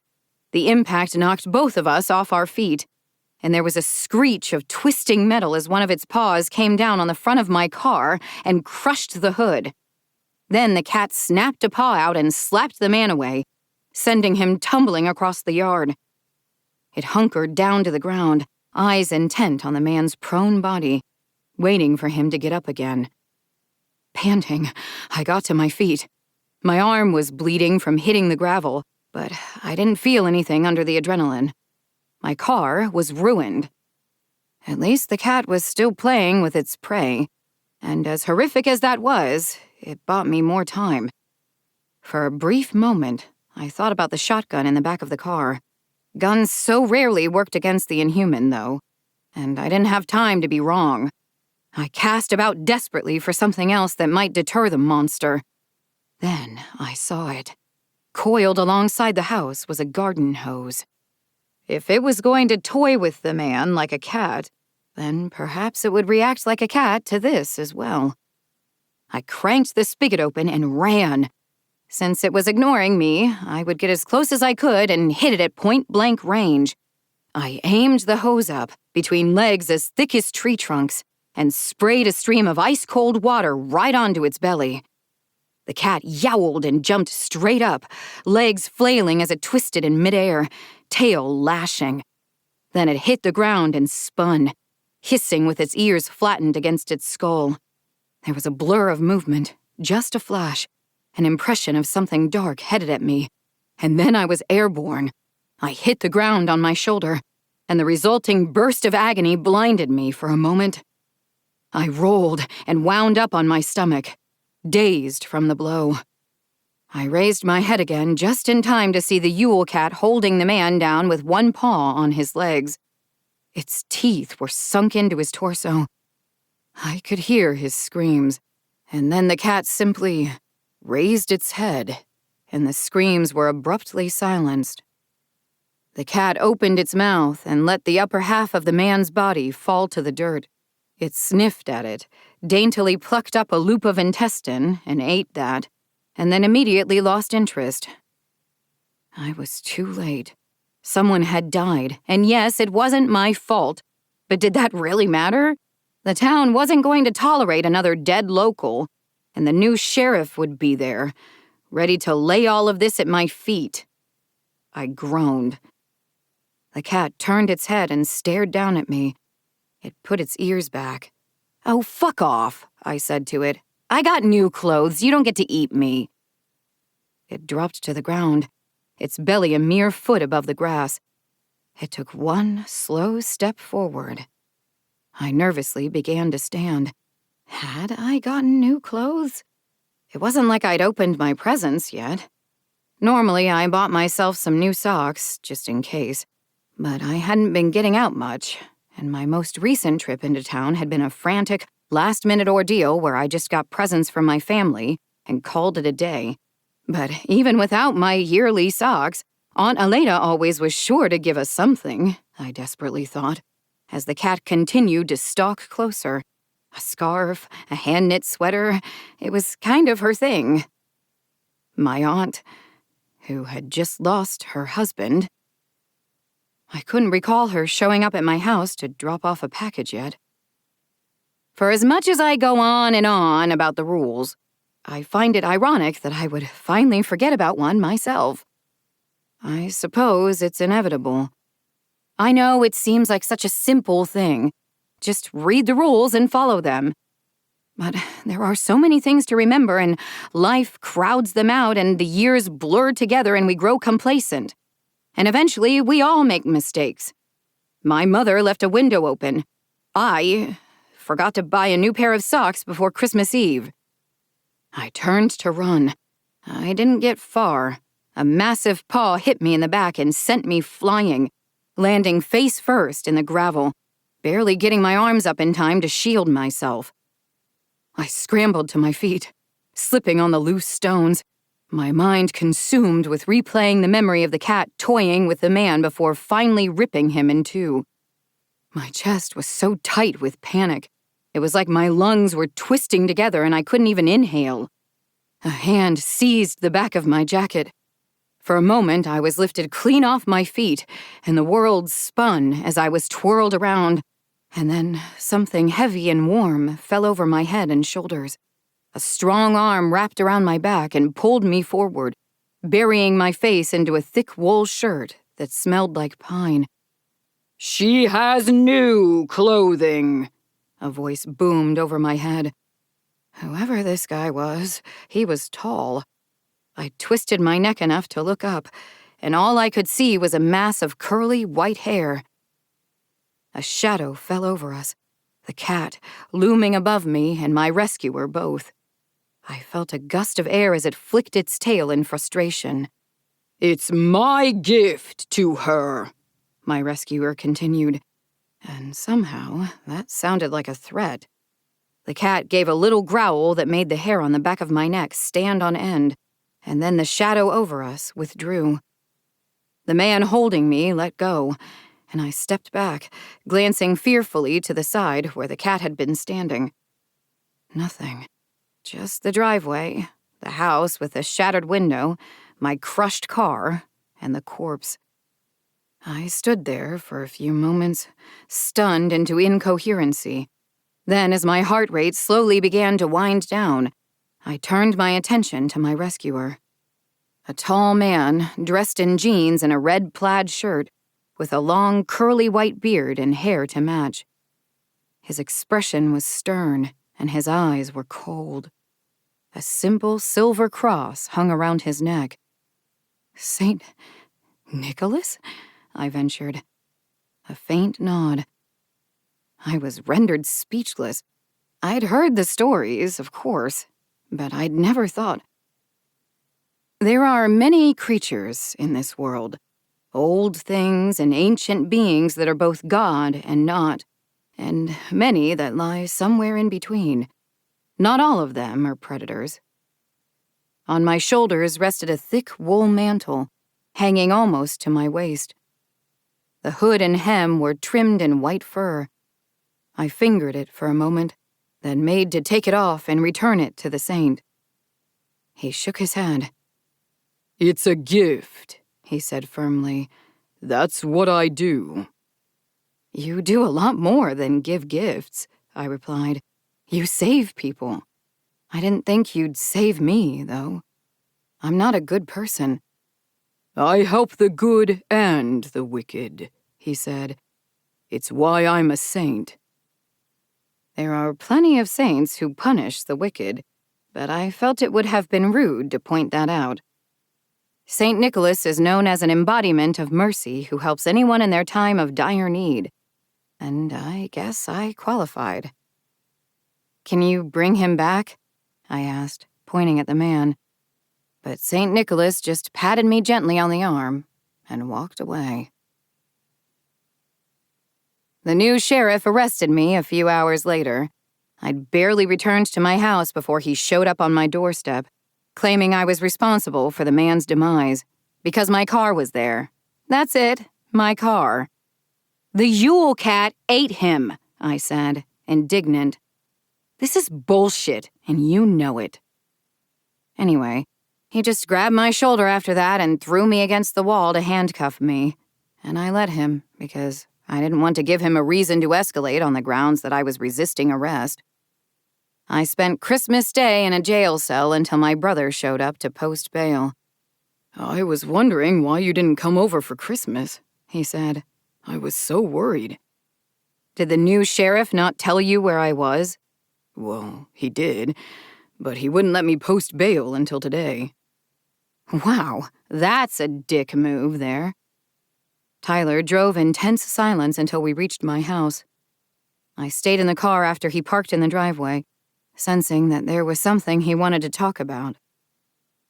The impact knocked both of us off our feet, and there was a screech of twisting metal as one of its paws came down on the front of my car and crushed the hood. Then the cat snapped a paw out and slapped the man away, sending him tumbling across the yard. It hunkered down to the ground, eyes intent on the man's prone body, waiting for him to get up again. Panting, I got to my feet. My arm was bleeding from hitting the gravel, but I didn't feel anything under the adrenaline. My car was ruined. At least the cat was still playing with its prey, and as horrific as that was, it bought me more time. For a brief moment, I thought about the shotgun in the back of the car. Guns so rarely worked against the inhuman, though, and I didn't have time to be wrong. I cast about desperately for something else that might deter the monster. Then I saw it. Coiled alongside the house was a garden hose. If it was going to toy with the man like a cat, then perhaps it would react like a cat to this as well. I cranked the spigot open and ran. Since it was ignoring me, I would get as close as I could and hit it at point-blank range. I aimed the hose up, between legs as thick as tree trunks, and sprayed a stream of ice-cold water right onto its belly. The cat yowled and jumped straight up, legs flailing as it twisted in midair, tail lashing. Then it hit the ground and spun, hissing with its ears flattened against its skull. There was a blur of movement, just a flash, an impression of something dark headed at me, and then I was airborne. I hit the ground on my shoulder, and the resulting burst of agony blinded me for a moment. I rolled and wound up on my stomach, dazed from the blow. I raised my head again just in time to see the Yule cat holding the man down with one paw on his legs. Its teeth were sunk into his torso. I could hear his screams, and then the cat simply raised its head, and the screams were abruptly silenced. The cat opened its mouth and let the upper half of the man's body fall to the dirt. It sniffed at it, daintily plucked up a loop of intestine and ate that, and then immediately lost interest. I was too late. Someone had died, and yes, it wasn't my fault. But did that really matter? The town wasn't going to tolerate another dead local, and the new sheriff would be there, ready to lay all of this at my feet. I groaned. The cat turned its head and stared down at me. It put its ears back. "Oh, fuck off," I said to it. "I got new clothes. You don't get to eat me." It dropped to the ground, its belly a mere foot above the grass. It took one slow step forward. I nervously began to stand. Had I gotten new clothes? It wasn't like I'd opened my presents yet. Normally, I bought myself some new socks, just in case, but I hadn't been getting out much, and my most recent trip into town had been a frantic, last-minute ordeal where I just got presents from my family and called it a day. But even without my yearly socks, Aunt Elena always was sure to give us something, I desperately thought, as the cat continued to stalk closer. A scarf, a hand-knit sweater, it was kind of her thing. My aunt, who had just lost her husband. I couldn't recall her showing up at my house to drop off a package yet. For as much as I go on and on about the rules, I find it ironic that I would finally forget about one myself. I suppose it's inevitable. I know it seems like such a simple thing. Just read the rules and follow them. But there are so many things to remember, and life crowds them out, and the years blur together, and we grow complacent. And eventually, we all make mistakes. My mother left a window open. I forgot to buy a new pair of socks before Christmas Eve. I turned to run. I didn't get far. A massive paw hit me in the back and sent me flying, landing face first in the gravel, barely getting my arms up in time to shield myself. I scrambled to my feet, slipping on the loose stones, my mind consumed with replaying the memory of the cat toying with the man before finally ripping him in two. My chest was so tight with panic. It was like my lungs were twisting together and I couldn't even inhale. A hand seized the back of my jacket. For a moment, I was lifted clean off my feet, and the world spun as I was twirled around. And then something heavy and warm fell over my head and shoulders. A strong arm wrapped around my back and pulled me forward, burying my face into a thick wool shirt that smelled like pine. "She has new clothing," a voice boomed over my head. Whoever this guy was, he was tall. I twisted my neck enough to look up, and all I could see was a mass of curly white hair. A shadow fell over us, the cat looming above me and my rescuer both. I felt a gust of air as it flicked its tail in frustration. "It's my gift to her," my rescuer continued, and somehow that sounded like a threat. The cat gave a little growl that made the hair on the back of my neck stand on end, and then the shadow over us withdrew. The man holding me let go, and I stepped back, glancing fearfully to the side where the cat had been standing. Nothing. Just the driveway, the house with the shattered window, my crushed car, and the corpse. I stood there for a few moments, stunned into incoherency. Then, as my heart rate slowly began to wind down, I turned my attention to my rescuer. A tall man, dressed in jeans and a red plaid shirt, with a long, curly white beard and hair to match. His expression was stern, and his eyes were cold. A simple silver cross hung around his neck. "Saint Nicholas?" I ventured. A faint nod. I was rendered speechless. I'd heard the stories, of course, but I'd never thought. There are many creatures in this world, old things and ancient beings that are both God and not, and many that lie somewhere in between. Not all of them are predators. On my shoulders rested a thick wool mantle, hanging almost to my waist. The hood and hem were trimmed in white fur. I fingered it for a moment, then made to take it off and return it to the saint. He shook his head. "It's a gift," he said firmly. "That's what I do." "You do a lot more than give gifts," I replied. "You save people. I didn't think you'd save me, though. I'm not a good person." "I help the good and the wicked," he said. "It's why I'm a saint." There are plenty of saints who punish the wicked, but I felt it would have been rude to point that out. Saint Nicholas is known as an embodiment of mercy who helps anyone in their time of dire need, and I guess I qualified. "Can you bring him back?" I asked, pointing at the man. But Saint Nicholas just patted me gently on the arm and walked away. The new sheriff arrested me a few hours later. I'd barely returned to my house before he showed up on my doorstep, claiming I was responsible for the man's demise, because my car was there. That's it, my car. "The Yule cat ate him," I said, indignant. "This is bullshit, and you know it." Anyway, he just grabbed my shoulder after that and threw me against the wall to handcuff me, and I let him because I didn't want to give him a reason to escalate on the grounds that I was resisting arrest. I spent Christmas Day in a jail cell until my brother showed up to post bail. I was wondering why you didn't come over for Christmas, he said. I was so worried. Did the new sheriff not tell you where I was? Well, he did, but he wouldn't let me post bail until today. Wow, that's a dick move there. Tyler drove in tense silence until we reached my house. I stayed in the car after he parked in the driveway, sensing that there was something he wanted to talk about.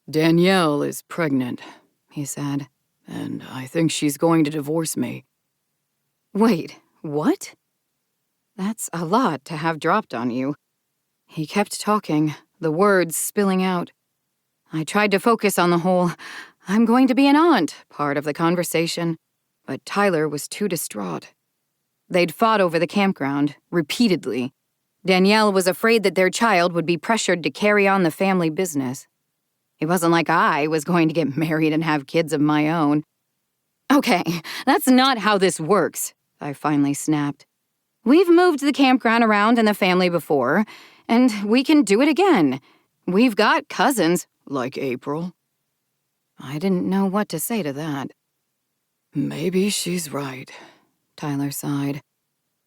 Danielle is pregnant, he said, and I think she's going to divorce me. Wait, what? That's a lot to have dropped on you. He kept talking, the words spilling out. I tried to focus on the whole, "I'm going to be an aunt" part of the conversation, but Tyler was too distraught. They'd fought over the campground, repeatedly. Danielle was afraid that their child would be pressured to carry on the family business. It wasn't like I was going to get married and have kids of my own. "Okay, that's not how this works," I finally snapped. "We've moved the campground around in the family before, and we can do it again. We've got cousins." Like April? I didn't know what to say to that. Maybe she's right, Tyler sighed.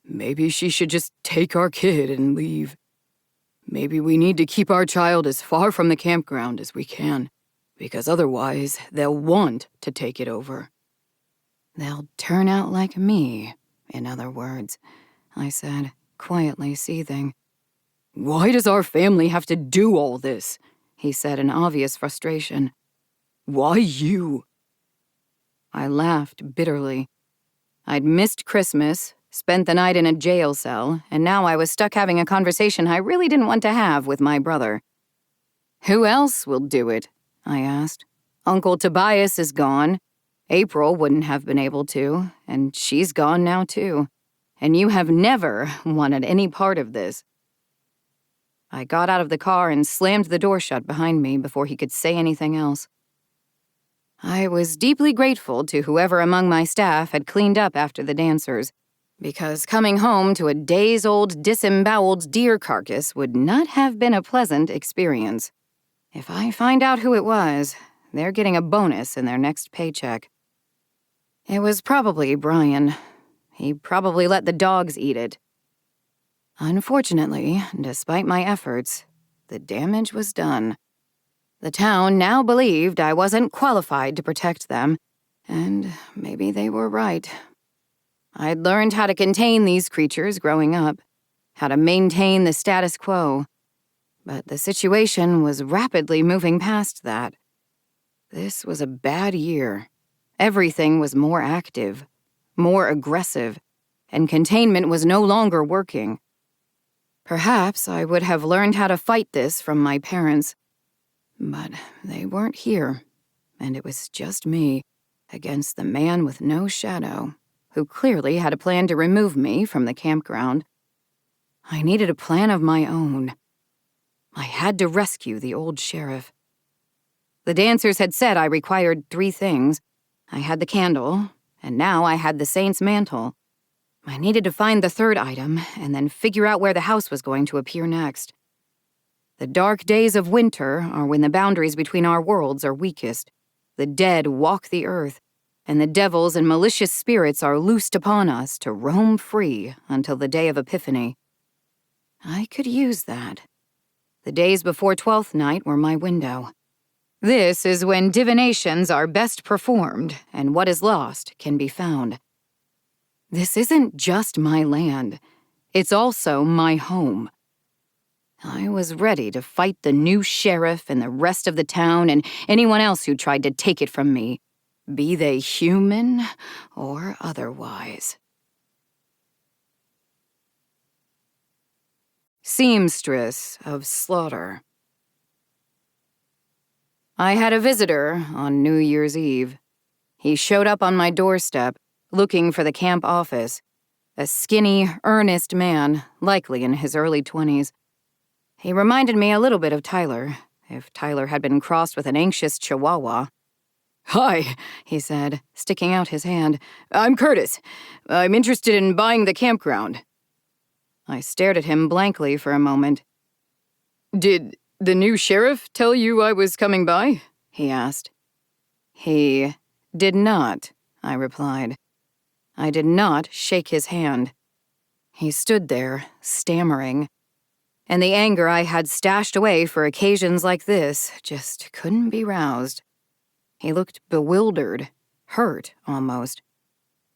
Maybe she should just take our kid and leave. Maybe we need to keep our child as far from the campground as we can, because otherwise they'll want to take it over. They'll turn out like me, in other words, I said, quietly seething. Why does our family have to do all this? He said in obvious frustration. Why you? I laughed bitterly. I'd missed Christmas, spent the night in a jail cell, and now I was stuck having a conversation I really didn't want to have with my brother. "Who else will do it?" I asked. "Uncle Tobias is gone. April wouldn't have been able to, and she's gone now too. And you have never wanted any part of this." I got out of the car and slammed the door shut behind me before he could say anything else. I was deeply grateful to whoever among my staff had cleaned up after the dancers, because coming home to a days-old disemboweled deer carcass would not have been a pleasant experience. If I find out who it was, they're getting a bonus in their next paycheck. It was probably Brian. He probably let the dogs eat it. Unfortunately, despite my efforts, the damage was done. The town now believed I wasn't qualified to protect them, and maybe they were right. I'd learned how to contain these creatures growing up, how to maintain the status quo, but the situation was rapidly moving past that. This was a bad year. Everything was more active, more aggressive, and containment was no longer working. Perhaps I would have learned how to fight this from my parents, but they weren't here, and it was just me against the man with no shadow, who clearly had a plan to remove me from the campground. I needed a plan of my own. I had to rescue the old sheriff. The dancers had said I required 3 things. I had the candle, and now I had the saint's mantle. I needed to find the 3rd item and then figure out where the house was going to appear next. The dark days of winter are when the boundaries between our worlds are weakest. The dead walk the earth, and the devils and malicious spirits are loosed upon us to roam free until the day of Epiphany. I could use that. The days before 12th night were my window. This is when divinations are best performed and what is lost can be found. This isn't just my land. It's also my home. I was ready to fight the new sheriff and the rest of the town and anyone else who tried to take it from me, be they human or otherwise. Seamstress of Slaughter. I had a visitor on New Year's Eve. He showed up on my doorstep, looking for the camp office, a skinny, earnest man, likely in his early 20s. He reminded me a little bit of Tyler, if Tyler had been crossed with an anxious chihuahua. "Hi," he said, sticking out his hand. "I'm Curtis. I'm interested in buying the campground." I stared at him blankly for a moment. "Did the new sheriff tell you I was coming by?" he asked. "He did not," I replied. I did not shake his hand. He stood there, stammering, and the anger I had stashed away for occasions like this just couldn't be roused. He looked bewildered, hurt almost.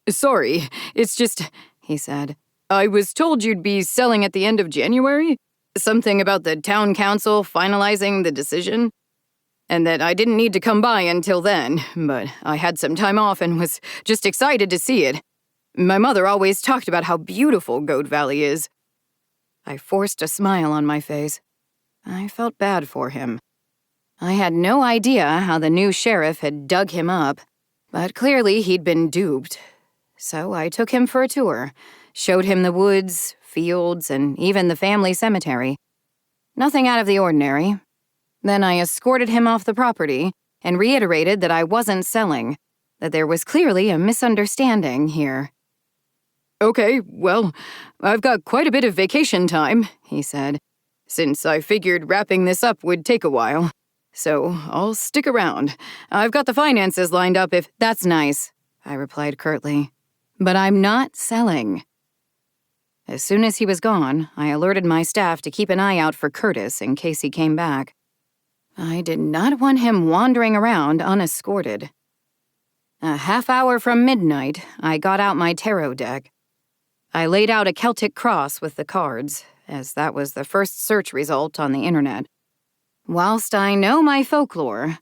"Sorry, it's just," he said, "I was told you'd be selling at the end of January. Something about the town council finalizing the decision. And that I didn't need to come by until then, but I had some time off and was just excited to see it. My mother always talked about how beautiful Goat Valley is." I forced a smile on my face. I felt bad for him. I had no idea how the new sheriff had dug him up, but clearly he'd been duped. So I took him for a tour, showed him the woods, fields, and even the family cemetery. Nothing out of the ordinary. Then I escorted him off the property and reiterated that I wasn't selling, that there was clearly a misunderstanding here. "Okay, well, I've got quite a bit of vacation time," he said, "since I figured wrapping this up would take a while. So I'll stick around. I've got the finances lined up if—" "That's nice," I replied curtly. "But I'm not selling." As soon as he was gone, I alerted my staff to keep an eye out for Curtis in case he came back. I did not want him wandering around unescorted. A half hour from midnight, I got out my tarot deck. I laid out a Celtic cross with the cards, as that was the first search result on the internet. Whilst I know my folklore,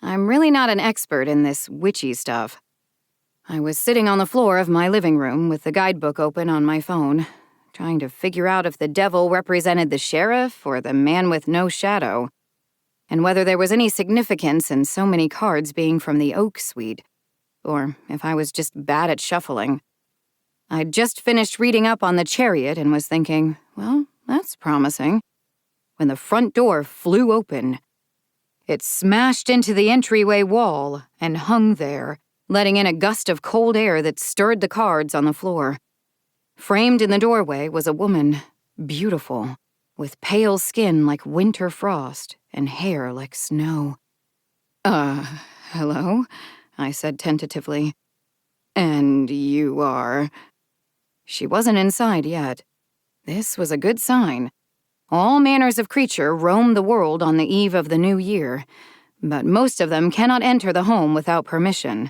I'm really not an expert in this witchy stuff. I was sitting on the floor of my living room with the guidebook open on my phone, trying to figure out if the devil represented the sheriff or the man with no shadow, and whether there was any significance in so many cards being from the Oak Suite, or if I was just bad at shuffling. I'd just finished reading up on the Chariot and was thinking, well, that's promising, when the front door flew open. It smashed into the entryway wall and hung there, letting in a gust of cold air that stirred the cards on the floor. Framed in the doorway was a woman, beautiful, with pale skin like winter frost and hair like snow. Hello?" I said tentatively. "And you are—" She wasn't inside yet. This was a good sign. All manners of creature roam the world on the eve of the new year, but most of them cannot enter the home without permission.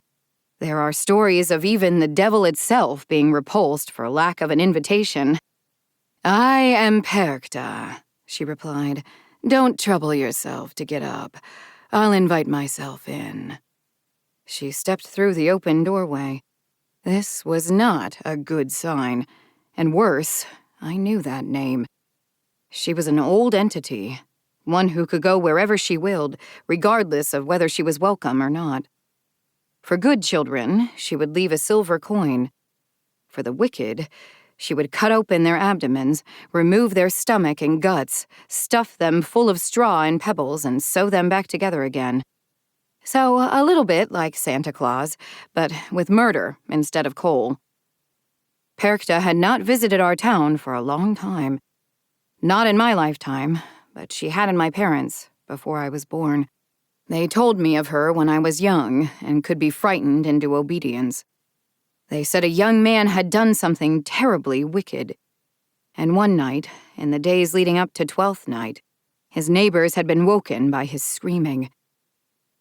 There are stories of even the devil itself being repulsed for lack of an invitation. "I am Perkta," she replied. "Don't trouble yourself to get up. I'll invite myself in." She stepped through the open doorway. This was not a good sign, and worse, I knew that name. She was an old entity, one who could go wherever she willed, regardless of whether she was welcome or not. For good children, she would leave a silver coin. For the wicked, she would cut open their abdomens, remove their stomach and guts, stuff them full of straw and pebbles, and sew them back together again. So a little bit like Santa Claus, but with murder instead of coal. Perkta had not visited our town for a long time. Not in my lifetime, but she had in my parents' before I was born. They told me of her when I was young and could be frightened into obedience. They said a young man had done something terribly wicked. And one night, in the days leading up to 12th night, his neighbors had been woken by his screaming.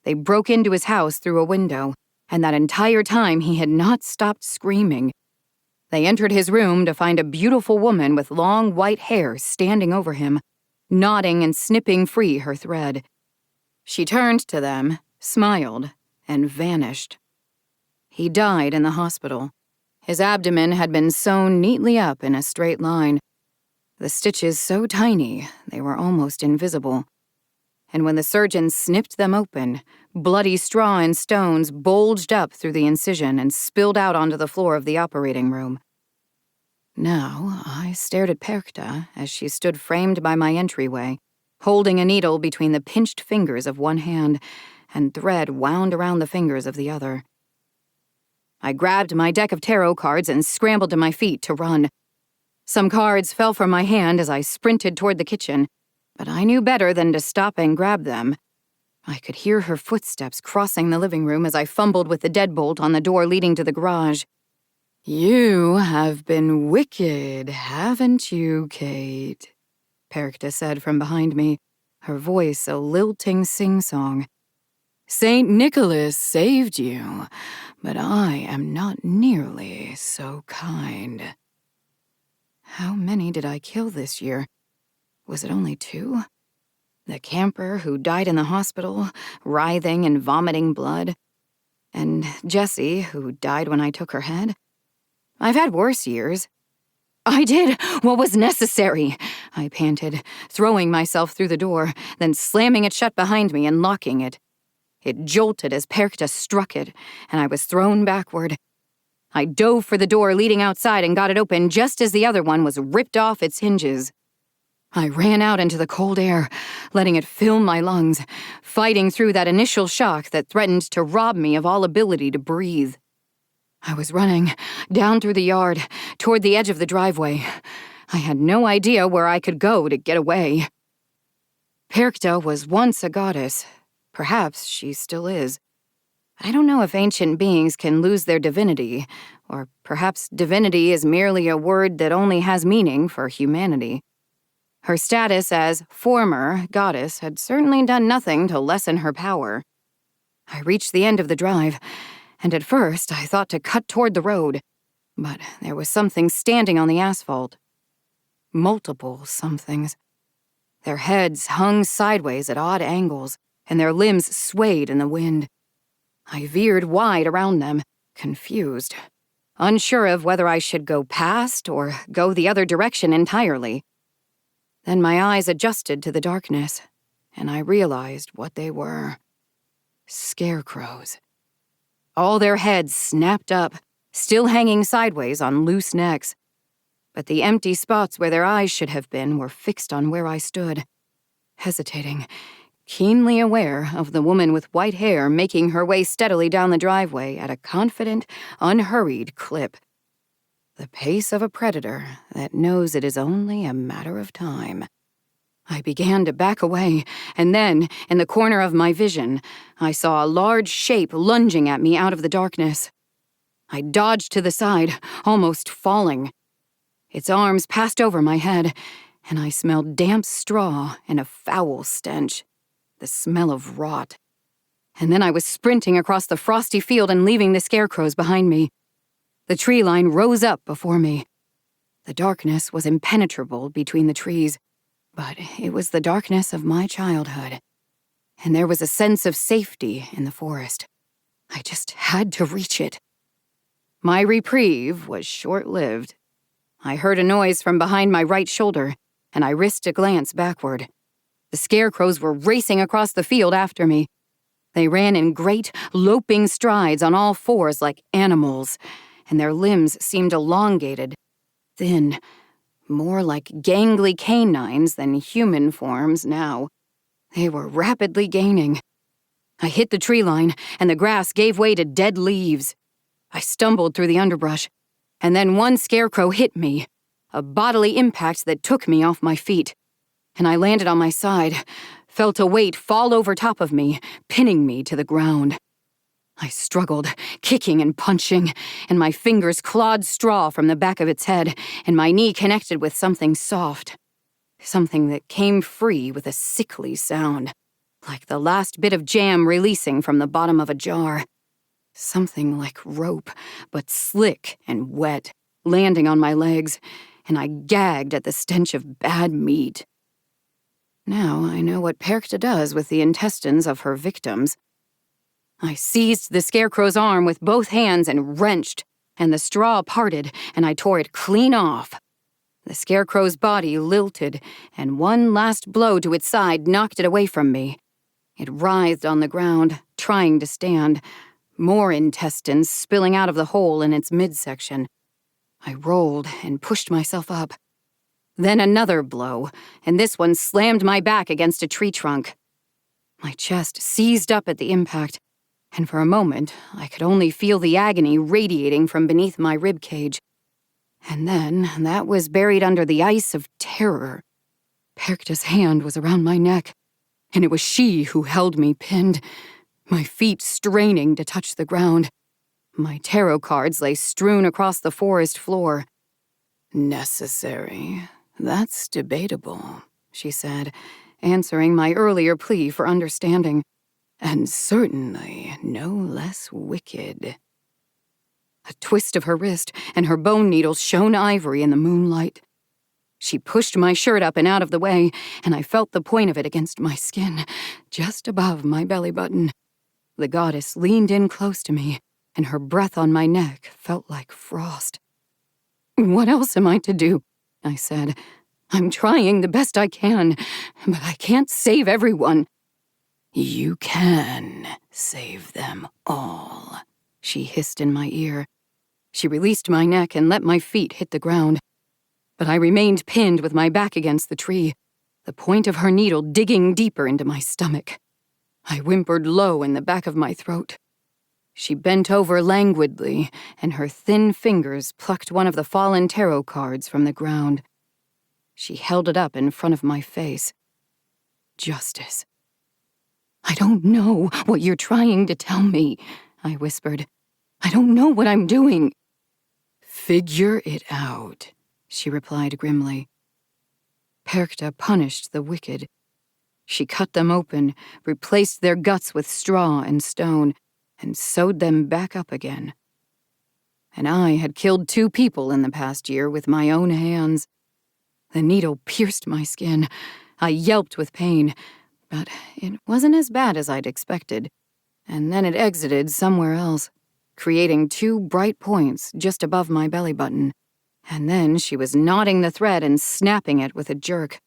They broke into his house through a window, and that entire time he had not stopped screaming. They entered his room to find a beautiful woman with long white hair standing over him, nodding and snipping free her thread. She turned to them, smiled, and vanished. He died in the hospital. His abdomen had been sewn neatly up in a straight line, the stitches so tiny they were almost invisible. And when the surgeons snipped them open, bloody straw and stones bulged up through the incision and spilled out onto the floor of the operating room. Now I stared at Perkta as she stood framed by my entryway, holding a needle between the pinched fingers of one hand and thread wound around the fingers of the other. I grabbed my deck of tarot cards and scrambled to my feet to run. Some cards fell from my hand as I sprinted toward the kitchen, but I knew better than to stop and grab them. I could hear her footsteps crossing the living room as I fumbled with the deadbolt on the door leading to the garage. You have been wicked, haven't you, Kate? Perkta said from behind me, her voice a lilting sing-song. St. Nicholas saved you, but I am not nearly so kind. How many did I kill this year? Was it only 2? The camper who died in the hospital, writhing and vomiting blood, and Jessie, who died when I took her head. I've had worse years. I did what was necessary, I panted, throwing myself through the door, then slamming it shut behind me and locking it. It jolted as Perkta struck it, and I was thrown backward. I dove for the door leading outside and got it open just as the other one was ripped off its hinges. I ran out into the cold air, letting it fill my lungs, fighting through that initial shock that threatened to rob me of all ability to breathe. I was running, down through the yard, toward the edge of the driveway. I had no idea where I could go to get away. Perkta was once a goddess. Perhaps she still is. I don't know if ancient beings can lose their divinity, or perhaps divinity is merely a word that only has meaning for humanity. Her status as former goddess had certainly done nothing to lessen her power. I reached the end of the drive, and at first I thought to cut toward the road, but there was something standing on the asphalt. Multiple somethings. Their heads hung sideways at odd angles, and their limbs swayed in the wind. I veered wide around them, confused, unsure of whether I should go past or go the other direction entirely. Then my eyes adjusted to the darkness, and I realized what they were. Scarecrows. All their heads snapped up, still hanging sideways on loose necks. But the empty spots where their eyes should have been were fixed on where I stood, hesitating, keenly aware of the woman with white hair making her way steadily down the driveway at a confident, unhurried clip. The pace of a predator that knows it is only a matter of time. I began to back away, and then, in the corner of my vision, I saw a large shape lunging at me out of the darkness. I dodged to the side, almost falling. Its arms passed over my head, and I smelled damp straw and a foul stench, the smell of rot. And then I was sprinting across the frosty field and leaving the scarecrows behind me. The tree line rose up before me. The darkness was impenetrable between the trees, but it was the darkness of my childhood. And there was a sense of safety in the forest. I just had to reach it. My reprieve was short-lived. I heard a noise from behind my right shoulder, and I risked a glance backward. The scarecrows were racing across the field after me. They ran in great, loping strides on all fours like animals, and their limbs seemed elongated, thin, more like gangly canines than human forms now. They were rapidly gaining. I hit the tree line, and the grass gave way to dead leaves. I stumbled through the underbrush, and then one scarecrow hit me, a bodily impact that took me off my feet. And I landed on my side, felt a weight fall over top of me, pinning me to the ground. I struggled, kicking and punching, and my fingers clawed straw from the back of its head, and my knee connected with something soft. Something that came free with a sickly sound, like the last bit of jam releasing from the bottom of a jar. Something like rope, but slick and wet, landing on my legs, and I gagged at the stench of bad meat. Now I know what Perkta does with the intestines of her victims. I seized the scarecrow's arm with both hands and wrenched, and the straw parted, and I tore it clean off. The scarecrow's body lilted, and one last blow to its side knocked it away from me. It writhed on the ground, trying to stand, more intestines spilling out of the hole in its midsection. I rolled and pushed myself up. Then another blow, and this one slammed my back against a tree trunk. My chest seized up at the impact, and for a moment, I could only feel the agony radiating from beneath my ribcage. And then, that was buried under the ice of terror. Perkta's hand was around my neck, and it was she who held me pinned, my feet straining to touch the ground. My tarot cards lay strewn across the forest floor. Necessary. That's debatable, she said, answering my earlier plea for understanding. And certainly no less wicked. A twist of her wrist, and her bone needles shone ivory in the moonlight. She pushed my shirt up and out of the way, and I felt the point of it against my skin, just above my belly button. The goddess leaned in close to me, and her breath on my neck felt like frost. "What else am I to do?" I said. "I'm trying the best I can, but I can't save everyone." "You can save them all," she hissed in my ear. She released my neck and let my feet hit the ground. But I remained pinned with my back against the tree, the point of her needle digging deeper into my stomach. I whimpered low in the back of my throat. She bent over languidly, and her thin fingers plucked one of the fallen tarot cards from the ground. She held it up in front of my face. "Justice." "I don't know what you're trying to tell me," I whispered. "I don't know what I'm doing." "Figure it out," she replied grimly. Perkta punished the wicked. She cut them open, replaced their guts with straw and stone, and sewed them back up again. And I had killed 2 people in the past year with my own hands. The needle pierced my skin. I yelped with pain, but it wasn't as bad as I'd expected. And then it exited somewhere else, creating 2 bright points just above my belly button. And then she was knotting the thread and snapping it with a jerk,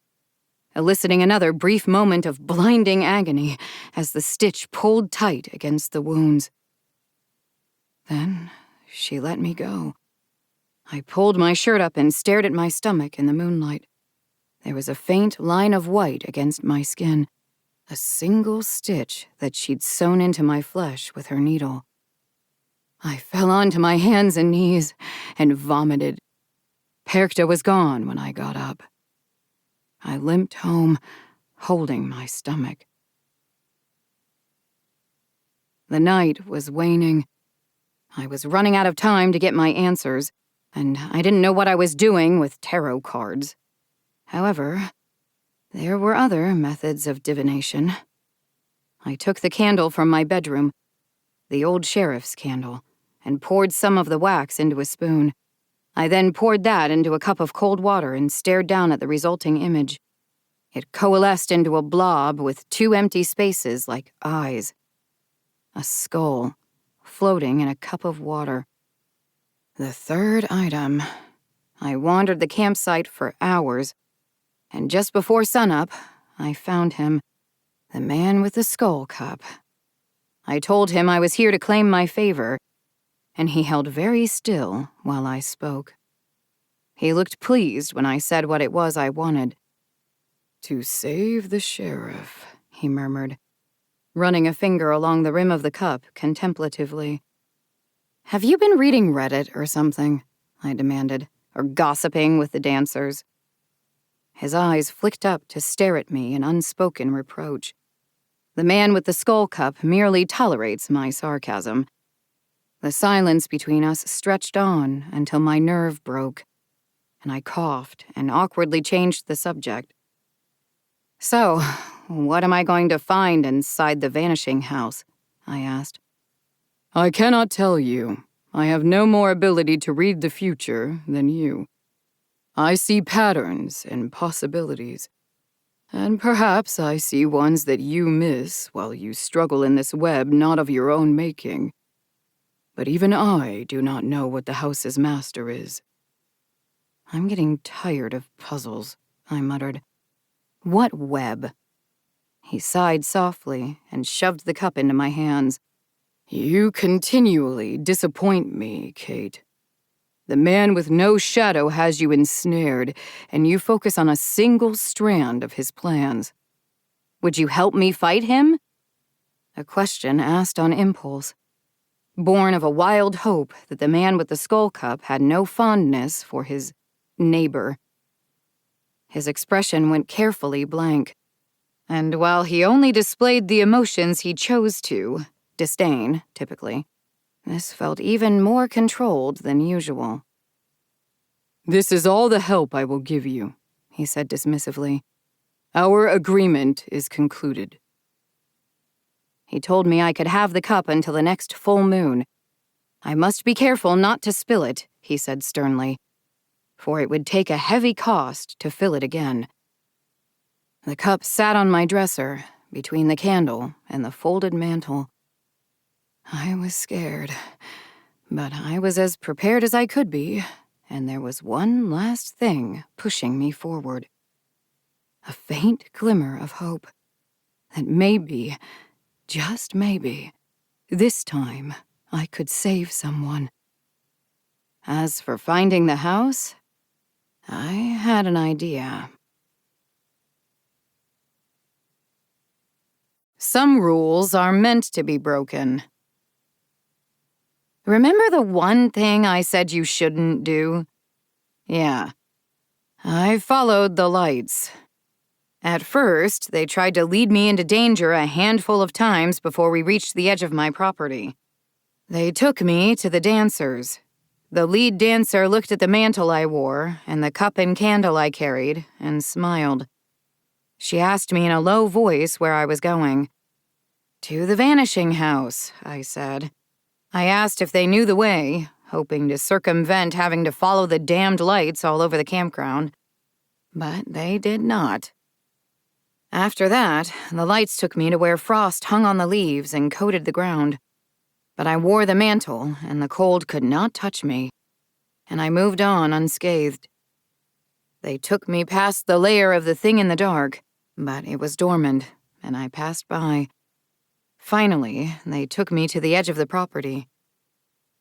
eliciting another brief moment of blinding agony as the stitch pulled tight against the wounds. Then she let me go. I pulled my shirt up and stared at my stomach in the moonlight. There was a faint line of white against my skin, a single stitch that she'd sewn into my flesh with her needle. I fell onto my hands and knees and vomited. Perkta was gone when I got up. I limped home, holding my stomach. The night was waning. I was running out of time to get my answers, and I didn't know what I was doing with tarot cards. However, there were other methods of divination. I took the candle from my bedroom, the old sheriff's candle, and poured some of the wax into a spoon. I then poured that into a cup of cold water and stared down at the resulting image. It coalesced into a blob with 2 empty spaces like eyes. A skull, floating in a cup of water. The 3rd item. I wandered the campsite for hours, and just before sunup, I found him, the man with the skull cup. I told him I was here to claim my favor, and he held very still while I spoke. He looked pleased when I said what it was I wanted. "To save the sheriff," he murmured, running a finger along the rim of the cup contemplatively. "Have you been reading Reddit or something?" I demanded, "or gossiping with the dancers?" His eyes flicked up to stare at me in unspoken reproach. The man with the skull cup merely tolerates my sarcasm. The silence between us stretched on until my nerve broke, and I coughed and awkwardly changed the subject. "So, what am I going to find inside the vanishing house?" I asked. "I cannot tell you. I have no more ability to read the future than you. I see patterns and possibilities, and perhaps I see ones that you miss while you struggle in this web not of your own making. But even I do not know what the house's master is." "I'm getting tired of puzzles," I muttered. "What web?" He sighed softly and shoved the cup into my hands. "You continually disappoint me, Kate. The man with no shadow has you ensnared, and you focus on a single strand of his plans. Would you help me fight him? A question asked on impulse, born of a wild hope that the man with the skull cup had no fondness for his neighbor. His expression went carefully blank, and while he only displayed the emotions he chose to, disdain, typically, this felt even more controlled than usual. "This is all the help I will give you," he said dismissively. "Our agreement is concluded." He told me I could have the cup until the next full moon. I must be careful not to spill it, he said sternly, for it would take a heavy cost to fill it again. The cup sat on my dresser, between the candle and the folded mantle. I was scared, but I was as prepared as I could be, and there was one last thing pushing me forward. A faint glimmer of hope that maybe, just maybe, this time I could save someone. As for finding the house, I had an idea. Some rules are meant to be broken. Remember the one thing I said you shouldn't do? Yeah. I followed the lights. At first, they tried to lead me into danger a handful of times before we reached the edge of my property. They took me to the dancers. The lead dancer looked at the mantle I wore and the cup and candle I carried and smiled. She asked me in a low voice where I was going. "To the vanishing house," I said. I asked if they knew the way, hoping to circumvent having to follow the damned lights all over the campground. But they did not. After that, the lights took me to where frost hung on the leaves and coated the ground. But I wore the mantle, and the cold could not touch me, and I moved on unscathed. They took me past the lair of the thing in the dark, but it was dormant, and I passed by. Finally, they took me to the edge of the property.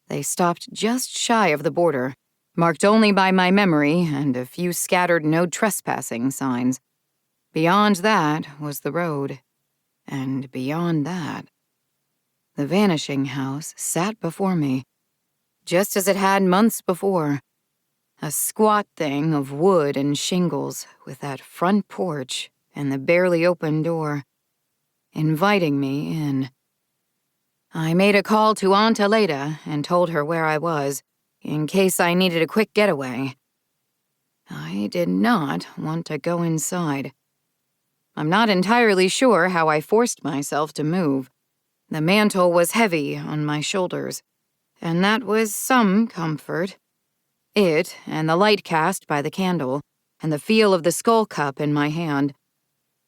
They stopped just shy of the border, marked only by my memory and a few scattered no trespassing signs. Beyond that was the road, and beyond that, the vanishing house sat before me, just as it had months before. A squat thing of wood and shingles with that front porch and the barely open door, inviting me in. I made a call to Aunt Aleda and told her where I was, in case I needed a quick getaway. I did not want to go inside. I'm not entirely sure how I forced myself to move. The mantle was heavy on my shoulders, and that was some comfort. It, and the light cast by the candle, and the feel of the skull cup in my hand.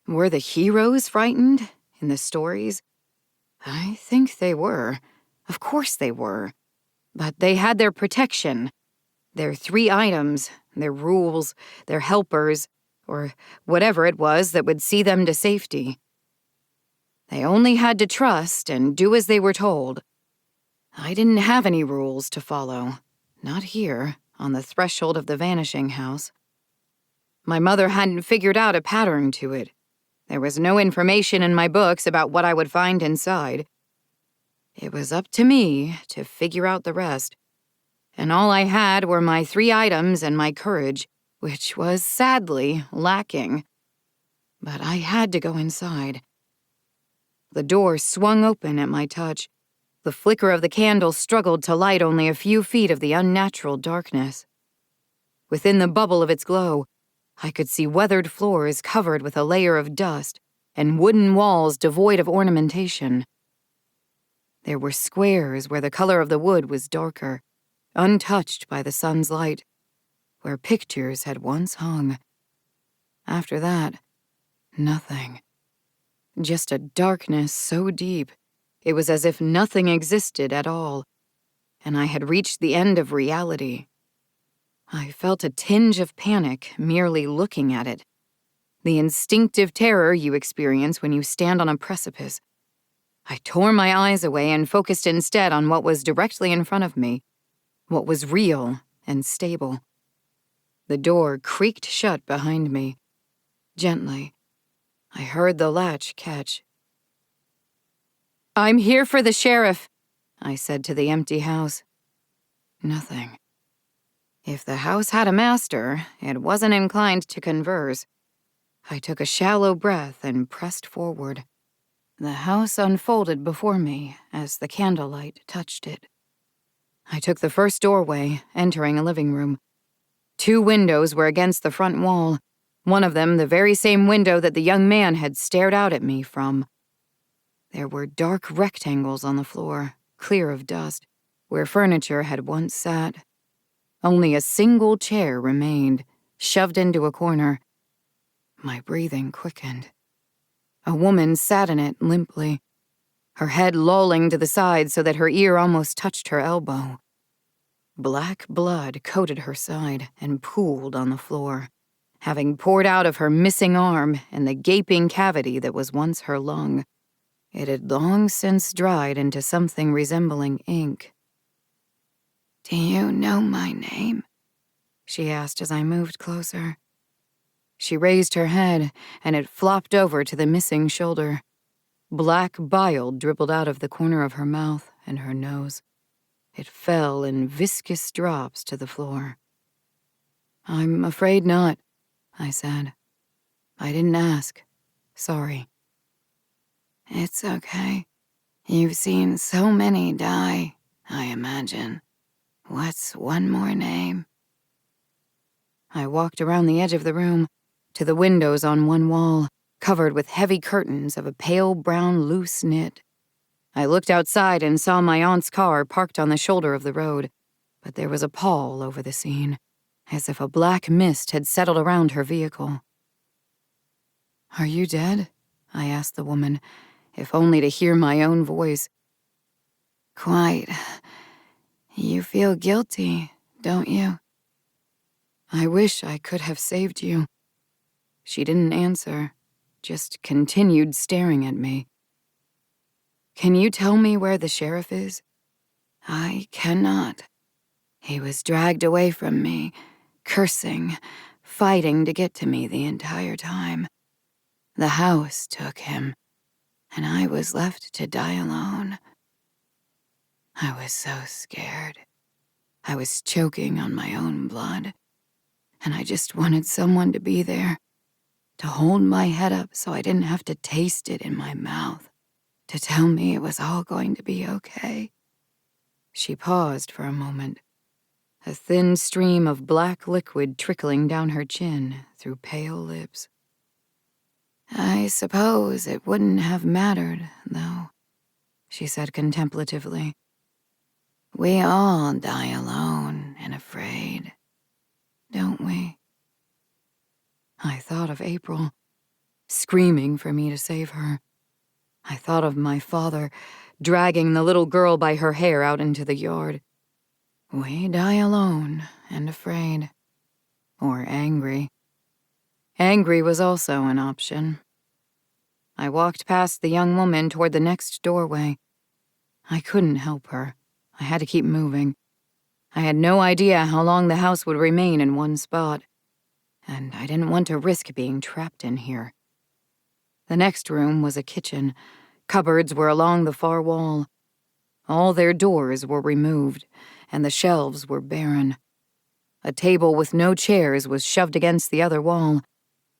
Were the heroes frightened in the stories? I think they were. Of course they were. But they had their protection, their 3 items, their rules, their helpers, or whatever it was that would see them to safety. They only had to trust and do as they were told. I didn't have any rules to follow, not here, on the threshold of the vanishing house. My mother hadn't figured out a pattern to it. There was no information in my books about what I would find inside. It was up to me to figure out the rest, and all I had were my 3 items and my courage, which was sadly lacking. But I had to go inside. The door swung open at my touch. The flicker of the candle struggled to light only a few feet of the unnatural darkness. Within the bubble of its glow, I could see weathered floors covered with a layer of dust and wooden walls devoid of ornamentation. There were squares where the color of the wood was darker, untouched by the sun's light, where pictures had once hung. After that, nothing. Just a darkness so deep, it was as if nothing existed at all, and I had reached the end of reality. I felt a tinge of panic merely looking at it, the instinctive terror you experience when you stand on a precipice. I tore my eyes away and focused instead on what was directly in front of me, what was real and stable. The door creaked shut behind me, gently, I heard the latch catch. "I'm here for the sheriff," I said to the empty house. Nothing. If the house had a master, it wasn't inclined to converse. I took a shallow breath and pressed forward. The house unfolded before me as the candlelight touched it. I took the first doorway, entering a living room. 2 windows were against the front wall, one of them the very same window that the young man had stared out at me from. There were dark rectangles on the floor, clear of dust, where furniture had once sat. Only a single chair remained, shoved into a corner. My breathing quickened. A woman sat in it limply, her head lolling to the side so that her ear almost touched her elbow. Black blood coated her side and pooled on the floor, having poured out of her missing arm and the gaping cavity that was once her lung. It had long since dried into something resembling ink. "Do you know my name?" she asked as I moved closer. She raised her head, and it flopped over to the missing shoulder. Black bile dribbled out of the corner of her mouth and her nose. It fell in viscous drops to the floor. "I'm afraid not," I said. "I didn't ask. Sorry." "It's okay. You've seen so many die, I imagine. What's one more name?" I walked around the edge of the room, to the windows on one wall, covered with heavy curtains of a pale brown loose knit. I looked outside and saw my aunt's car parked on the shoulder of the road, but there was a pall over the scene, as if a black mist had settled around her vehicle. "Are you dead?" I asked the woman, if only to hear my own voice. "Quite. You feel guilty, don't you?" "I wish I could have saved you." She didn't answer, just continued staring at me. "Can you tell me where the sheriff is?" "I cannot. He was dragged away from me, cursing, fighting to get to me the entire time. The house took him, and I was left to die alone. I was so scared. I was choking on my own blood, and I just wanted someone to be there, to hold my head up so I didn't have to taste it in my mouth, to tell me it was all going to be okay." She paused for a moment, a thin stream of black liquid trickling down her chin through pale lips. "I suppose it wouldn't have mattered, though," she said contemplatively. "We all die alone and afraid, don't we?" I thought of April, screaming for me to save her. I thought of my father, dragging the little girl by her hair out into the yard. We die alone and afraid. Or angry. Angry was also an option. I walked past the young woman toward the next doorway. I couldn't help her. I had to keep moving. I had no idea how long the house would remain in one spot, and I didn't want to risk being trapped in here. The next room was a kitchen. Cupboards were along the far wall. All their doors were removed, and the shelves were barren. A table with no chairs was shoved against the other wall,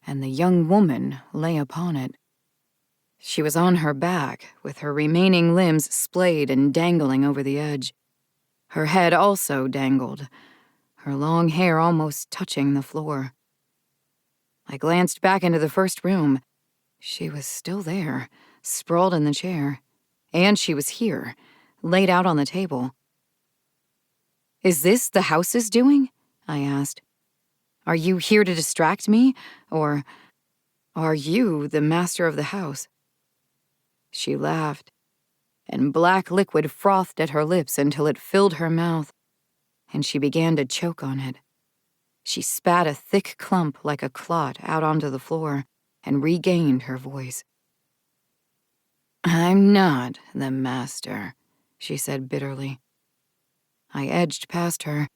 and the young woman lay upon it. She was on her back, with her remaining limbs splayed and dangling over the edge. Her head also dangled, her long hair almost touching the floor. I glanced back into the first room. She was still there, sprawled in the chair, and she was here, laid out on the table. "Is this the house's doing?" I asked. "Are you here to distract me, or are you the master of the house?" She laughed, and black liquid frothed at her lips until it filled her mouth, and she began to choke on it. She spat a thick clump like a clot out onto the floor and regained her voice. "I'm not the master," she said bitterly. I edged past her.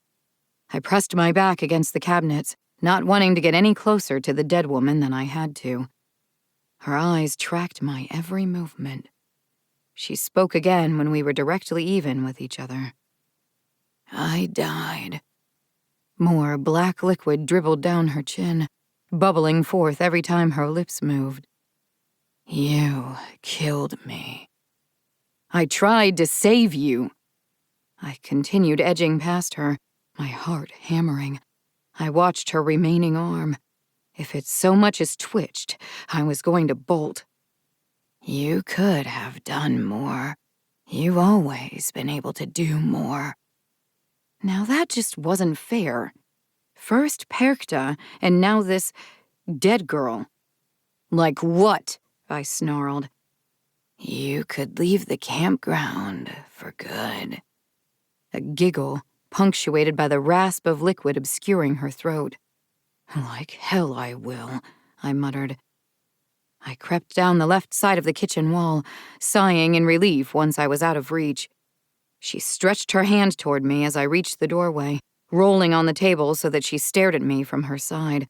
I pressed my back against the cabinets, not wanting to get any closer to the dead woman than I had to. Her eyes tracked my every movement. She spoke again when we were directly even with each other. I died. More black liquid dribbled down her chin, bubbling forth every time her lips moved. You killed me. I tried to save you. I continued edging past her, my heart hammering. I watched her remaining arm. If it so much as twitched, I was going to bolt. You could have done more. You've always been able to do more. Now that just wasn't fair. First Perkta, and now this dead girl. Like what? I snarled. You could leave the campground for good. A giggle, punctuated by the rasp of liquid obscuring her throat. Like hell I will, I muttered. I crept down the left side of the kitchen wall, sighing in relief once I was out of reach. She stretched her hand toward me as I reached the doorway, rolling on the table so that she stared at me from her side.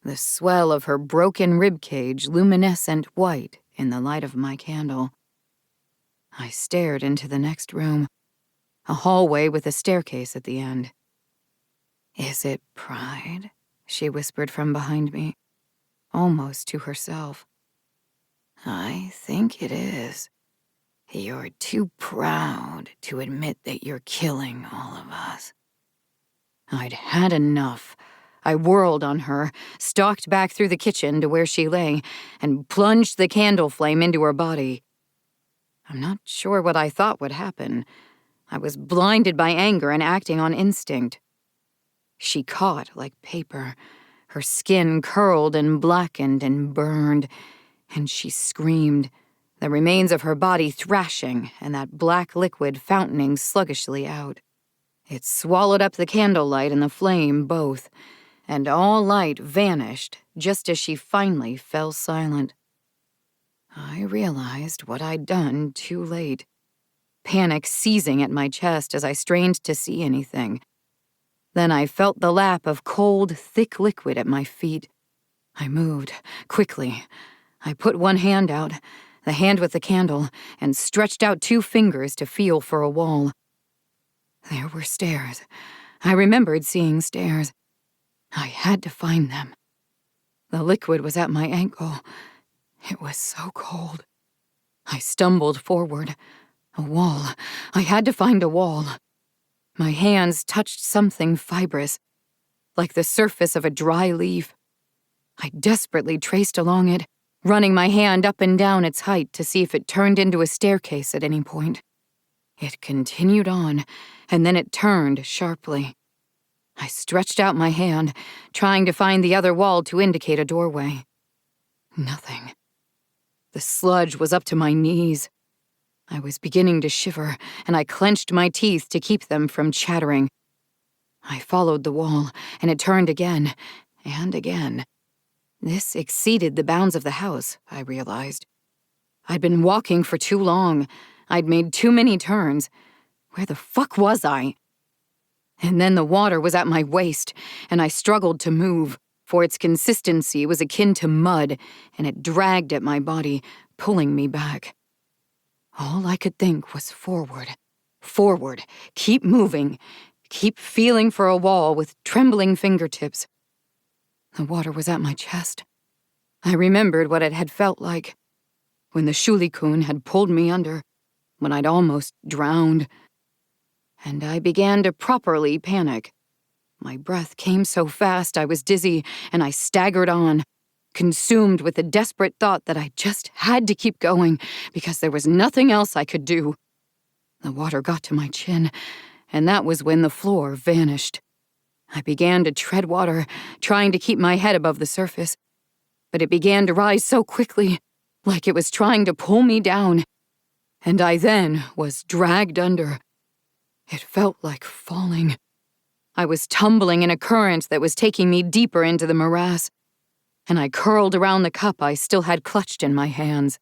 The swell of her broken ribcage luminescent white in the light of my candle. I stared into the next room, a hallway with a staircase at the end. Is it pride? She whispered from behind me, almost to herself. I think it is. You're too proud to admit that you're killing all of us. I'd had enough. I whirled on her, stalked back through the kitchen to where she lay, and plunged the candle flame into her body. I'm not sure what I thought would happen. I was blinded by anger and acting on instinct. She caught like paper. Her skin curled and blackened and burned, and she screamed, the remains of her body thrashing and that black liquid fountaining sluggishly out. It swallowed up the candlelight and the flame both, and all light vanished just as she finally fell silent. I realized what I'd done too late, panic seizing at my chest as I strained to see anything. Then I felt the lap of cold, thick liquid at my feet. I moved, quickly. I put one hand out, the hand with the candle, and stretched out 2 fingers to feel for a wall. There were stairs. I remembered seeing stairs. I had to find them. The liquid was at my ankle. It was so cold. I stumbled forward. A wall. I had to find a wall. My hands touched something fibrous, like the surface of a dry leaf. I desperately traced along it, running my hand up and down its height to see if it turned into a staircase at any point. It continued on, and then it turned sharply. I stretched out my hand, trying to find the other wall to indicate a doorway. Nothing. The sludge was up to my knees. I was beginning to shiver, and I clenched my teeth to keep them from chattering. I followed the wall, and it turned again, and again. This exceeded the bounds of the house, I realized. I'd been walking for too long. I'd made too many turns. Where the fuck was I? And then the water was at my waist, and I struggled to move, for its consistency was akin to mud, and it dragged at my body, pulling me back. All I could think was forward, forward, keep moving, keep feeling for a wall with trembling fingertips. The water was at my chest. I remembered what it had felt like when the Shulikun had pulled me under, when I'd almost drowned. And I began to properly panic. My breath came so fast I was dizzy, and I staggered on, consumed with the desperate thought that I just had to keep going because there was nothing else I could do. The water got to my chin, and that was when the floor vanished. I began to tread water, trying to keep my head above the surface, but it began to rise so quickly, like it was trying to pull me down, and I then was dragged under. It felt like falling. I was tumbling in a current that was taking me deeper into the morass, and I curled around the cup I still had clutched in my hands.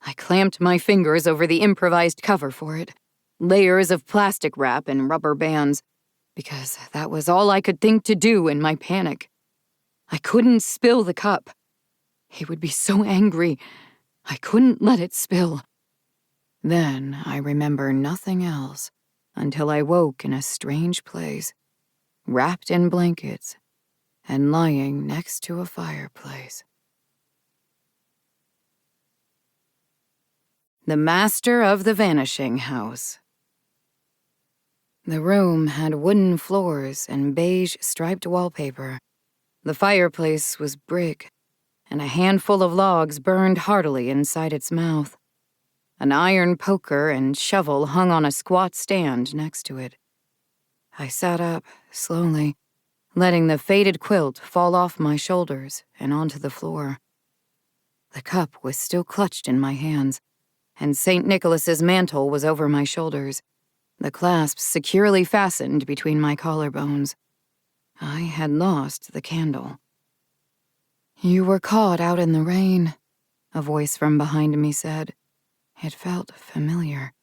I clamped my fingers over the improvised cover for it, layers of plastic wrap and rubber bands, because that was all I could think to do in my panic. I couldn't spill the cup. He would be so angry. I couldn't let it spill. Then I remember nothing else until I woke in a strange place, wrapped in blankets and lying next to a fireplace. The Master of the Vanishing House. The room had wooden floors and beige striped wallpaper. The fireplace was brick, and a handful of logs burned heartily inside its mouth. An iron poker and shovel hung on a squat stand next to it. I sat up, slowly, letting the faded quilt fall off my shoulders and onto the floor. The cup was still clutched in my hands, and St. Nicholas's mantle was over my shoulders, the clasps securely fastened between my collarbones. I had lost the candle. "You were caught out in the rain," a voice from behind me said. It felt familiar.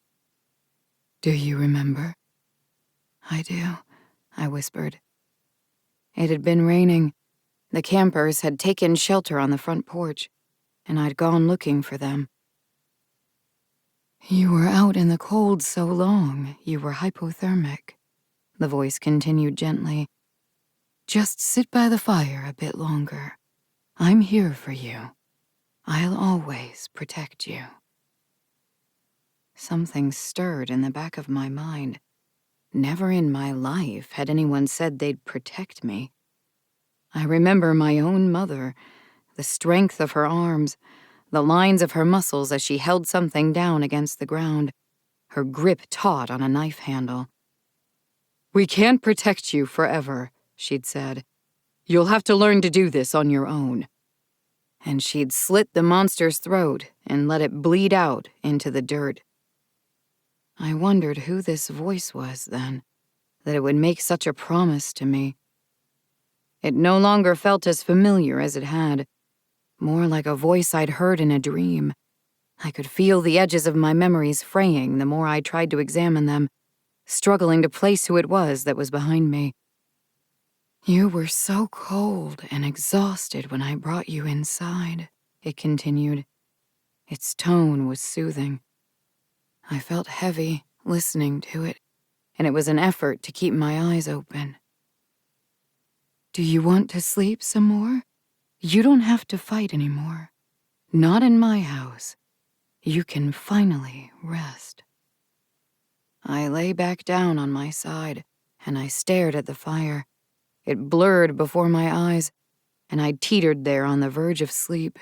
"Do you remember?" "I do," I whispered. It had been raining. The campers had taken shelter on the front porch, and I'd gone looking for them. "You were out in the cold so long, you were hypothermic," the voice continued gently. "Just sit by the fire a bit longer. I'm here for you. I'll always protect you." Something stirred in the back of my mind. Never in my life had anyone said they'd protect me. I remember my own mother, the strength of her arms, the lines of her muscles as she held something down against the ground, her grip taut on a knife handle. "We can't protect you forever," she'd said. "You'll have to learn to do this on your own." And she'd slit the monster's throat and let it bleed out into the dirt. I wondered who this voice was then, that it would make such a promise to me. It no longer felt as familiar as it had, more like a voice I'd heard in a dream. I could feel the edges of my memories fraying the more I tried to examine them, struggling to place who it was that was behind me. "You were so cold and exhausted when I brought you inside," it continued. Its tone was soothing. I felt heavy listening to it, and it was an effort to keep my eyes open. "Do you want to sleep some more? You don't have to fight anymore. Not in my house. You can finally rest." I lay back down on my side, and I stared at the fire. It blurred before my eyes, and I teetered there on the verge of sleep.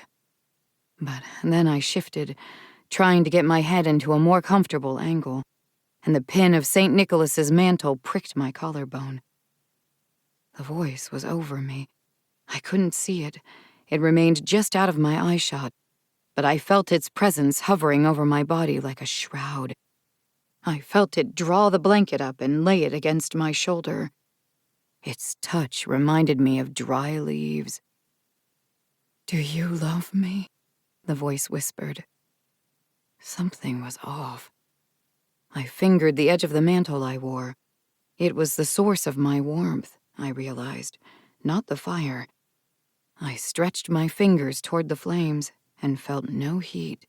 But then I shifted, trying to get my head into a more comfortable angle, and the pin of St. Nicholas's mantle pricked my collarbone. The voice was over me. I couldn't see it. It remained just out of my eyeshot, but I felt its presence hovering over my body like a shroud. I felt it draw the blanket up and lay it against my shoulder. Its touch reminded me of dry leaves. "Do you love me?" the voice whispered. Something was off. I fingered the edge of the mantle I wore. It was the source of my warmth, I realized, not the fire. I stretched my fingers toward the flames and felt no heat.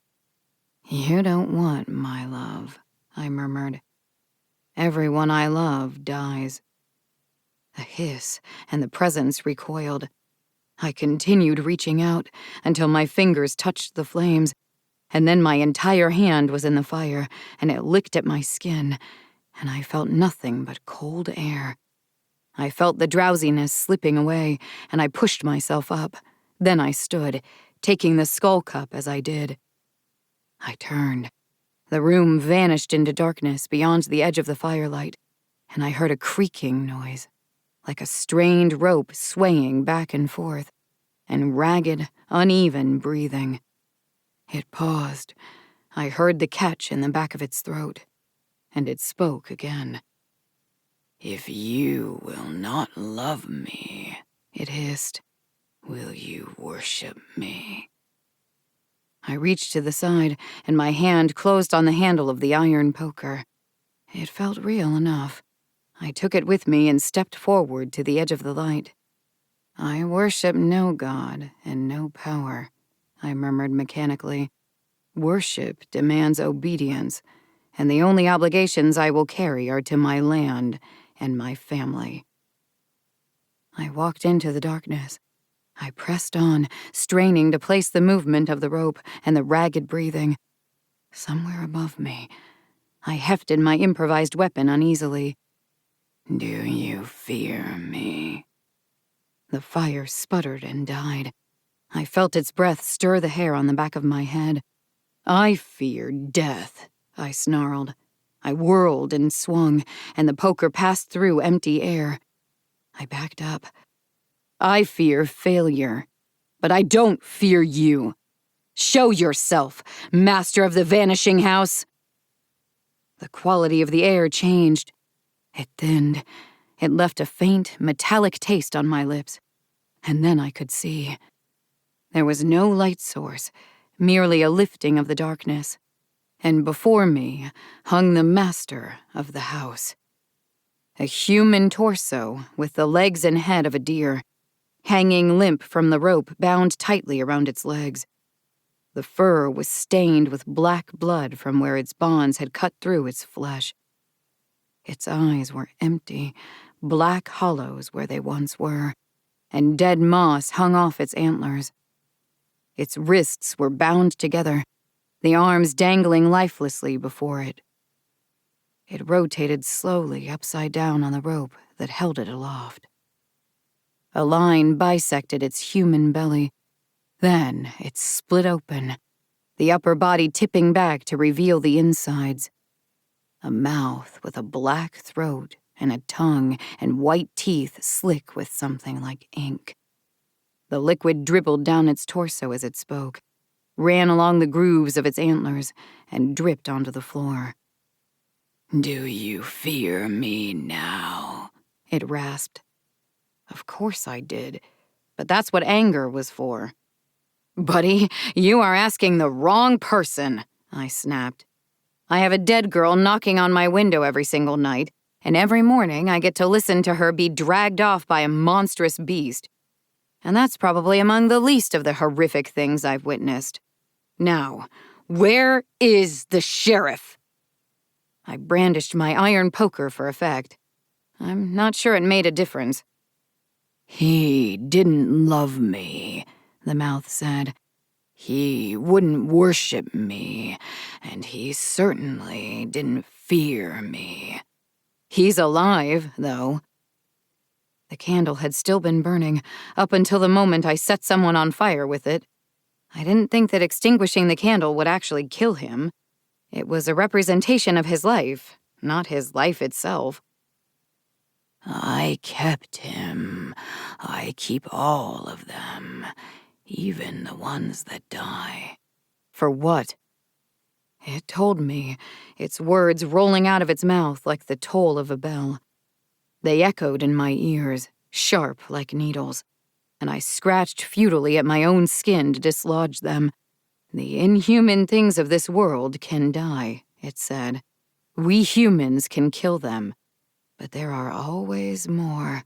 "You don't want my love," I murmured. "Everyone I love dies." A hiss, and the presence recoiled. I continued reaching out until my fingers touched the flames, and then my entire hand was in the fire, and it licked at my skin, and I felt nothing but cold air. I felt the drowsiness slipping away, and I pushed myself up. Then I stood, taking the skull cup as I did. I turned. The room vanished into darkness beyond the edge of the firelight, and I heard a creaking noise, like a strained rope swaying back and forth, and ragged, uneven breathing. It paused. I heard the catch in the back of its throat, and it spoke again. "If you will not love me," it hissed, "will you worship me?" I reached to the side, and my hand closed on the handle of the iron poker. It felt real enough. I took it with me and stepped forward to the edge of the light. "I worship no god and no power," I murmured mechanically. Worship demands obedience, and the only obligations I will carry are to my land and my family. I walked into the darkness. I pressed on, straining to place the movement of the rope and the ragged breathing. Somewhere above me, I hefted my improvised weapon uneasily. Do you fear me? The fire sputtered and died. I felt its breath stir the hair on the back of my head. I fear death, I snarled. I whirled and swung, and the poker passed through empty air. I backed up. I fear failure, but I don't fear you. Show yourself, master of the vanishing house. The quality of the air changed. It thinned. It left a faint, metallic taste on my lips. And then I could see. There was no light source, merely a lifting of the darkness. And before me hung the master of the house. A human torso with the legs and head of a deer, hanging limp from the rope bound tightly around its legs. The fur was stained with black blood from where its bonds had cut through its flesh. Its eyes were empty, black hollows where they once were, and dead moss hung off its antlers. Its wrists were bound together, the arms dangling lifelessly before it. It rotated slowly upside down on the rope that held it aloft. A line bisected its human belly. Then it split open, the upper body tipping back to reveal the insides. A mouth with a black throat and a tongue and white teeth slick with something like ink. The liquid dribbled down its torso as it spoke, ran along the grooves of its antlers, and dripped onto the floor. Do you fear me now? It rasped. Of course I did, but that's what anger was for. Buddy, you are asking the wrong person, I snapped. I have a dead girl knocking on my window every single night, and every morning I get to listen to her be dragged off by a monstrous beast. And that's probably among the least of the horrific things I've witnessed. Now, where is the sheriff? I brandished my iron poker for effect. I'm not sure it made a difference. He didn't love me, the mouth said. He wouldn't worship me, and he certainly didn't fear me. He's alive, though. The candle had still been burning, up until the moment I set someone on fire with it. I didn't think that extinguishing the candle would actually kill him. It was a representation of his life, not his life itself. I kept him. I keep all of them, even the ones that die. For what? It told me, its words rolling out of its mouth like the toll of a bell. They echoed in my ears, sharp like needles, and I scratched futilely at my own skin to dislodge them. The inhuman things of this world can die, it said. We humans can kill them. But there are always more.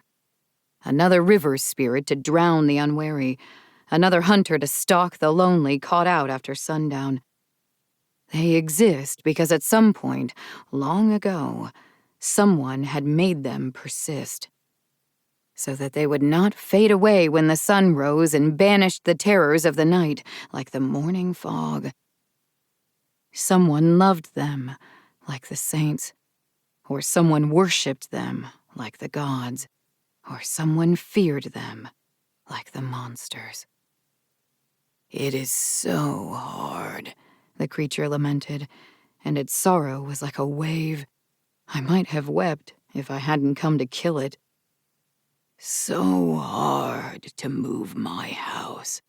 Another river spirit to drown the unwary. Another hunter to stalk the lonely caught out after sundown. They exist because at some point, long ago, someone had made them persist. So that they would not fade away when the sun rose and banished the terrors of the night like the morning fog. Someone loved them, like the saints. Or someone worshipped them, like the gods. Or someone feared them, like the monsters. It is so hard, the creature lamented, and its sorrow was like a wave. I might have wept if I hadn't come to kill it. So hard to move my house.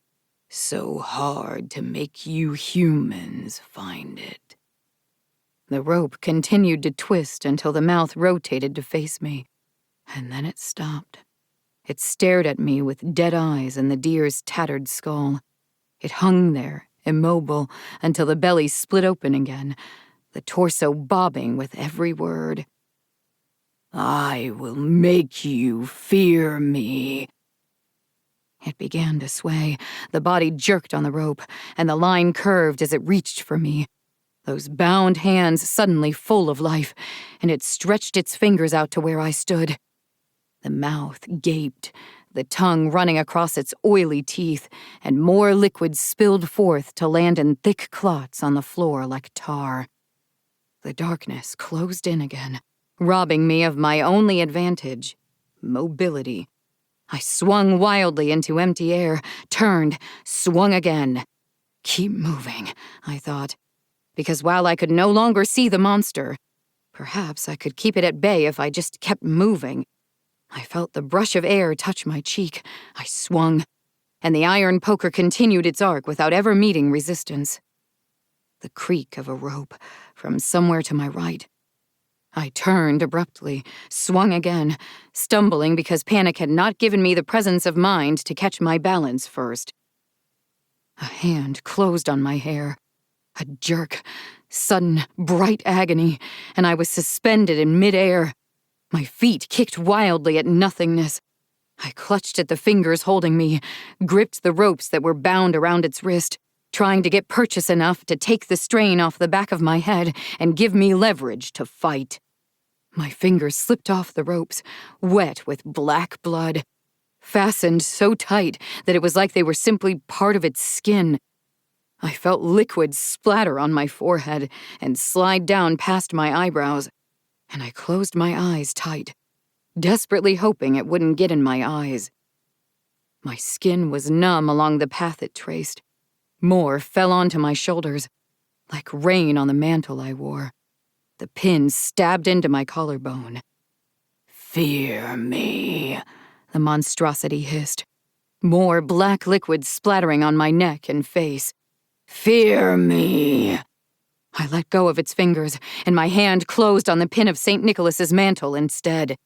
So hard to make you humans find it. The rope continued to twist until the mouth rotated to face me, and then it stopped. It stared at me with dead eyes and the deer's tattered skull. It hung there, immobile, until the belly split open again, the torso bobbing with every word. I will make you fear me. It began to sway. The body jerked on the rope, and the line curved as it reached for me. Those bound hands suddenly full of life, and it stretched its fingers out to where I stood. The mouth gaped, the tongue running across its oily teeth, and more liquid spilled forth to land in thick clots on the floor like tar. The darkness closed in again, robbing me of my only advantage, mobility. I swung wildly into empty air, turned, swung again. Keep moving, I thought, because while I could no longer see the monster, perhaps I could keep it at bay if I just kept moving. I felt the brush of air touch my cheek. I swung, and the iron poker continued its arc without ever meeting resistance. The creak of a rope from somewhere to my right. I turned abruptly, swung again, stumbling because panic had not given me the presence of mind to catch my balance first. A hand closed on my hair. A jerk, sudden, bright agony, and I was suspended in midair. My feet kicked wildly at nothingness. I clutched at the fingers holding me, gripped the ropes that were bound around its wrist, trying to get purchase enough to take the strain off the back of my head and give me leverage to fight. My fingers slipped off the ropes, wet with black blood, fastened so tight that it was like they were simply part of its skin. I felt liquid splatter on my forehead and slide down past my eyebrows, and I closed my eyes tight, desperately hoping it wouldn't get in my eyes. My skin was numb along the path it traced. More fell onto my shoulders, like rain on the mantle I wore. The pin stabbed into my collarbone. "Fear me," the monstrosity hissed. More black liquid splattering on my neck and face. "Fear me." I let go of its fingers, and my hand closed on the pin of St. Nicholas's mantle instead.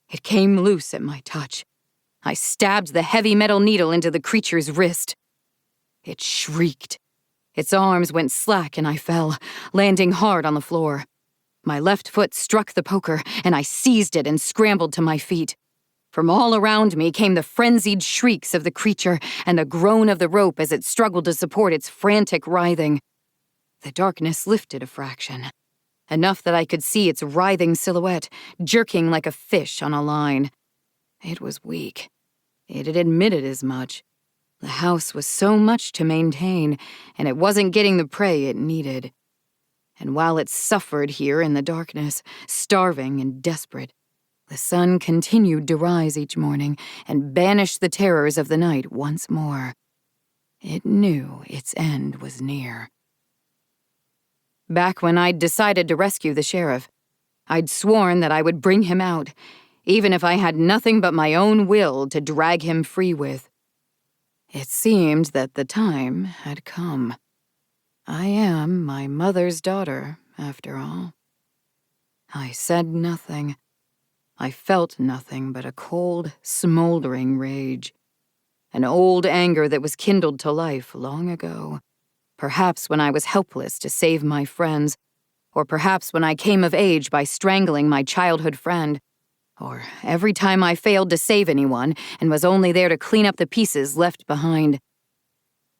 It came loose at my touch. I stabbed the heavy metal needle into the creature's wrist. It shrieked. Its arms went slack and I fell, landing hard on the floor. My left foot struck the poker, and I seized it and scrambled to my feet. From all around me came the frenzied shrieks of the creature and the groan of the rope as it struggled to support its frantic writhing. The darkness lifted a fraction, enough that I could see its writhing silhouette, jerking like a fish on a line. It was weak. It had admitted as much. The house was so much to maintain, and it wasn't getting the prey it needed. And while it suffered here in the darkness, starving and desperate, the sun continued to rise each morning and banish the terrors of the night once more. It knew its end was near. Back when I'd decided to rescue the sheriff, I'd sworn that I would bring him out, even if I had nothing but my own will to drag him free with. It seemed that the time had come. I am my mother's daughter, after all. I said nothing. I felt nothing but a cold, smoldering rage. An old anger that was kindled to life long ago. Perhaps when I was helpless to save my friends, or perhaps when I came of age by strangling my childhood friend, or every time I failed to save anyone and was only there to clean up the pieces left behind.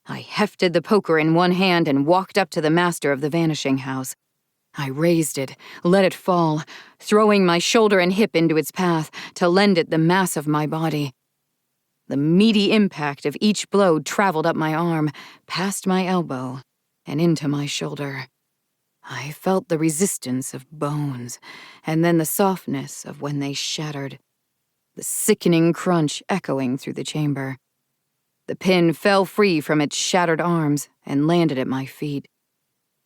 I hefted the poker in one hand and walked up to the master of the vanishing house. I raised it, let it fall, throwing my shoulder and hip into its path to lend it the mass of my body. The meaty impact of each blow traveled up my arm, past my elbow, and into my shoulder. I felt the resistance of bones, and then the softness of when they shattered, the sickening crunch echoing through the chamber. The pin fell free from its shattered arms and landed at my feet.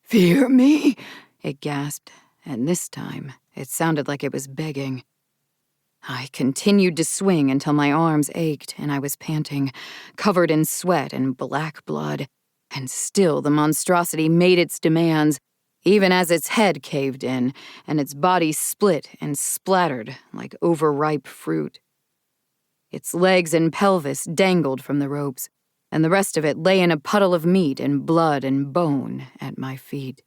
"Fear me?" it gasped, and this time it sounded like it was begging. I continued to swing until my arms ached and I was panting, covered in sweat and black blood, and still the monstrosity made its demands, even as its head caved in and its body split and splattered like overripe fruit. Its legs and pelvis dangled from the ropes, and the rest of it lay in a puddle of meat and blood and bone at my feet.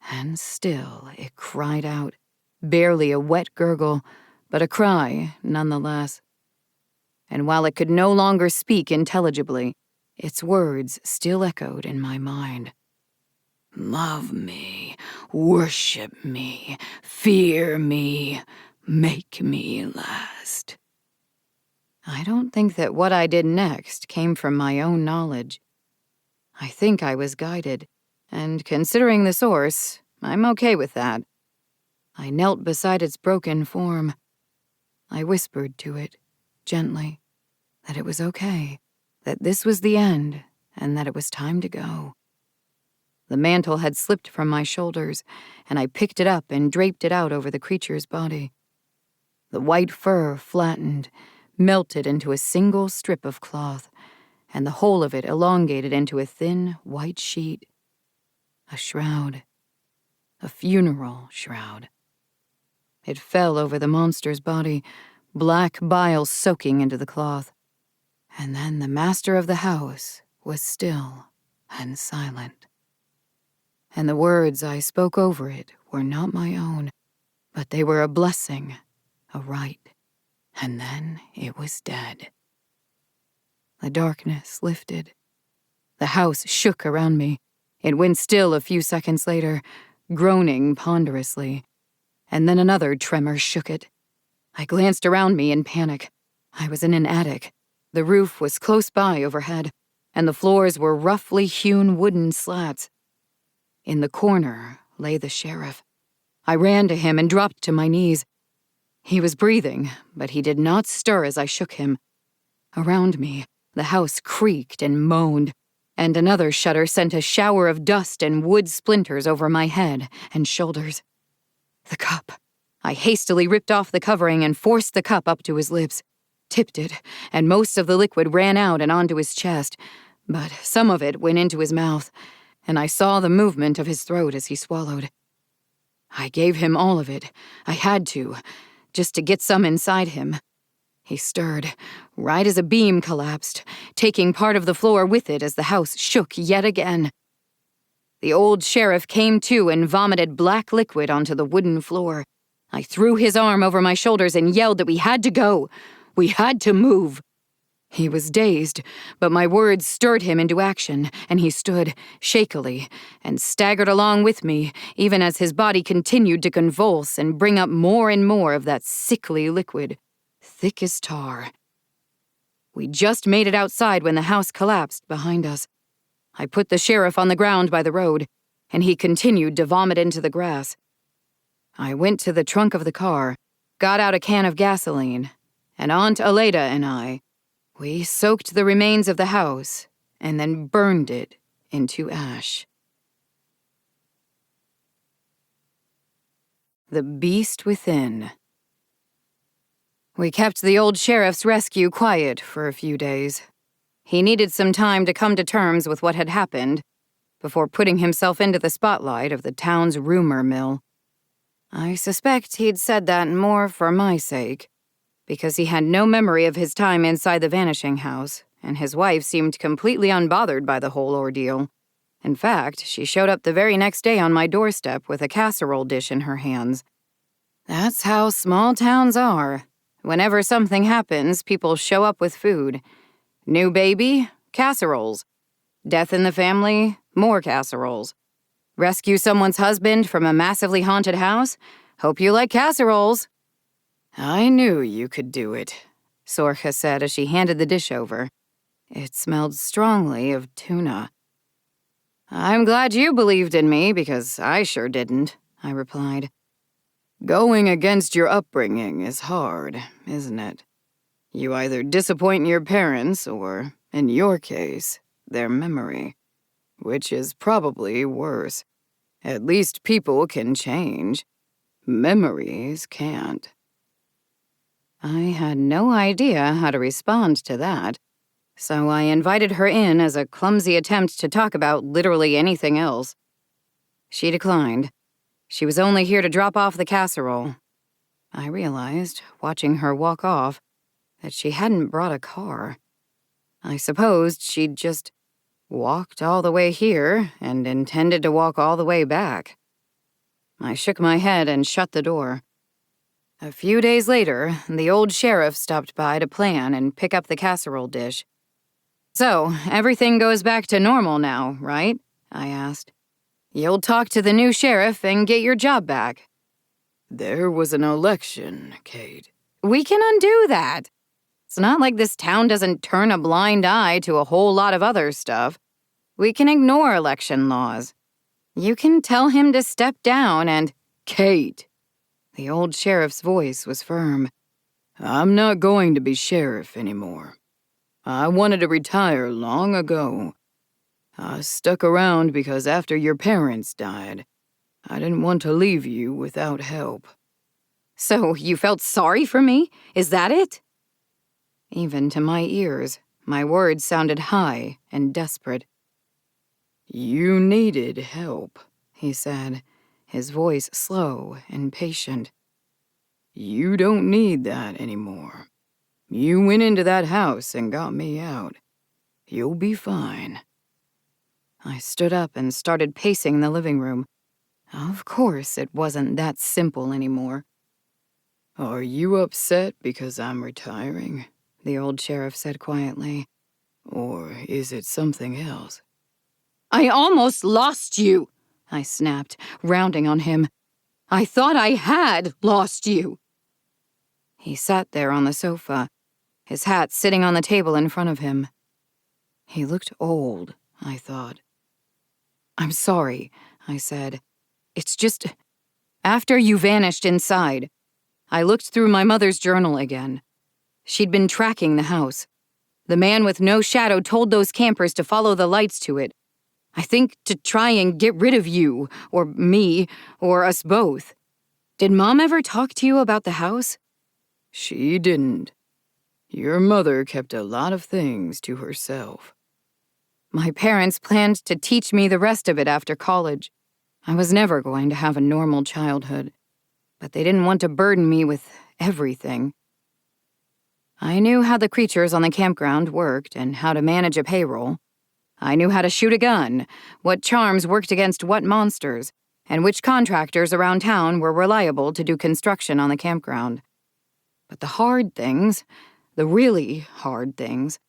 And still it cried out, barely a wet gurgle, but a cry nonetheless. and while it could no longer speak intelligibly, its words still echoed in my mind. Love me, worship me, fear me, make me last. I don't think that what I did next came from my own knowledge. I think I was guided, and considering the source, I'm okay with that. I knelt beside its broken form. I whispered to it, gently, that it was okay, that this was the end, and that it was time to go. The mantle had slipped from my shoulders, and I picked it up and draped it out over the creature's body. The white fur flattened, melted into a single strip of cloth, and the whole of it elongated into a thin, white sheet. A shroud. A funeral shroud. It fell over the monster's body, black bile soaking into the cloth. And then the master of the house was still and silent. And the words I spoke over it were not my own, but they were a blessing, a rite. And then it was dead. The darkness lifted. The house shook around me. It went still a few seconds later, groaning ponderously. And then another tremor shook it. I glanced around me in panic. I was in an attic. The roof was close by overhead, and the floors were roughly hewn wooden slats. In the corner lay the sheriff. I ran to him and dropped to my knees. He was breathing, but he did not stir as I shook him. Around me, the house creaked and moaned, and another shudder sent a shower of dust and wood splinters over my head and shoulders. The cup. I hastily ripped off the covering and forced the cup up to his lips, tipped it, and most of the liquid ran out and onto his chest, but some of it went into his mouth, and I saw the movement of his throat as he swallowed. I gave him all of it. I had to, just to get some inside him. He stirred, right as a beam collapsed, taking part of the floor with it as the house shook yet again. The old sheriff came to and vomited black liquid onto the wooden floor. I threw his arm over my shoulders and yelled that we had to go. We had to move. He was dazed, but my words stirred him into action, and he stood, shakily, and staggered along with me, even as his body continued to convulse and bring up more and more of that sickly liquid, thick as tar. We just made it outside when the house collapsed behind us. I put the sheriff on the ground by the road, and he continued to vomit into the grass. I went to the trunk of the car, got out a can of gasoline, and Aunt Aleda and we soaked the remains of the house and then burned it into ash. The Beast Within. We kept the old sheriff's rescue quiet for a few days. He needed some time to come to terms with what had happened before putting himself into the spotlight of the town's rumor mill. I suspect he'd said that more for my sake, because he had no memory of his time inside the vanishing house, and his wife seemed completely unbothered by the whole ordeal. In fact, she showed up the very next day on my doorstep with a casserole dish in her hands. That's how small towns are. Whenever something happens, people show up with food. New baby? Casseroles. Death in the family? More casseroles. Rescue someone's husband from a massively haunted house? Hope you like casseroles. I knew you could do it, Sorcha said as she handed the dish over. It smelled strongly of tuna. I'm glad you believed in me, because I sure didn't, I replied. Going against your upbringing is hard, isn't it? You either disappoint your parents or, in your case, their memory. Which is probably worse. At least people can change. Memories can't. I had no idea how to respond to that, so I invited her in as a clumsy attempt to talk about literally anything else. She declined. She was only here to drop off the casserole. I realized, watching her walk off, that she hadn't brought a car. I supposed she'd just walked all the way here and intended to walk all the way back. I shook my head and shut the door. A few days later, the old sheriff stopped by to plan and pick up the casserole dish. "So, everything goes back to normal now, right?" I asked. "You'll talk to the new sheriff and get your job back." There was an election, Kate. "We can undo that. It's not like this town doesn't turn a blind eye to a whole lot of other stuff. We can ignore election laws. You can tell him to step down and—" Kate! The old sheriff's voice was firm. I'm not going to be sheriff anymore. I wanted to retire long ago. I stuck around because after your parents died, I didn't want to leave you without help. "So you felt sorry for me? Is that it?" Even to my ears, my words sounded high and desperate. You needed help, he said, his voice slow and patient. You don't need that anymore. You went into that house and got me out. You'll be fine. I stood up and started pacing the living room. Of course, it wasn't that simple anymore. Are you upset because I'm retiring? The old sheriff said quietly. Or is it something else? I almost lost you, I snapped, rounding on him. I thought I had lost you. He sat there on the sofa, his hat sitting on the table in front of him. He looked old, I thought. I'm sorry, I said. It's just, after you vanished inside, I looked through my mother's journal again. She'd been tracking the house. The man with no shadow told those campers to follow the lights to it. I think to try and get rid of you, or me, or us both. Did Mom ever talk to you about the house? She didn't. Your mother kept a lot of things to herself. My parents planned to teach me the rest of it after college. I was never going to have a normal childhood, but they didn't want to burden me with everything. I knew how the creatures on the campground worked and how to manage a payroll. I knew how to shoot a gun, what charms worked against what monsters, and which contractors around town were reliable to do construction on the campground. But the hard things, the really hard things,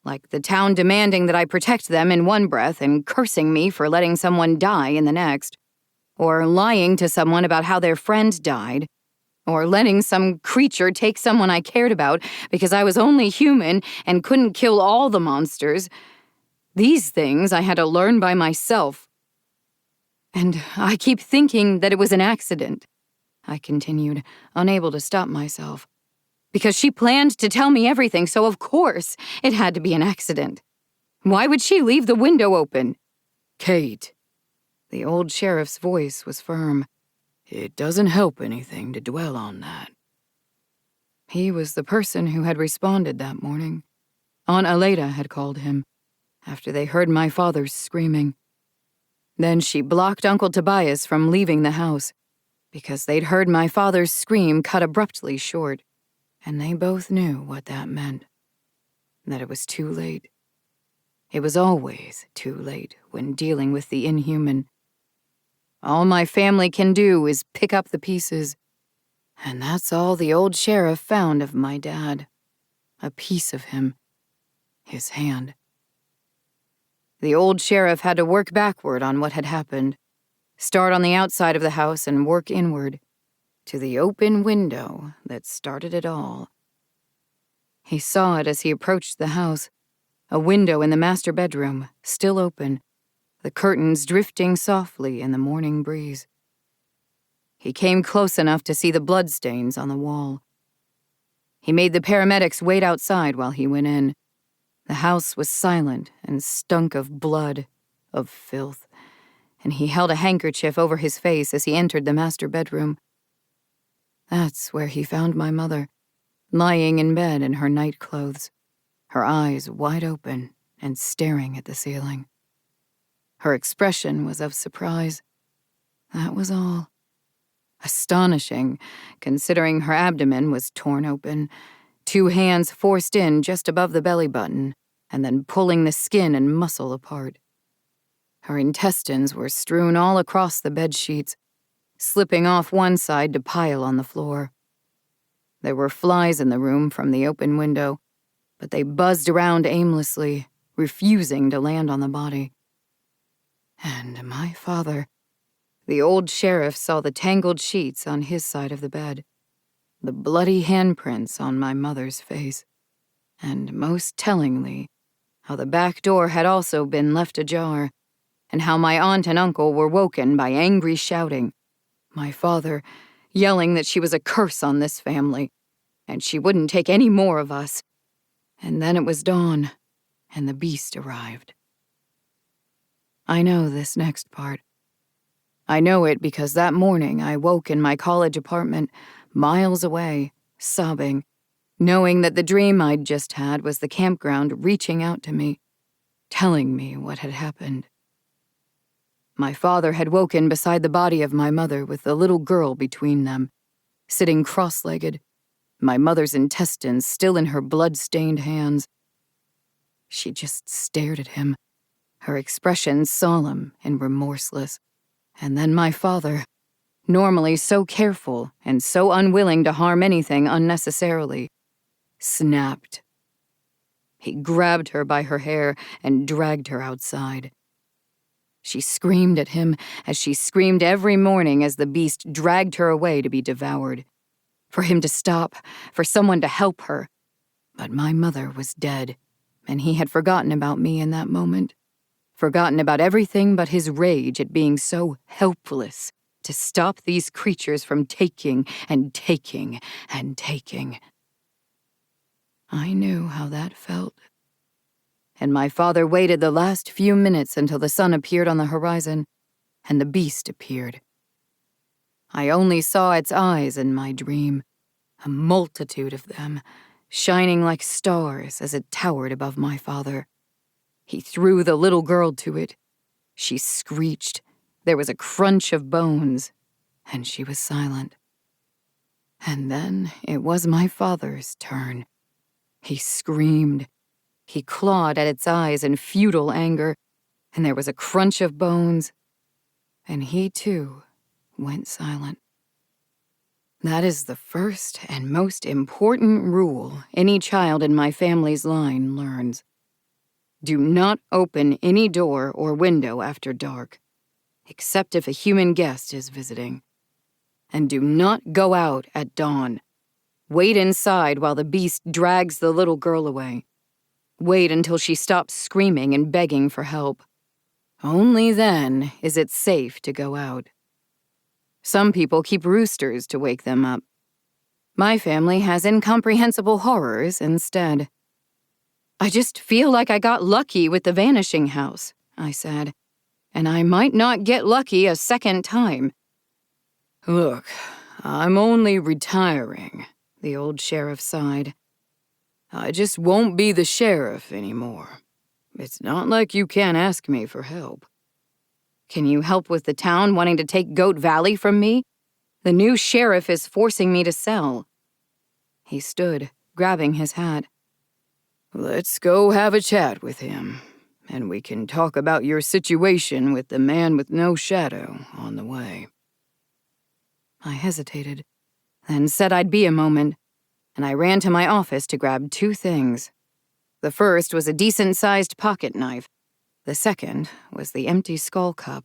like the town demanding that I protect them in one breath and cursing me for letting someone die in the next, or lying to someone about how their friend died, or letting some creature take someone I cared about because I was only human and couldn't kill all the monsters. These things I had to learn by myself. And I keep thinking that it was an accident, I continued, unable to stop myself. Because she planned to tell me everything, so of course it had to be an accident. Why would she leave the window open? Kate. The old sheriff's voice was firm. It doesn't help anything to dwell on that. He was the person who had responded that morning. Aunt Aleda had called him, after they heard my father's screaming. Then she blocked Uncle Tobias from leaving the house, because they'd heard my father's scream cut abruptly short, and they both knew what that meant. That it was too late. It was always too late when dealing with the inhuman. All my family can do is pick up the pieces, and that's all the old sheriff found of my dad. A piece of him. His hand. The old sheriff had to work backward on what had happened, start on the outside of the house and work inward, to the open window that started it all. He saw it as he approached the house, a window in the master bedroom, still open, the curtains drifting softly in the morning breeze. He came close enough to see the bloodstains on the wall. He made the paramedics wait outside while he went in. The house was silent and stunk of blood, of filth, and he held a handkerchief over his face as he entered the master bedroom. That's where he found my mother, lying in bed in her night clothes, her eyes wide open and staring at the ceiling. Her expression was of surprise. That was all. Astonishing, considering her abdomen was torn open, 2 hands forced in just above the belly button, and then pulling the skin and muscle apart. Her intestines were strewn all across the bed sheets, slipping off one side to pile on the floor. There were flies in the room from the open window, but they buzzed around aimlessly, refusing to land on the body. And my father, the old sheriff, saw the tangled sheets on his side of the bed, the bloody handprints on my mother's face, and most tellingly, how the back door had also been left ajar, and how my aunt and uncle were woken by angry shouting, my father yelling that she was a curse on this family, and she wouldn't take any more of us. And then it was dawn, and the beast arrived. I know this next part. I know it because that morning I woke in my college apartment, miles away, sobbing, knowing that the dream I'd just had was the campground reaching out to me, telling me what had happened. My father had woken beside the body of my mother with the little girl between them, sitting cross-legged, my mother's intestines still in her blood-stained hands. She just stared at him, her expression solemn and remorseless. And then my father, normally so careful and so unwilling to harm anything unnecessarily, snapped. He grabbed her by her hair and dragged her outside. She screamed at him as she screamed every morning as the beast dragged her away to be devoured. For him to stop, for someone to help her. But my mother was dead, and he had forgotten about me in that moment. Forgotten about everything but his rage at being so helpless to stop these creatures from taking and taking and taking. I knew how that felt. And my father waited the last few minutes until the sun appeared on the horizon, and the beast appeared. I only saw its eyes in my dream, a multitude of them, shining like stars as it towered above my father. He threw the little girl to it. She screeched. There was a crunch of bones, and she was silent. And then it was my father's turn. He screamed. He clawed at its eyes in futile anger, and there was a crunch of bones, and he too went silent. That is the first and most important rule any child in my family's line learns. Do not open any door or window after dark, except if a human guest is visiting. And do not go out at dawn. Wait inside while the beast drags the little girl away. Wait until she stops screaming and begging for help. Only then is it safe to go out. Some people keep roosters to wake them up. My family has incomprehensible horrors instead. I just feel like I got lucky with the vanishing house, I said, and I might not get lucky a second time. Look, I'm only retiring, the old sheriff sighed. I just won't be the sheriff anymore. It's not like you can't ask me for help. Can you help with the town wanting to take Goat Valley from me? The new sheriff is forcing me to sell. He stood, grabbing his hat. Let's go have a chat with him, and we can talk about your situation with the man with no shadow on the way. I hesitated, then said I'd be a moment, and I ran to my office to grab two things. The first was a decent-sized pocket knife. The second was the empty skull cup.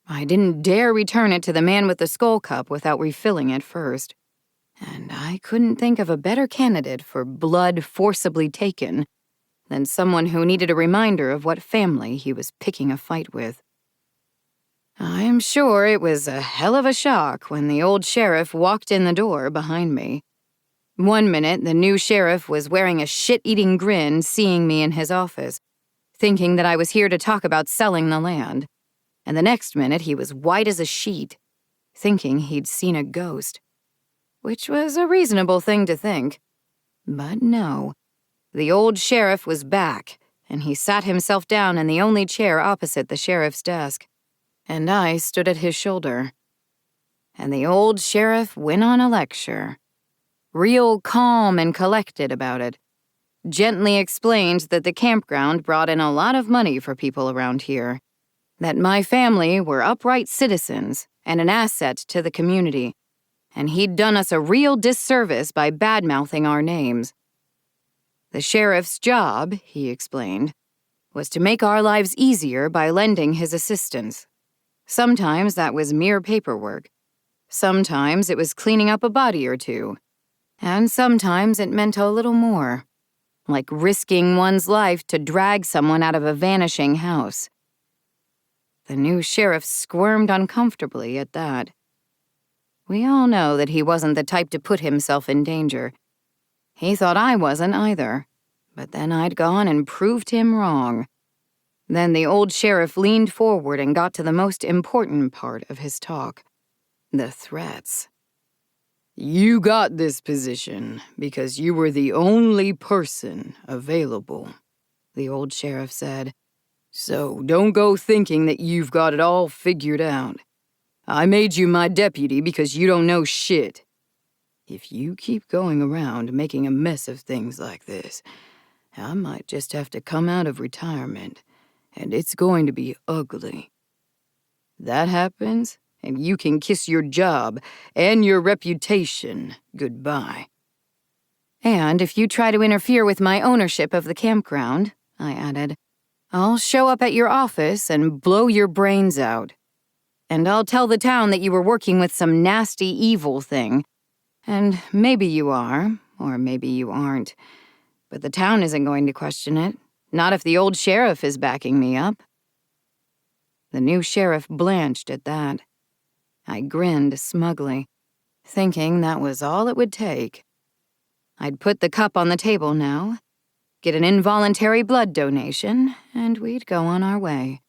I didn't dare return it to the man with the skull cup without refilling it first. And I couldn't think of a better candidate for blood forcibly taken than someone who needed a reminder of what family he was picking a fight with. I'm sure it was a hell of a shock when the old sheriff walked in the door behind me. 1 minute, the new sheriff was wearing a shit-eating grin seeing me in his office, thinking that I was here to talk about selling the land. And the next minute, he was white as a sheet, thinking he'd seen a ghost. Which was a reasonable thing to think. But no, the old sheriff was back, and he sat himself down in the only chair opposite the sheriff's desk. And I stood at his shoulder. And the old sheriff went on a lecture. Real calm and collected about it. Gently explained that the campground brought in a lot of money for people around here. That my family were upright citizens and an asset to the community. and he'd done us a real disservice by bad-mouthing our names. The sheriff's job, he explained, was to make our lives easier by lending his assistance. Sometimes that was mere paperwork. Sometimes it was cleaning up a body or two. And sometimes it meant a little more, like risking one's life to drag someone out of a vanishing house. The new sheriff squirmed uncomfortably at that. We all know that he wasn't the type to put himself in danger. He thought I wasn't either, but then I'd gone and proved him wrong. Then the old sheriff leaned forward and got to the most important part of his talk, the threats. You got this position because you were the only person available, the old sheriff said. So don't go thinking that you've got it all figured out. I made you my deputy because you don't know shit. If you keep going around making a mess of things like this, I might just have to come out of retirement, and it's going to be ugly. That happens, and you can kiss your job and your reputation goodbye. And if you try to interfere with my ownership of the campground, I added, I'll show up at your office and blow your brains out. And I'll tell the town that you were working with some nasty evil thing. And maybe you are, or maybe you aren't. But the town isn't going to question it, not if the old sheriff is backing me up. The new sheriff blanched at that. I grinned smugly, thinking that was all it would take. I'd put the cup on the table now, get an involuntary blood donation, and we'd go on our way.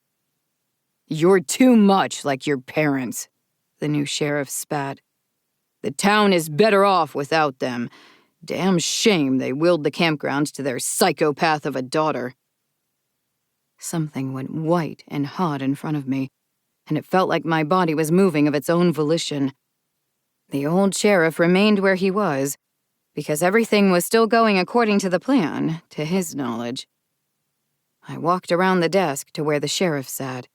You're too much like your parents, the new sheriff spat. The town is better off without them. Damn shame they willed the campground to their psychopath of a daughter. Something went white and hot in front of me, and it felt like my body was moving of its own volition. The old sheriff remained where he was, because everything was still going according to the plan, to his knowledge. I walked around the desk to where the sheriff sat.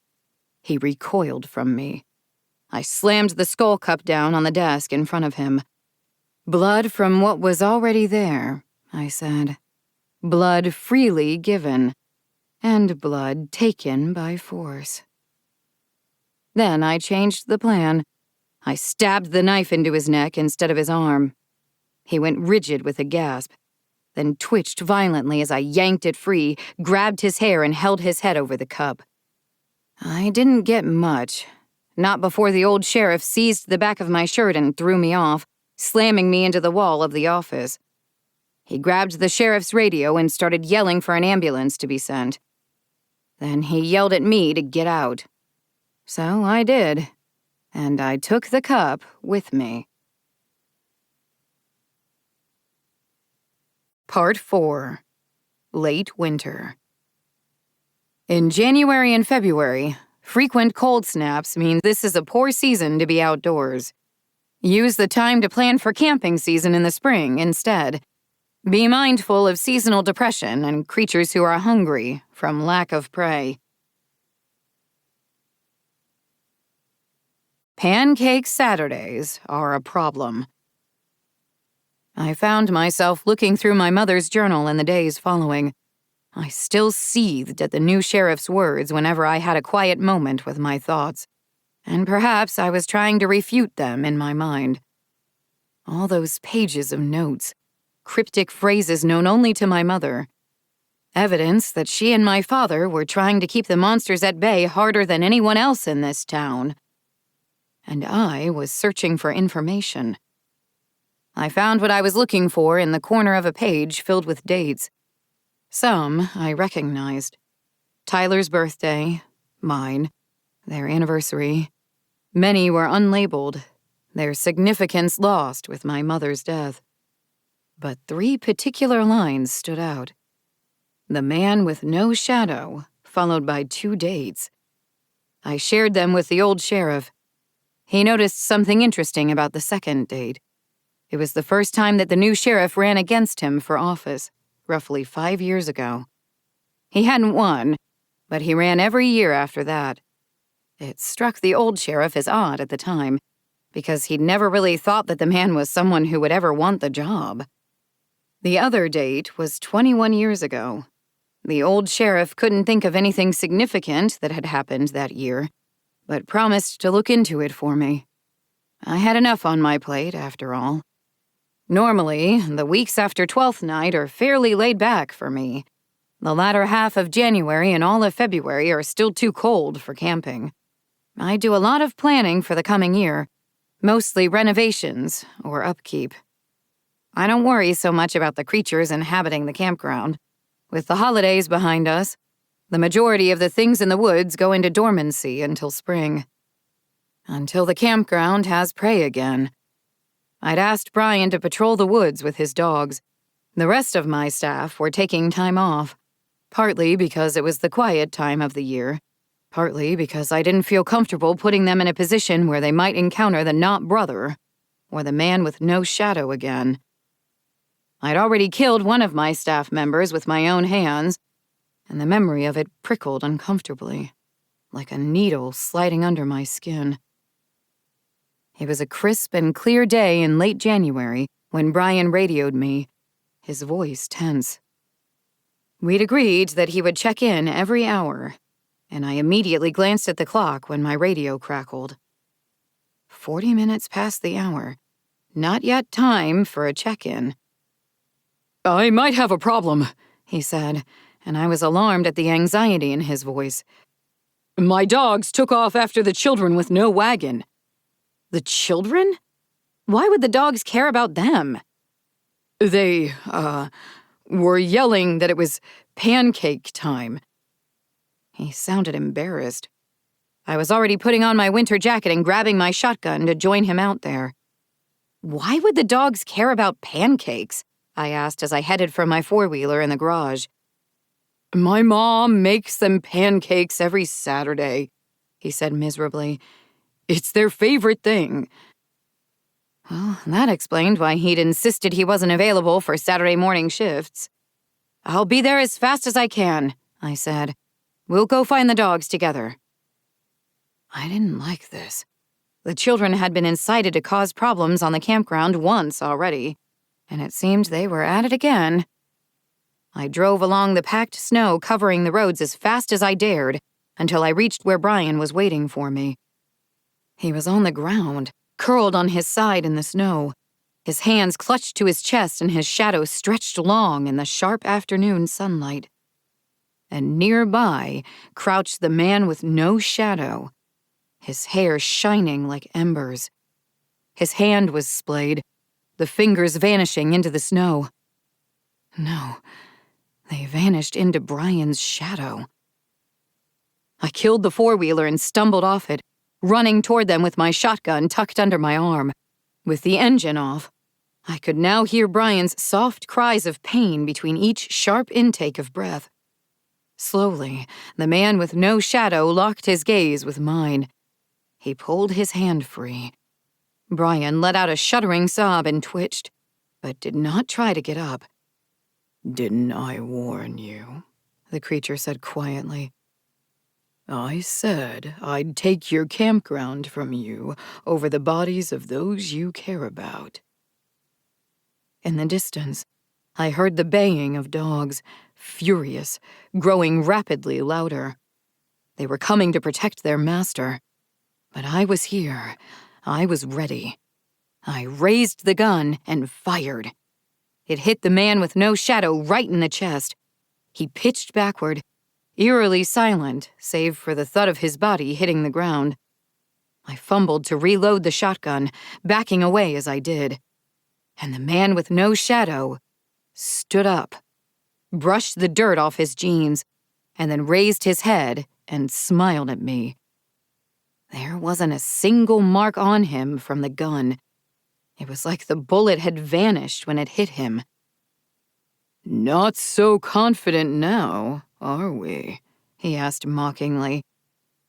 He recoiled from me. I slammed the skull cup down on the desk in front of him. Blood from what was already there, I said. Blood freely given, and blood taken by force. Then I changed the plan. I stabbed the knife into his neck instead of his arm. He went rigid with a gasp, then twitched violently as I yanked it free, grabbed his hair, and held his head over the cup. I didn't get much. Not before the old sheriff seized the back of my shirt and threw me off, slamming me into the wall of the office. He grabbed the sheriff's radio and started yelling for an ambulance to be sent. Then he yelled at me to get out. So I did, and I took the cup with me. Part 4. Late Winter. In January and February, frequent cold snaps mean this is a poor season to be outdoors. Use the time to plan for camping season in the spring instead. Be mindful of seasonal depression and creatures who are hungry from lack of prey. Pancake Saturdays are a problem. I found myself looking through my mother's journal in the days following. I still seethed at the new sheriff's words whenever I had a quiet moment with my thoughts, and perhaps I was trying to refute them in my mind. All those pages of notes, cryptic phrases known only to my mother, evidence that she and my father were trying to keep the monsters at bay harder than anyone else in this town. And I was searching for information. I found what I was looking for in the corner of a page filled with dates. Some I recognized. Tyler's birthday, mine, their anniversary. Many were unlabeled, their significance lost with my mother's death. But 3 particular lines stood out. The man with no shadow, followed by 2 dates. I shared them with the old sheriff. He noticed something interesting about the second date. It was the first time that the new sheriff ran against him for office, roughly 5 years ago. He hadn't won, but he ran every year after that. It struck the old sheriff as odd at the time, because he'd never really thought that the man was someone who would ever want the job. The other date was 21 years ago. The old sheriff couldn't think of anything significant that had happened that year, but promised to look into it for me. I had enough on my plate, after all. Normally, the weeks after 12th night are fairly laid back for me. The latter half of January and all of February are still too cold for camping. I do a lot of planning for the coming year, mostly renovations or upkeep. I don't worry so much about the creatures inhabiting the campground. With the holidays behind us, the majority of the things in the woods go into dormancy until spring. Until the campground has prey again. I'd asked Brian to patrol the woods with his dogs. The rest of my staff were taking time off, partly because it was the quiet time of the year, partly because I didn't feel comfortable putting them in a position where they might encounter the not brother, or the man with no shadow again. I'd already killed one of my staff members with my own hands, and the memory of it prickled uncomfortably, like a needle sliding under my skin. It was a crisp and clear day in late January when Brian radioed me, his voice tense. We'd agreed that he would check in every hour, and I immediately glanced at the clock when my radio crackled. 40 minutes past the hour. Not yet time for a check-in. I might have a problem, he said, and I was alarmed at the anxiety in his voice. My dogs took off after the children with no wagon. The children? Why would the dogs care about them? They, were yelling that it was pancake time. He sounded embarrassed. I was already putting on my winter jacket and grabbing my shotgun to join him out there. Why would the dogs care about pancakes? I asked as I headed for my four-wheeler in the garage. My mom makes them pancakes every Saturday, he said miserably. It's their favorite thing. Well, that explained why he'd insisted he wasn't available for Saturday morning shifts. I'll be there as fast as I can, I said. We'll go find the dogs together. I didn't like this. The children had been incited to cause problems on the campground once already, and it seemed they were at it again. I drove along the packed snow covering the roads as fast as I dared until I reached where Brian was waiting for me. He was on the ground, curled on his side in the snow, his hands clutched to his chest and his shadow stretched long in the sharp afternoon sunlight. And nearby crouched the man with no shadow, his hair shining like embers. His hand was splayed, the fingers vanishing into the snow. No, they vanished into Brian's shadow. I killed the four-wheeler and stumbled off it, running toward them with my shotgun tucked under my arm. With the engine off, I could now hear Brian's soft cries of pain between each sharp intake of breath. Slowly, the man with no shadow locked his gaze with mine. He pulled his hand free. Brian let out a shuddering sob and twitched, but did not try to get up. Didn't I warn you? The creature said quietly. I said I'd take your campground from you over the bodies of those you care about. In the distance, I heard the baying of dogs, furious, growing rapidly louder. They were coming to protect their master. But I was here. I was ready. I raised the gun and fired. It hit the man with no shadow right in the chest. He pitched backward, eerily silent, save for the thud of his body hitting the ground. I fumbled to reload the shotgun, backing away as I did. And the man with no shadow stood up, brushed the dirt off his jeans, and then raised his head and smiled at me. There wasn't a single mark on him from the gun. It was like the bullet had vanished when it hit him. Not so confident now, are we? He asked mockingly.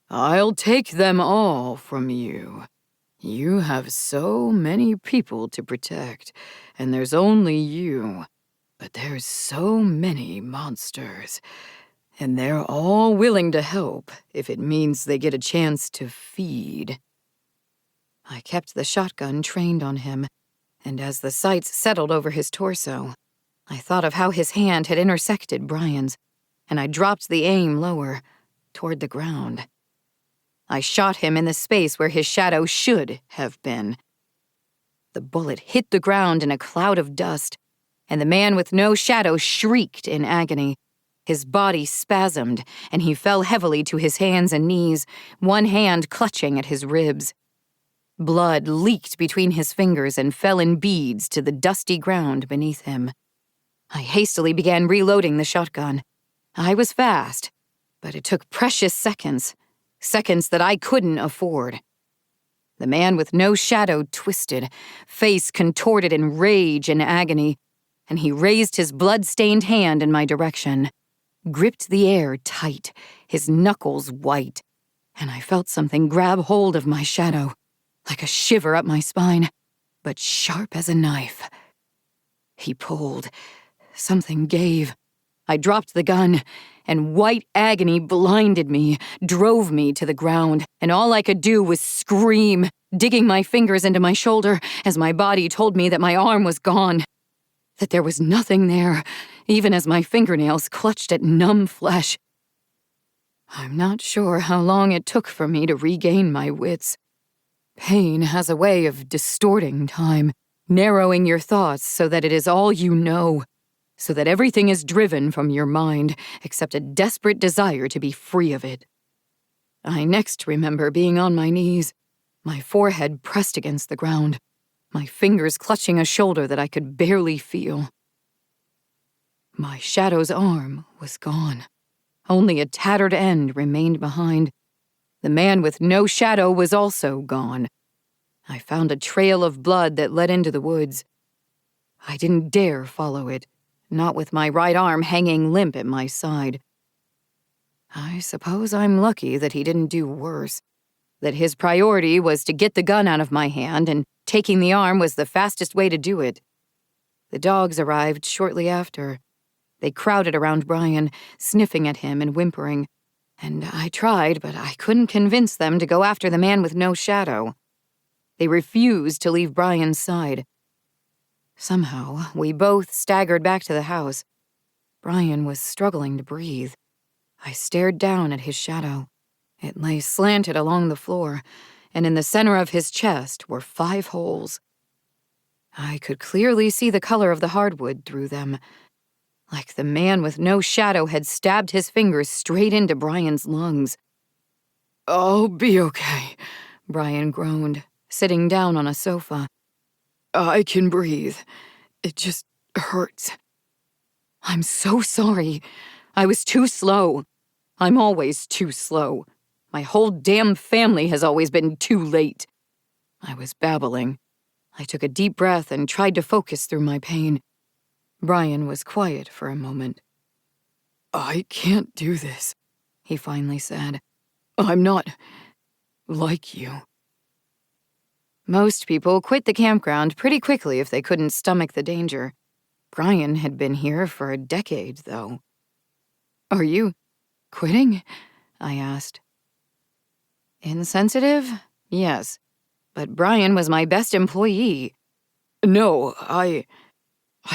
I'll take them all from you. You have so many people to protect, and there's only you. But there's so many monsters, and they're all willing to help if it means they get a chance to feed. I kept the shotgun trained on him, and as the sights settled over his torso, I thought of how his hand had intersected Brian's, and I dropped the aim lower, toward the ground. I shot him in the space where his shadow should have been. The bullet hit the ground in a cloud of dust, and the man with no shadow shrieked in agony. His body spasmed, and he fell heavily to his hands and knees, one hand clutching at his ribs. Blood leaked between his fingers and fell in beads to the dusty ground beneath him. I hastily began reloading the shotgun. I was fast, but it took precious seconds that I couldn't afford. The man with no shadow twisted, face contorted in rage and agony, and he raised his blood-stained hand in my direction, gripped the air tight, his knuckles white, and I felt something grab hold of my shadow, like a shiver up my spine, but sharp as a knife. He pulled. Something gave. I dropped the gun, and white agony blinded me, drove me to the ground, and all I could do was scream, digging my fingers into my shoulder as my body told me that my arm was gone, that there was nothing there, even as my fingernails clutched at numb flesh. I'm not sure how long it took for me to regain my wits. Pain has a way of distorting time, narrowing your thoughts so that it is all you know, so that everything is driven from your mind except a desperate desire to be free of it. I next remember being on my knees, my forehead pressed against the ground, my fingers clutching a shoulder that I could barely feel. My shadow's arm was gone. Only a tattered end remained behind. The man with no shadow was also gone. I found a trail of blood that led into the woods. I didn't dare follow it, not with my right arm hanging limp at my side. I suppose I'm lucky that he didn't do worse, that his priority was to get the gun out of my hand, and taking the arm was the fastest way to do it. The dogs arrived shortly after. They crowded around Brian, sniffing at him and whimpering, and I tried, but I couldn't convince them to go after the man with no shadow. They refused to leave Brian's side. Somehow, we both staggered back to the house. Brian was struggling to breathe. I stared down at his shadow. It lay slanted along the floor, and in the center of his chest were 5 holes. I could clearly see the color of the hardwood through them, like the man with no shadow had stabbed his fingers straight into Brian's lungs. "I'll be okay," Brian groaned, sitting down on a sofa. "I can breathe. It just hurts." I'm so sorry. I was too slow. I'm always too slow. My whole damn family has always been too late. I was babbling. I took a deep breath and tried to focus through my pain. Brian was quiet for a moment. "I can't do this," he finally said. "I'm not like you." Most people quit the campground pretty quickly if they couldn't stomach the danger. Brian had been here for a decade, though. "Are you quitting?" I asked. Insensitive? Yes. But Brian was my best employee. "No, I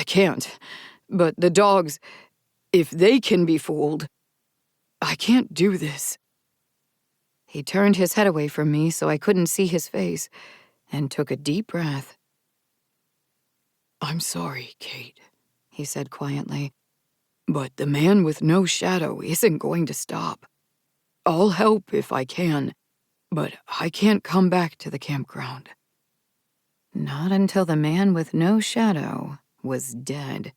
can't. But the dogs, if they can be fooled, I can't do this." He turned his head away from me so I couldn't see his face, and took a deep breath. "I'm sorry, Kate," he said quietly, "but the man with no shadow isn't going to stop. I'll help if I can, but I can't come back to the campground." Not until the man with no shadow was dead.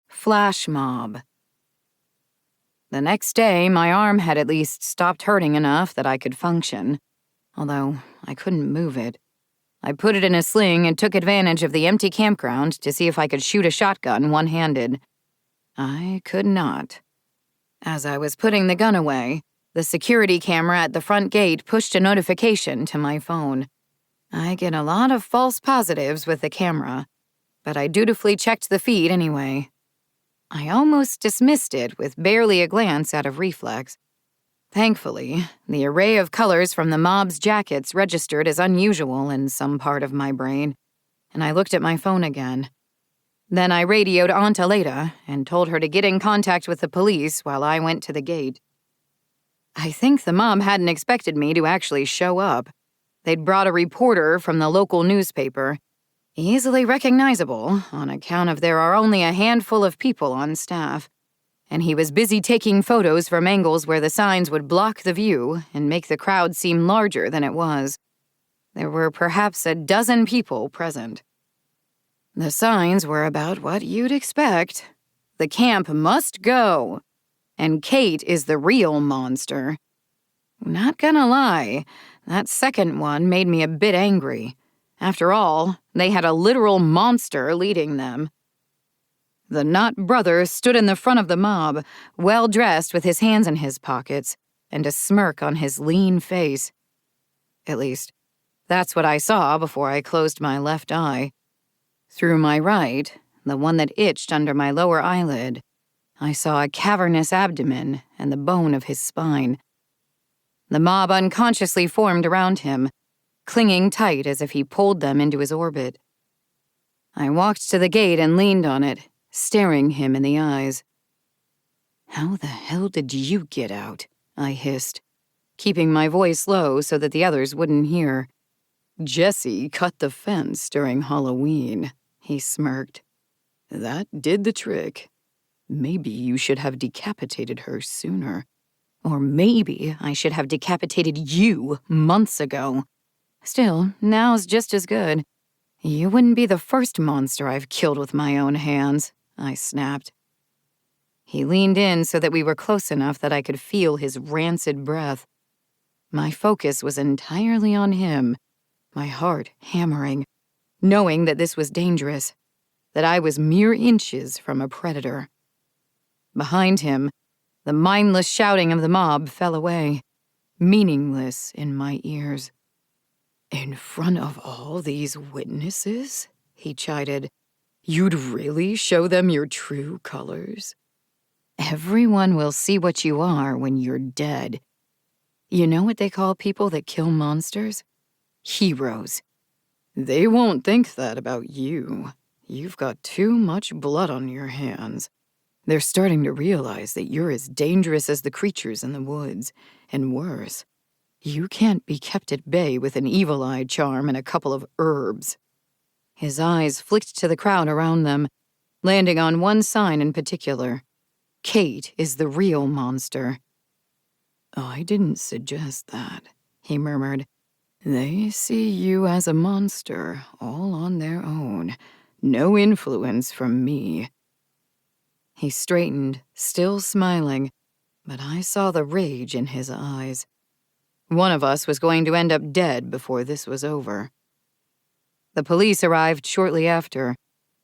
Flash mob. The next day, my arm had at least stopped hurting enough that I could function, although I couldn't move it. I put it in a sling and took advantage of the empty campground to see if I could shoot a shotgun one-handed. I could not. As I was putting the gun away, the security camera at the front gate pushed a notification to my phone. I get a lot of false positives with the camera, but I dutifully checked the feed anyway. I almost dismissed it with barely a glance out of reflex. Thankfully, the array of colors from the mob's jackets registered as unusual in some part of my brain, and I looked at my phone again. Then I radioed Aunt Aleda and told her to get in contact with the police while I went to the gate. I think the mob hadn't expected me to actually show up. They'd brought a reporter from the local newspaper, easily recognizable on account of there are only a handful of people on staff, and he was busy taking photos from angles where the signs would block the view and make the crowd seem larger than it was. There were perhaps a dozen people present. The signs were about what you'd expect. The camp must go, and Kate is the real monster. Not gonna lie, that second one made me a bit angry. After all, they had a literal monster leading them. The Knott brother stood in the front of the mob, well-dressed with his hands in his pockets and a smirk on his lean face. At least, that's what I saw before I closed my left eye. Through my right, the one that itched under my lower eyelid, I saw a cavernous abdomen and the bone of his spine. The mob unconsciously formed around him, clinging tight as if he pulled them into his orbit. I walked to the gate and leaned on it, staring him in the eyes. "How the hell did you get out?" I hissed, keeping my voice low so that the others wouldn't hear. "Jessie cut the fence during Halloween," he smirked. "That did the trick. Maybe you should have decapitated her sooner. Or maybe I should have decapitated you months ago. Still, now's just as good. You wouldn't be the first monster I've killed with my own hands," I snapped. He leaned in so that we were close enough that I could feel his rancid breath. My focus was entirely on him, my heart hammering, knowing that this was dangerous, that I was mere inches from a predator. Behind him, the mindless shouting of the mob fell away, meaningless in my ears. "In front of all these witnesses?" he chided. "You'd really show them your true colors?" "Everyone will see what you are when you're dead. You know what they call people that kill monsters? Heroes. They won't think that about you. You've got too much blood on your hands. They're starting to realize that you're as dangerous as the creatures in the woods, and worse. You can't be kept at bay with an evil eye charm and a couple of herbs." His eyes flicked to the crowd around them, landing on one sign in particular. "Kate is the real monster." "I didn't suggest that," he murmured. "They see you as a monster, all on their own. No influence from me." He straightened, still smiling, but I saw the rage in his eyes. One of us was going to end up dead before this was over. The police arrived shortly after.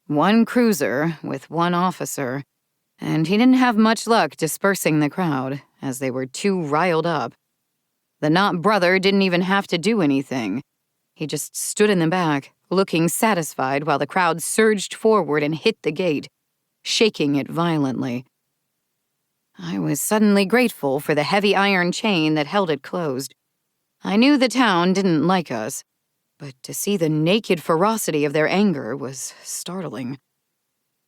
One cruiser with one officer, and he didn't have much luck dispersing the crowd, as they were too riled up. The Knott brother didn't even have to do anything. He just stood in the back, looking satisfied while the crowd surged forward and hit the gate, shaking it violently. I was suddenly grateful for the heavy iron chain that held it closed. I knew the town didn't like us, but to see the naked ferocity of their anger was startling.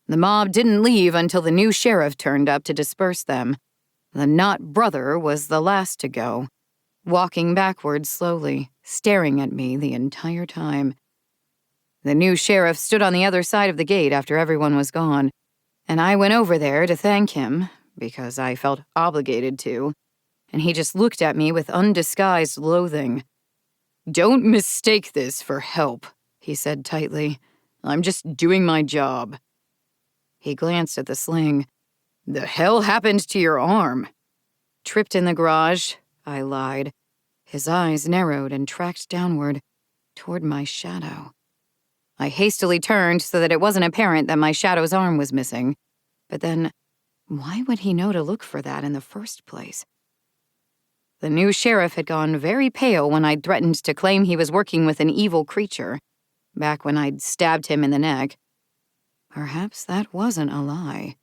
The mob didn't leave until the new sheriff turned up to disperse them. The Knott brother was the last to go, walking backwards slowly, staring at me the entire time. The new sheriff stood on the other side of the gate after everyone was gone, and I went over there to thank him, because I felt obligated to, and he just looked at me with undisguised loathing. "Don't mistake this for help," he said tightly. "I'm just doing my job." He glanced at the sling. "The hell happened to your arm?" "Tripped in the garage," I lied. His eyes narrowed and tracked downward, toward my shadow. I hastily turned so that it wasn't apparent that my shadow's arm was missing. But then, why would he know to look for that in the first place? The new sheriff had gone very pale when I'd threatened to claim he was working with an evil creature, back when I'd stabbed him in the neck. Perhaps that wasn't a lie.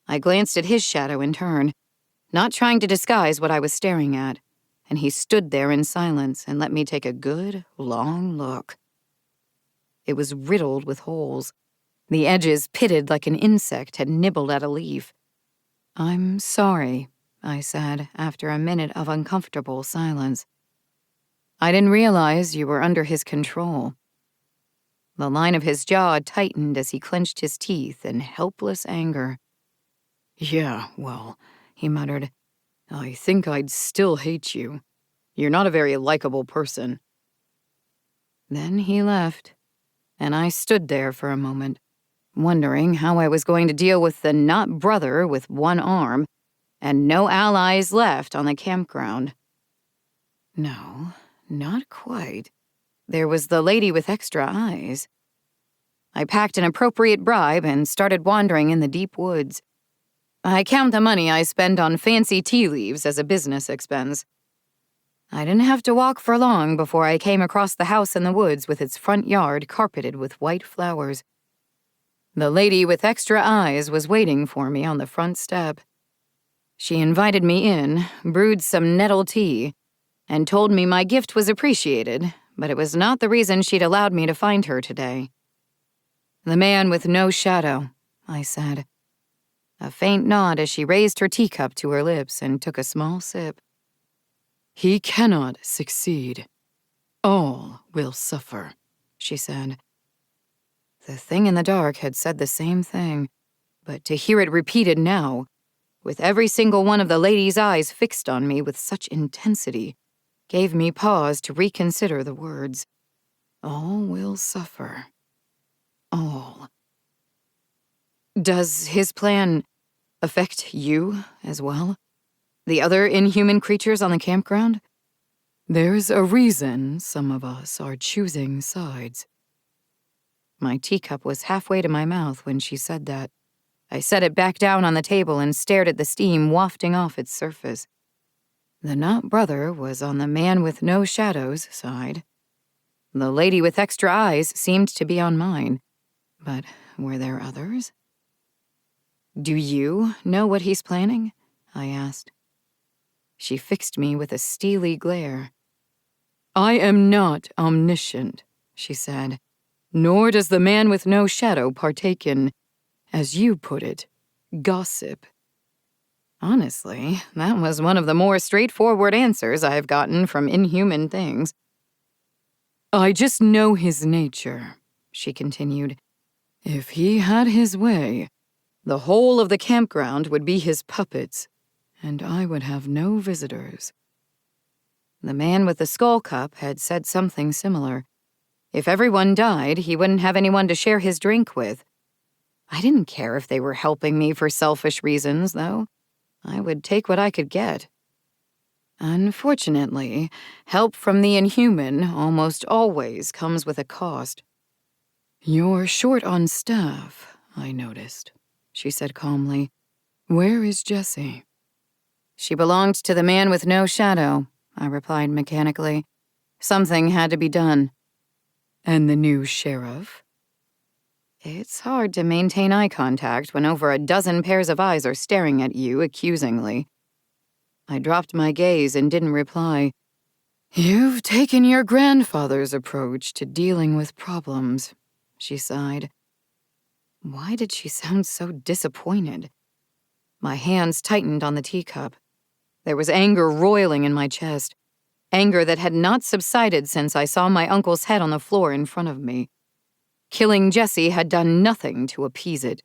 I glanced at his shadow in turn. not trying to disguise what I was staring at, and he stood there in silence and let me take a good, long look. It was riddled with holes, the edges pitted like an insect had nibbled at a leaf. "I'm sorry," I said after a minute of uncomfortable silence. "I didn't realize you were under his control." The line of his jaw tightened as he clenched his teeth in helpless anger. "Yeah, well," he muttered, "I think I'd still hate you. You're not a very likable person." Then he left, and I stood there for a moment, wondering how I was going to deal with the not brother with one arm and no allies left on the campground. No, not quite. There was the lady with extra eyes. I packed an appropriate bribe and started wandering in the deep woods. I count the money I spend on fancy tea leaves as a business expense. I didn't have to walk for long before I came across the house in the woods with its front yard carpeted with white flowers. The lady with extra eyes was waiting for me on the front step. She invited me in, brewed some nettle tea, and told me my gift was appreciated, but it was not the reason she'd allowed me to find her today. "The man with no shadow," I said. A faint nod as she raised her teacup to her lips and took a small sip. "He cannot succeed. All will suffer," she said. The thing in the dark had said the same thing, but to hear it repeated now, with every single one of the lady's eyes fixed on me with such intensity, gave me pause to reconsider the words. All will suffer. All. Does his plan affect you as well? The other inhuman creatures on the campground? "There's a reason some of us are choosing sides." My teacup was halfway to my mouth when she said that. I set it back down on the table and stared at the steam wafting off its surface. The not brother was on the man with no shadows side. The lady with extra eyes seemed to be on mine. But were there others? "Do you know what he's planning?" I asked. She fixed me with a steely glare. "I am not omniscient," she said, "nor does the man with no shadow partake in, as you put it, gossip." Honestly, that was one of the more straightforward answers I've gotten from inhuman things. "I just know his nature," she continued. "If he had his way, the whole of the campground would be his puppets, and I would have no visitors." The man with the skull cup had said something similar. If everyone died, he wouldn't have anyone to share his drink with. I didn't care if they were helping me for selfish reasons, though. I would take what I could get. Unfortunately, help from the inhuman almost always comes with a cost. "You're short on staff, I noticed," she said calmly. "Where is Jessie?" "She belonged to the man with no shadow," I replied mechanically. "Something had to be done." "And the new sheriff?" It's hard to maintain eye contact when over a dozen pairs of eyes are staring at you accusingly. I dropped my gaze and didn't reply. "You've taken your grandfather's approach to dealing with problems," she sighed. Why did she sound so disappointed? My hands tightened on the teacup. There was anger roiling in my chest, anger that had not subsided since I saw my uncle's head on the floor in front of me. Killing Jessie had done nothing to appease it.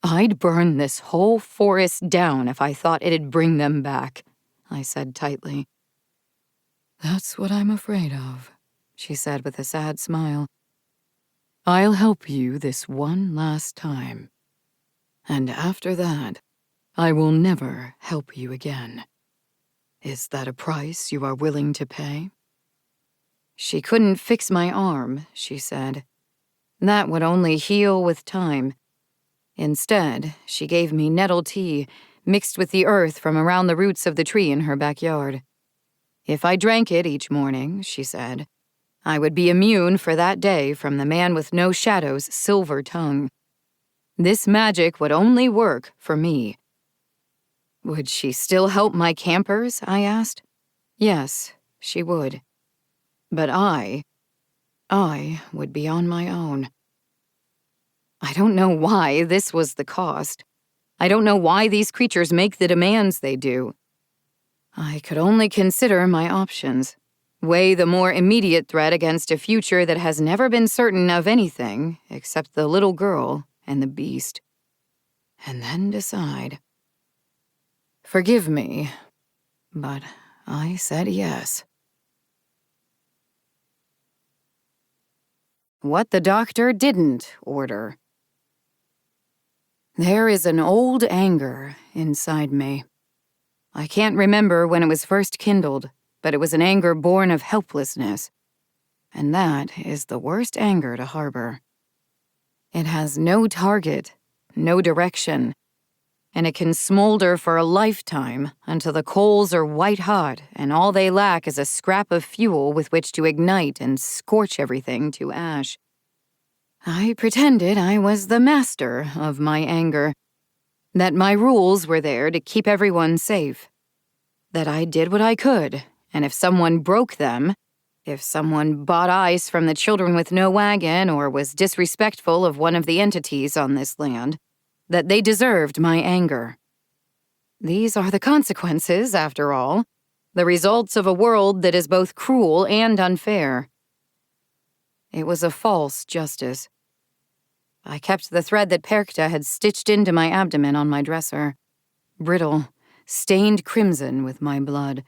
"I'd burn this whole forest down if I thought it'd bring them back," I said tightly. "That's what I'm afraid of," she said with a sad smile. "I'll help you this one last time. And after that, I will never help you again. Is that a price you are willing to pay?" She couldn't fix my arm, she said. That would only heal with time. Instead, she gave me nettle tea mixed with the earth from around the roots of the tree in her backyard. If I drank it each morning, she said, I would be immune for that day from the man with no shadow's silver tongue. This magic would only work for me. Would she still help my campers? I asked. Yes, she would. But I would be on my own. I don't know why this was the cost. I don't know why these creatures make the demands they do. I could only consider my options, weigh the more immediate threat against a future that has never been certain of anything except the little girl and the beast, and then decide. Forgive me, but I said yes. What the doctor didn't order. There is an old anger inside me. I can't remember when it was first kindled, but it was an anger born of helplessness. And that is the worst anger to harbor. It has no target, no direction, and it can smolder for a lifetime until the coals are white hot and all they lack is a scrap of fuel with which to ignite and scorch everything to ash. I pretended I was the master of my anger, that my rules were there to keep everyone safe, that I did what I could, and if someone broke them, if someone bought ice from the children with no wagon or was disrespectful of one of the entities on this land, that they deserved my anger. These are the consequences, after all, the results of a world that is both cruel and unfair. It was a false justice. I kept the thread that Perkta had stitched into my abdomen on my dresser, brittle, stained crimson with my blood.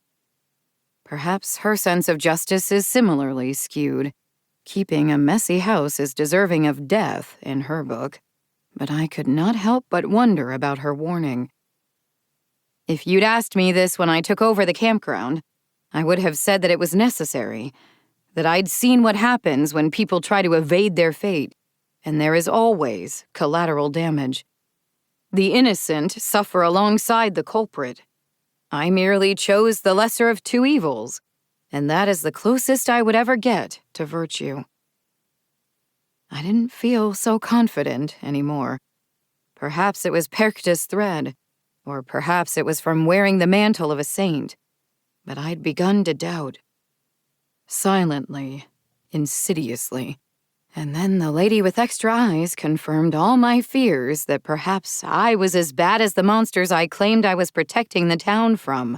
Perhaps her sense of justice is similarly skewed. Keeping a messy house is deserving of death in her book, but I could not help but wonder about her warning. If you'd asked me this when I took over the campground, I would have said that it was necessary, that I'd seen what happens when people try to evade their fate, and there is always collateral damage. The innocent suffer alongside the culprit. I merely chose the lesser of two evils, and that is the closest I would ever get to virtue. I didn't feel so confident anymore. Perhaps it was Perkta's thread, or perhaps it was from wearing the mantle of a saint, but I'd begun to doubt. Silently, insidiously. And then the lady with extra eyes confirmed all my fears that perhaps I was as bad as the monsters I claimed I was protecting the town from.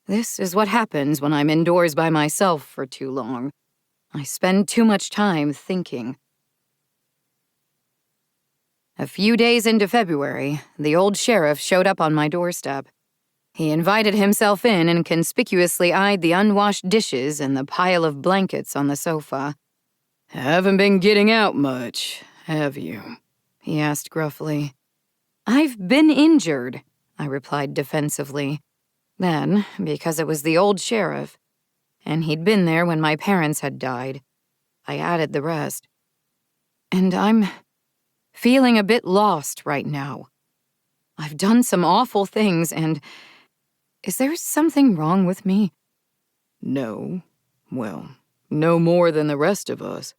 This is what happens when I'm indoors by myself for too long. I spend too much time thinking. A few days into February, the old sheriff showed up on my doorstep. He invited himself in and conspicuously eyed the unwashed dishes and the pile of blankets on the sofa. Haven't been getting out much, have you? He asked gruffly. I've been injured, I replied defensively. Then, because it was the old sheriff, and he'd been there when my parents had died, I added the rest. And I'm feeling a bit lost right now. I've done some awful things, and is there something wrong with me? No. Well, no more than the rest of us.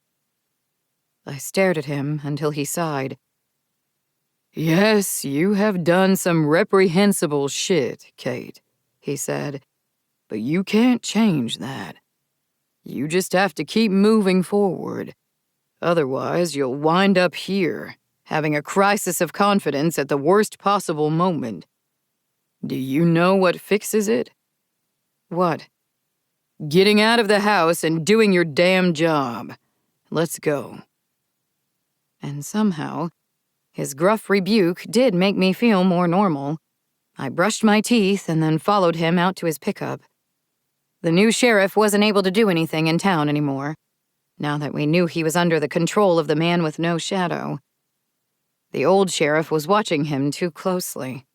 I stared at him until he sighed. Yes, you have done some reprehensible shit, Kate, he said. But you can't change that. You just have to keep moving forward. Otherwise, you'll wind up here, having a crisis of confidence at the worst possible moment. Do you know what fixes it? What? Getting out of the house and doing your damn job. Let's go. And somehow, his gruff rebuke did make me feel more normal. I brushed my teeth and then followed him out to his pickup. The new sheriff wasn't able to do anything in town anymore, now that we knew he was under the control of the man with no shadow. The old sheriff was watching him too closely.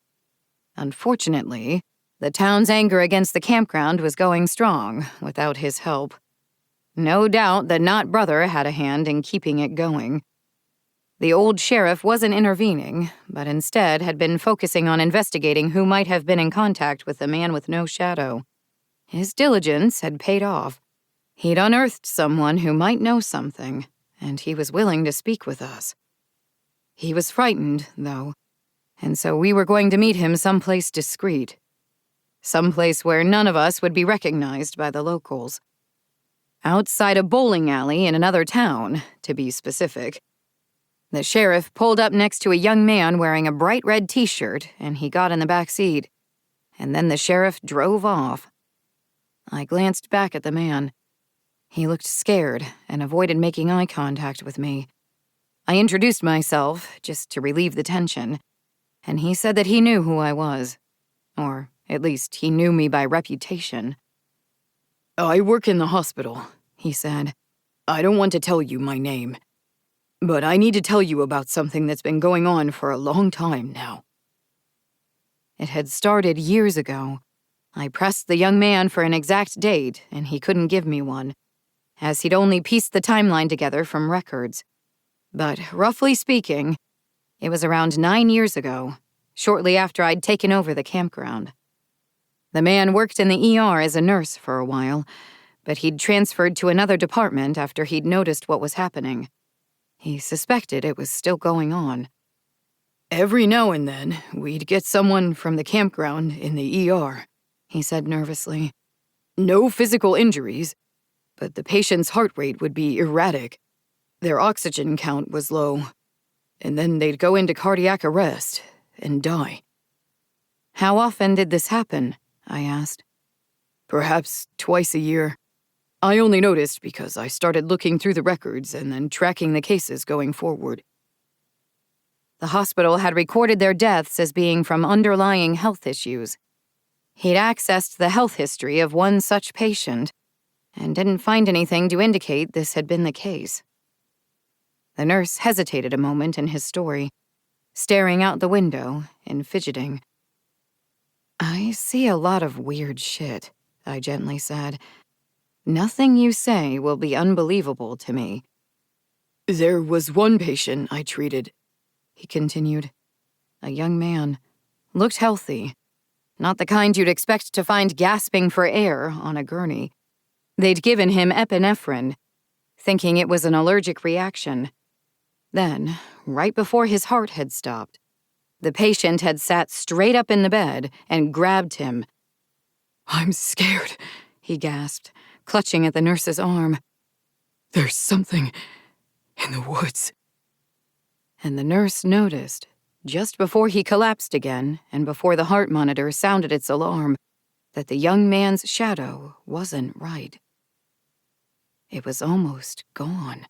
Unfortunately, the town's anger against the campground was going strong without his help. No doubt the Knot brother had a hand in keeping it going. The old sheriff wasn't intervening, but instead had been focusing on investigating who might have been in contact with the man with no shadow. His diligence had paid off. He'd unearthed someone who might know something, and he was willing to speak with us. He was frightened, though. And so we were going to meet him someplace discreet. Someplace where none of us would be recognized by the locals. Outside a bowling alley in another town, to be specific. The sheriff pulled up next to a young man wearing a bright red t-shirt, and he got in the back seat. And then the sheriff drove off. I glanced back at the man. He looked scared and avoided making eye contact with me. I introduced myself, just to relieve the tension, and he said that he knew who I was. Or, at least, he knew me by reputation. "I work in the hospital," he said. "I don't want to tell you my name, but I need to tell you about something that's been going on for a long time now." It had started years ago. I pressed the young man for an exact date, and he couldn't give me one, as he'd only pieced the timeline together from records. But, roughly speaking, it was around 9 years ago, shortly after I'd taken over the campground. The man worked in the ER as a nurse for a while, but he'd transferred to another department after he'd noticed what was happening. He suspected it was still going on. "Every now and then, we'd get someone from the campground in the ER," he said nervously. "No physical injuries, but the patient's heart rate would be erratic. Their oxygen count was low, and then they'd go into cardiac arrest and die." "How often did this happen?" I asked. "Perhaps twice a year. I only noticed because I started looking through the records and then tracking the cases going forward." The hospital had recorded their deaths as being from underlying health issues. He'd accessed the health history of one such patient and didn't find anything to indicate this had been the case. The nurse hesitated a moment in his story, staring out the window and fidgeting. "I see a lot of weird shit," I gently said. "Nothing you say will be unbelievable to me." "There was one patient I treated," he continued. A young man. Looked healthy. Not the kind you'd expect to find gasping for air on a gurney. They'd given him epinephrine, thinking it was an allergic reaction. Then, right before his heart had stopped, the patient had sat straight up in the bed and grabbed him. "I'm scared," he gasped, clutching at the nurse's arm. "There's something in the woods." And the nurse noticed, just before he collapsed again and before the heart monitor sounded its alarm, that the young man's shadow wasn't right. It was almost gone.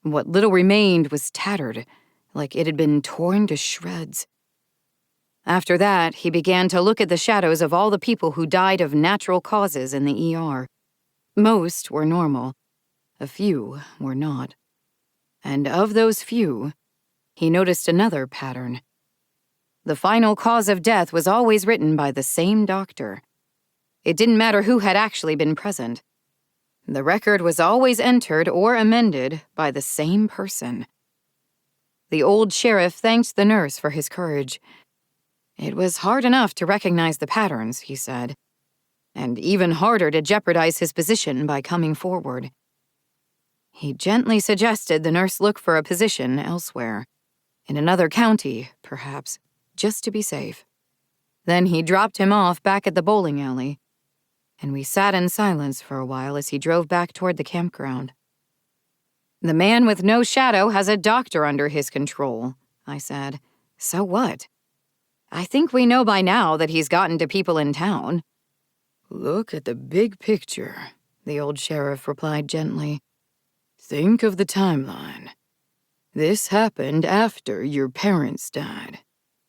What little remained was tattered, like it had been torn to shreds. After that, he began to look at the shadows of all the people who died of natural causes in the ER. Most were normal. A few were not. And of those few, he noticed another pattern. The final cause of death was always written by the same doctor. It didn't matter who had actually been present. The record was always entered or amended by the same person. The old sheriff thanked the nurse for his courage. It was hard enough to recognize the patterns, he said, and even harder to jeopardize his position by coming forward. He gently suggested the nurse look for a position elsewhere, in another county, perhaps, just to be safe. Then he dropped him off back at the bowling alley, and we sat in silence for a while as he drove back toward the campground. "The man with no shadow has a doctor under his control," I said. "So what? I think we know by now that he's gotten to people in town." "Look at the big picture," the old sheriff replied gently. "Think of the timeline. This happened after your parents died,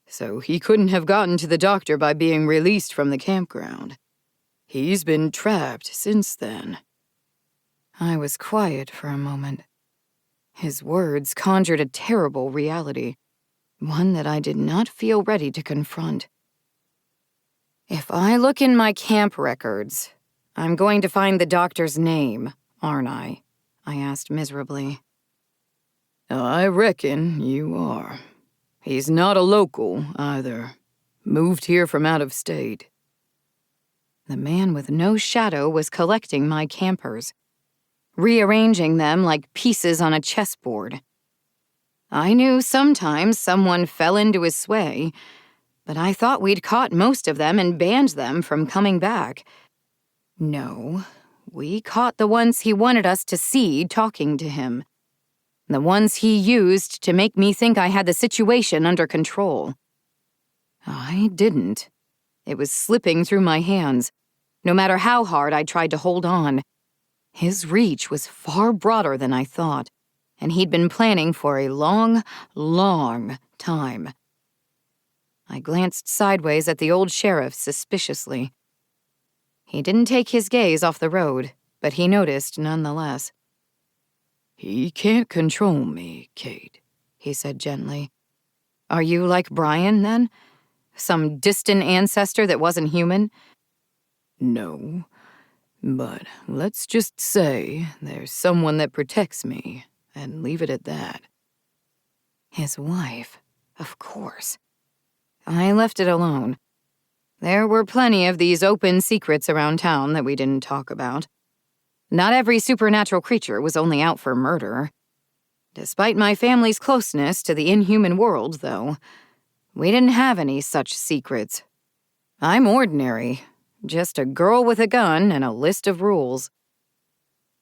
so he couldn't have gotten to the doctor by being released from the campground. He's been trapped since then." I was quiet for a moment. His words conjured a terrible reality, one that I did not feel ready to confront. "If I look in my camp records, I'm going to find the doctor's name, aren't I?" I asked miserably. "I reckon you are. He's not a local, either. Moved here from out of state." The man with no shadow was collecting my campers, rearranging them like pieces on a chessboard. I knew sometimes someone fell into his sway, but I thought we'd caught most of them and banned them from coming back. No, we caught the ones he wanted us to see talking to him. The ones he used to make me think I had the situation under control. I didn't. It was slipping through my hands. No matter how hard I tried to hold on, his reach was far broader than I thought, and he'd been planning for a long, long time. I glanced sideways at the old sheriff suspiciously. He didn't take his gaze off the road, but he noticed nonetheless. "He can't control me, Kate," he said gently. Are you like Brian, then? Some distant ancestor that wasn't human? No, but let's just say there's someone that protects me, and leave it at that. His wife, of course. I left it alone. There were plenty of these open secrets around town that we didn't talk about. Not every supernatural creature was only out for murder. Despite my family's closeness to the inhuman world, though, we didn't have any such secrets. I'm ordinary, just a girl with a gun and a list of rules.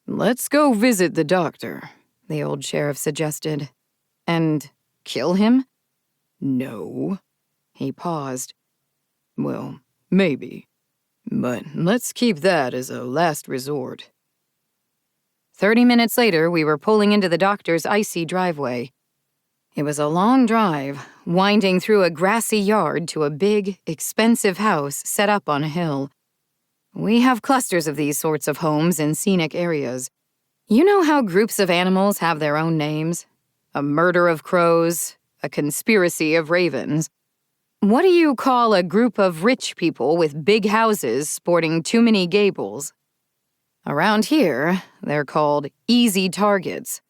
"Let's go visit the doctor," the old sheriff suggested. And kill him? "No." He paused. "Well, maybe. But let's keep that as a last resort." 30 minutes later, we were pulling into the doctor's icy driveway. It was a long drive, winding through a grassy yard to a big, expensive house set up on a hill. We have clusters of these sorts of homes in scenic areas. You know how groups of animals have their own names? A murder of crows, a conspiracy of ravens. What do you call a group of rich people with big houses sporting too many gables? Around here, they're called easy targets.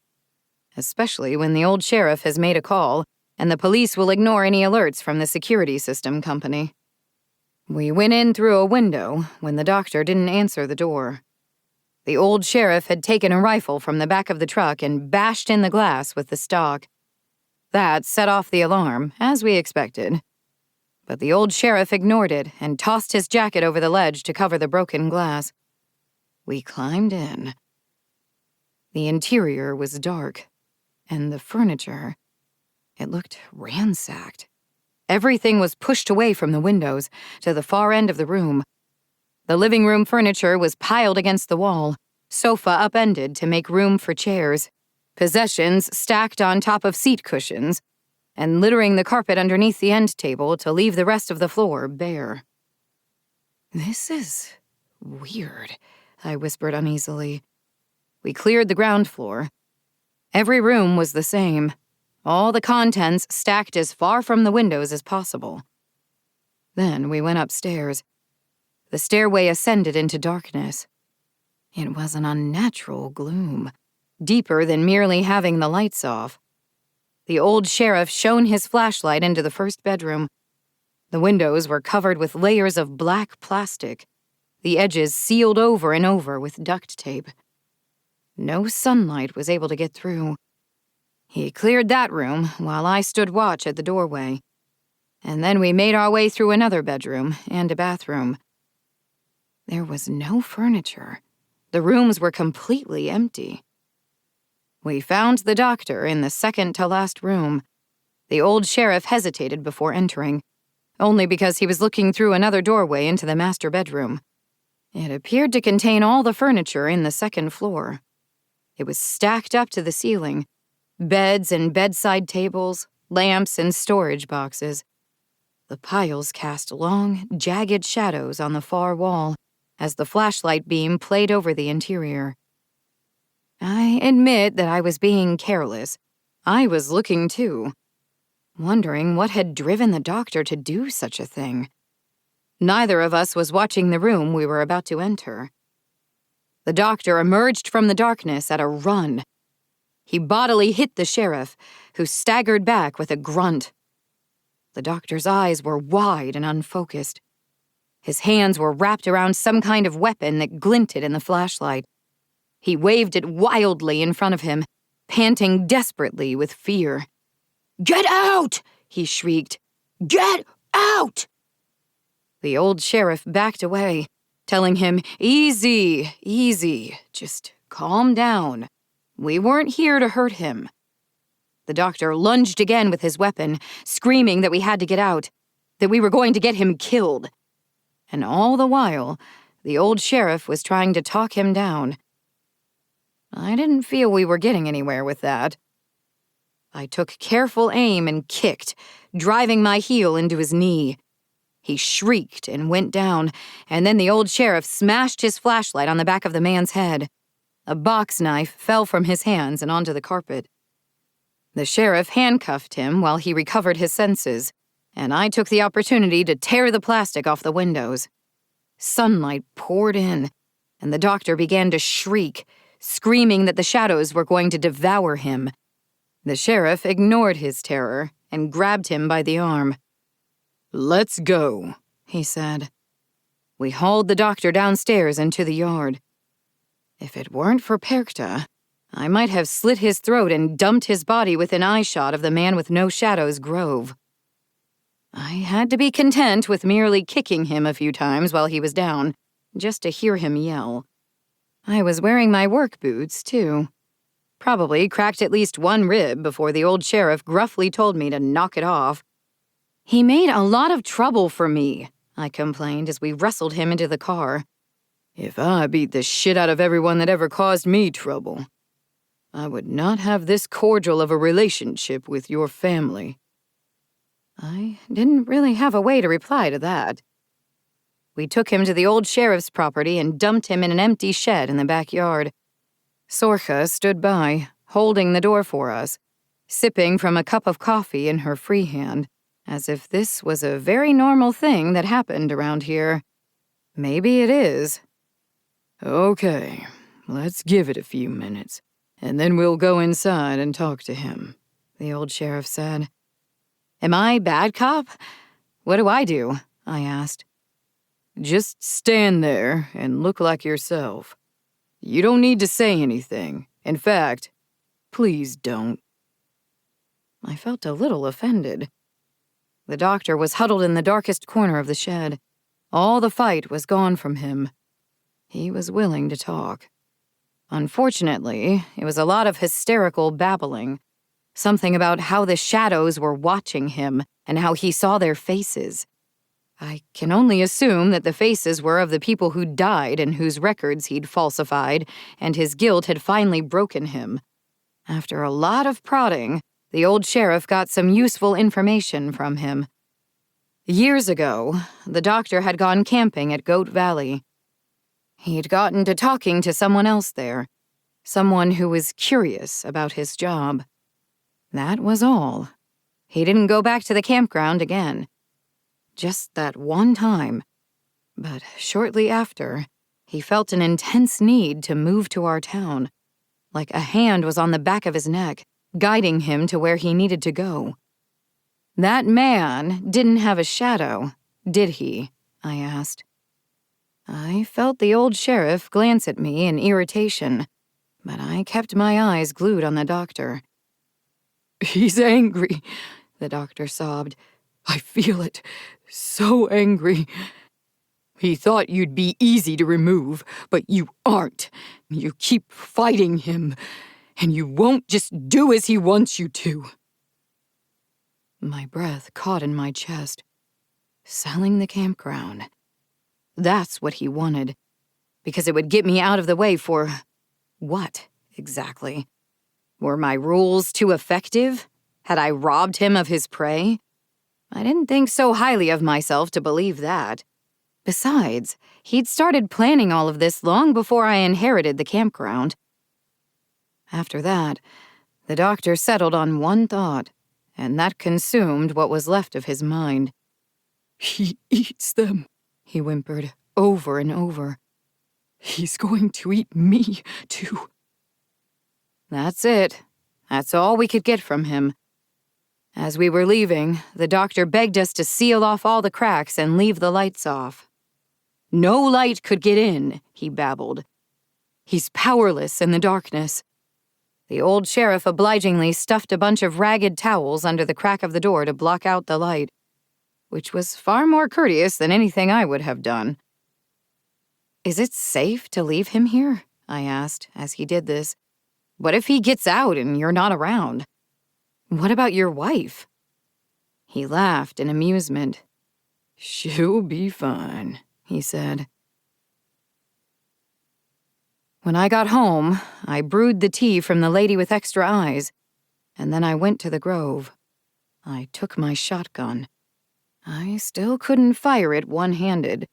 Especially when the old sheriff has made a call, and the police will ignore any alerts from the security system company. We went in through a window when the doctor didn't answer the door. The old sheriff had taken a rifle from the back of the truck and bashed in the glass with the stock. That set off the alarm, as we expected. But the old sheriff ignored it and tossed his jacket over the ledge to cover the broken glass. We climbed in. The interior was dark, and the furniture, it looked ransacked. Everything was pushed away from the windows to the far end of the room. The living room furniture was piled against the wall, sofa upended to make room for chairs, possessions stacked on top of seat cushions, and littering the carpet underneath the end table to leave the rest of the floor bare. "This is weird," I whispered uneasily. We cleared the ground floor. Every room was the same, all the contents stacked as far from the windows as possible. Then we went upstairs. The stairway ascended into darkness. It was an unnatural gloom, deeper than merely having the lights off. The old sheriff shone his flashlight into the first bedroom. The windows were covered with layers of black plastic, the edges sealed over and over with duct tape. No sunlight was able to get through. He cleared that room while I stood watch at the doorway. And then we made our way through another bedroom and a bathroom. There was no furniture. The rooms were completely empty. We found the doctor in the second-to-last room. The old sheriff hesitated before entering, only because he was looking through another doorway into the master bedroom. It appeared to contain all the furniture in the second floor. It was stacked up to the ceiling, beds and bedside tables, lamps and storage boxes. The piles cast long, jagged shadows on the far wall as the flashlight beam played over the interior. I admit that I was being careless. I was looking too, wondering what had driven the doctor to do such a thing. Neither of us was watching the room we were about to enter. The doctor emerged from the darkness at a run. He bodily hit the sheriff, who staggered back with a grunt. The doctor's eyes were wide and unfocused. His hands were wrapped around some kind of weapon that glinted in the flashlight. He waved it wildly in front of him, panting desperately with fear. "Get out!" he shrieked. "Get out!" The old sheriff backed away, telling him, "Easy, easy, just calm down. We weren't here to hurt him." The doctor lunged again with his weapon, screaming that we had to get out, that we were going to get him killed. And all the while, the old sheriff was trying to talk him down. I didn't feel we were getting anywhere with that. I took careful aim and kicked, driving my heel into his knee. He shrieked and went down, and then the old sheriff smashed his flashlight on the back of the man's head. A box knife fell from his hands and onto the carpet. The sheriff handcuffed him while he recovered his senses, and I took the opportunity to tear the plastic off the windows. Sunlight poured in, and the doctor began to shriek, screaming that the shadows were going to devour him. The sheriff ignored his terror and grabbed him by the arm. "Let's go," he said. We hauled the doctor downstairs into the yard. If it weren't for Perkta, I might have slit his throat and dumped his body within eyeshot of the man with no shadows grove. I had to be content with merely kicking him a few times while he was down, just to hear him yell. I was wearing my work boots, too. Probably cracked at least one rib before the old sheriff gruffly told me to knock it off. "He made a lot of trouble for me," I complained as we wrestled him into the car. "If I beat the shit out of everyone that ever caused me trouble, I would not have this cordial of a relationship with your family." I didn't really have a way to reply to that. We took him to the old sheriff's property and dumped him in an empty shed in the backyard. Sorcha stood by, holding the door for us, sipping from a cup of coffee in her free hand, as if this was a very normal thing that happened around here. Maybe it is. "Okay, let's give it a few minutes, and then we'll go inside and talk to him," the old sheriff said. "Am I bad cop? What do I do?" I asked. "Just stand there and look like yourself. You don't need to say anything. In fact, please don't." I felt a little offended. The doctor was huddled in the darkest corner of the shed. All the fight was gone from him. He was willing to talk. Unfortunately, it was a lot of hysterical babbling. Something about how the shadows were watching him and how he saw their faces. I can only assume that the faces were of the people who died and whose records he'd falsified, and his guilt had finally broken him. After a lot of prodding, the old sheriff got some useful information from him. Years ago, the doctor had gone camping at Goat Valley. He'd gotten to talking to someone else there, someone who was curious about his job. That was all. He didn't go back to the campground again. Just that one time. But shortly after, he felt an intense need to move to our town, like a hand was on the back of his neck, guiding him to where he needed to go. That man didn't have a shadow, did he? I asked. I felt the old sheriff glance at me in irritation, but I kept my eyes glued on the doctor. "He's angry," the doctor sobbed. "I feel it. So angry. He thought you'd be easy to remove, but you aren't. You keep fighting him, and you won't just do as he wants you to." My breath caught in my chest. Selling the campground. That's what he wanted. Because it would get me out of the way for... what, exactly? Were my rules too effective? Had I robbed him of his prey? I didn't think so highly of myself to believe that. Besides, he'd started planning all of this long before I inherited the campground. After that, the doctor settled on one thought, and that consumed what was left of his mind. "He eats them," he whimpered over and over. "He's going to eat me, too." That's it. That's all we could get from him. As we were leaving, the doctor begged us to seal off all the cracks and leave the lights off. No light could get in, he babbled. He's powerless in the darkness. The old sheriff obligingly stuffed a bunch of ragged towels under the crack of the door to block out the light, which was far more courteous than anything I would have done. "Is it safe to leave him here?" I asked as he did this. "What if he gets out and you're not around? What about your wife?" He laughed in amusement. "She'll be fine," he said. When I got home, I brewed the tea from the lady with extra eyes, and then I went to the grove. I took my shotgun. I still couldn't fire it one-handed,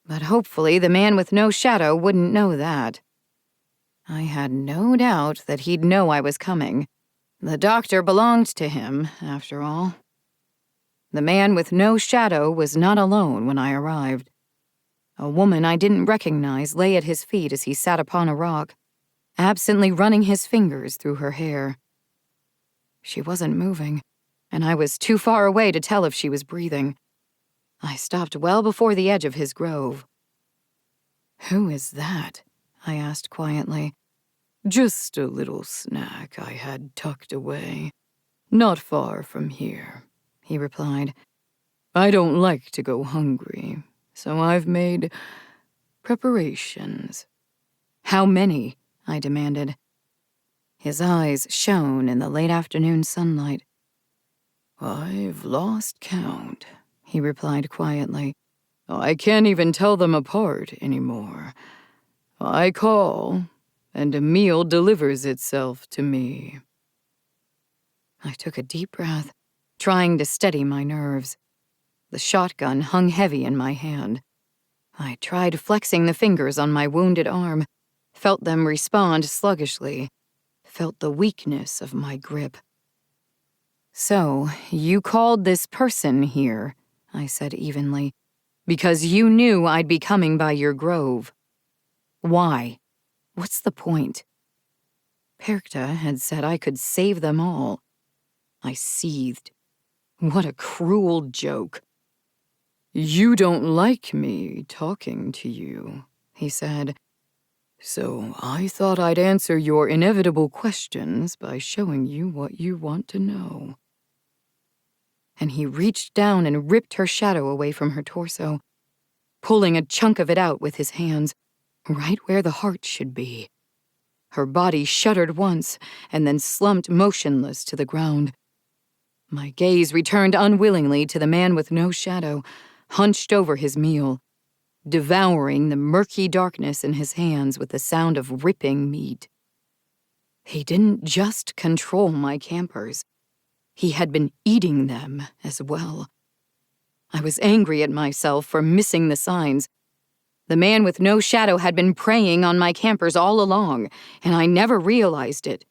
but hopefully the man with no shadow wouldn't know that. I had no doubt that he'd know I was coming. The doctor belonged to him, after all. The man with no shadow was not alone when I arrived. A woman I didn't recognize lay at his feet as he sat upon a rock, absently running his fingers through her hair. She wasn't moving, and I was too far away to tell if she was breathing. I stopped well before the edge of his grove. "Who is that?" I asked quietly. "Just a little snack I had tucked away. Not far from here," he replied. "I don't like to go hungry, so I've made preparations." "How many?" I demanded. His eyes shone in the late afternoon sunlight. "I've lost count," he replied quietly. "I can't even tell them apart anymore. I call, and a meal delivers itself to me." I took a deep breath, trying to steady my nerves. The shotgun hung heavy in my hand. I tried flexing the fingers on my wounded arm, felt them respond sluggishly, felt the weakness of my grip. "So, you called this person here," I said evenly, "because you knew I'd be coming by your grove. Why? What's the point?" Perkta had said I could save them all. I seethed. What a cruel joke. "You don't like me talking to you," he said. "So I thought I'd answer your inevitable questions by showing you what you want to know." And he reached down and ripped her shadow away from her torso, pulling a chunk of it out with his hands, right where the heart should be. Her body shuddered once and then slumped motionless to the ground. My gaze returned unwillingly to the man with no shadow, hunched over his meal, devouring the murky darkness in his hands with the sound of ripping meat. He didn't just control my campers. He had been eating them as well. I was angry at myself for missing the signs. The man with no shadow had been preying on my campers all along, and I never realized it.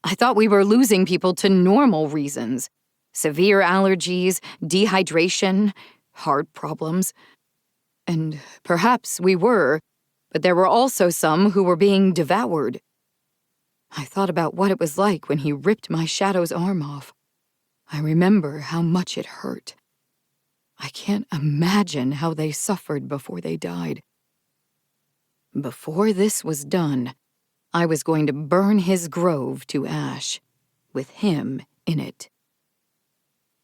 I thought we were losing people to normal reasons. Severe allergies, dehydration, heart problems. And perhaps we were, but there were also some who were being devoured. I thought about what it was like when he ripped my shadow's arm off. I remember how much it hurt. I can't imagine how they suffered before they died. Before this was done, I was going to burn his grove to ash, with him in it.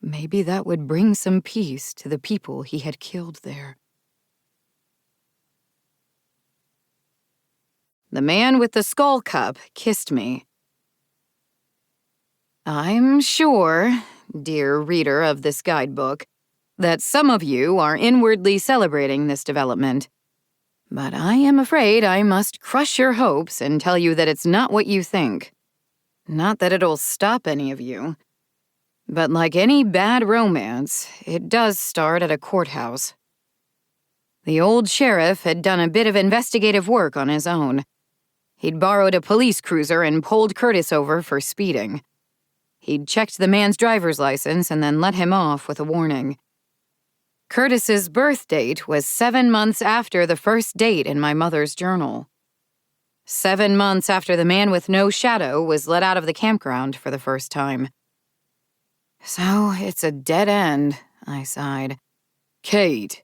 Maybe that would bring some peace to the people he had killed there. The man with the skull cup kissed me. I'm sure, dear reader of this guidebook, that some of you are inwardly celebrating this development. But I am afraid I must crush your hopes and tell you that it's not what you think. Not that it'll stop any of you. But like any bad romance, it does start at a courthouse. The old sheriff had done a bit of investigative work on his own. He'd borrowed a police cruiser and pulled Curtis over for speeding. He'd checked the man's driver's license and then let him off with a warning. Curtis's birth date was 7 months after the first date in my mother's journal. 7 months after the man with no shadow was let out of the campground for the first time. So it's a dead end, I sighed. "Kate,"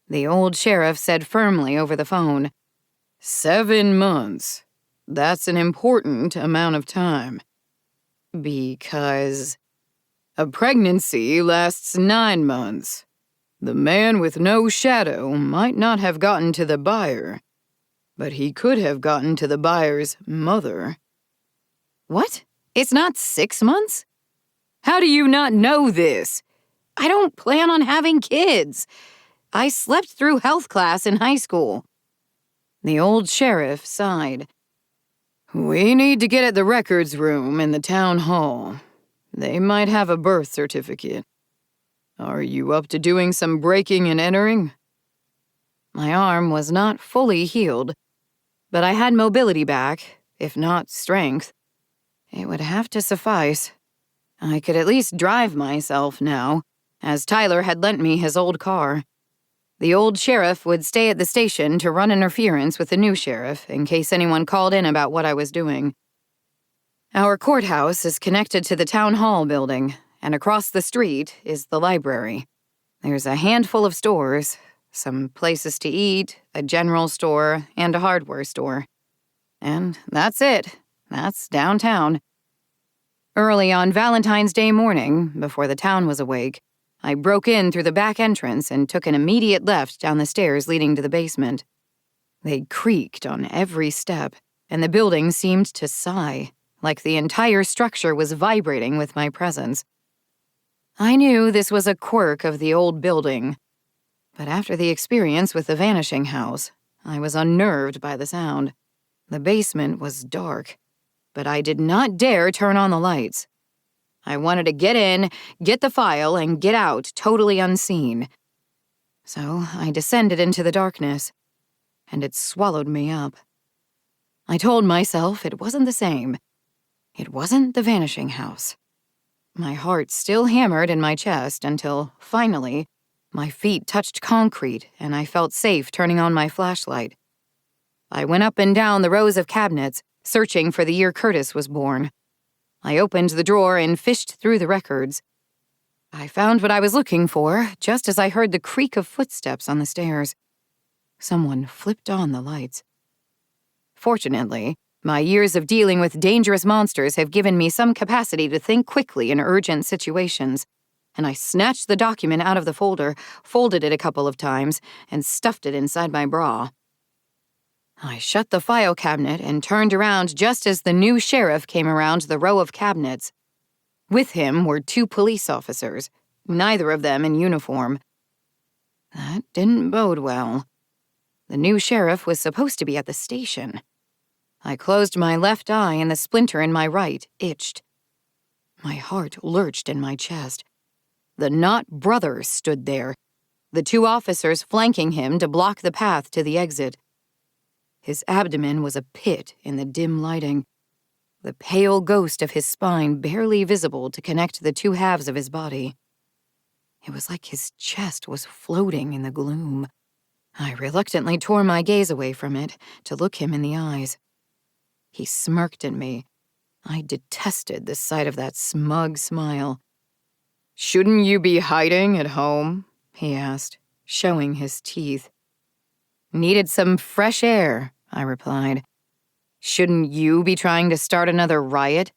the old sheriff said firmly over the phone. 7 months. That's an important amount of time. Because a pregnancy lasts 9 months. The man with no shadow might not have gotten to the buyer, but he could have gotten to the buyer's mother. What? It's not 6 months? How do you not know this? I don't plan on having kids. I slept through health class in high school. The old sheriff sighed. We need to get at the records room in the town hall. They might have a birth certificate. Are you up to doing some breaking and entering? My arm was not fully healed, but I had mobility back, if not strength. It would have to suffice. I could at least drive myself now, as Tyler had lent me his old car. The old sheriff would stay at the station to run interference with the new sheriff in case anyone called in about what I was doing. Our courthouse is connected to the town hall building, and across the street is the library. There's a handful of stores, some places to eat, a general store, and a hardware store. And that's it. That's downtown. Early on Valentine's Day morning, before the town was awake, I broke in through the back entrance and took an immediate left down the stairs leading to the basement. They creaked on every step, and the building seemed to sigh, like the entire structure was vibrating with my presence. I knew this was a quirk of the old building, but after the experience with the vanishing house, I was unnerved by the sound. The basement was dark, but I did not dare turn on the lights. I wanted to get in, get the file, and get out totally unseen. So I descended into the darkness, and it swallowed me up. I told myself it wasn't the same. It wasn't the vanishing house. My heart still hammered in my chest until, finally, my feet touched concrete and I felt safe turning on my flashlight. I went up and down the rows of cabinets, searching for the year Curtis was born. I opened the drawer and fished through the records. I found what I was looking for just as I heard the creak of footsteps on the stairs. Someone flipped on the lights. Fortunately, my years of dealing with dangerous monsters have given me some capacity to think quickly in urgent situations, and I snatched the document out of the folder, folded it a couple of times, and stuffed it inside my bra. I shut the file cabinet and turned around just as the new sheriff came around the row of cabinets. With him were 2 police officers, neither of them in uniform. That didn't bode well. The new sheriff was supposed to be at the station. I closed my left eye and the splinter in my right itched. My heart lurched in my chest. The Knott brothers stood there, the 2 officers flanking him to block the path to the exit. His abdomen was a pit in the dim lighting, the pale ghost of his spine barely visible to connect the 2 halves of his body. It was like his chest was floating in the gloom. I reluctantly tore my gaze away from it to look him in the eyes. He smirked at me. I detested the sight of that smug smile. "Shouldn't you be hiding at home?" he asked, showing his teeth. "Needed some fresh air," I replied. "Shouldn't you be trying to start another riot?"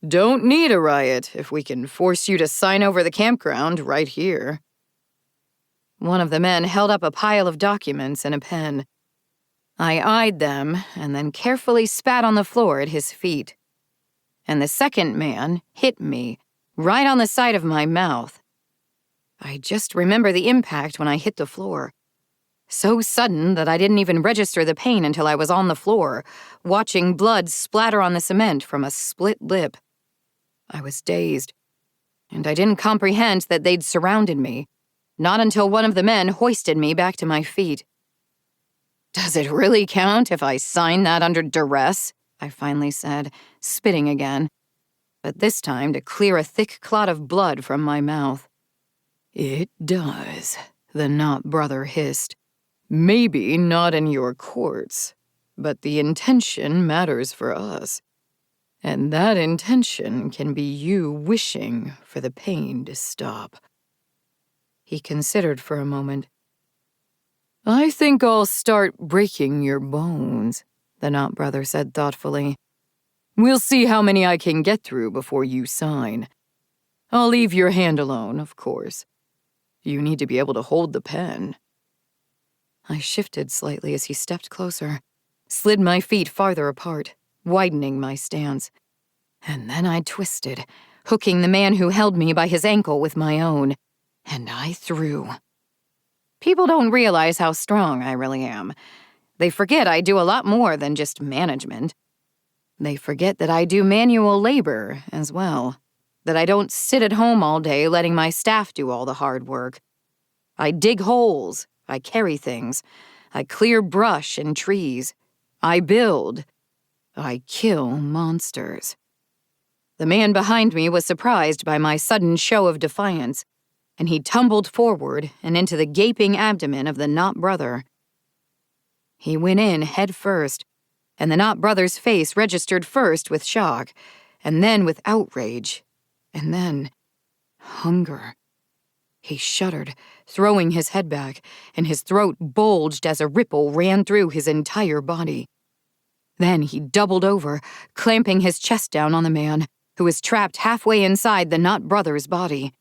"Don't need a riot if we can force you to sign over the campground right here." One of the men held up a pile of documents and a pen. I eyed them and then carefully spat on the floor at his feet. And the second man hit me, right on the side of my mouth. I just remember the impact when I hit the floor. So sudden that I didn't even register the pain until I was on the floor, watching blood splatter on the cement from a split lip. I was dazed, and I didn't comprehend that they'd surrounded me, not until one of the men hoisted me back to my feet. "Does it really count if I sign that under duress?" I finally said, spitting again, but this time to clear a thick clot of blood from my mouth. "It does," the Knott brother hissed. "Maybe not in your courts, but the intention matters for us. And that intention can be you wishing for the pain to stop." He considered for a moment. "I think I'll start breaking your bones. the Knott brother said thoughtfully. We'll see how many I can get through before you sign. I'll leave your hand alone, of course. You need to be able to hold the pen. I shifted slightly as he stepped closer, slid my feet farther apart, widening my stance. And then I twisted, hooking the man who held me by his ankle with my own, and I threw. People don't realize how strong I really am. They forget I do a lot more than just management. They forget that I do manual labor as well, that I don't sit at home all day letting my staff do all the hard work. I dig holes, I carry things, I clear brush and trees, I build, I kill monsters. The man behind me was surprised by my sudden show of defiance, and he tumbled forward and into the gaping abdomen of the Knott brother. He went in head first, and the Knott brother's face registered first with shock, and then with outrage, and then hunger. He shuddered, throwing his head back, and his throat bulged as a ripple ran through his entire body. Then he doubled over, clamping his chest down on the man, who was trapped halfway inside the Knott brother's body.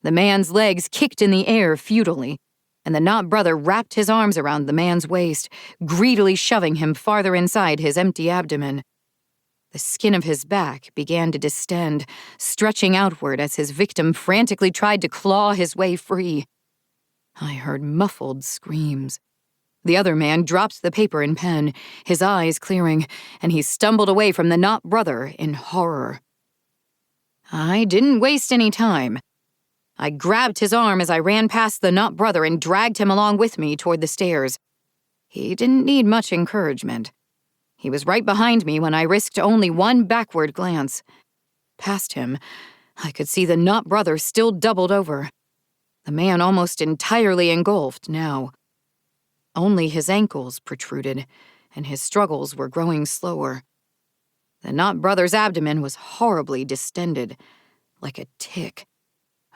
The man's legs kicked in the air futilely, and the Knott brother wrapped his arms around the man's waist, greedily shoving him farther inside his empty abdomen. The skin of his back began to distend, stretching outward as his victim frantically tried to claw his way free. I heard muffled screams. The other man dropped the paper and pen, his eyes clearing, and he stumbled away from the Knott brother in horror. I didn't waste any time. I grabbed his arm as I ran past the Knott brother and dragged him along with me toward the stairs. He didn't need much encouragement. He was right behind me when I risked only one backward glance. Past him, I could see the Knott brother still doubled over. The man almost entirely engulfed now. Only his ankles protruded, and his struggles were growing slower. The Knott brother's abdomen was horribly distended, like a tick.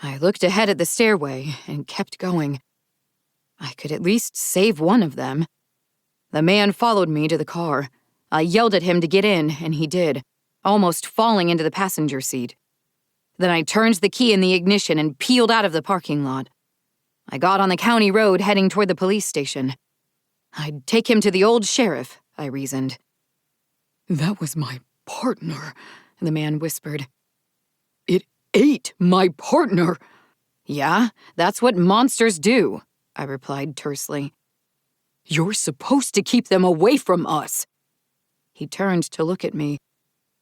I looked ahead at the stairway and kept going. I could at least save one of them. The man followed me to the car. I yelled at him to get in, and he did, almost falling into the passenger seat. Then I turned the key in the ignition and peeled out of the parking lot. I got on the county road heading toward the police station. I'd take him to the old sheriff, I reasoned. That was my partner, the man whispered. It ate my partner. Yeah, that's what monsters do, I replied tersely. You're supposed to keep them away from us. He turned to look at me.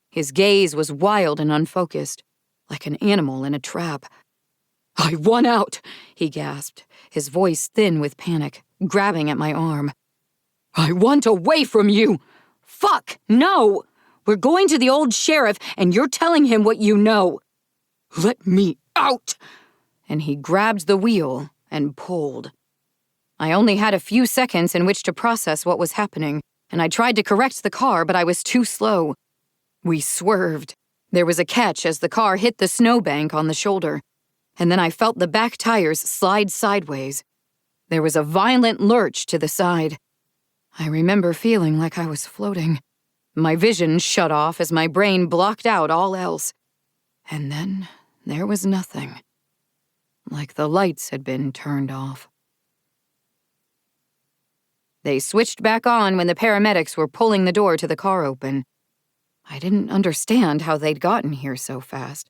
His gaze was wild and unfocused, like an animal in a trap. I won out, he gasped, his voice thin with panic, grabbing at my arm. I want away from you. Fuck, no! We're going to the old sheriff, and you're telling him what you know. Let me out! And he grabbed the wheel and pulled. I only had a few seconds in which to process what was happening, and I tried to correct the car, but I was too slow. We swerved. There was a catch as the car hit the snowbank on the shoulder, and then I felt the back tires slide sideways. There was a violent lurch to the side. I remember feeling like I was floating. My vision shut off as my brain blocked out all else. And then there was nothing. Like the lights had been turned off. They switched back on when the paramedics were pulling the door to the car open. I didn't understand how they'd gotten here so fast.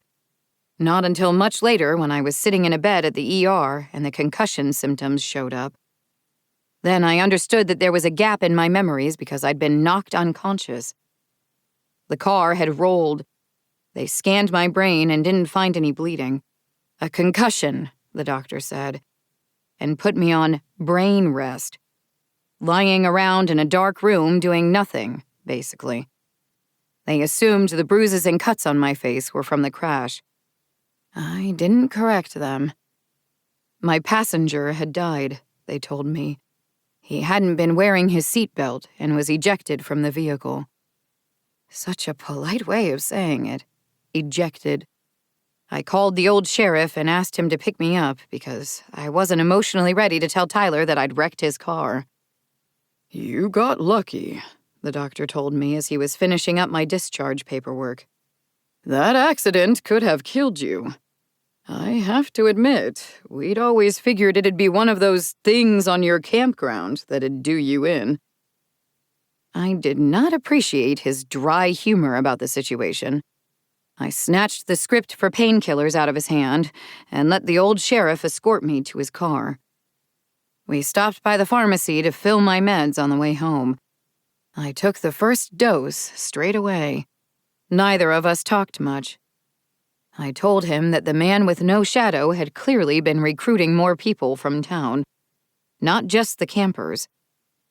Not until much later when I was sitting in a bed at the ER and the concussion symptoms showed up. Then I understood that there was a gap in my memories because I'd been knocked unconscious. The car had rolled. They scanned my brain and didn't find any bleeding. A concussion, the doctor said, and put me on brain rest. Lying around in a dark room doing nothing, basically. They assumed the bruises and cuts on my face were from the crash. I didn't correct them. My passenger had died, they told me. He hadn't been wearing his seatbelt and was ejected from the vehicle. Such a polite way of saying it. Ejected. I called the old sheriff and asked him to pick me up because I wasn't emotionally ready to tell Tyler that I'd wrecked his car. You got lucky, the doctor told me as he was finishing up my discharge paperwork. "That accident could have killed you. I have to admit, we'd always figured it'd be one of those things on your campground that'd do you in." I did not appreciate his dry humor about the situation. I snatched the script for painkillers out of his hand and let the old sheriff escort me to his car. We stopped by the pharmacy to fill my meds on the way home. I took the first dose straight away. Neither of us talked much. I told him that the man with no shadow had clearly been recruiting more people from town. Not just the campers.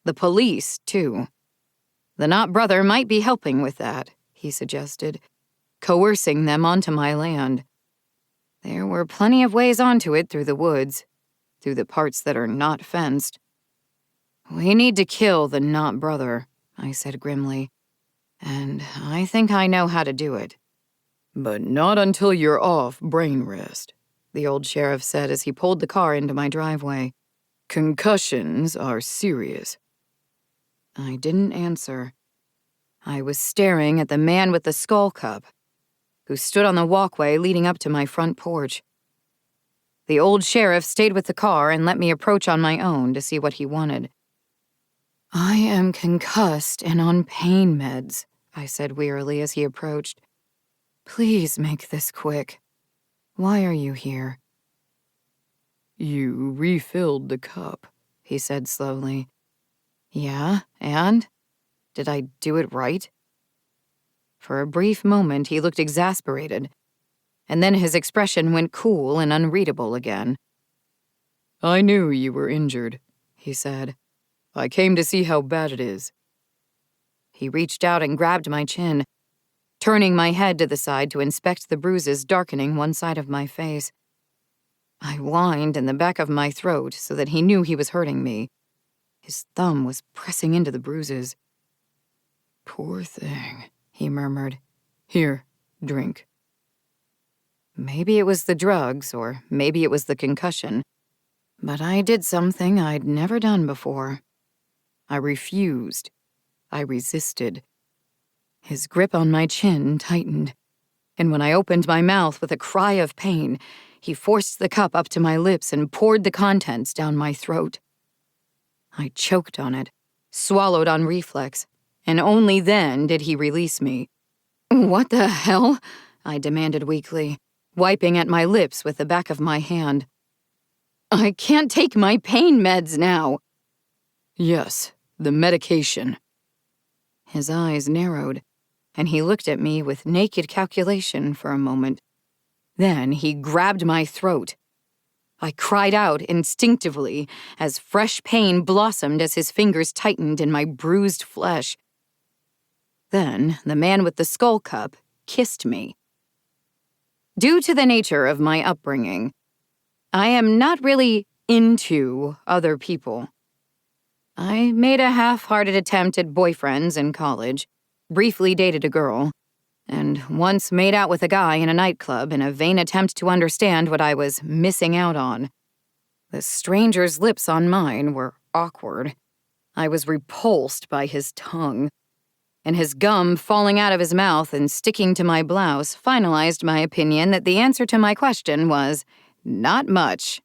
The police, too. The Knot brother might be helping with that, he suggested, coercing them onto my land. There were plenty of ways onto it through the woods, through the parts that are not fenced. "We need to kill the Knot brother," I said grimly, "and I think I know how to do it." "But not until you're off brain rest," the old sheriff said as he pulled the car into my driveway. "Concussions are serious." I didn't answer. I was staring at the man with the skull cup, who stood on the walkway leading up to my front porch. The old sheriff stayed with the car and let me approach on my own to see what he wanted. "I am concussed and on pain meds," I said wearily as he approached. "Please make this quick. Why are you here?" "You refilled the cup," he said slowly. "Yeah, and? Did I do it right?" For a brief moment, he looked exasperated, and then his expression went cool and unreadable again. "I knew you were injured," he said. "I came to see how bad it is." He reached out and grabbed my chin, turning my head to the side to inspect the bruises darkening one side of my face. I whined in the back of my throat so that he knew he was hurting me. His thumb was pressing into the bruises. "Poor thing," he murmured. "Here, drink." Maybe it was the drugs, or maybe it was the concussion, but I did something I'd never done before. I refused. I resisted. His grip on my chin tightened, and when I opened my mouth with a cry of pain, he forced the cup up to my lips and poured the contents down my throat. I choked on it, swallowed on reflex, and only then did he release me. "What the hell?" I demanded weakly, wiping at my lips with the back of my hand. "I can't take my pain meds now." "Yes, the medication." His eyes narrowed, and he looked at me with naked calculation for a moment. Then he grabbed my throat. I cried out instinctively as fresh pain blossomed as his fingers tightened in my bruised flesh. Then the man with the skull cup kissed me. Due to the nature of my upbringing, I am not really into other people. I made a half-hearted attempt at boyfriends in college, briefly dated a girl, and once made out with a guy in a nightclub in a vain attempt to understand what I was missing out on. The stranger's lips on mine were awkward. I was repulsed by his tongue, and his gum falling out of his mouth and sticking to my blouse finalized my opinion that the answer to my question was not much.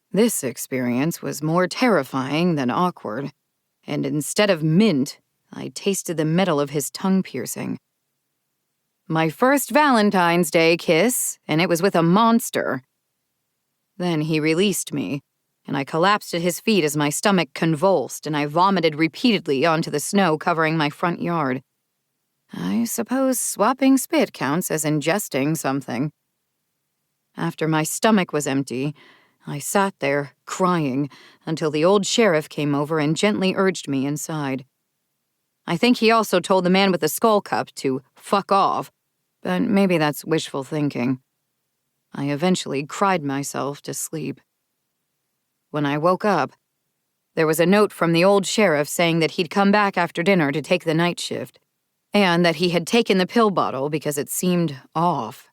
This experience was more terrifying than awkward, and instead of mint, I tasted the metal of his tongue piercing. My first Valentine's Day kiss, and it was with a monster. Then he released me, and I collapsed at his feet as my stomach convulsed and I vomited repeatedly onto the snow covering my front yard. I suppose swapping spit counts as ingesting something. After my stomach was empty, I sat there, crying, until the old sheriff came over and gently urged me inside. I think he also told the man with the skull cup to fuck off, but maybe that's wishful thinking. I eventually cried myself to sleep. When I woke up, there was a note from the old sheriff saying that he'd come back after dinner to take the night shift, and that he had taken the pill bottle because it seemed off.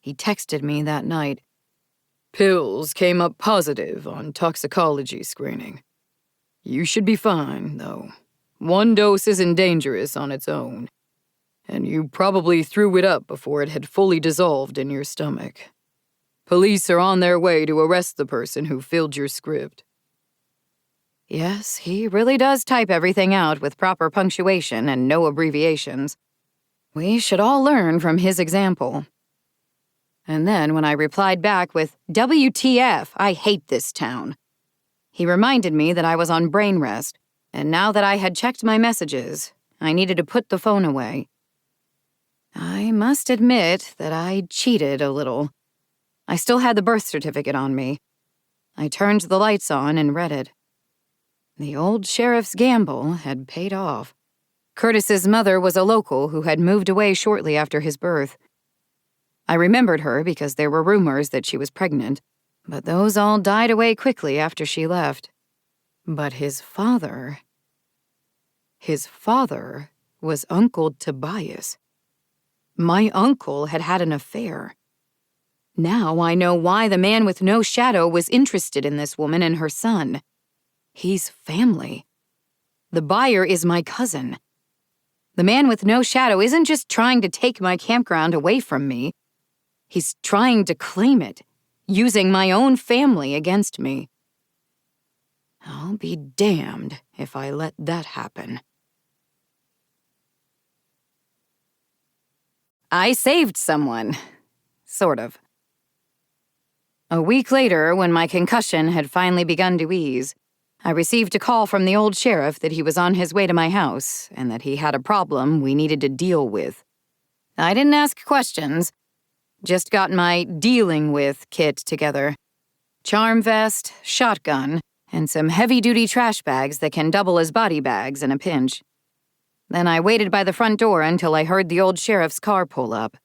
He texted me that night. "Pills came up positive on toxicology screening. You should be fine, though. 1 dose isn't dangerous on its own, and you probably threw it up before it had fully dissolved in your stomach. Police are on their way to arrest the person who filled your script. Yes, he really does type everything out with proper punctuation and no abbreviations. We should all learn from his example. And then when I replied back with, WTF, I hate this town, he reminded me that I was on brain rest, and now that I had checked my messages, I needed to put the phone away. I must admit that I cheated a little. I still had the birth certificate on me. I turned the lights on and read it. The old sheriff's gamble had paid off. Curtis's mother was a local who had moved away shortly after his birth. I remembered her because there were rumors that she was pregnant, but those all died away quickly after she left. But his father was Uncle Tobias. My uncle had had an affair. Now I know why the man with no shadow was interested in this woman and her son. He's family. The buyer is my cousin. The man with no shadow isn't just trying to take my campground away from me. He's trying to claim it, using my own family against me. I'll be damned if I let that happen. I saved someone. Sort of. A week later, when my concussion had finally begun to ease, I received a call from the old sheriff that he was on his way to my house and that he had a problem we needed to deal with. I didn't ask questions, just got my dealing with kit together. Charm vest, shotgun, and some heavy-duty trash bags that can double as body bags in a pinch. Then I waited by the front door until I heard the old sheriff's car pull up.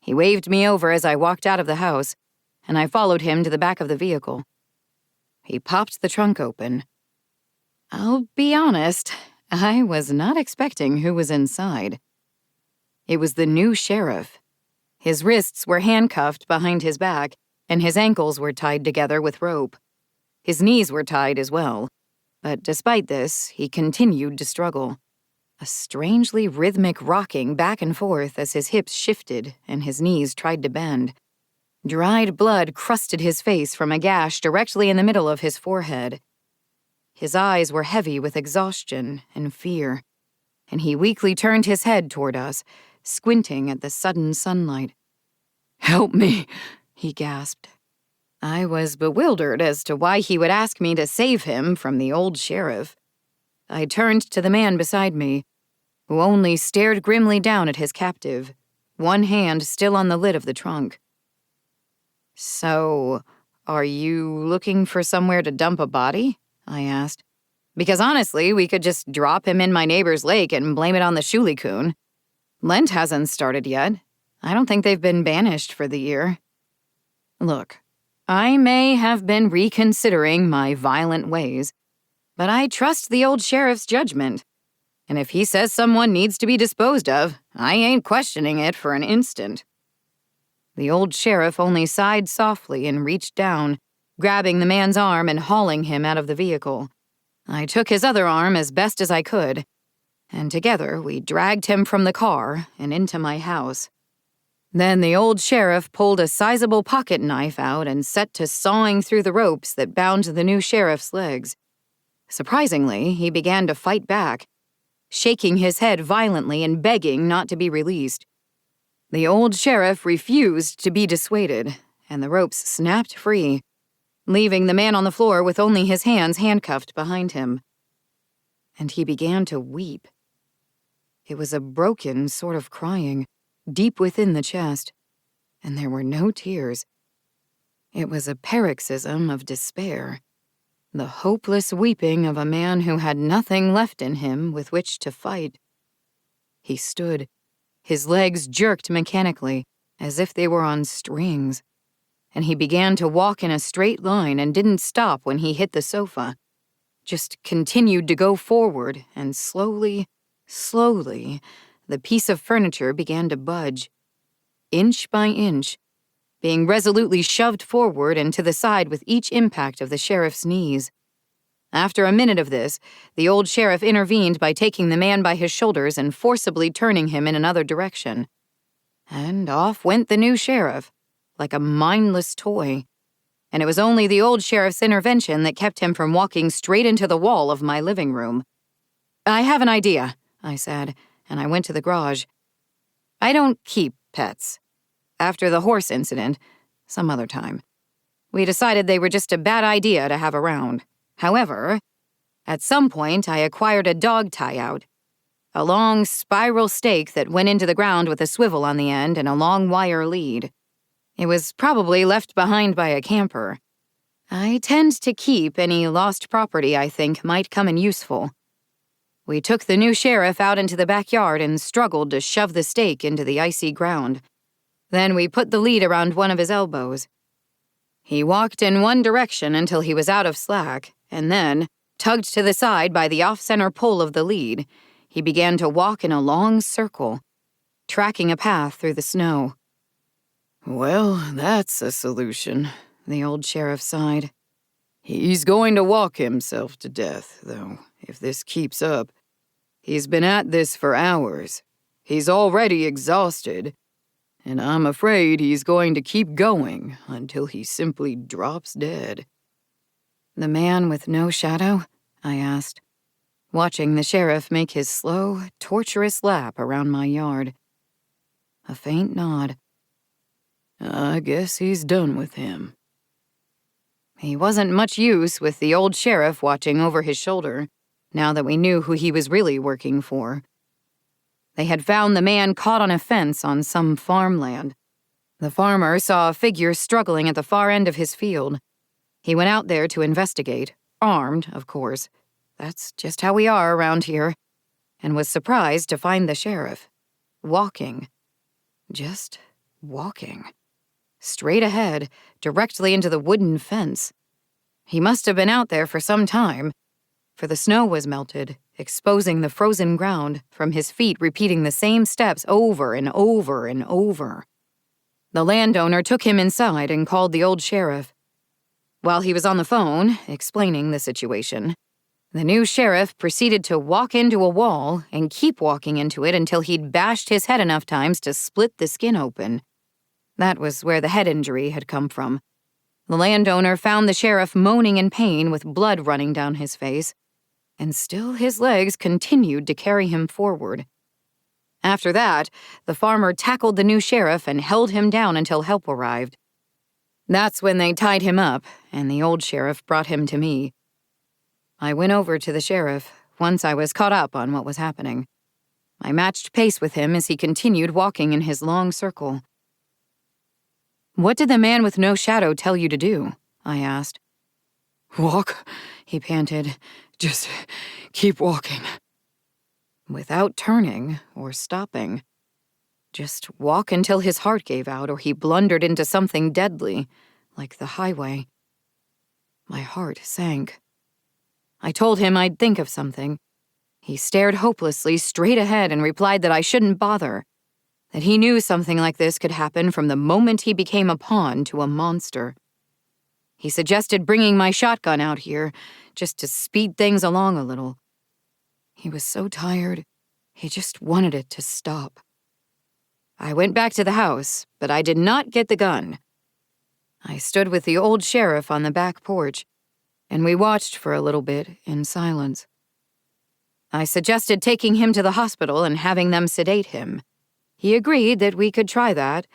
He waved me over as I walked out of the house, and I followed him to the back of the vehicle. He popped the trunk open. I'll be honest, I was not expecting who was inside. It was the new sheriff. His wrists were handcuffed behind his back, and his ankles were tied together with rope. His knees were tied as well, but despite this, he continued to struggle. A strangely rhythmic rocking back and forth as his hips shifted and his knees tried to bend. Dried blood crusted his face from a gash directly in the middle of his forehead. His eyes were heavy with exhaustion and fear, and he weakly turned his head toward us, squinting at the sudden sunlight. Help me, he gasped. I was bewildered as to why he would ask me to save him from the old sheriff. I turned to the man beside me, who only stared grimly down at his captive, one hand still on the lid of the trunk. So, are you looking for somewhere to dump a body? I asked. Because honestly, we could just drop him in my neighbor's lake and blame it on the Shulikun. Lent hasn't started yet. I don't think they've been banished for the year. Look, I may have been reconsidering my violent ways, but I trust the old sheriff's judgment. And if he says someone needs to be disposed of, I ain't questioning it for an instant. The old sheriff only sighed softly and reached down, grabbing the man's arm and hauling him out of the vehicle. I took his other arm as best as I could, and together we dragged him from the car and into my house. Then the old sheriff pulled a sizable pocket knife out and set to sawing through the ropes that bound the new sheriff's legs. Surprisingly, he began to fight back, shaking his head violently and begging not to be released. The old sheriff refused to be dissuaded, and the ropes snapped free, leaving the man on the floor with only his hands handcuffed behind him. And he began to weep. It was a broken sort of crying, deep within the chest, and there were no tears. It was a paroxysm of despair, the hopeless weeping of a man who had nothing left in him with which to fight. He stood, his legs jerked mechanically, as if they were on strings, and he began to walk in a straight line and didn't stop when he hit the sofa, just continued to go forward, and slowly, the piece of furniture began to budge, inch by inch, being resolutely shoved forward and to the side with each impact of the sheriff's knees. After a minute of this, the old sheriff intervened by taking the man by his shoulders and forcibly turning him in another direction. And off went the new sheriff, like a mindless toy. And it was only the old sheriff's intervention that kept him from walking straight into the wall of my living room. "I have an idea," I said, and I went to the garage. I don't keep pets. After the horse incident, some other time, we decided they were just a bad idea to have around. However, at some point I acquired a dog tie-out, a long spiral stake that went into the ground with a swivel on the end and a long wire lead. It was probably left behind by a camper. I tend to keep any lost property I think might come in useful. We took the new sheriff out into the backyard and struggled to shove the stake into the icy ground. Then we put the lead around one of his elbows. He walked in one direction until he was out of slack, and then, tugged to the side by the off-center pull of the lead, he began to walk in a long circle, tracking a path through the snow. "Well, that's a solution," the old sheriff sighed. "He's going to walk himself to death, though, if this keeps up. He's been at this for hours. He's already exhausted, and I'm afraid he's going to keep going until he simply drops dead." "The man with no shadow?" I asked, watching the sheriff make his slow, torturous lap around my yard. A faint nod. "I guess he's done with him." He wasn't much use with the old sheriff watching over his shoulder, now that we knew who he was really working for. They had found the man caught on a fence on some farmland. The farmer saw a figure struggling at the far end of his field. He went out there to investigate, armed, of course. That's just how we are around here. And was surprised to find the sheriff. Walking. Just walking. Straight ahead, directly into the wooden fence. He must have been out there for some time, for the snow was melted, exposing the frozen ground, from his feet repeating the same steps over and over and over. The landowner took him inside and called the old sheriff. While he was on the phone, explaining the situation, the new sheriff proceeded to walk into a wall and keep walking into it until he'd bashed his head enough times to split the skin open. That was where the head injury had come from. The landowner found the sheriff moaning in pain with blood running down his face, and still his legs continued to carry him forward. After that, the farmer tackled the new sheriff and held him down until help arrived. That's when they tied him up, and the old sheriff brought him to me. I went over to the sheriff once I was caught up on what was happening. I matched pace with him as he continued walking in his long circle. "What did the man with no shadow tell you to do?" I asked. "Walk," he panted. "Just keep walking." Without turning or stopping. Just walk until his heart gave out or he blundered into something deadly, like the highway. My heart sank. I told him I'd think of something. He stared hopelessly straight ahead and replied that I shouldn't bother, that he knew something like this could happen from the moment he became a pawn to a monster. He suggested bringing my shotgun out here, just to speed things along a little. He was so tired, he just wanted it to stop. I went back to the house, but I did not get the gun. I stood with the old sheriff on the back porch, and we watched for a little bit in silence. I suggested taking him to the hospital and having them sedate him. He agreed that we could try that,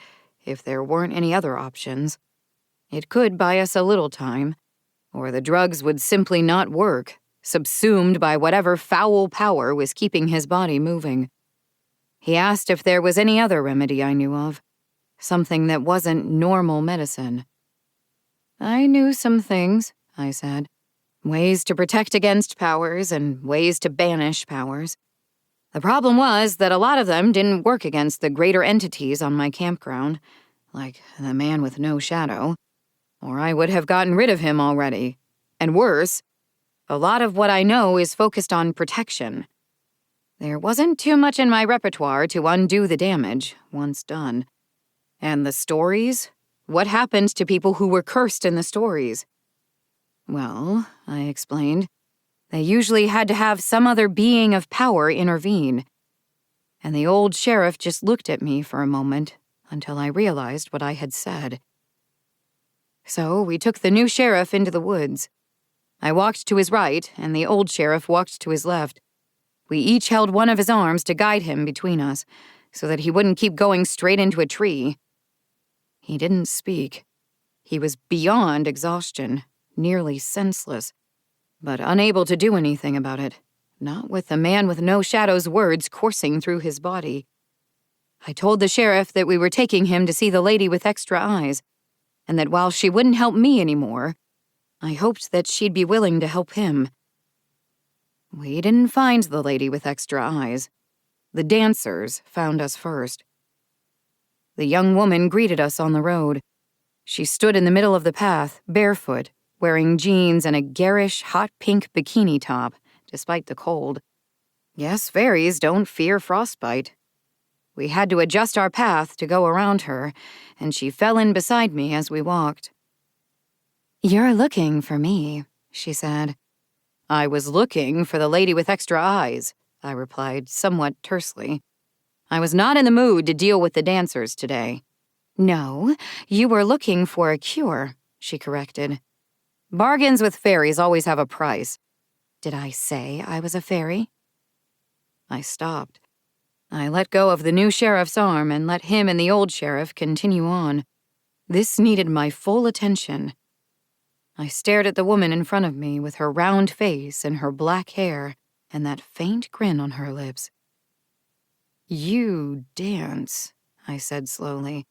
if there weren't any other options. It could buy us a little time, or the drugs would simply not work, subsumed by whatever foul power was keeping his body moving. He asked if there was any other remedy I knew of, something that wasn't normal medicine. I knew some things, I said. Ways to protect against powers and ways to banish powers. The problem was that a lot of them didn't work against the greater entities on my campground, like the man with no shadow, or I would have gotten rid of him already. And worse, a lot of what I know is focused on protection. There wasn't too much in my repertoire to undo the damage, once done. And the stories? What happened to people who were cursed in the stories? Well, I explained, They usually had to have some other being of power intervene. And the old sheriff just looked at me for a moment until I realized what I had said. So we took the new sheriff into the woods. I walked to his right, and the old sheriff walked to his left. We each held one of his arms to guide him between us, so that he wouldn't keep going straight into a tree. He didn't speak. He was beyond exhaustion, nearly senseless, but unable to do anything about it, not with the man with no shadow's words coursing through his body. I told the sheriff that we were taking him to see the lady with extra eyes, and that while she wouldn't help me anymore, I hoped that she'd be willing to help him. We didn't find the lady with extra eyes. The dancers found us first. The young woman greeted us on the road. She stood in the middle of the path, barefoot, wearing jeans and a garish, hot pink bikini top, despite the cold. Yes, fairies don't fear frostbite. We had to adjust our path to go around her, and she fell in beside me as we walked. "You're looking for me," she said. "I was looking for the lady with extra eyes," I replied, somewhat tersely. I was not in the mood to deal with the dancers today. "No, you were looking for a cure," she corrected. "Bargains with fairies always have a price." Did I say I was a fairy? I stopped. I let go of the new sheriff's arm and let him and the old sheriff continue on. This needed my full attention. I stared at the woman in front of me with her round face and her black hair and that faint grin on her lips. "You dance," I said slowly.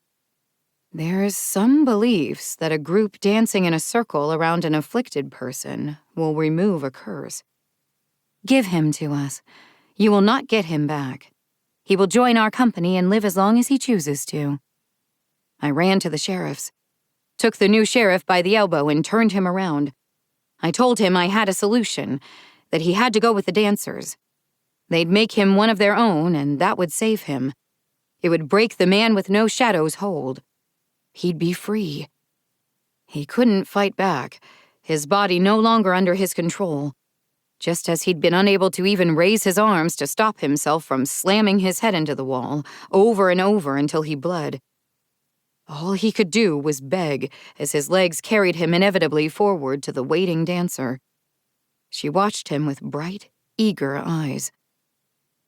"There's some beliefs that a group dancing in a circle around an afflicted person will remove a curse. Give him to us. You will not get him back. He will join our company and live as long as he chooses to." I ran to the sheriff's, took the new sheriff by the elbow and turned him around. I told him I had a solution, that he had to go with the dancers. They'd make him one of their own, and that would save him. It would break the man with no shadow's hold. He'd be free. He couldn't fight back, his body no longer under his control, just as he'd been unable to even raise his arms to stop himself from slamming his head into the wall, over and over until he bled. All he could do was beg as his legs carried him inevitably forward to the waiting dancer. She watched him with bright, eager eyes.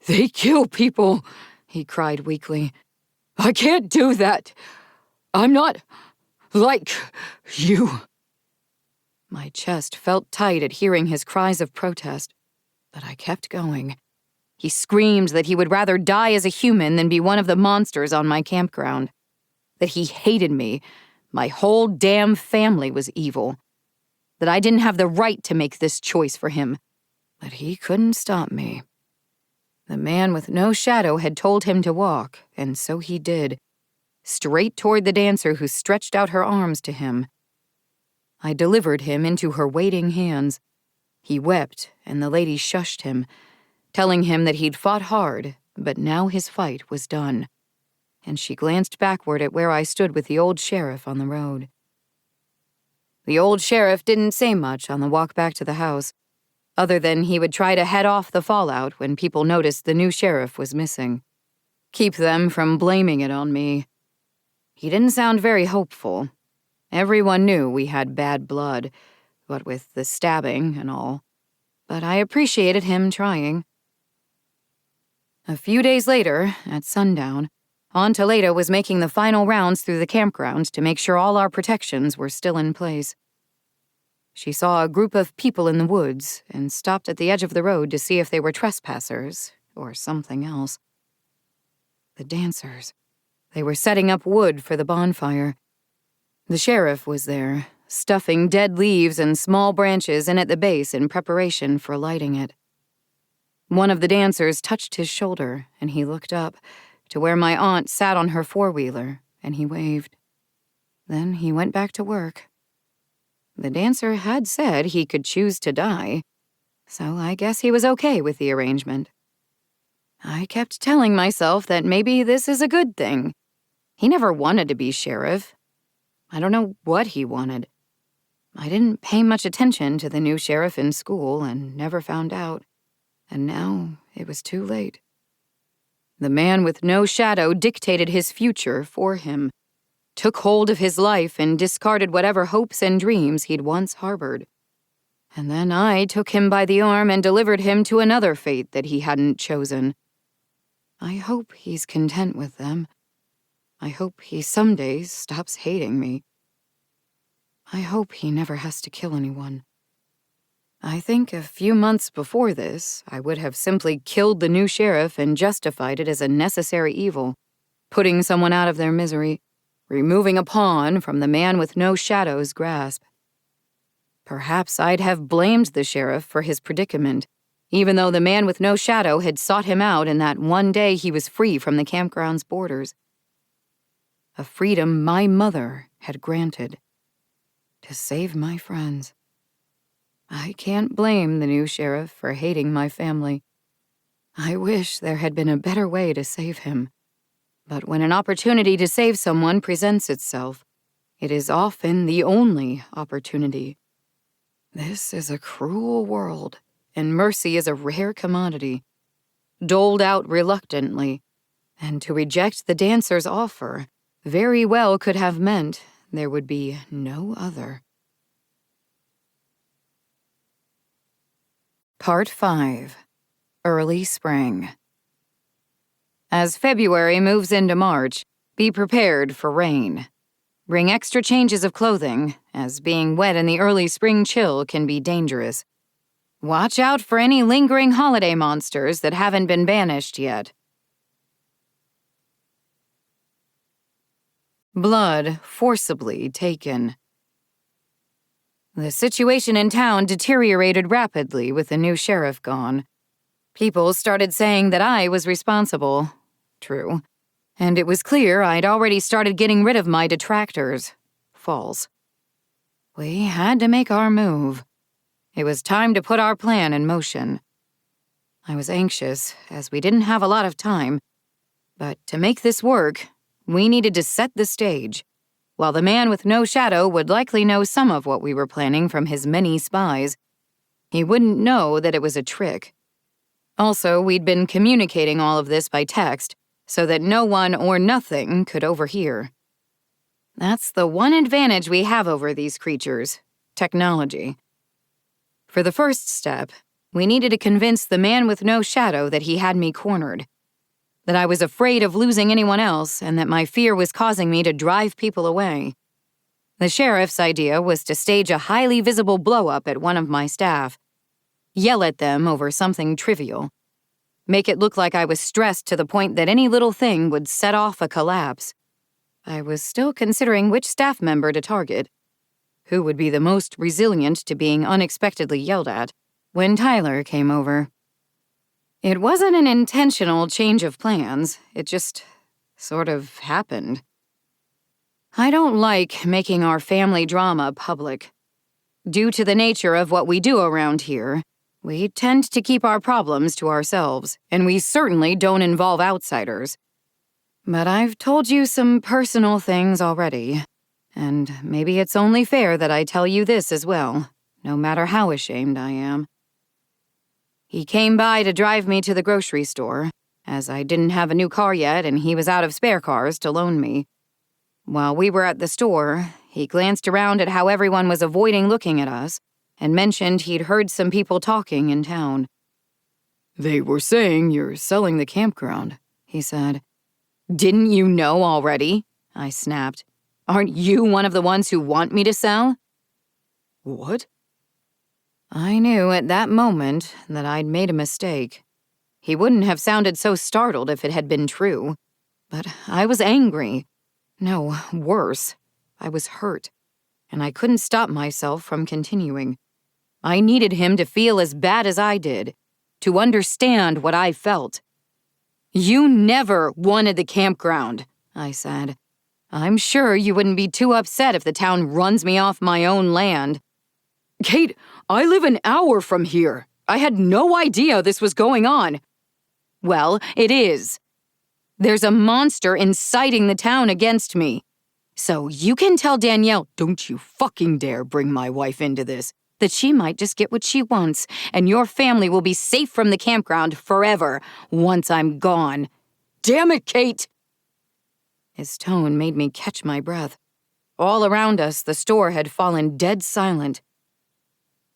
"They kill people," he cried weakly. "I can't do that. I'm not like you." My chest felt tight at hearing his cries of protest, but I kept going. He screamed that he would rather die as a human than be one of the monsters on my campground. That he hated me, my whole damn family was evil. That I didn't have the right to make this choice for him. But he couldn't stop me. The man with no shadow had told him to walk, and so he did, straight toward the dancer who stretched out her arms to him. I delivered him into her waiting hands. He wept, and the lady shushed him, telling him that he'd fought hard, but now his fight was done. And she glanced backward at where I stood with the old sheriff on the road. The old sheriff didn't say much on the walk back to the house, other than he would try to head off the fallout when people noticed the new sheriff was missing. Keep them from blaming it on me. He didn't sound very hopeful. Everyone knew we had bad blood, what with the stabbing and all, but I appreciated him trying. A few days later, at sundown, Aunt Aleda was making the final rounds through the campground to make sure all our protections were still in place. She saw a group of people in the woods and stopped at the edge of the road to see if they were trespassers or something else. The dancers. They were setting up wood for the bonfire. The sheriff was there, stuffing dead leaves and small branches in at the base in preparation for lighting it. One of the dancers touched his shoulder, and he looked up to where my aunt sat on her four-wheeler, and he waved. Then he went back to work. The dancer had said he could choose to die, so I guess he was okay with the arrangement. I kept telling myself that maybe this is a good thing. He never wanted to be sheriff. I don't know what he wanted. I didn't pay much attention to the new sheriff in school and never found out, and now it was too late. The man with no shadow dictated his future for him, took hold of his life and discarded whatever hopes and dreams he'd once harbored. And then I took him by the arm and delivered him to another fate that he hadn't chosen. I hope he's content with them. I hope he someday stops hating me. I hope he never has to kill anyone. I think a few months before this, I would have simply killed the new sheriff and justified it as a necessary evil, putting someone out of their misery, removing a pawn from the man with no shadow's grasp. Perhaps I'd have blamed the sheriff for his predicament, even though the man with no shadow had sought him out in that one day he was free from the campground's borders. A freedom my mother had granted. To save my friends. I can't blame the new sheriff for hating my family. I wish there had been a better way to save him. But when an opportunity to save someone presents itself, it is often the only opportunity. This is a cruel world, and mercy is a rare commodity, doled out reluctantly, and to reject the dancer's offer very well could have meant there would be no other. Part 5. Early Spring. As February moves into March, be prepared for rain. Bring extra changes of clothing, as being wet in the early spring chill can be dangerous. Watch out for any lingering holiday monsters that haven't been banished yet. Blood forcibly taken. The situation in town deteriorated rapidly with the new sheriff gone. People started saying that I was responsible. True. And it was clear I'd already started getting rid of my detractors. False. We had to make our move. It was time to put our plan in motion. I was anxious, as we didn't have a lot of time. But to make this work, we needed to set the stage. While the man with no shadow would likely know some of what we were planning from his many spies, he wouldn't know that it was a trick. Also, we'd been communicating all of this by text, so that no one or nothing could overhear. That's the one advantage we have over these creatures: technology. For the first step, we needed to convince the man with no shadow that he had me cornered, that I was afraid of losing anyone else, and that my fear was causing me to drive people away. The sheriff's idea was to stage a highly visible blow-up at one of my staff, yell at them over something trivial, make it look like I was stressed to the point that any little thing would set off a collapse. I was still considering which staff member to target, who would be the most resilient to being unexpectedly yelled at, when Tyler came over. It wasn't an intentional change of plans, it just sort of happened. I don't like making our family drama public. Due to the nature of what we do around here, we tend to keep our problems to ourselves, and we certainly don't involve outsiders. But I've told you some personal things already, and maybe it's only fair that I tell you this as well, no matter how ashamed I am. He came by to drive me to the grocery store, as I didn't have a new car yet and he was out of spare cars to loan me. While we were at the store, he glanced around at how everyone was avoiding looking at us and mentioned he'd heard some people talking in town. "They were saying you're selling the campground," he said. "Didn't you know already?" I snapped. "Aren't you one of the ones who want me to sell?" "What?" I knew at that moment that I'd made a mistake. He wouldn't have sounded so startled if it had been true. But I was angry. No, worse. I was hurt. And I couldn't stop myself from continuing. I needed him to feel as bad as I did, to understand what I felt. "You never wanted the campground," I said. "I'm sure you wouldn't be too upset if the town runs me off my own land." "Kate, I live an hour from here. I had no idea this was going on." "Well, it is. There's a monster inciting the town against me. So you can tell Danielle, don't you fucking dare bring my wife into this, that she might just get what she wants, and your family will be safe from the campground forever once I'm gone. Damn it, Kate! His tone made me catch my breath. All around us, the store had fallen dead silent.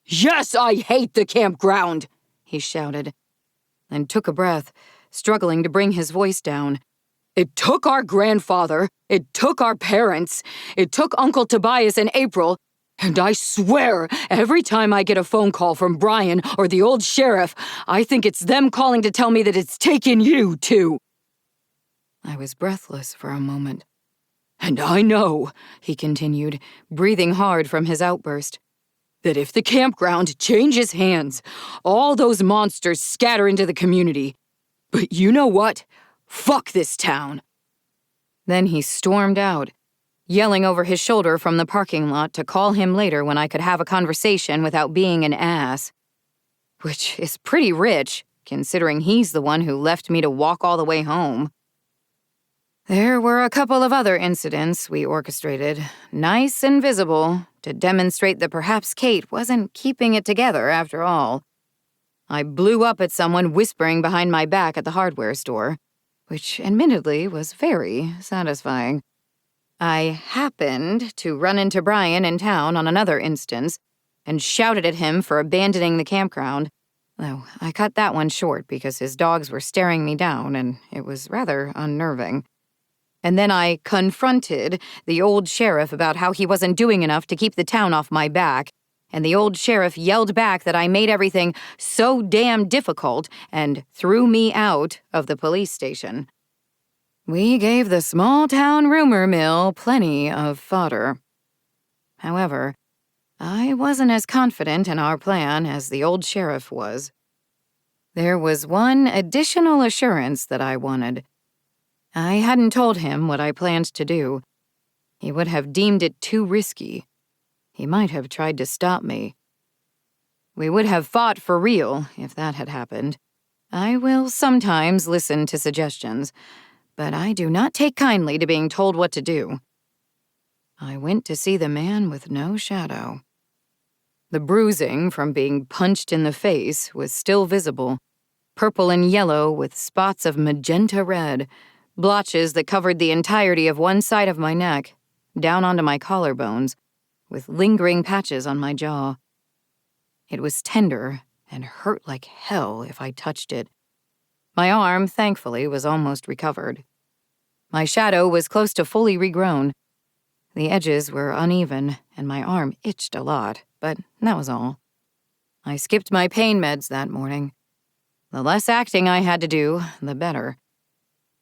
Yes, I hate the campground, he shouted, and took a breath, struggling to bring his voice down. It took our grandfather, it took our parents, it took Uncle Tobias and April, and I swear, every time I get a phone call from Brian or the old sheriff, I think it's them calling to tell me that it's taken you, too. I was breathless for a moment. And I know, he continued, breathing hard from his outburst, that if the campground changes hands, all those monsters scatter into the community. But you know what? Fuck this town. Then he stormed out, yelling over his shoulder from the parking lot to call him later when I could have a conversation without being an ass. Which is pretty rich, considering he's the one who left me to walk all the way home. There were a couple of other incidents we orchestrated, nice and visible, to demonstrate that perhaps Kate wasn't keeping it together after all. I blew up at someone whispering behind my back at the hardware store, which admittedly was very satisfying. I happened to run into Brian in town on another instance and shouted at him for abandoning the campground, though I cut that one short because his dogs were staring me down and it was rather unnerving. And then I confronted the old sheriff about how he wasn't doing enough to keep the town off my back, and the old sheriff yelled back that I made everything so damn difficult and threw me out of the police station. We gave the small-town rumor mill plenty of fodder. However, I wasn't as confident in our plan as the old sheriff was. There was one additional assurance that I wanted. I hadn't told him what I planned to do. He would have deemed it too risky. He might have tried to stop me. We would have fought for real if that had happened. I will sometimes listen to suggestions, but I do not take kindly to being told what to do. I went to see the man with no shadow. The bruising from being punched in the face was still visible, purple and yellow with spots of magenta red, blotches that covered the entirety of one side of my neck, down onto my collarbones, with lingering patches on my jaw. It was tender and hurt like hell if I touched it. My arm, thankfully, was almost recovered. My shadow was close to fully regrown. The edges were uneven, and my arm itched a lot, but that was all. I skipped my pain meds that morning. The less acting I had to do, the better.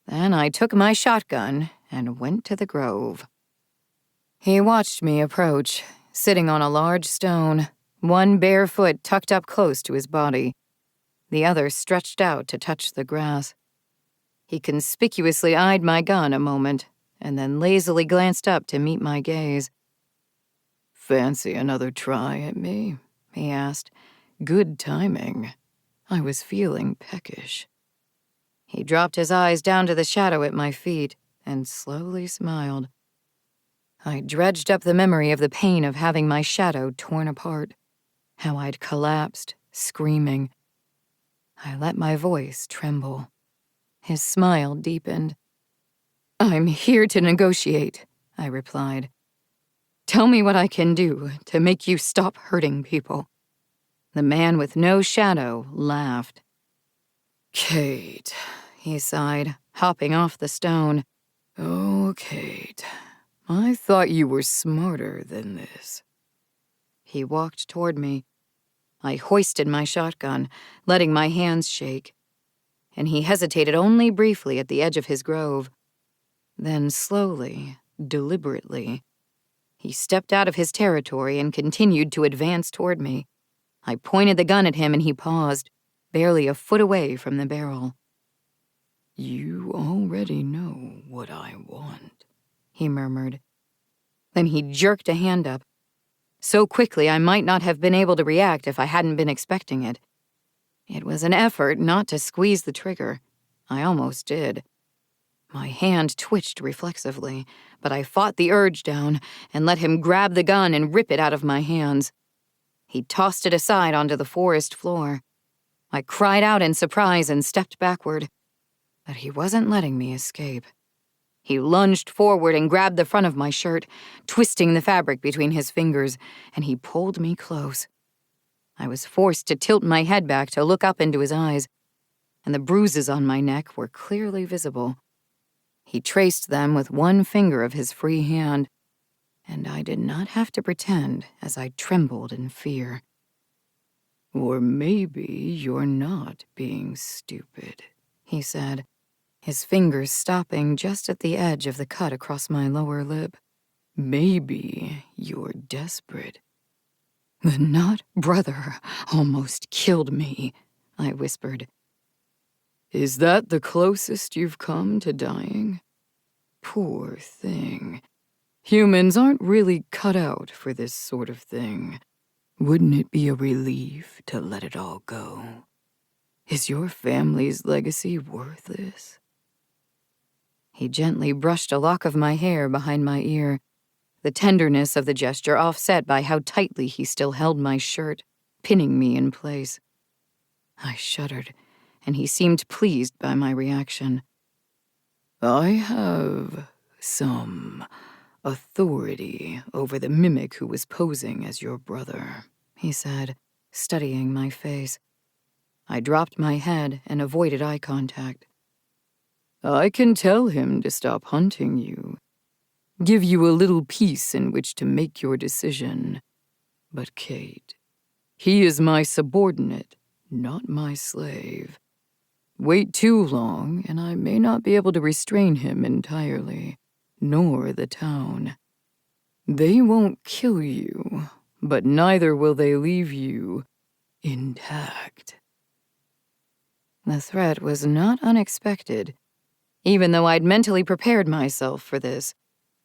Then I took my shotgun and went to the grove. He watched me approach, sitting on a large stone, one bare foot tucked up close to his body, the other stretched out to touch the grass. He conspicuously eyed my gun a moment, and then lazily glanced up to meet my gaze. Fancy another try at me? He asked. Good timing. I was feeling peckish. He dropped his eyes down to the shadow at my feet and slowly smiled. I dredged up the memory of the pain of having my shadow torn apart, how I'd collapsed, screaming. I let my voice tremble. His smile deepened. I'm here to negotiate, I replied. Tell me what I can do to make you stop hurting people. The man with no shadow laughed. Kate, he sighed, hopping off the stone. Oh, Kate, I thought you were smarter than this. He walked toward me. I hoisted my shotgun, letting my hands shake. And he hesitated only briefly at the edge of his grove. Then slowly, deliberately, he stepped out of his territory and continued to advance toward me. I pointed the gun at him and he paused, barely a foot away from the barrel. You already know what I want, he murmured. Then he jerked a hand up, so quickly I might not have been able to react if I hadn't been expecting it. It was an effort not to squeeze the trigger. I almost did. My hand twitched reflexively, but I fought the urge down and let him grab the gun and rip it out of my hands. He tossed it aside onto the forest floor. I cried out in surprise and stepped backward, but he wasn't letting me escape. He lunged forward and grabbed the front of my shirt, twisting the fabric between his fingers, and he pulled me close. I was forced to tilt my head back to look up into his eyes, and the bruises on my neck were clearly visible. He traced them with one finger of his free hand, and I did not have to pretend as I trembled in fear. Or maybe you're not being stupid, he said, his fingers stopping just at the edge of the cut across my lower lip. Maybe you're desperate. The not brother almost killed me, I whispered. Is that the closest you've come to dying? Poor thing. Humans aren't really cut out for this sort of thing. Wouldn't it be a relief to let it all go? Is your family's legacy worth this? He gently brushed a lock of my hair behind my ear, the tenderness of the gesture offset by how tightly he still held my shirt, pinning me in place. I shuddered, and he seemed pleased by my reaction. I have some authority over the mimic who was posing as your brother, he said, studying my face. I dropped my head and avoided eye contact. I can tell him to stop hunting you, give you a little peace in which to make your decision. But Kate, he is my subordinate, not my slave. Wait too long, and I may not be able to restrain him entirely, nor the town. They won't kill you, but neither will they leave you intact. The threat was not unexpected. Even though I'd mentally prepared myself for this,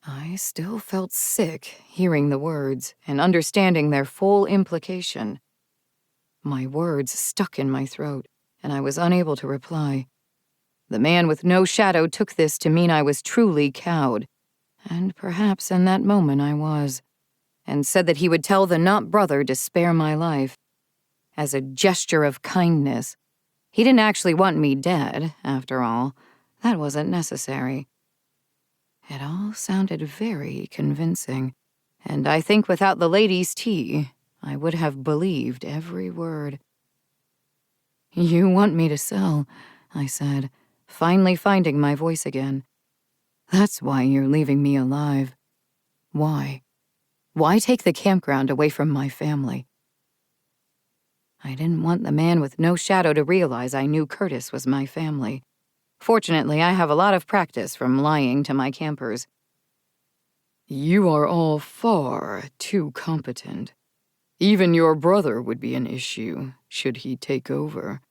I still felt sick hearing the words and understanding their full implication. My words stuck in my throat, and I was unable to reply. The man with no shadow took this to mean I was truly cowed, and perhaps in that moment I was, and said that he would tell the not brother to spare my life. As a gesture of kindness. He didn't actually want me dead, after all. That wasn't necessary. It all sounded very convincing, and I think without the lady's tea, I would have believed every word. You want me to sell, I said, finally finding my voice again. That's why you're leaving me alive. Why? Why take the campground away from my family? I didn't want the man with no shadow to realize I knew Curtis was my family. Fortunately, I have a lot of practice from lying to my campers. You are all far too competent. Even your brother would be an issue, should he take over.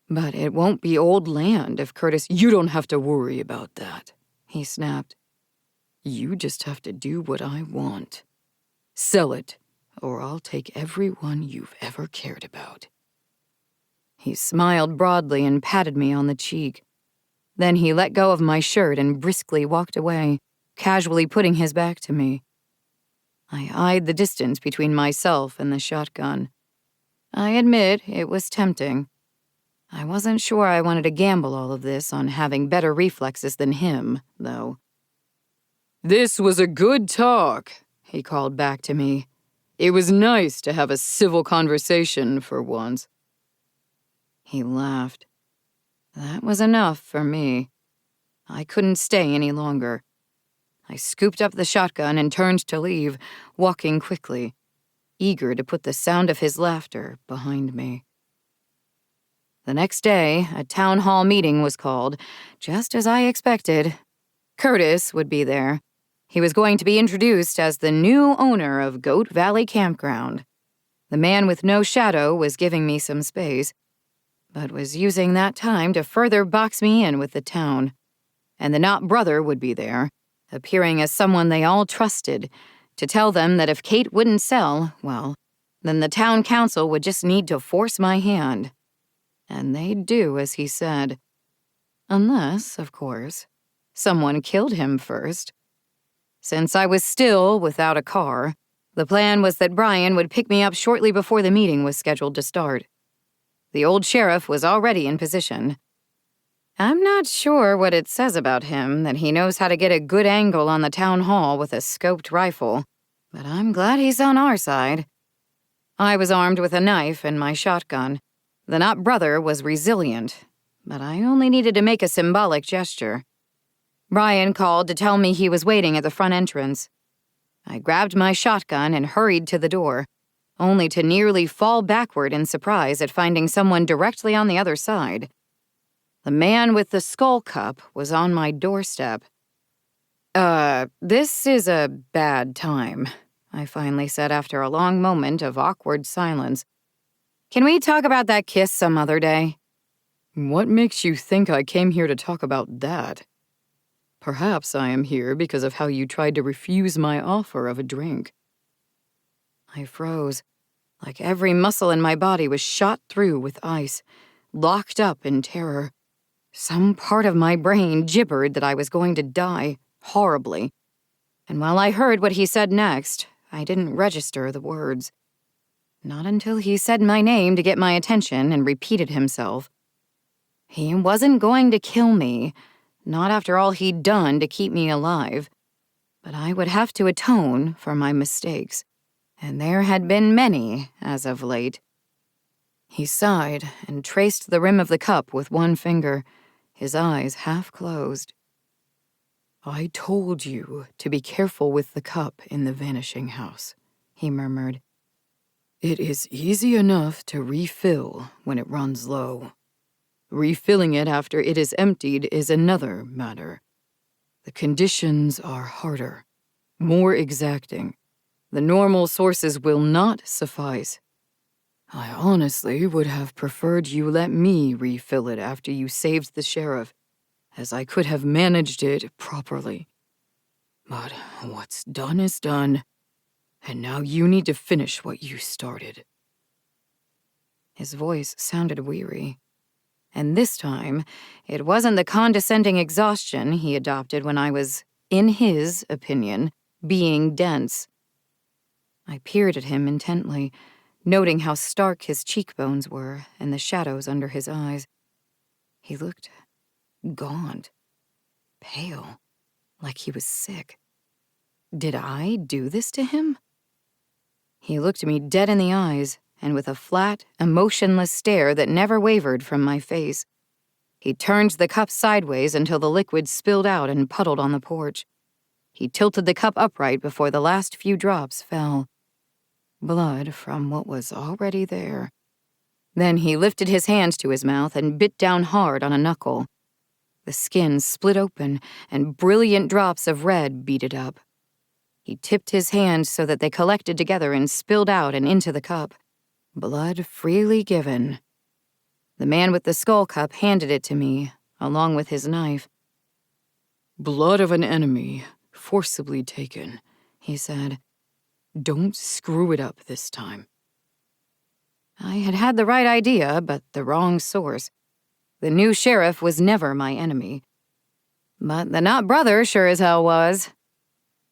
But it won't be old land if Curtis— You don't have to worry about that, he snapped. You just have to do what I want. Sell it, or I'll take everyone you've ever cared about. He smiled broadly and patted me on the cheek. Then he let go of my shirt and briskly walked away, casually putting his back to me. I eyed the distance between myself and the shotgun. I admit it was tempting. I wasn't sure I wanted to gamble all of this on having better reflexes than him, though. This was a good talk, he called back to me. It was nice to have a civil conversation for once. He laughed. That was enough for me. I couldn't stay any longer. I scooped up the shotgun and turned to leave, walking quickly, eager to put the sound of his laughter behind me. The next day, a town hall meeting was called, just as I expected. Curtis would be there. He was going to be introduced as the new owner of Goat Valley Campground. The man with no shadow was giving me some space, but was using that time to further box me in with the town. And the not brother would be there, appearing as someone they all trusted, to tell them that if Kate wouldn't sell, well, then the town council would just need to force my hand. And they'd do as he said. Unless, of course, Someone killed him first. Since I was still without a car, the plan was that Brian would pick me up shortly before the meeting was scheduled to start. The old sheriff was already in position. I'm not sure what it says about him that he knows how to get a good angle on the town hall with a scoped rifle, but I'm glad he's on our side. I was armed with a knife and my shotgun. The not brother was resilient, but I only needed to make a symbolic gesture. Brian called to tell me he was waiting at the front entrance. I grabbed my shotgun and hurried to the door, only to nearly fall backward in surprise at finding someone directly on the other side. The man with the skull cup was on my doorstep. This is a bad time," I finally said after a long moment of awkward silence. "Can we talk about that kiss some other day?" "What makes you think I came here to talk about that? Perhaps I am here because of how you tried to refuse my offer of a drink." I froze, like every muscle in my body was shot through with ice, locked up in terror. Some part of my brain gibbered that I was going to die, horribly. And while I heard what he said next, I didn't register the words. Not until he said my name to get my attention and repeated himself. He wasn't going to kill me, not after all he'd done to keep me alive. But I would have to atone for my mistakes, and there had been many as of late. He sighed and traced the rim of the cup with one finger, his eyes half closed. "I told you to be careful with the cup in the vanishing house," he murmured. "It is easy enough to refill when it runs low. Refilling it after it is emptied is another matter. The conditions are harder, more exacting. The normal sources will not suffice. I honestly would have preferred you let me refill it after you saved the sheriff, as I could have managed it properly. But what's done is done, and now you need to finish what you started." His voice sounded weary. And this time, it wasn't the condescending exhaustion he adopted when I was, in his opinion, being dense. I peered at him intently, noting how stark his cheekbones were and the shadows under his eyes. He looked gaunt, pale, like he was sick. Did I do this to him? He looked me dead in the eyes, and with a flat, emotionless stare that never wavered from my face. He turned the cup sideways until the liquid spilled out and puddled on the porch. He tilted the cup upright before the last few drops fell. Blood from what was already there. Then he lifted his hand to his mouth and bit down hard on a knuckle. The skin split open, and brilliant drops of red beaded up. He tipped his hand so that they collected together and spilled out and into the cup. Blood freely given. The man with the skull cup handed it to me, along with his knife. "Blood of an enemy, forcibly taken," he said. "Don't screw it up this time." I had had the right idea, but the wrong source. The new sheriff was never my enemy. But the not brother sure as hell was.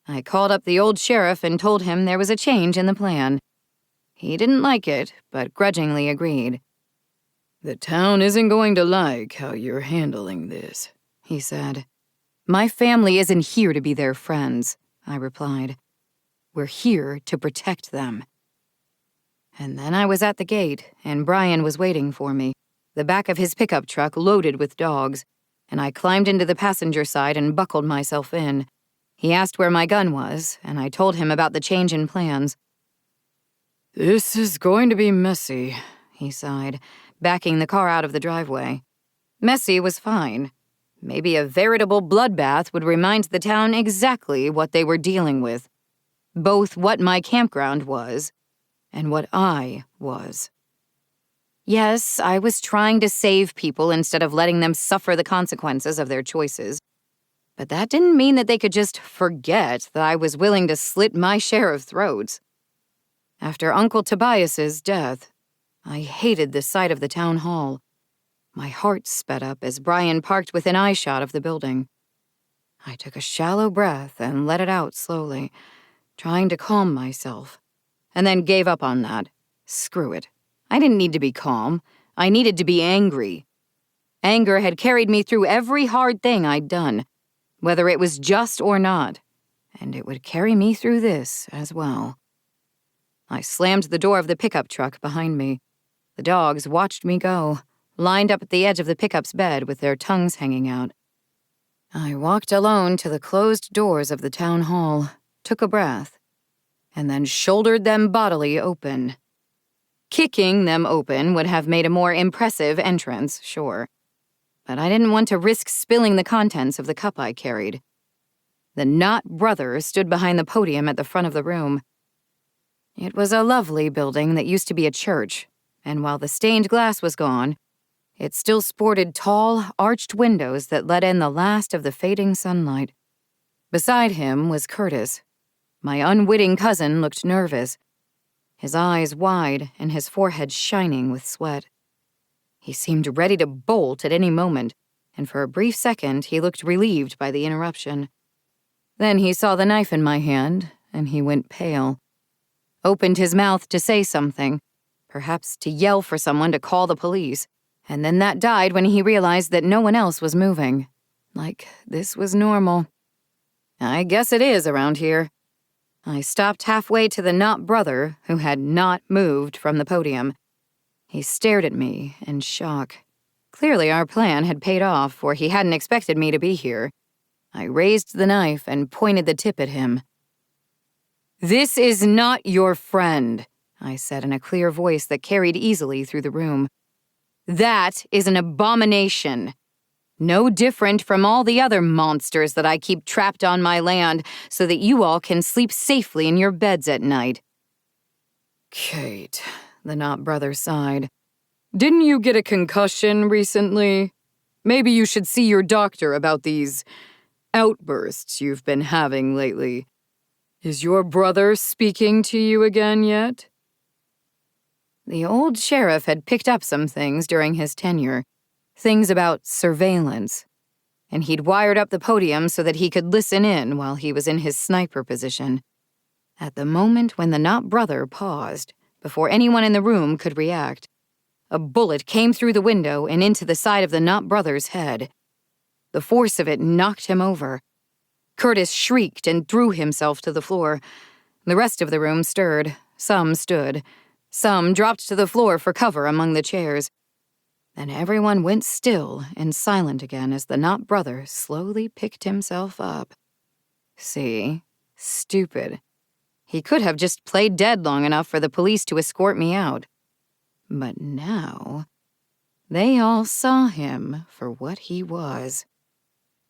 I called up the old sheriff and told him there was a change in the plan. He didn't like it, but grudgingly agreed. "The town isn't going to like how you're handling this," he said. "My family isn't here to be their friends," I replied. "We're here to protect them." And then I was at the gate, and Brian was waiting for me, the back of his pickup truck loaded with dogs, and I climbed into the passenger side and buckled myself in. He asked where my gun was, and I told him about the change in plans. "This is going to be messy," he sighed, backing the car out of the driveway. Messy was fine. Maybe a veritable bloodbath would remind the town exactly what they were dealing with. Both what my campground was and what I was. Yes, I was trying to save people instead of letting them suffer the consequences of their choices. But that didn't mean that they could just forget that I was willing to slit my share of throats. After Uncle Tobias's death, I hated the sight of the town hall. My heart sped up as Brian parked within eyeshot of the building. I took a shallow breath and let it out slowly, trying to calm myself, and then gave up on that. Screw it. I didn't need to be calm. I needed to be angry. Anger had carried me through every hard thing I'd done, whether it was just or not, and it would carry me through this as well. I slammed the door of the pickup truck behind me. The dogs watched me go, lined up at the edge of the pickup's bed with their tongues hanging out. I walked alone to the closed doors of the town hall, took a breath, and then shouldered them bodily open. Kicking them open would have made a more impressive entrance, sure, but I didn't want to risk spilling the contents of the cup I carried. The Knott brothers stood behind the podium at the front of the room. It was a lovely building that used to be a church, and while the stained glass was gone, it still sported tall, arched windows that let in the last of the fading sunlight. Beside him was Curtis. My unwitting cousin looked nervous, his eyes wide and his forehead shining with sweat. He seemed ready to bolt at any moment, and for a brief second he looked relieved by the interruption. Then he saw the knife in my hand, and he went pale. Opened his mouth to say something, perhaps to yell for someone to call the police, and then that died when he realized that no one else was moving. Like this was normal. I guess it is around here. I stopped halfway to the Knott brother, who had not moved from the podium. He stared at me in shock. Clearly our plan had paid off, for he hadn't expected me to be here. I raised the knife and pointed the tip at him. "This is not your friend," I said in a clear voice that carried easily through the room. "That is an abomination. No different from all the other monsters that I keep trapped on my land so that you all can sleep safely in your beds at night." Kate, the Knott brother sighed. "Didn't you get a concussion recently? Maybe you should see your doctor about these outbursts you've been having lately. Is your brother speaking to you again yet?" The old sheriff had picked up some things during his tenure, things about surveillance, and he'd wired up the podium so that he could listen in while he was in his sniper position. At the moment when the Knott brother paused, before anyone in the room could react, a bullet came through the window and into the side of the Knott brother's head. The force of it knocked him over. Curtis shrieked and threw himself to the floor. The rest of the room stirred. Some stood. Some dropped to the floor for cover among the chairs. Then everyone went still and silent again as the Knott brother slowly picked himself up. See? Stupid. He could have just played dead long enough for the police to escort me out. But now, they all saw him for what he was.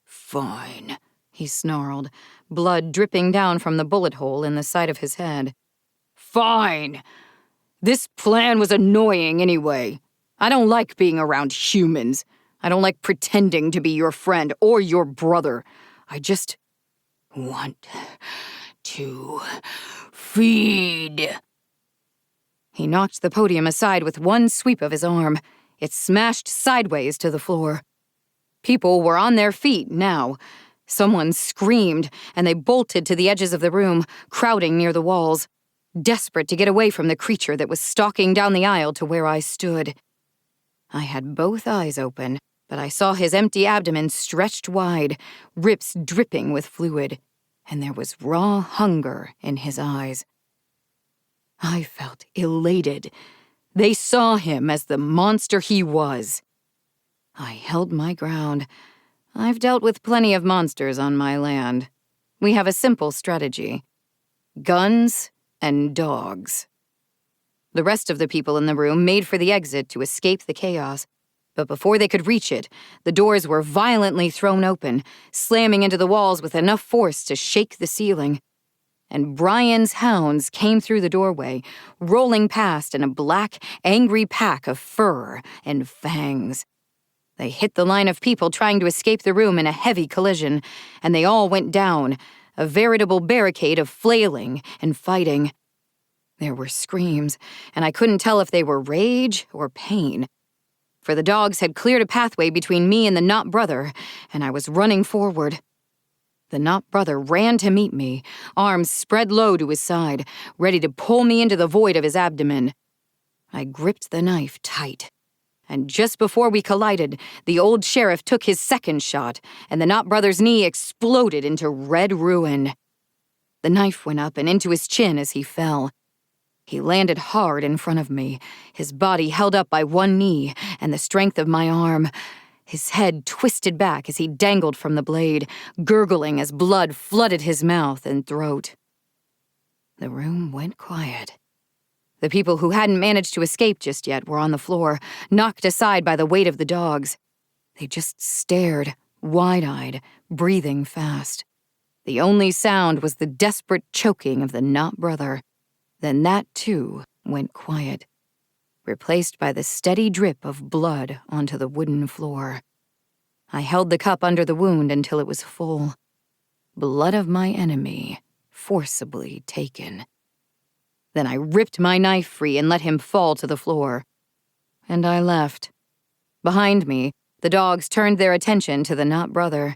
"Fine," he snarled, blood dripping down from the bullet hole in the side of his head. "Fine. This plan was annoying anyway. I don't like being around humans. I don't like pretending to be your friend or your brother. I just want to feed." He knocked the podium aside with one sweep of his arm. It smashed sideways to the floor. People were on their feet now. Someone screamed, and they bolted to the edges of the room, crowding near the walls, desperate to get away from the creature that was stalking down the aisle to where I stood. I had both eyes open, but I saw his empty abdomen stretched wide, ribs dripping with fluid, and there was raw hunger in his eyes. I felt elated. They saw him as the monster he was. I held my ground. I've dealt with plenty of monsters on my land. We have a simple strategy: guns and dogs. The rest of the people in the room made for the exit to escape the chaos, but before they could reach it, the doors were violently thrown open, slamming into the walls with enough force to shake the ceiling. And Brian's hounds came through the doorway, rolling past in a black, angry pack of fur and fangs. They hit the line of people trying to escape the room in a heavy collision, and they all went down, a veritable barricade of flailing and fighting. There were screams, and I couldn't tell if they were rage or pain, for the dogs had cleared a pathway between me and the Knott brother, and I was running forward. The Knot brother ran to meet me, arms spread low to his side, ready to pull me into the void of his abdomen. I gripped the knife tight. And just before we collided, the old sheriff took his second shot, and the Knot brother's knee exploded into red ruin. The knife went up and into his chin as he fell. He landed hard in front of me, his body held up by one knee and the strength of my arm. His head twisted back as he dangled from the blade, gurgling as blood flooded his mouth and throat. The room went quiet. The people who hadn't managed to escape just yet were on the floor, knocked aside by the weight of the dogs. They just stared, wide-eyed, breathing fast. The only sound was the desperate choking of the Knot brother. Then that, too, went quiet, replaced by the steady drip of blood onto the wooden floor. I held the cup under the wound until it was full. Blood of my enemy, forcibly taken. Then I ripped my knife free and let him fall to the floor. And I left. Behind me, the dogs turned their attention to the Knot brother.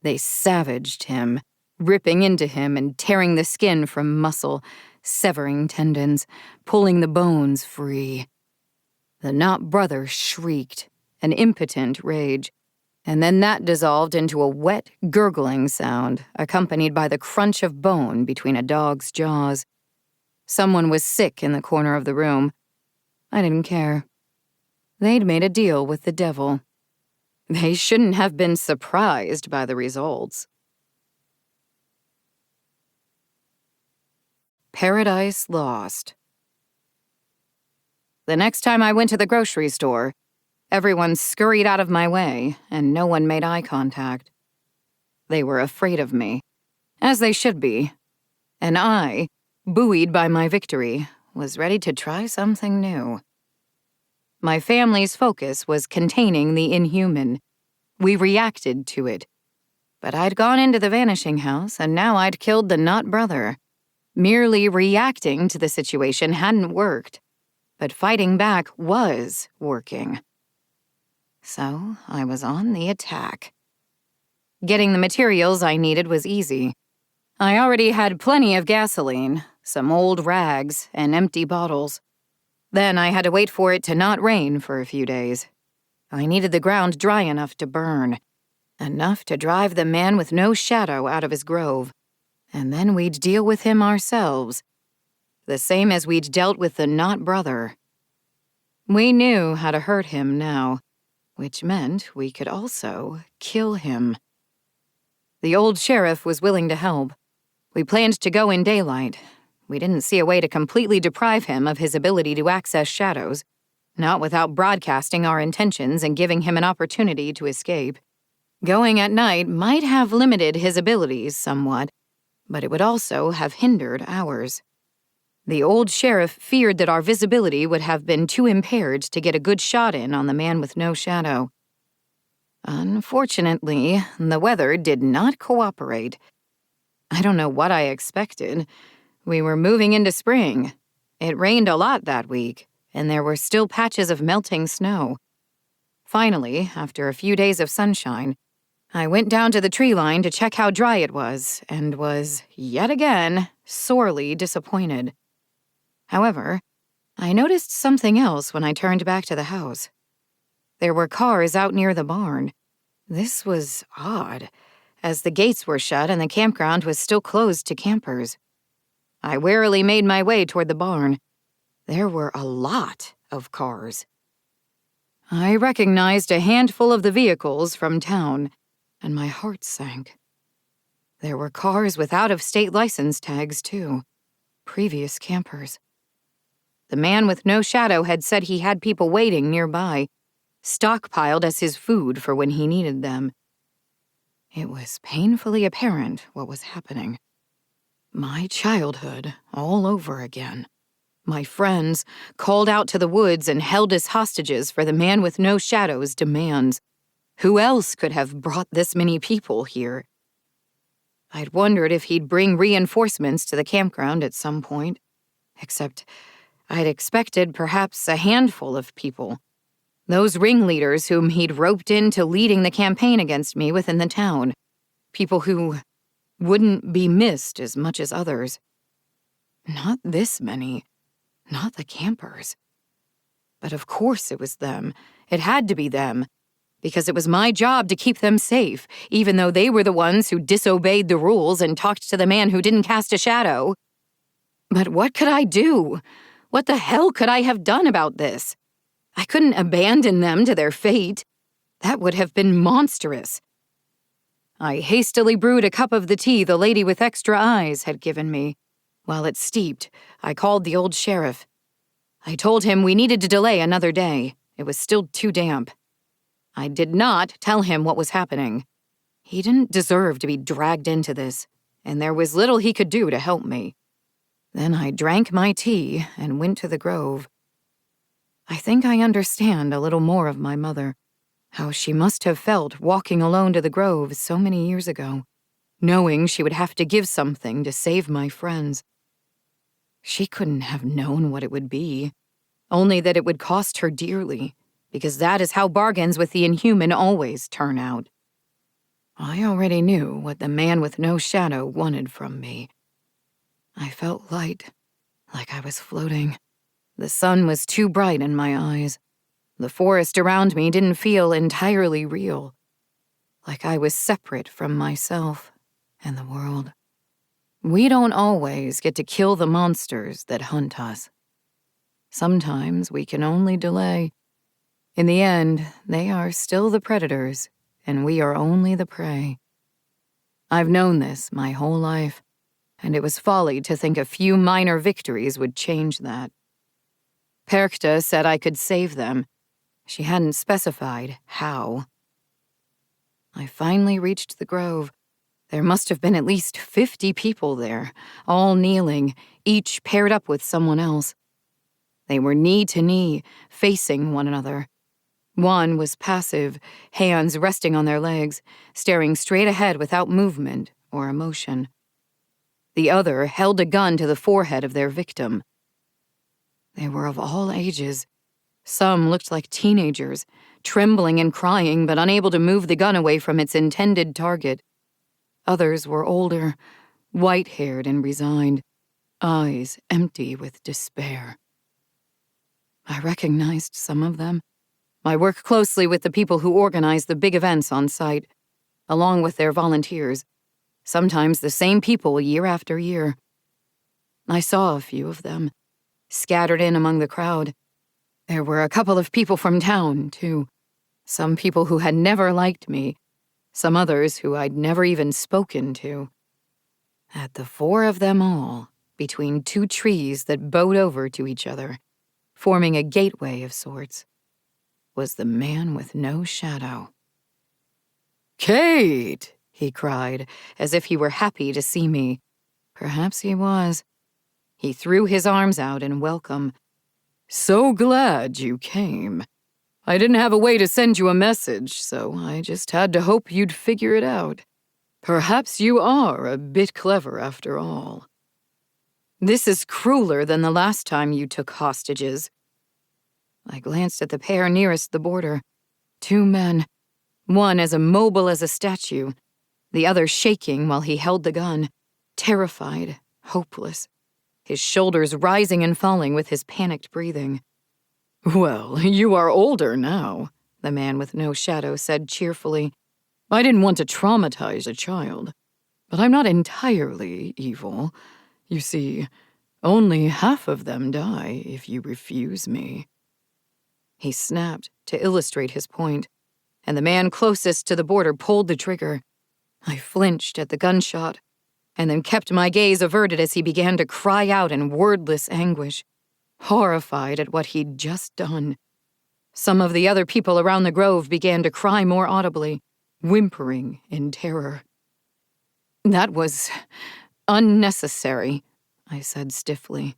They savaged him, ripping into him and tearing the skin from muscle, severing tendons, pulling the bones free. The Knot brother shrieked, an impotent rage, and then that dissolved into a wet, gurgling sound, accompanied by the crunch of bone between a dog's jaws. Someone was sick in the corner of the room. I didn't care. They'd made a deal with the devil. They shouldn't have been surprised by the results. Paradise Lost. The next time I went to the grocery store, everyone scurried out of my way, and no one made eye contact. They were afraid of me, as they should be, and I, buoyed by my victory, was ready to try something new. My family's focus was containing the inhuman. We reacted to it. But I'd gone into the vanishing house, and now I'd killed the Knot brother. Merely reacting to the situation hadn't worked, but fighting back was working. So I was on the attack. Getting the materials I needed was easy. I already had plenty of gasoline, some old rags, and empty bottles. Then I had to wait for it to not rain for a few days. I needed the ground dry enough to burn, enough to drive the man with no shadow out of his grove, and then we'd deal with him ourselves, the same as we'd dealt with the Knot brother. We knew how to hurt him now, which meant we could also kill him. The old sheriff was willing to help. We planned to go in daylight. We didn't see a way to completely deprive him of his ability to access shadows, not without broadcasting our intentions and giving him an opportunity to escape. Going at night might have limited his abilities somewhat, but it would also have hindered ours. The old sheriff feared that our visibility would have been too impaired to get a good shot in on the man with no shadow. Unfortunately, the weather did not cooperate. I don't know what I expected. We were moving into spring. It rained a lot that week, and there were still patches of melting snow. Finally, after a few days of sunshine, I went down to the tree line to check how dry it was, and was, yet again, sorely disappointed. However, I noticed something else when I turned back to the house. There were cars out near the barn. This was odd, as the gates were shut and the campground was still closed to campers. I warily made my way toward the barn. There were a lot of cars. I recognized a handful of the vehicles from town, and my heart sank. There were cars with out-of-state license tags, too. Previous campers. The man with no shadow had said he had people waiting nearby, stockpiled as his food for when he needed them. It was painfully apparent what was happening. My childhood all over again. My friends called out to the woods and held as hostages for the man with no shadow's demands. Who else could have brought this many people here? I'd wondered if he'd bring reinforcements to the campground at some point, except I'd expected perhaps a handful of people. Those ringleaders whom he'd roped into leading the campaign against me within the town. People who wouldn't be missed as much as others. Not this many. Not the campers. But of course it was them. It had to be them. Because it was my job to keep them safe, even though they were the ones who disobeyed the rules and talked to the man who didn't cast a shadow. But what could I do? What the hell could I have done about this? I couldn't abandon them to their fate. That would have been monstrous. I hastily brewed a cup of the tea the lady with extra eyes had given me. While it steeped, I called the old sheriff. I told him we needed to delay another day. It was still too damp. I did not tell him what was happening. He didn't deserve to be dragged into this, and there was little he could do to help me. Then I drank my tea and went to the grove. I think I understand a little more of my mother, how she must have felt walking alone to the grove so many years ago, knowing she would have to give something to save my friends. She couldn't have known what it would be, only that it would cost her dearly, because that is how bargains with the inhuman always turn out. I already knew what the man with no shadow wanted from me. I felt light, like I was floating. The sun was too bright in my eyes. The forest around me didn't feel entirely real, like I was separate from myself and the world. We don't always get to kill the monsters that hunt us. Sometimes we can only delay. In the end, they are still the predators, and we are only the prey. I've known this my whole life, and it was folly to think a few minor victories would change that. Perkta said I could save them. She hadn't specified how. I finally reached the grove. There must have been at least 50 people there, all kneeling, each paired up with someone else. They were knee to knee, facing one another. One was passive, hands resting on their legs, staring straight ahead without movement or emotion. The other held a gun to the forehead of their victim. They were of all ages. Some looked like teenagers, trembling and crying but unable to move the gun away from its intended target. Others were older, white-haired and resigned, eyes empty with despair. I recognized some of them. I work closely with the people who organize the big events on site, along with their volunteers, sometimes the same people year after year. I saw a few of them, scattered in among the crowd. There were a couple of people from town, too. Some people who had never liked me, some others who I'd never even spoken to. At the four of them all, between two trees that bowed over to each other, forming a gateway of sorts, was the man with no shadow. "Kate!" he cried, as if he were happy to see me. Perhaps he was. He threw his arms out in welcome. "So glad you came. I didn't have a way to send you a message, so I just had to hope you'd figure it out. Perhaps you are a bit clever after all." "This is crueler than the last time you took hostages." I glanced at the pair nearest the border. Two men, one as immobile as a statue, the other shaking while he held the gun, terrified, hopeless, his shoulders rising and falling with his panicked breathing. "Well, you are older now," the man with no shadow said cheerfully. "I didn't want to traumatize a child, but I'm not entirely evil. You see, only half of them die if you refuse me." He snapped to illustrate his point, and the man closest to the border pulled the trigger. I flinched at the gunshot, and then kept my gaze averted as he began to cry out in wordless anguish, horrified at what he'd just done. Some of the other people around the grove began to cry more audibly, whimpering in terror. "That was unnecessary," I said stiffly.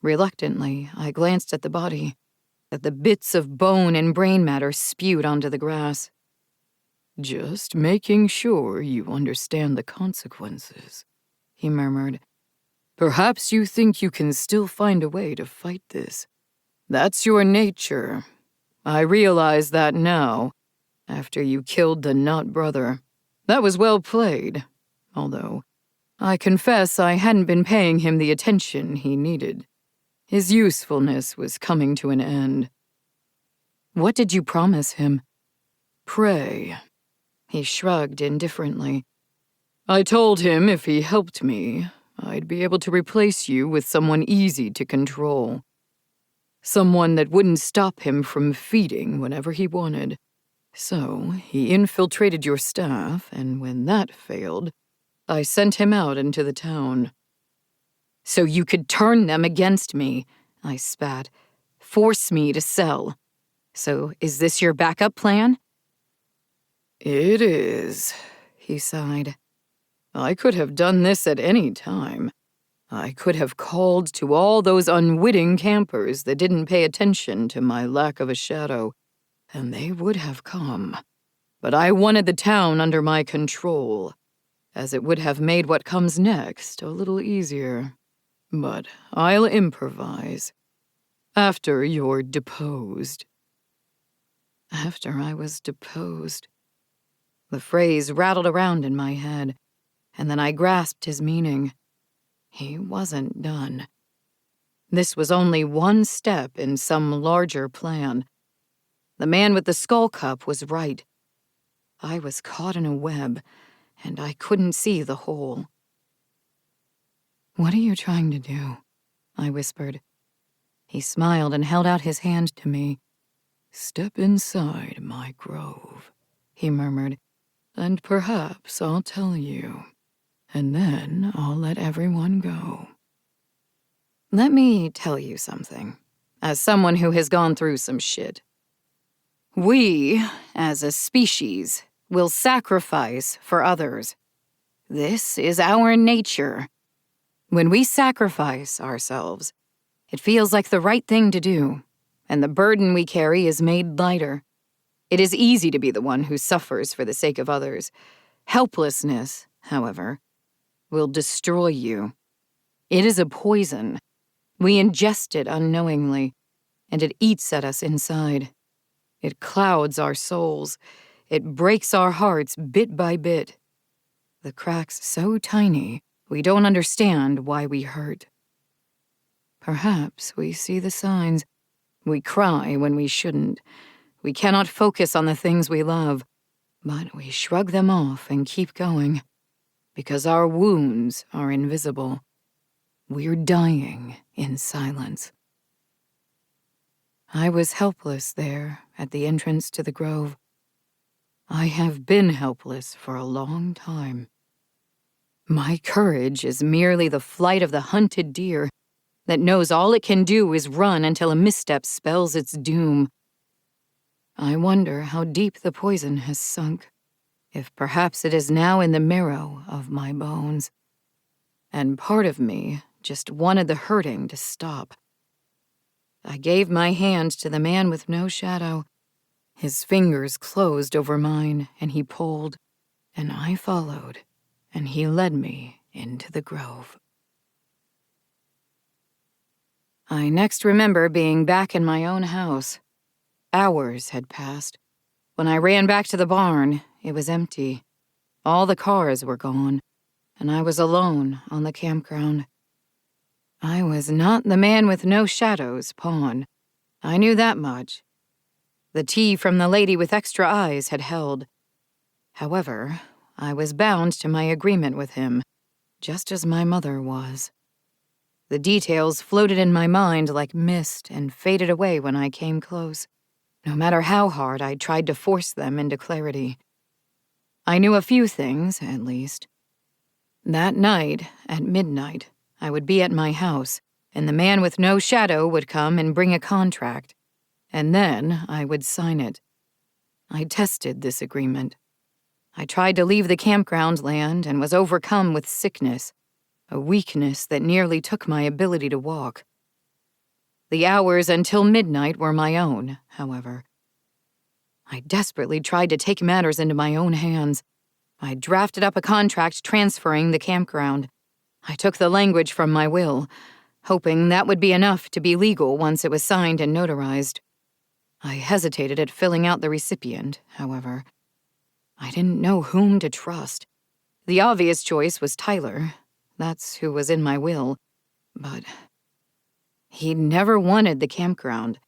Reluctantly, I glanced at the body, at the bits of bone and brain matter spewed onto the grass. "Just making sure you understand the consequences," he murmured. "Perhaps you think you can still find a way to fight this. That's your nature. I realize that now, after you killed the not brother. That was well played. although I confess I hadn't been paying him the attention he needed. His usefulness was coming to an end. What did you promise him? Pray. He shrugged indifferently. I told him if he helped me, I'd be able to replace you with someone easy to control. Someone that wouldn't stop him from feeding whenever he wanted. So he infiltrated your staff, and when that failed, I sent him out into the town. So you could turn them against me, I spat. Force me to sell. So is this your backup plan? It is, he sighed. I could have done this at any time. I could have called to all those unwitting campers that didn't pay attention to my lack of a shadow, and they would have come. But I wanted the town under my control, as it would have made what comes next a little easier. But I'll improvise. After you're deposed. After I was deposed. The phrase rattled around in my head, and then I grasped his meaning. He wasn't done. This was only one step in some larger plan. The man with the skull cup was right. I was caught in a web, and I couldn't see the hole. "What are you trying to do?" I whispered. He smiled and held out his hand to me. "Step inside my grove," he murmured, "and perhaps I'll tell you. And then I'll let everyone go." Let me tell you something, as someone who has gone through some shit. We, as a species, will sacrifice for others. This is our nature. When we sacrifice ourselves, it feels like the right thing to do, and the burden we carry is made lighter. It is easy to be the one who suffers for the sake of others. Helplessness, however, will destroy you. It is a poison. We ingest it unknowingly, and it eats at us inside. It clouds our souls. It breaks our hearts bit by bit. The cracks so tiny, we don't understand why we hurt. Perhaps we see the signs. We cry when we shouldn't. We cannot focus on the things we love, but we shrug them off and keep going, because our wounds are invisible. We're dying in silence. I was helpless there at the entrance to the grove. I have been helpless for a long time. My courage is merely the flight of the hunted deer that knows all it can do is run until a misstep spells its doom. I wonder how deep the poison has sunk, if perhaps it is now in the marrow of my bones. And part of me just wanted the hurting to stop. I gave my hand to the man with no shadow. His fingers closed over mine, and he pulled, and I followed, and he led me into the grove. I next remember being back in my own house. Hours had passed. When I ran back to the barn, it was empty. All the cars were gone, and I was alone on the campground. I was not the man with no shadows pawn. I knew that much. The tea from the lady with extra eyes had held. However, I was bound to my agreement with him, just as my mother was. The details floated in my mind like mist and faded away when I came close, no matter how hard I tried to force them into clarity. I knew a few things, at least. That night, at midnight, I would be at my house, and the man with no shadow would come and bring a contract, and then I would sign it. I tested this agreement. I tried to leave the campground land and was overcome with sickness, a weakness that nearly took my ability to walk. The hours until midnight were my own, however. I desperately tried to take matters into my own hands. I drafted up a contract transferring the campground. I took the language from my will, hoping that would be enough to be legal once it was signed and notarized. I hesitated at filling out the recipient, however. I didn't know whom to trust. The obvious choice was Tyler. That's who was in my will. But he never wanted the campground.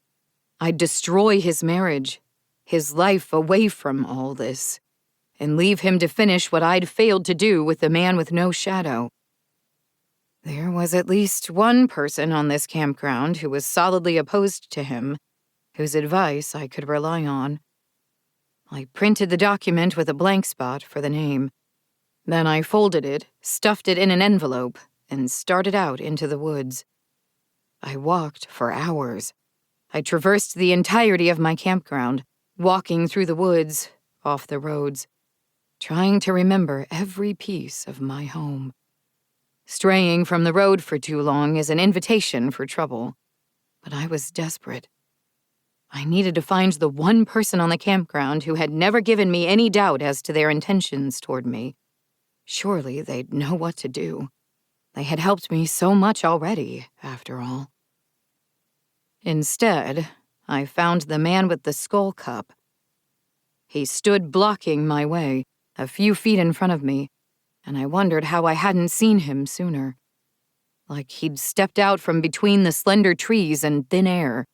I'd destroy his marriage, his life away from all this, and leave him to finish what I'd failed to do with the man with no shadow. There was at least one person on this campground who was solidly opposed to him, whose advice I could rely on. I printed the document with a blank spot for the name. Then I folded it, stuffed it in an envelope, and started out into the woods. I walked for hours. I traversed the entirety of my campground, walking through the woods, off the roads, trying to remember every piece of my home. Straying from the road for too long is an invitation for trouble, but I was desperate. I needed to find the one person on the campground who had never given me any doubt as to their intentions toward me. Surely they'd know what to do. They had helped me so much already, after all. Instead, I found the man with the skull cup. He stood blocking my way, a few feet in front of me, and I wondered how I hadn't seen him sooner. Like he'd stepped out from between the slender trees and thin air,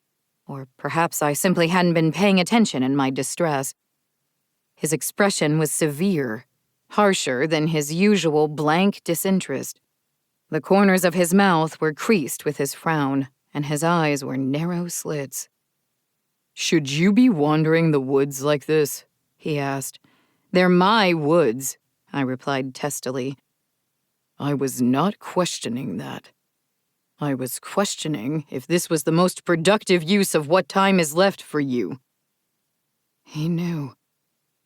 or perhaps I simply hadn't been paying attention in my distress. His expression was severe, harsher than his usual blank disinterest. The corners of his mouth were creased with his frown, and his eyes were narrow slits. "Should you be wandering the woods like this?" he asked. "They're my woods," I replied testily. "I was not questioning that. I was questioning if this was the most productive use of what time is left for you." He knew.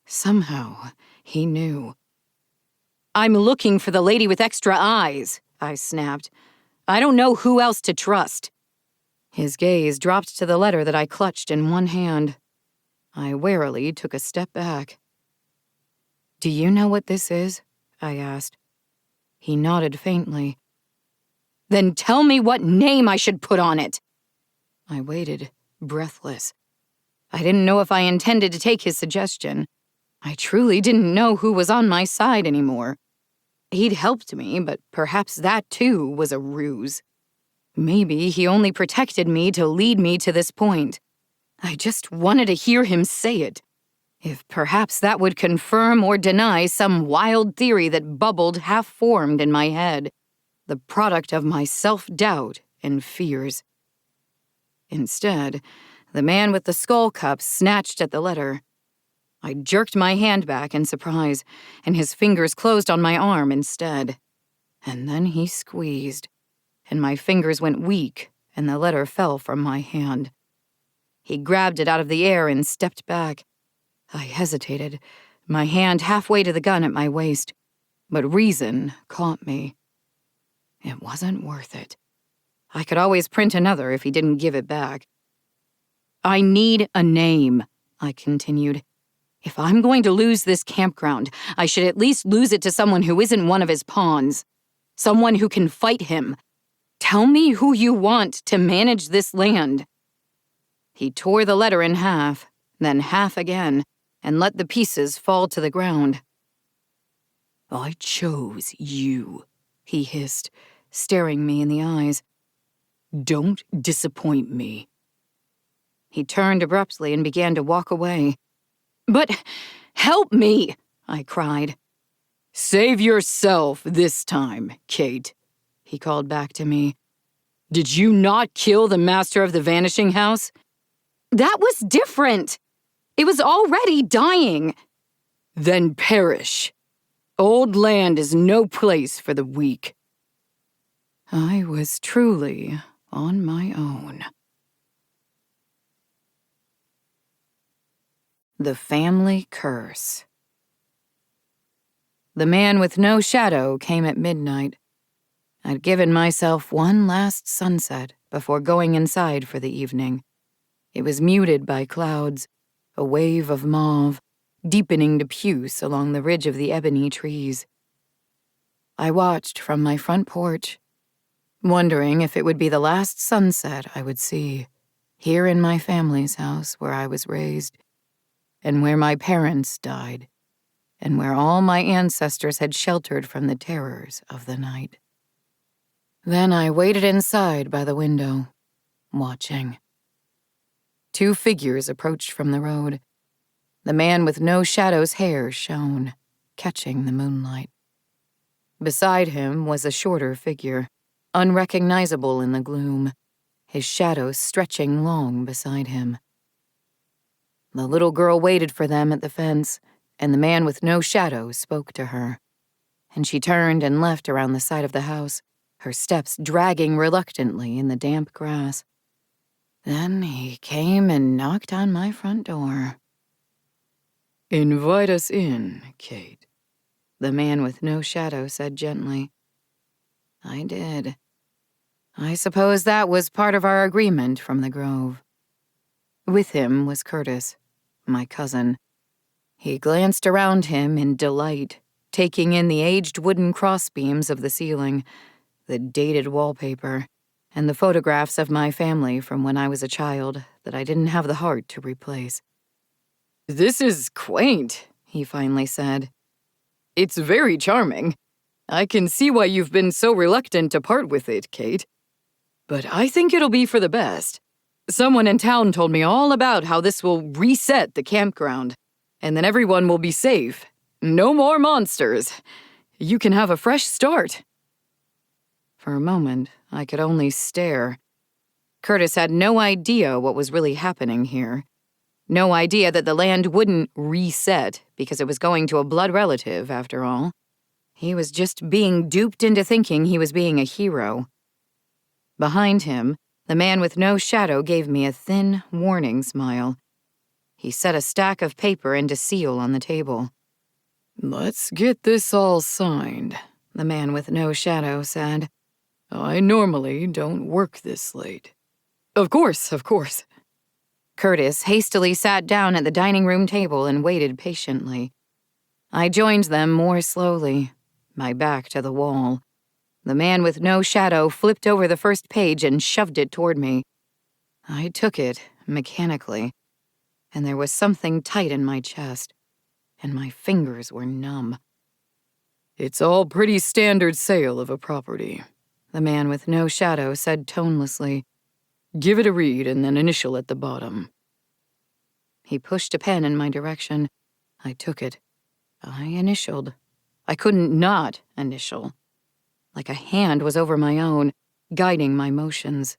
Somehow, he knew. "I'm looking for the lady with extra eyes," I snapped. "I don't know who else to trust." His gaze dropped to the letter that I clutched in one hand. I warily took a step back. "Do you know what this is?" I asked. He nodded faintly. "Then tell me what name I should put on it." I waited, breathless. I didn't know if I intended to take his suggestion. I truly didn't know who was on my side anymore. He'd helped me, but perhaps that too was a ruse. Maybe he only protected me to lead me to this point. I just wanted to hear him say it. If perhaps that would confirm or deny some wild theory that bubbled half-formed in my head, the product of my self-doubt and fears. Instead, the man with the skull cup snatched at the letter. I jerked my hand back in surprise, and his fingers closed on my arm instead. And then he squeezed, and my fingers went weak, and the letter fell from my hand. He grabbed it out of the air and stepped back. I hesitated, my hand halfway to the gun at my waist, but reason caught me. It wasn't worth it. I could always print another if he didn't give it back. "I need a name," I continued. "If I'm going to lose this campground, I should at least lose it to someone who isn't one of his pawns. Someone who can fight him. Tell me who you want to manage this land." He tore the letter in half, then half again, and let the pieces fall to the ground. "I chose you," he hissed, staring me in the eyes. "Don't disappoint me." He turned abruptly and began to walk away. "But help me!" I cried. "Save yourself this time, Kate," he called back to me. "Did you not kill the master of the vanishing house?" "That was different. It was already dying." "Then perish. Old land is no place for the weak." I was truly on my own. The Family Curse. The man with no shadow came at midnight. I'd given myself one last sunset before going inside for the evening. It was muted by clouds, a wave of mauve, deepening to puce along the ridge of the ebony trees. I watched from my front porch, wondering if it would be the last sunset I would see, here in my family's house where I was raised, and where my parents died. and where all my ancestors had sheltered from the terrors of the night. Then I waited inside by the window, watching. 2 figures approached from the road. The man with no shadow's hair shone, catching the moonlight. Beside him was a shorter figure, unrecognizable in the gloom, his shadow stretching long beside him. The little girl waited for them at the fence, and the man with no shadow spoke to her. And she turned and left around the side of the house, her steps dragging reluctantly in the damp grass. Then he came and knocked on my front door. "Invite us in, Kate," the man with no shadow said gently. I did. I suppose that was part of our agreement from the grove. With him was Curtis, my cousin. He glanced around him in delight, taking in the aged wooden crossbeams of the ceiling, the dated wallpaper, and the photographs of my family from when I was a child that I didn't have the heart to replace. "This is quaint," he finally said. "It's very charming. I can see why you've been so reluctant to part with it, Kate. But I think it'll be for the best. Someone in town told me all about how this will reset the campground, and then everyone will be safe. No more monsters. You can have a fresh start." For a moment, I could only stare. Curtis had no idea what was really happening here. No idea that the land wouldn't reset because it was going to a blood relative, after all. He was just being duped into thinking he was being a hero. Behind him, the man with no shadow gave me a thin, warning smile. He set a stack of paper and a seal on the table. "Let's get this all signed," the man with no shadow said. "I normally don't work this late." Of course. Curtis hastily sat down at the dining room table and waited patiently. I joined them more slowly, my back to the wall. The man with no shadow flipped over the first page and shoved it toward me. I took it mechanically, and there was something tight in my chest, and my fingers were numb. "It's all pretty standard sale of a property," the man with no shadow said tonelessly. "Give it a read and then initial at the bottom." He pushed a pen in my direction. I took it. I initialed. I couldn't not initial. Like a hand was over my own, guiding my motions.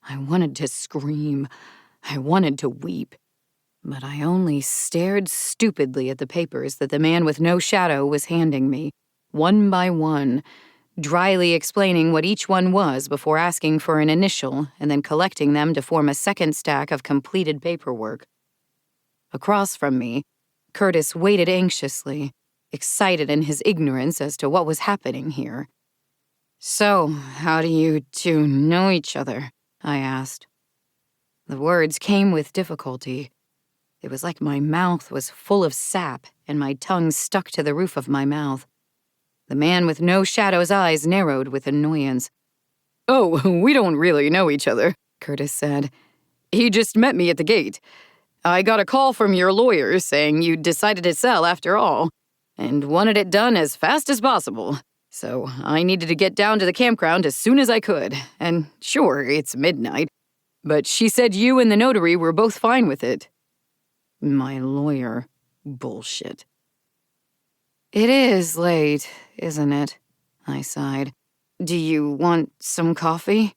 I wanted to scream. I wanted to weep. But I only stared stupidly at the papers that the man with no shadow was handing me, one by one, dryly explaining what each one was before asking for an initial and then collecting them to form a second stack of completed paperwork. Across from me, Curtis waited anxiously, excited in his ignorance as to what was happening here. "So, how do you two know each other?" I asked. The words came with difficulty. It was like my mouth was full of sap and my tongue stuck to the roof of my mouth. The man with no shadow's eyes narrowed with annoyance. "Oh, we don't really know each other," Curtis said. "He just met me at the gate. I got a call from your lawyer saying you decided to sell after all, and wanted it done as fast as possible. So I needed to get down to the campground as soon as I could, and sure, it's midnight. But she said you and the notary were both fine with it." My lawyer. Bullshit. "It is late, isn't it?" I sighed. "Do you want some coffee?"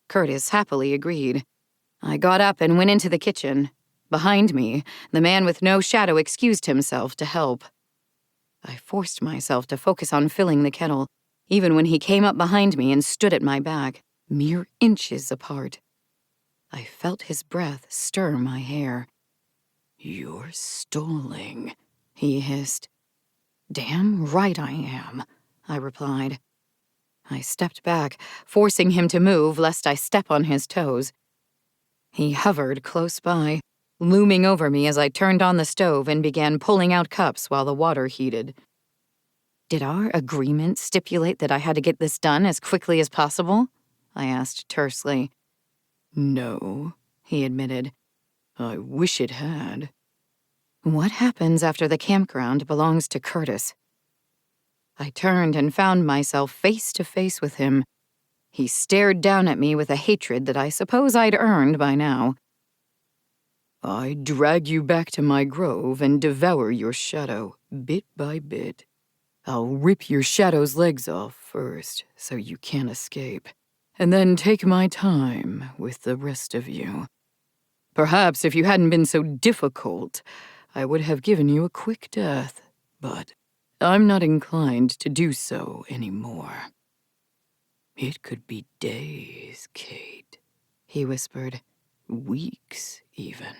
Curtis happily agreed. I got up and went into the kitchen. Behind me, the man with no shadow excused himself to help. I forced myself to focus on filling the kettle, even when he came up behind me and stood at my back, mere inches apart. I felt his breath stir my hair. "You're stalling," he hissed. "Damn right I am," I replied. I stepped back, forcing him to move lest I step on his toes. He hovered close by, looming over me as I turned on the stove and began pulling out cups while the water heated. "Did our agreement stipulate that I had to get this done as quickly as possible?" I asked tersely. "No," he admitted. "I wish it had." What happens after the campground belongs to Curtis? I turned and found myself face to face with him. He stared down at me with a hatred that I suppose I'd earned by now. I drag you back to my grove and devour your shadow, bit by bit. I'll rip your shadow's legs off first, so you can't escape, and then take my time with the rest of you. Perhaps if you hadn't been so difficult, I would have given you a quick death, but I'm not inclined to do so anymore. It could be days, Kate, he whispered. Weeks, even.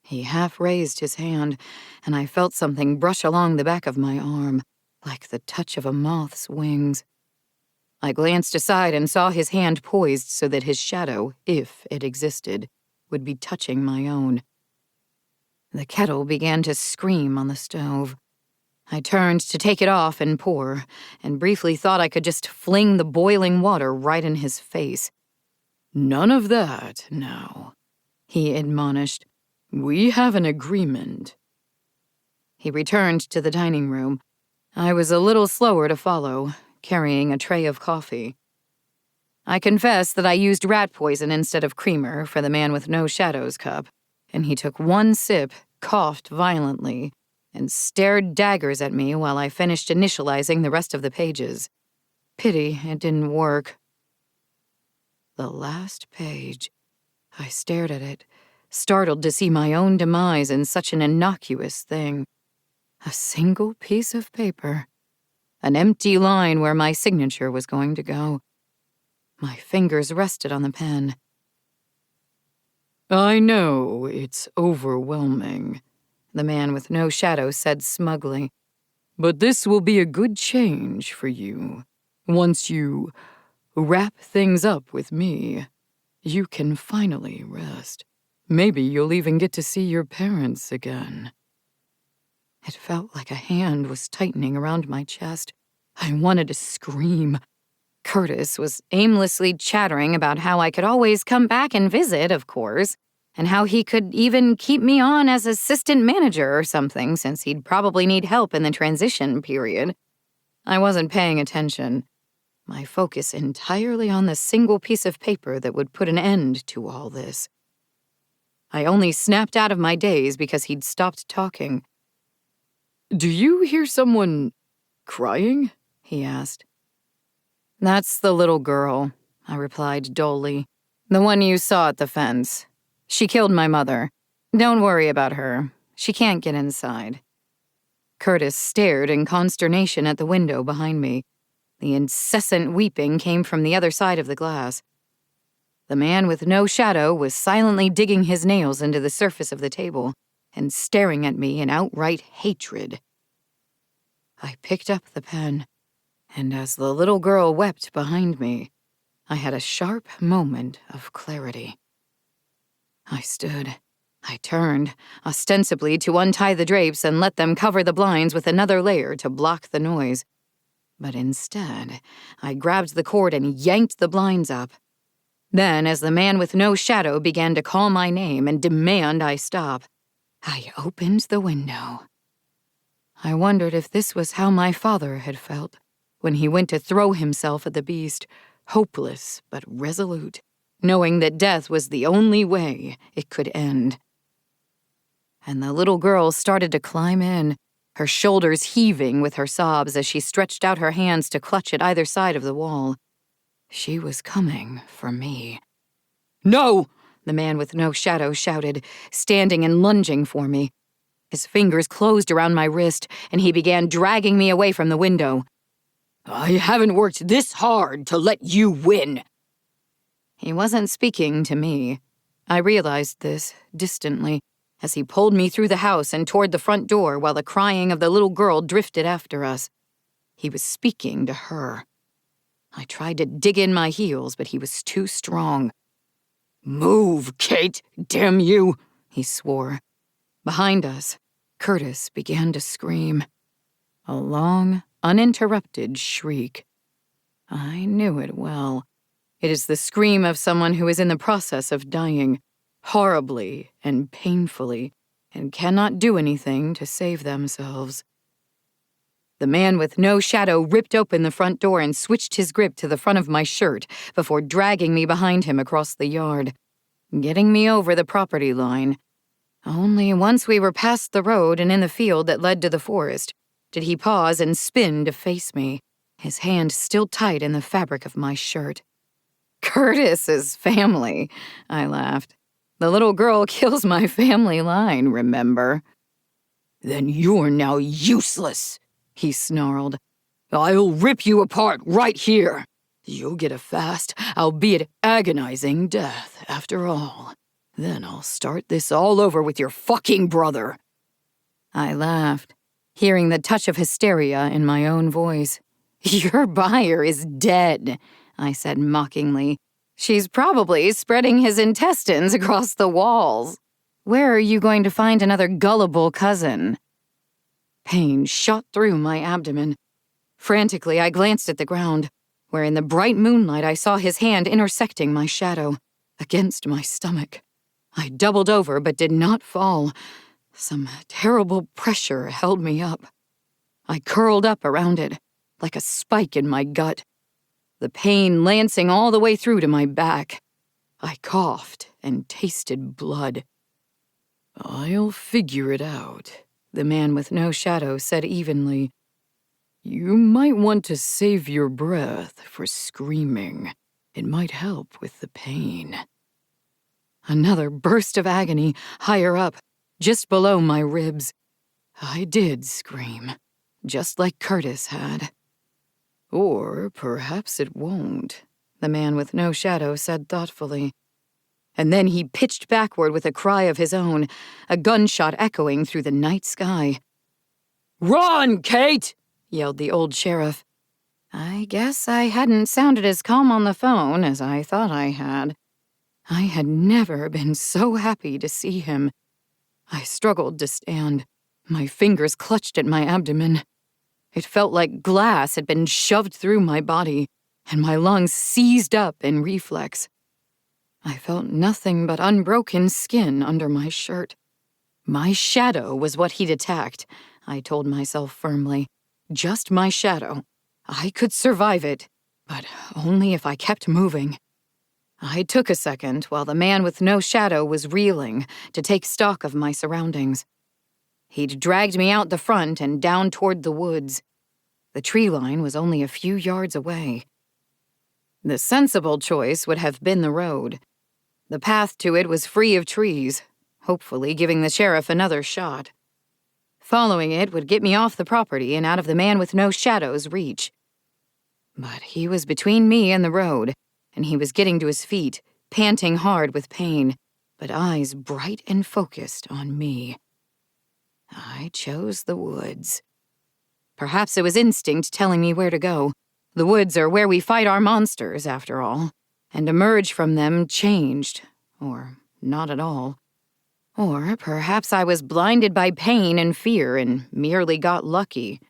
He half raised his hand, and I felt something brush along the back of my arm, like the touch of a moth's wings. I glanced aside and saw his hand poised so that his shadow, if it existed, would be touching my own. The kettle began to scream on the stove. I turned to take it off and pour, and briefly thought I could just fling the boiling water right in his face. None of that, now, he admonished. We have an agreement. He returned to the dining room. I was a little slower to follow, carrying a tray of coffee. I confess that I used rat poison instead of creamer for the man with no shadows cup, and he took one sip, coughed violently, and stared daggers at me while I finished initializing the rest of the pages. Pity it didn't work. The last page. I stared at it, startled to see my own demise in such an innocuous thing. A single piece of paper. An empty line where my signature was going to go. My fingers rested on the pen. I know it's overwhelming, the man with no shadow said smugly. But this will be a good change for you. Once you wrap things up with me, you can finally rest. Maybe you'll even get to see your parents again. It felt like a hand was tightening around my chest. I wanted to scream. Curtis was aimlessly chattering about how I could always come back and visit, of course, and how he could even keep me on as assistant manager or something since he'd probably need help in the transition period. I wasn't paying attention, my focus entirely on the single piece of paper that would put an end to all this. I only snapped out of my daze because he'd stopped talking. Do you hear someone crying? He asked. That's the little girl, I replied dully. The one you saw at the fence. She killed my mother. Don't worry about her. She can't get inside. Curtis stared in consternation at the window behind me. The incessant weeping came from the other side of the glass. The man with no shadow was silently digging his nails into the surface of the table and staring at me in outright hatred. I picked up the pen, and as the little girl wept behind me, I had a sharp moment of clarity. I stood. I turned, ostensibly to untie the drapes and let them cover the blinds with another layer to block the noise. But instead, I grabbed the cord and yanked the blinds up. Then, as the man with no shadow began to call my name and demand I stop, I opened the window. I wondered if this was how my father had felt when he went to throw himself at the beast, hopeless but resolute, knowing that death was the only way it could end. And the little girl started to climb in, her shoulders heaving with her sobs as she stretched out her hands to clutch at either side of the wall. She was coming for me. "No!" the man with no shadow shouted, standing and lunging for me. His fingers closed around my wrist, and he began dragging me away from the window. "I haven't worked this hard to let you win." He wasn't speaking to me. I realized this distantly as he pulled me through the house and toward the front door while the crying of the little girl drifted after us. He was speaking to her. I tried to dig in my heels, but he was too strong. "Move, Kate, damn you," he swore. Behind us, Curtis began to scream. A long, uninterrupted shriek. I knew it well. It is the scream of someone who is in the process of dying, horribly and painfully, and cannot do anything to save themselves. The man with no shadow ripped open the front door and switched his grip to the front of my shirt before dragging me behind him across the yard, getting me over the property line. Only once we were past the road and in the field that led to the forest did he pause and spin to face me, his hand still tight in the fabric of my shirt. "Curtis is family," I laughed. "The little girl kills my family line, remember?" "Then you're now useless," he snarled. "I'll rip you apart right here. You'll get a fast, albeit agonizing death, after all. Then I'll start this all over with your fucking brother." I laughed, hearing the touch of hysteria in my own voice. "Your buyer is dead," I said mockingly. "She's probably spreading his intestines across the walls. Where are you going to find another gullible cousin?" Pain shot through my abdomen. Frantically, I glanced at the ground, where in the bright moonlight I saw his hand intersecting my shadow, against my stomach. I doubled over but did not fall. Some terrible pressure held me up. I curled up around it, like a spike in my gut, the pain lancing all the way through to my back. I coughed and tasted blood. "I'll figure it out," the man with no shadow said evenly. "You might want to save your breath for screaming. It might help with the pain." Another burst of agony higher up, just below my ribs. I did scream, just like Curtis had. "Or perhaps it won't," the man with no shadow said thoughtfully. And then he pitched backward with a cry of his own, a gunshot echoing through the night sky. "Run, Kate!" yelled the old sheriff. I guess I hadn't sounded as calm on the phone as I thought I had. I had never been so happy to see him. I struggled to stand. My fingers clutched at my abdomen. It felt like glass had been shoved through my body, and my lungs seized up in reflex. I felt nothing but unbroken skin under my shirt. My shadow was what he'd attacked, I told myself firmly. Just my shadow. I could survive it, but only if I kept moving. I took a second while the man with no shadow was reeling to take stock of my surroundings. He'd dragged me out the front and down toward the woods. The tree line was only a few yards away. The sensible choice would have been the road. The path to it was free of trees, hopefully giving the sheriff another shot. Following it would get me off the property and out of the man with no shadow's reach. But he was between me and the road, and he was getting to his feet, panting hard with pain, but eyes bright and focused on me. I chose the woods. Perhaps it was instinct telling me where to go. The woods are where we fight our monsters, after all, and emerge from them changed, or not at all. Or perhaps I was blinded by pain and fear and merely got lucky.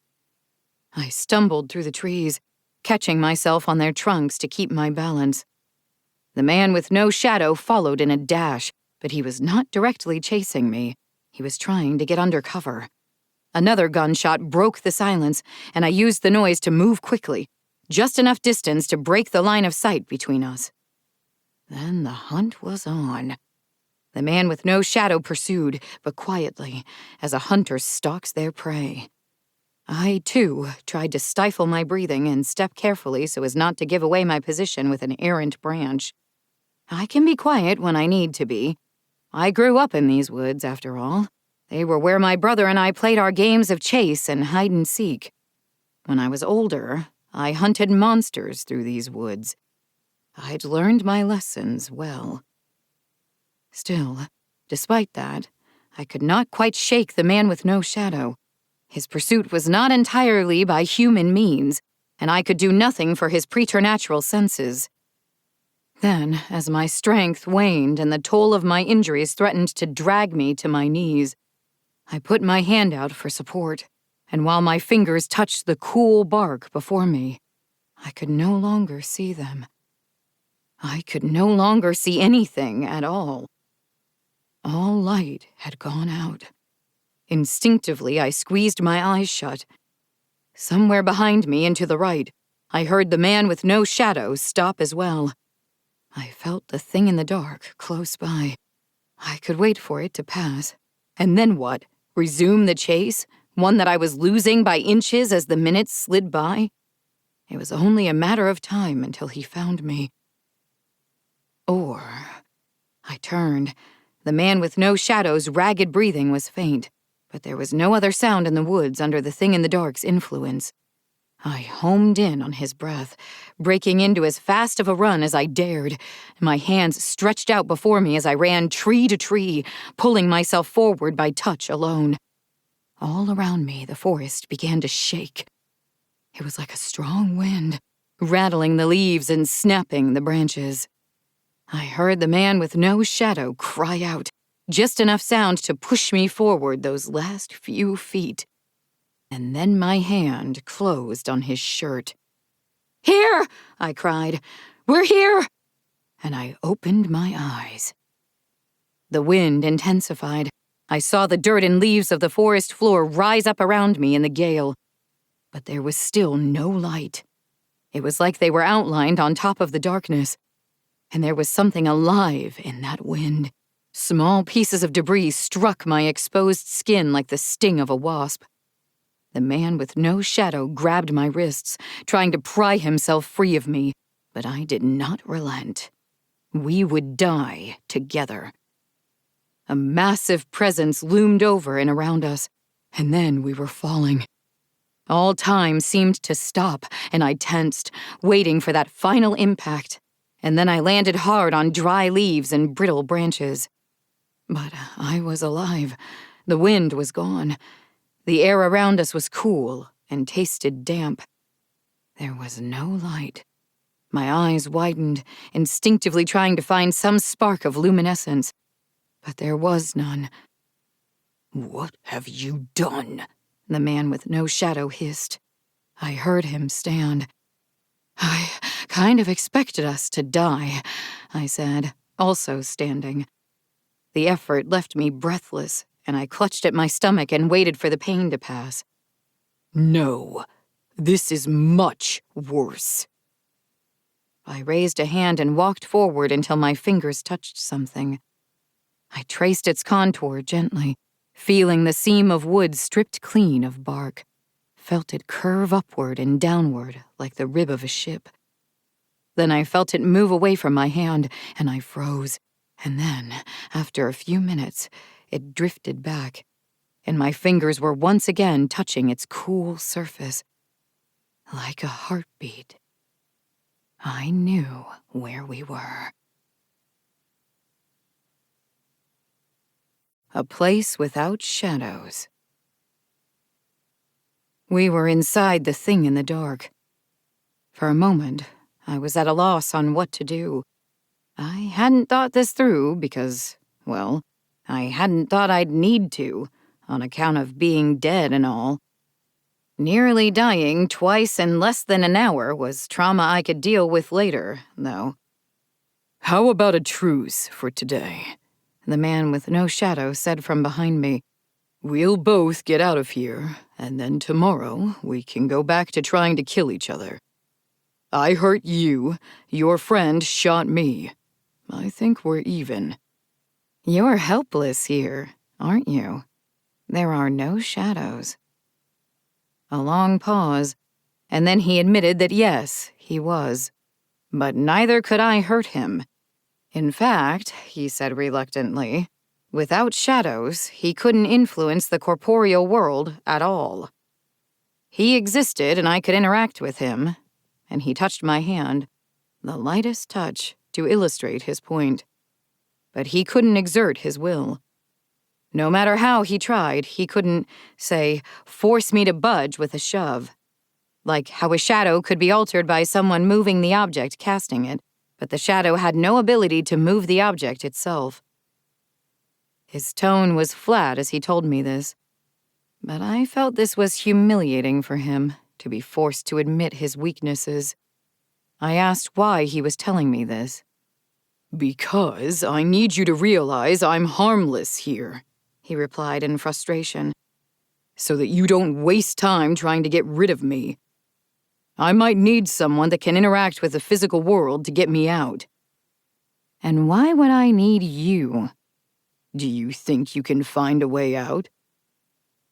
I stumbled through the trees, catching myself on their trunks to keep my balance. The man with no shadow followed in a dash, but he was not directly chasing me. He was trying to get under cover. Another gunshot broke the silence, and I used the noise to move quickly, just enough distance to break the line of sight between us. Then the hunt was on. The man with no shadow pursued, but quietly, as a hunter stalks their prey. I, too, tried to stifle my breathing and step carefully so as not to give away my position with an errant branch. I can be quiet when I need to be. I grew up in these woods, after all. They were where my brother and I played our games of chase and hide-and-seek. When I was older, I hunted monsters through these woods. I'd learned my lessons well. Still, despite that, I could not quite shake the man with no shadow. His pursuit was not entirely by human means, and I could do nothing for his preternatural senses. Then, as my strength waned and the toll of my injuries threatened to drag me to my knees, I put my hand out for support, and while my fingers touched the cool bark before me, I could no longer see them. I could no longer see anything at all. All light had gone out. Instinctively, I squeezed my eyes shut. Somewhere behind me and to the right, I heard the man with no shadows stop as well. I felt the thing in the dark close by. I could wait for it to pass. And then what? Resume the chase? One that I was losing by inches as the minutes slid by? It was only a matter of time until he found me. Or... I turned. The man with no shadows' ragged breathing was faint, but there was no other sound in the woods under the thing in the dark's influence. I homed in on his breath, breaking into as fast of a run as I dared, my hands stretched out before me as I ran tree to tree, pulling myself forward by touch alone. All around me, the forest began to shake. It was like a strong wind, rattling the leaves and snapping the branches. I heard the man with no shadow cry out, just enough sound to push me forward those last few feet. And then my hand closed on his shirt. "Here!" I cried. "We're here!" And I opened my eyes. The wind intensified. I saw the dirt and leaves of the forest floor rise up around me in the gale. But there was still no light. It was like they were outlined on top of the darkness. And there was something alive in that wind. Small pieces of debris struck my exposed skin like the sting of a wasp. The man with no shadow grabbed my wrists, trying to pry himself free of me, but I did not relent. We would die together. A massive presence loomed over and around us, and then we were falling. All time seemed to stop, and I tensed, waiting for that final impact, and then I landed hard on dry leaves and brittle branches. But I was alive. The wind was gone. The air around us was cool and tasted damp. There was no light. My eyes widened, instinctively trying to find some spark of luminescence, but there was none. "What have you done?" the man with no shadow hissed. I heard him stand. "I kind of expected us to die," I said, also standing. The effort left me breathless, and I clutched at my stomach and waited for the pain to pass. "No, this is much worse." I raised a hand and walked forward until my fingers touched something. I traced its contour gently, feeling the seam of wood stripped clean of bark, felt it curve upward and downward like the rib of a ship. Then I felt it move away from my hand, and I froze. And then, after a few minutes, it drifted back, and my fingers were once again touching its cool surface. Like a heartbeat. I knew where we were. A place without shadows. We were inside the thing in the dark. For a moment, I was at a loss on what to do. I hadn't thought this through because, well, I hadn't thought I'd need to, on account of being dead and all. Nearly dying twice in less than an hour was trauma I could deal with later, though. "How about a truce for today?" the man with no shadow said from behind me. "We'll both get out of here, and then tomorrow we can go back to trying to kill each other. I hurt you, your friend shot me. I think we're even." You're helpless here, aren't you? There are no shadows. A long pause, and then he admitted that yes, he was. But neither could I hurt him. In fact, he said reluctantly, without shadows, he couldn't influence the corporeal world at all. He existed and I could interact with him, and he touched my hand, the lightest touch to illustrate his point. But he couldn't exert his will. No matter how he tried, he couldn't, say, force me to budge with a shove. Like how a shadow could be altered by someone moving the object casting it, but the shadow had no ability to move the object itself. His tone was flat as he told me this, but I felt this was humiliating for him, to be forced to admit his weaknesses. I asked why he was telling me this. Because I need you to realize I'm harmless here, he replied in frustration, so that you don't waste time trying to get rid of me. I might need someone that can interact with the physical world to get me out. And why would I need you? Do you think you can find a way out?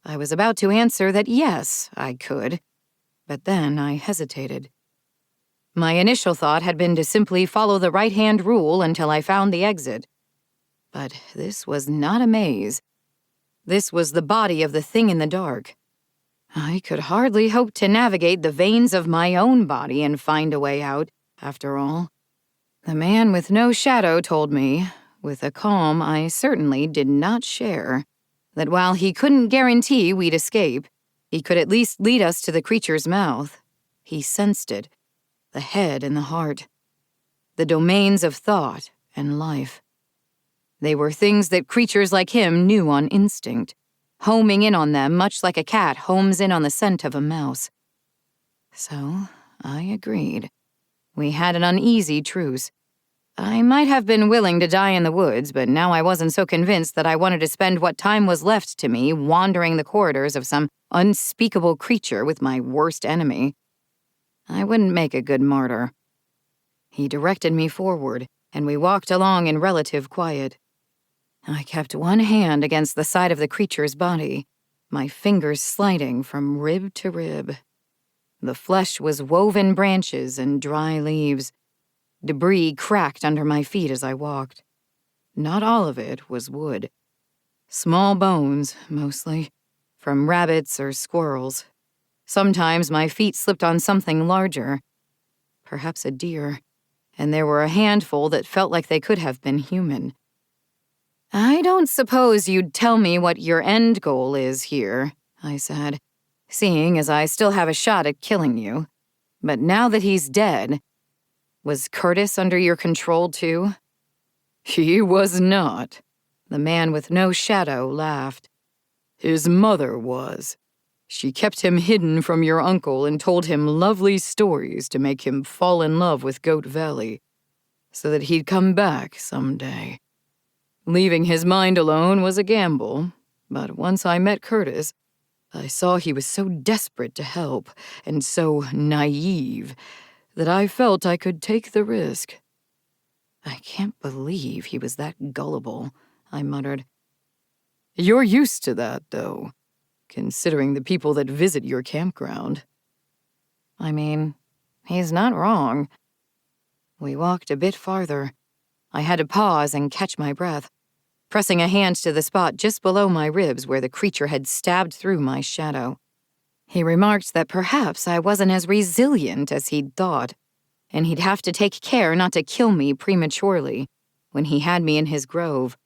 I was about to answer that yes, I could, but then I hesitated. My initial thought had been to simply follow the right-hand rule until I found the exit. But this was not a maze. This was the body of the thing in the dark. I could hardly hope to navigate the veins of my own body and find a way out, after all. The man with no shadow told me, with a calm I certainly did not share, that while he couldn't guarantee we'd escape, he could at least lead us to the creature's mouth. He sensed it, the head and the heart, the domains of thought and life. They were things that creatures like him knew on instinct, homing in on them much like a cat homes in on the scent of a mouse. So I agreed. We had an uneasy truce. I might have been willing to die in the woods, but now I wasn't so convinced that I wanted to spend what time was left to me wandering the corridors of some unspeakable creature with my worst enemy. I wouldn't make a good martyr. He directed me forward, and we walked along in relative quiet. I kept one hand against the side of the creature's body, my fingers sliding from rib to rib. The flesh was woven branches and dry leaves. Debris cracked under my feet as I walked. Not all of it was wood. Small bones, mostly, from rabbits or squirrels. Sometimes my feet slipped on something larger, perhaps a deer, and there were a handful that felt like they could have been human. I don't suppose you'd tell me what your end goal is here, I said, seeing as I still have a shot at killing you. But now that he's dead, was Curtis under your control too? He was not. The man with no shadow laughed. His mother was. She kept him hidden from your uncle and told him lovely stories to make him fall in love with Goat Valley, so that he'd come back someday. Leaving his mind alone was a gamble, but once I met Curtis, I saw he was so desperate to help and so naive that I felt I could take the risk. I can't believe he was that gullible, I muttered. You're used to that, though, considering the people that visit your campground. I mean, he's not wrong. We walked a bit farther. I had to pause and catch my breath, pressing a hand to the spot just below my ribs where the creature had stabbed through my shadow. He remarked that perhaps I wasn't as resilient as he'd thought, and he'd have to take care not to kill me prematurely when he had me in his grove.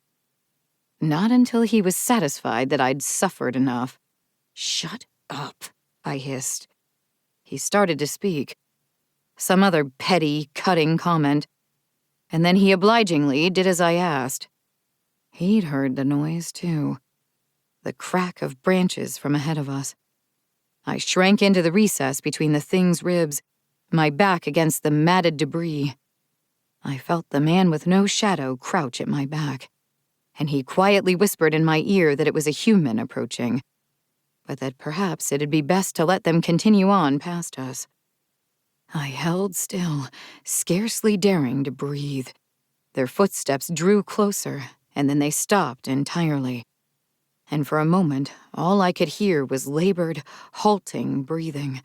Not until he was satisfied that I'd suffered enough. Shut up, I hissed. He started to speak. Some other petty, cutting comment, and then he obligingly did as I asked. He'd heard the noise, too. The crack of branches from ahead of us. I shrank into the recess between the thing's ribs, my back against the matted debris. I felt the man with no shadow crouch at my back, and he quietly whispered in my ear that it was a human approaching, but that perhaps it'd be best to let them continue on past us. I held still, scarcely daring to breathe. Their footsteps drew closer, and then they stopped entirely. And for a moment, all I could hear was labored, halting breathing.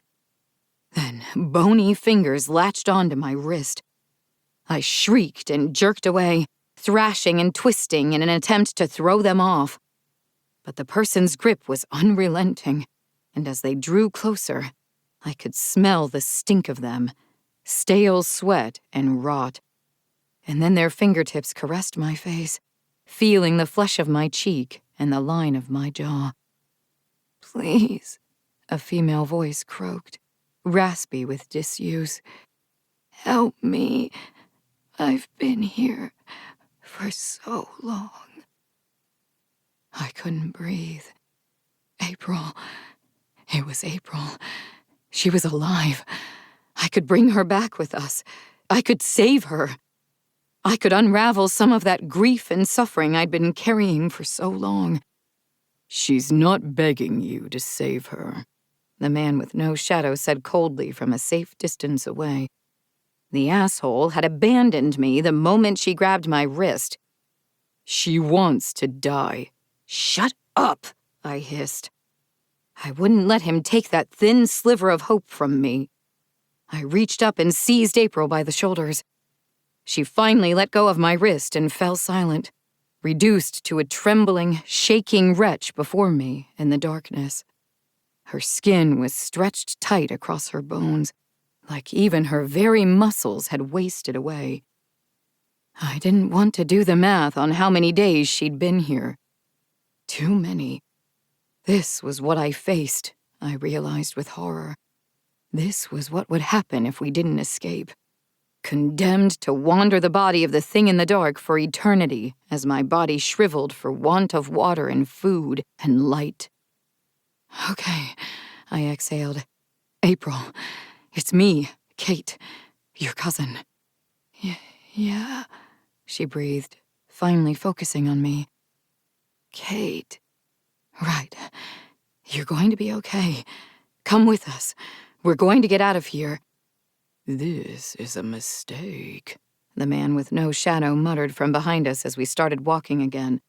Then bony fingers latched onto my wrist. I shrieked and jerked away, thrashing and twisting in an attempt to throw them off. But the person's grip was unrelenting, and as they drew closer, I could smell the stink of them, stale sweat and rot. And then their fingertips caressed my face, feeling the flesh of my cheek and the line of my jaw. Please, a female voice croaked, raspy with disuse. Help me. I've been here for so long. I couldn't breathe. April. It was April. She was alive. I could bring her back with us. I could save her. I could unravel some of that grief and suffering I'd been carrying for so long. She's not begging you to save her, the man with no shadow said coldly from a safe distance away. The asshole had abandoned me the moment she grabbed my wrist. She wants to die. Shut up, I hissed. I wouldn't let him take that thin sliver of hope from me. I reached up and seized April by the shoulders. She finally let go of my wrist and fell silent, reduced to a trembling, shaking wretch before me in the darkness. Her skin was stretched tight across her bones, like even her very muscles had wasted away. I didn't want to do the math on how many days she'd been here. Too many. This was what I faced, I realized with horror. This was what would happen if we didn't escape. Condemned to wander the body of the thing in the dark for eternity as my body shriveled for want of water and food and light. Okay, I exhaled. April, it's me, Kate, your cousin. Yeah, she breathed, finally focusing on me. Kate. Right. You're going to be okay. Come with us. We're going to get out of here. This is a mistake, the man with no shadow muttered from behind us as we started walking again.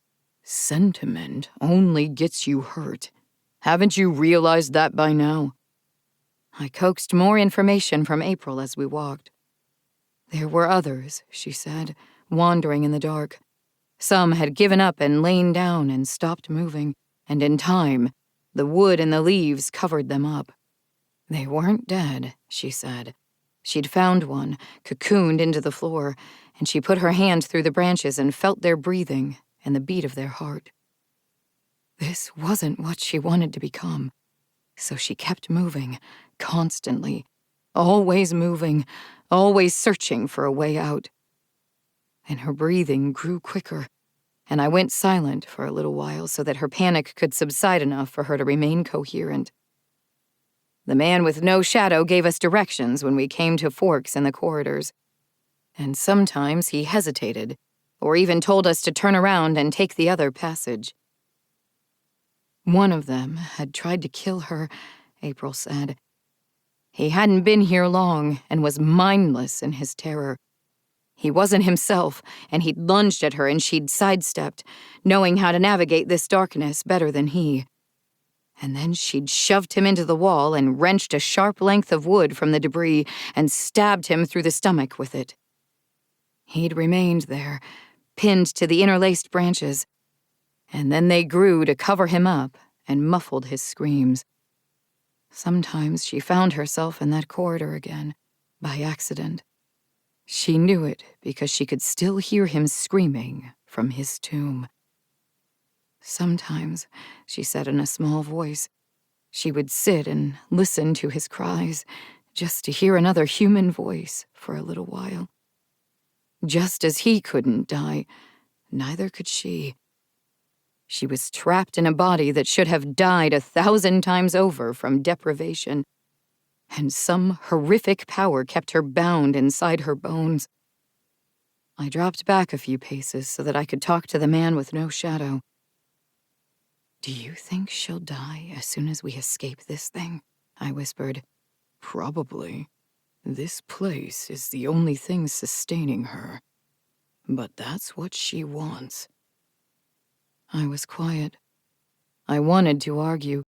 Sentiment only gets you hurt. Haven't you realized that by now? I coaxed more information from April as we walked. There were others, she said, wandering in the dark. Some had given up and lain down and stopped moving, and in time, the wood and the leaves covered them up. They weren't dead, she said. She'd found one, cocooned into the floor, and she put her hand through the branches and felt their breathing and the beat of their heart. This wasn't what she wanted to become, so she kept moving, constantly, always moving, always searching for a way out. And her breathing grew quicker, and I went silent for a little while so that her panic could subside enough for her to remain coherent. The man with no shadow gave us directions when we came to forks in the corridors, and sometimes he hesitated, or even told us to turn around and take the other passage. One of them had tried to kill her, April said. He hadn't been here long and was mindless in his terror. He wasn't himself, and he'd lunged at her and she'd sidestepped, knowing how to navigate this darkness better than he. And then she'd shoved him into the wall and wrenched a sharp length of wood from the debris and stabbed him through the stomach with it. He'd remained there, pinned to the interlaced branches, and then they grew to cover him up and muffled his screams. Sometimes she found herself in that corridor again, by accident. She knew it because she could still hear him screaming from his tomb. Sometimes, she said in a small voice, she would sit and listen to his cries, just to hear another human voice for a little while. Just as he couldn't die, neither could she. She was trapped in a body that should have died 1,000 times over from deprivation, and some horrific power kept her bound inside her bones. I dropped back a few paces so that I could talk to the man with no shadow. Do you think she'll die as soon as we escape this thing? I whispered. Probably. This place is the only thing sustaining her. But that's what she wants. I was quiet. I wanted to argue,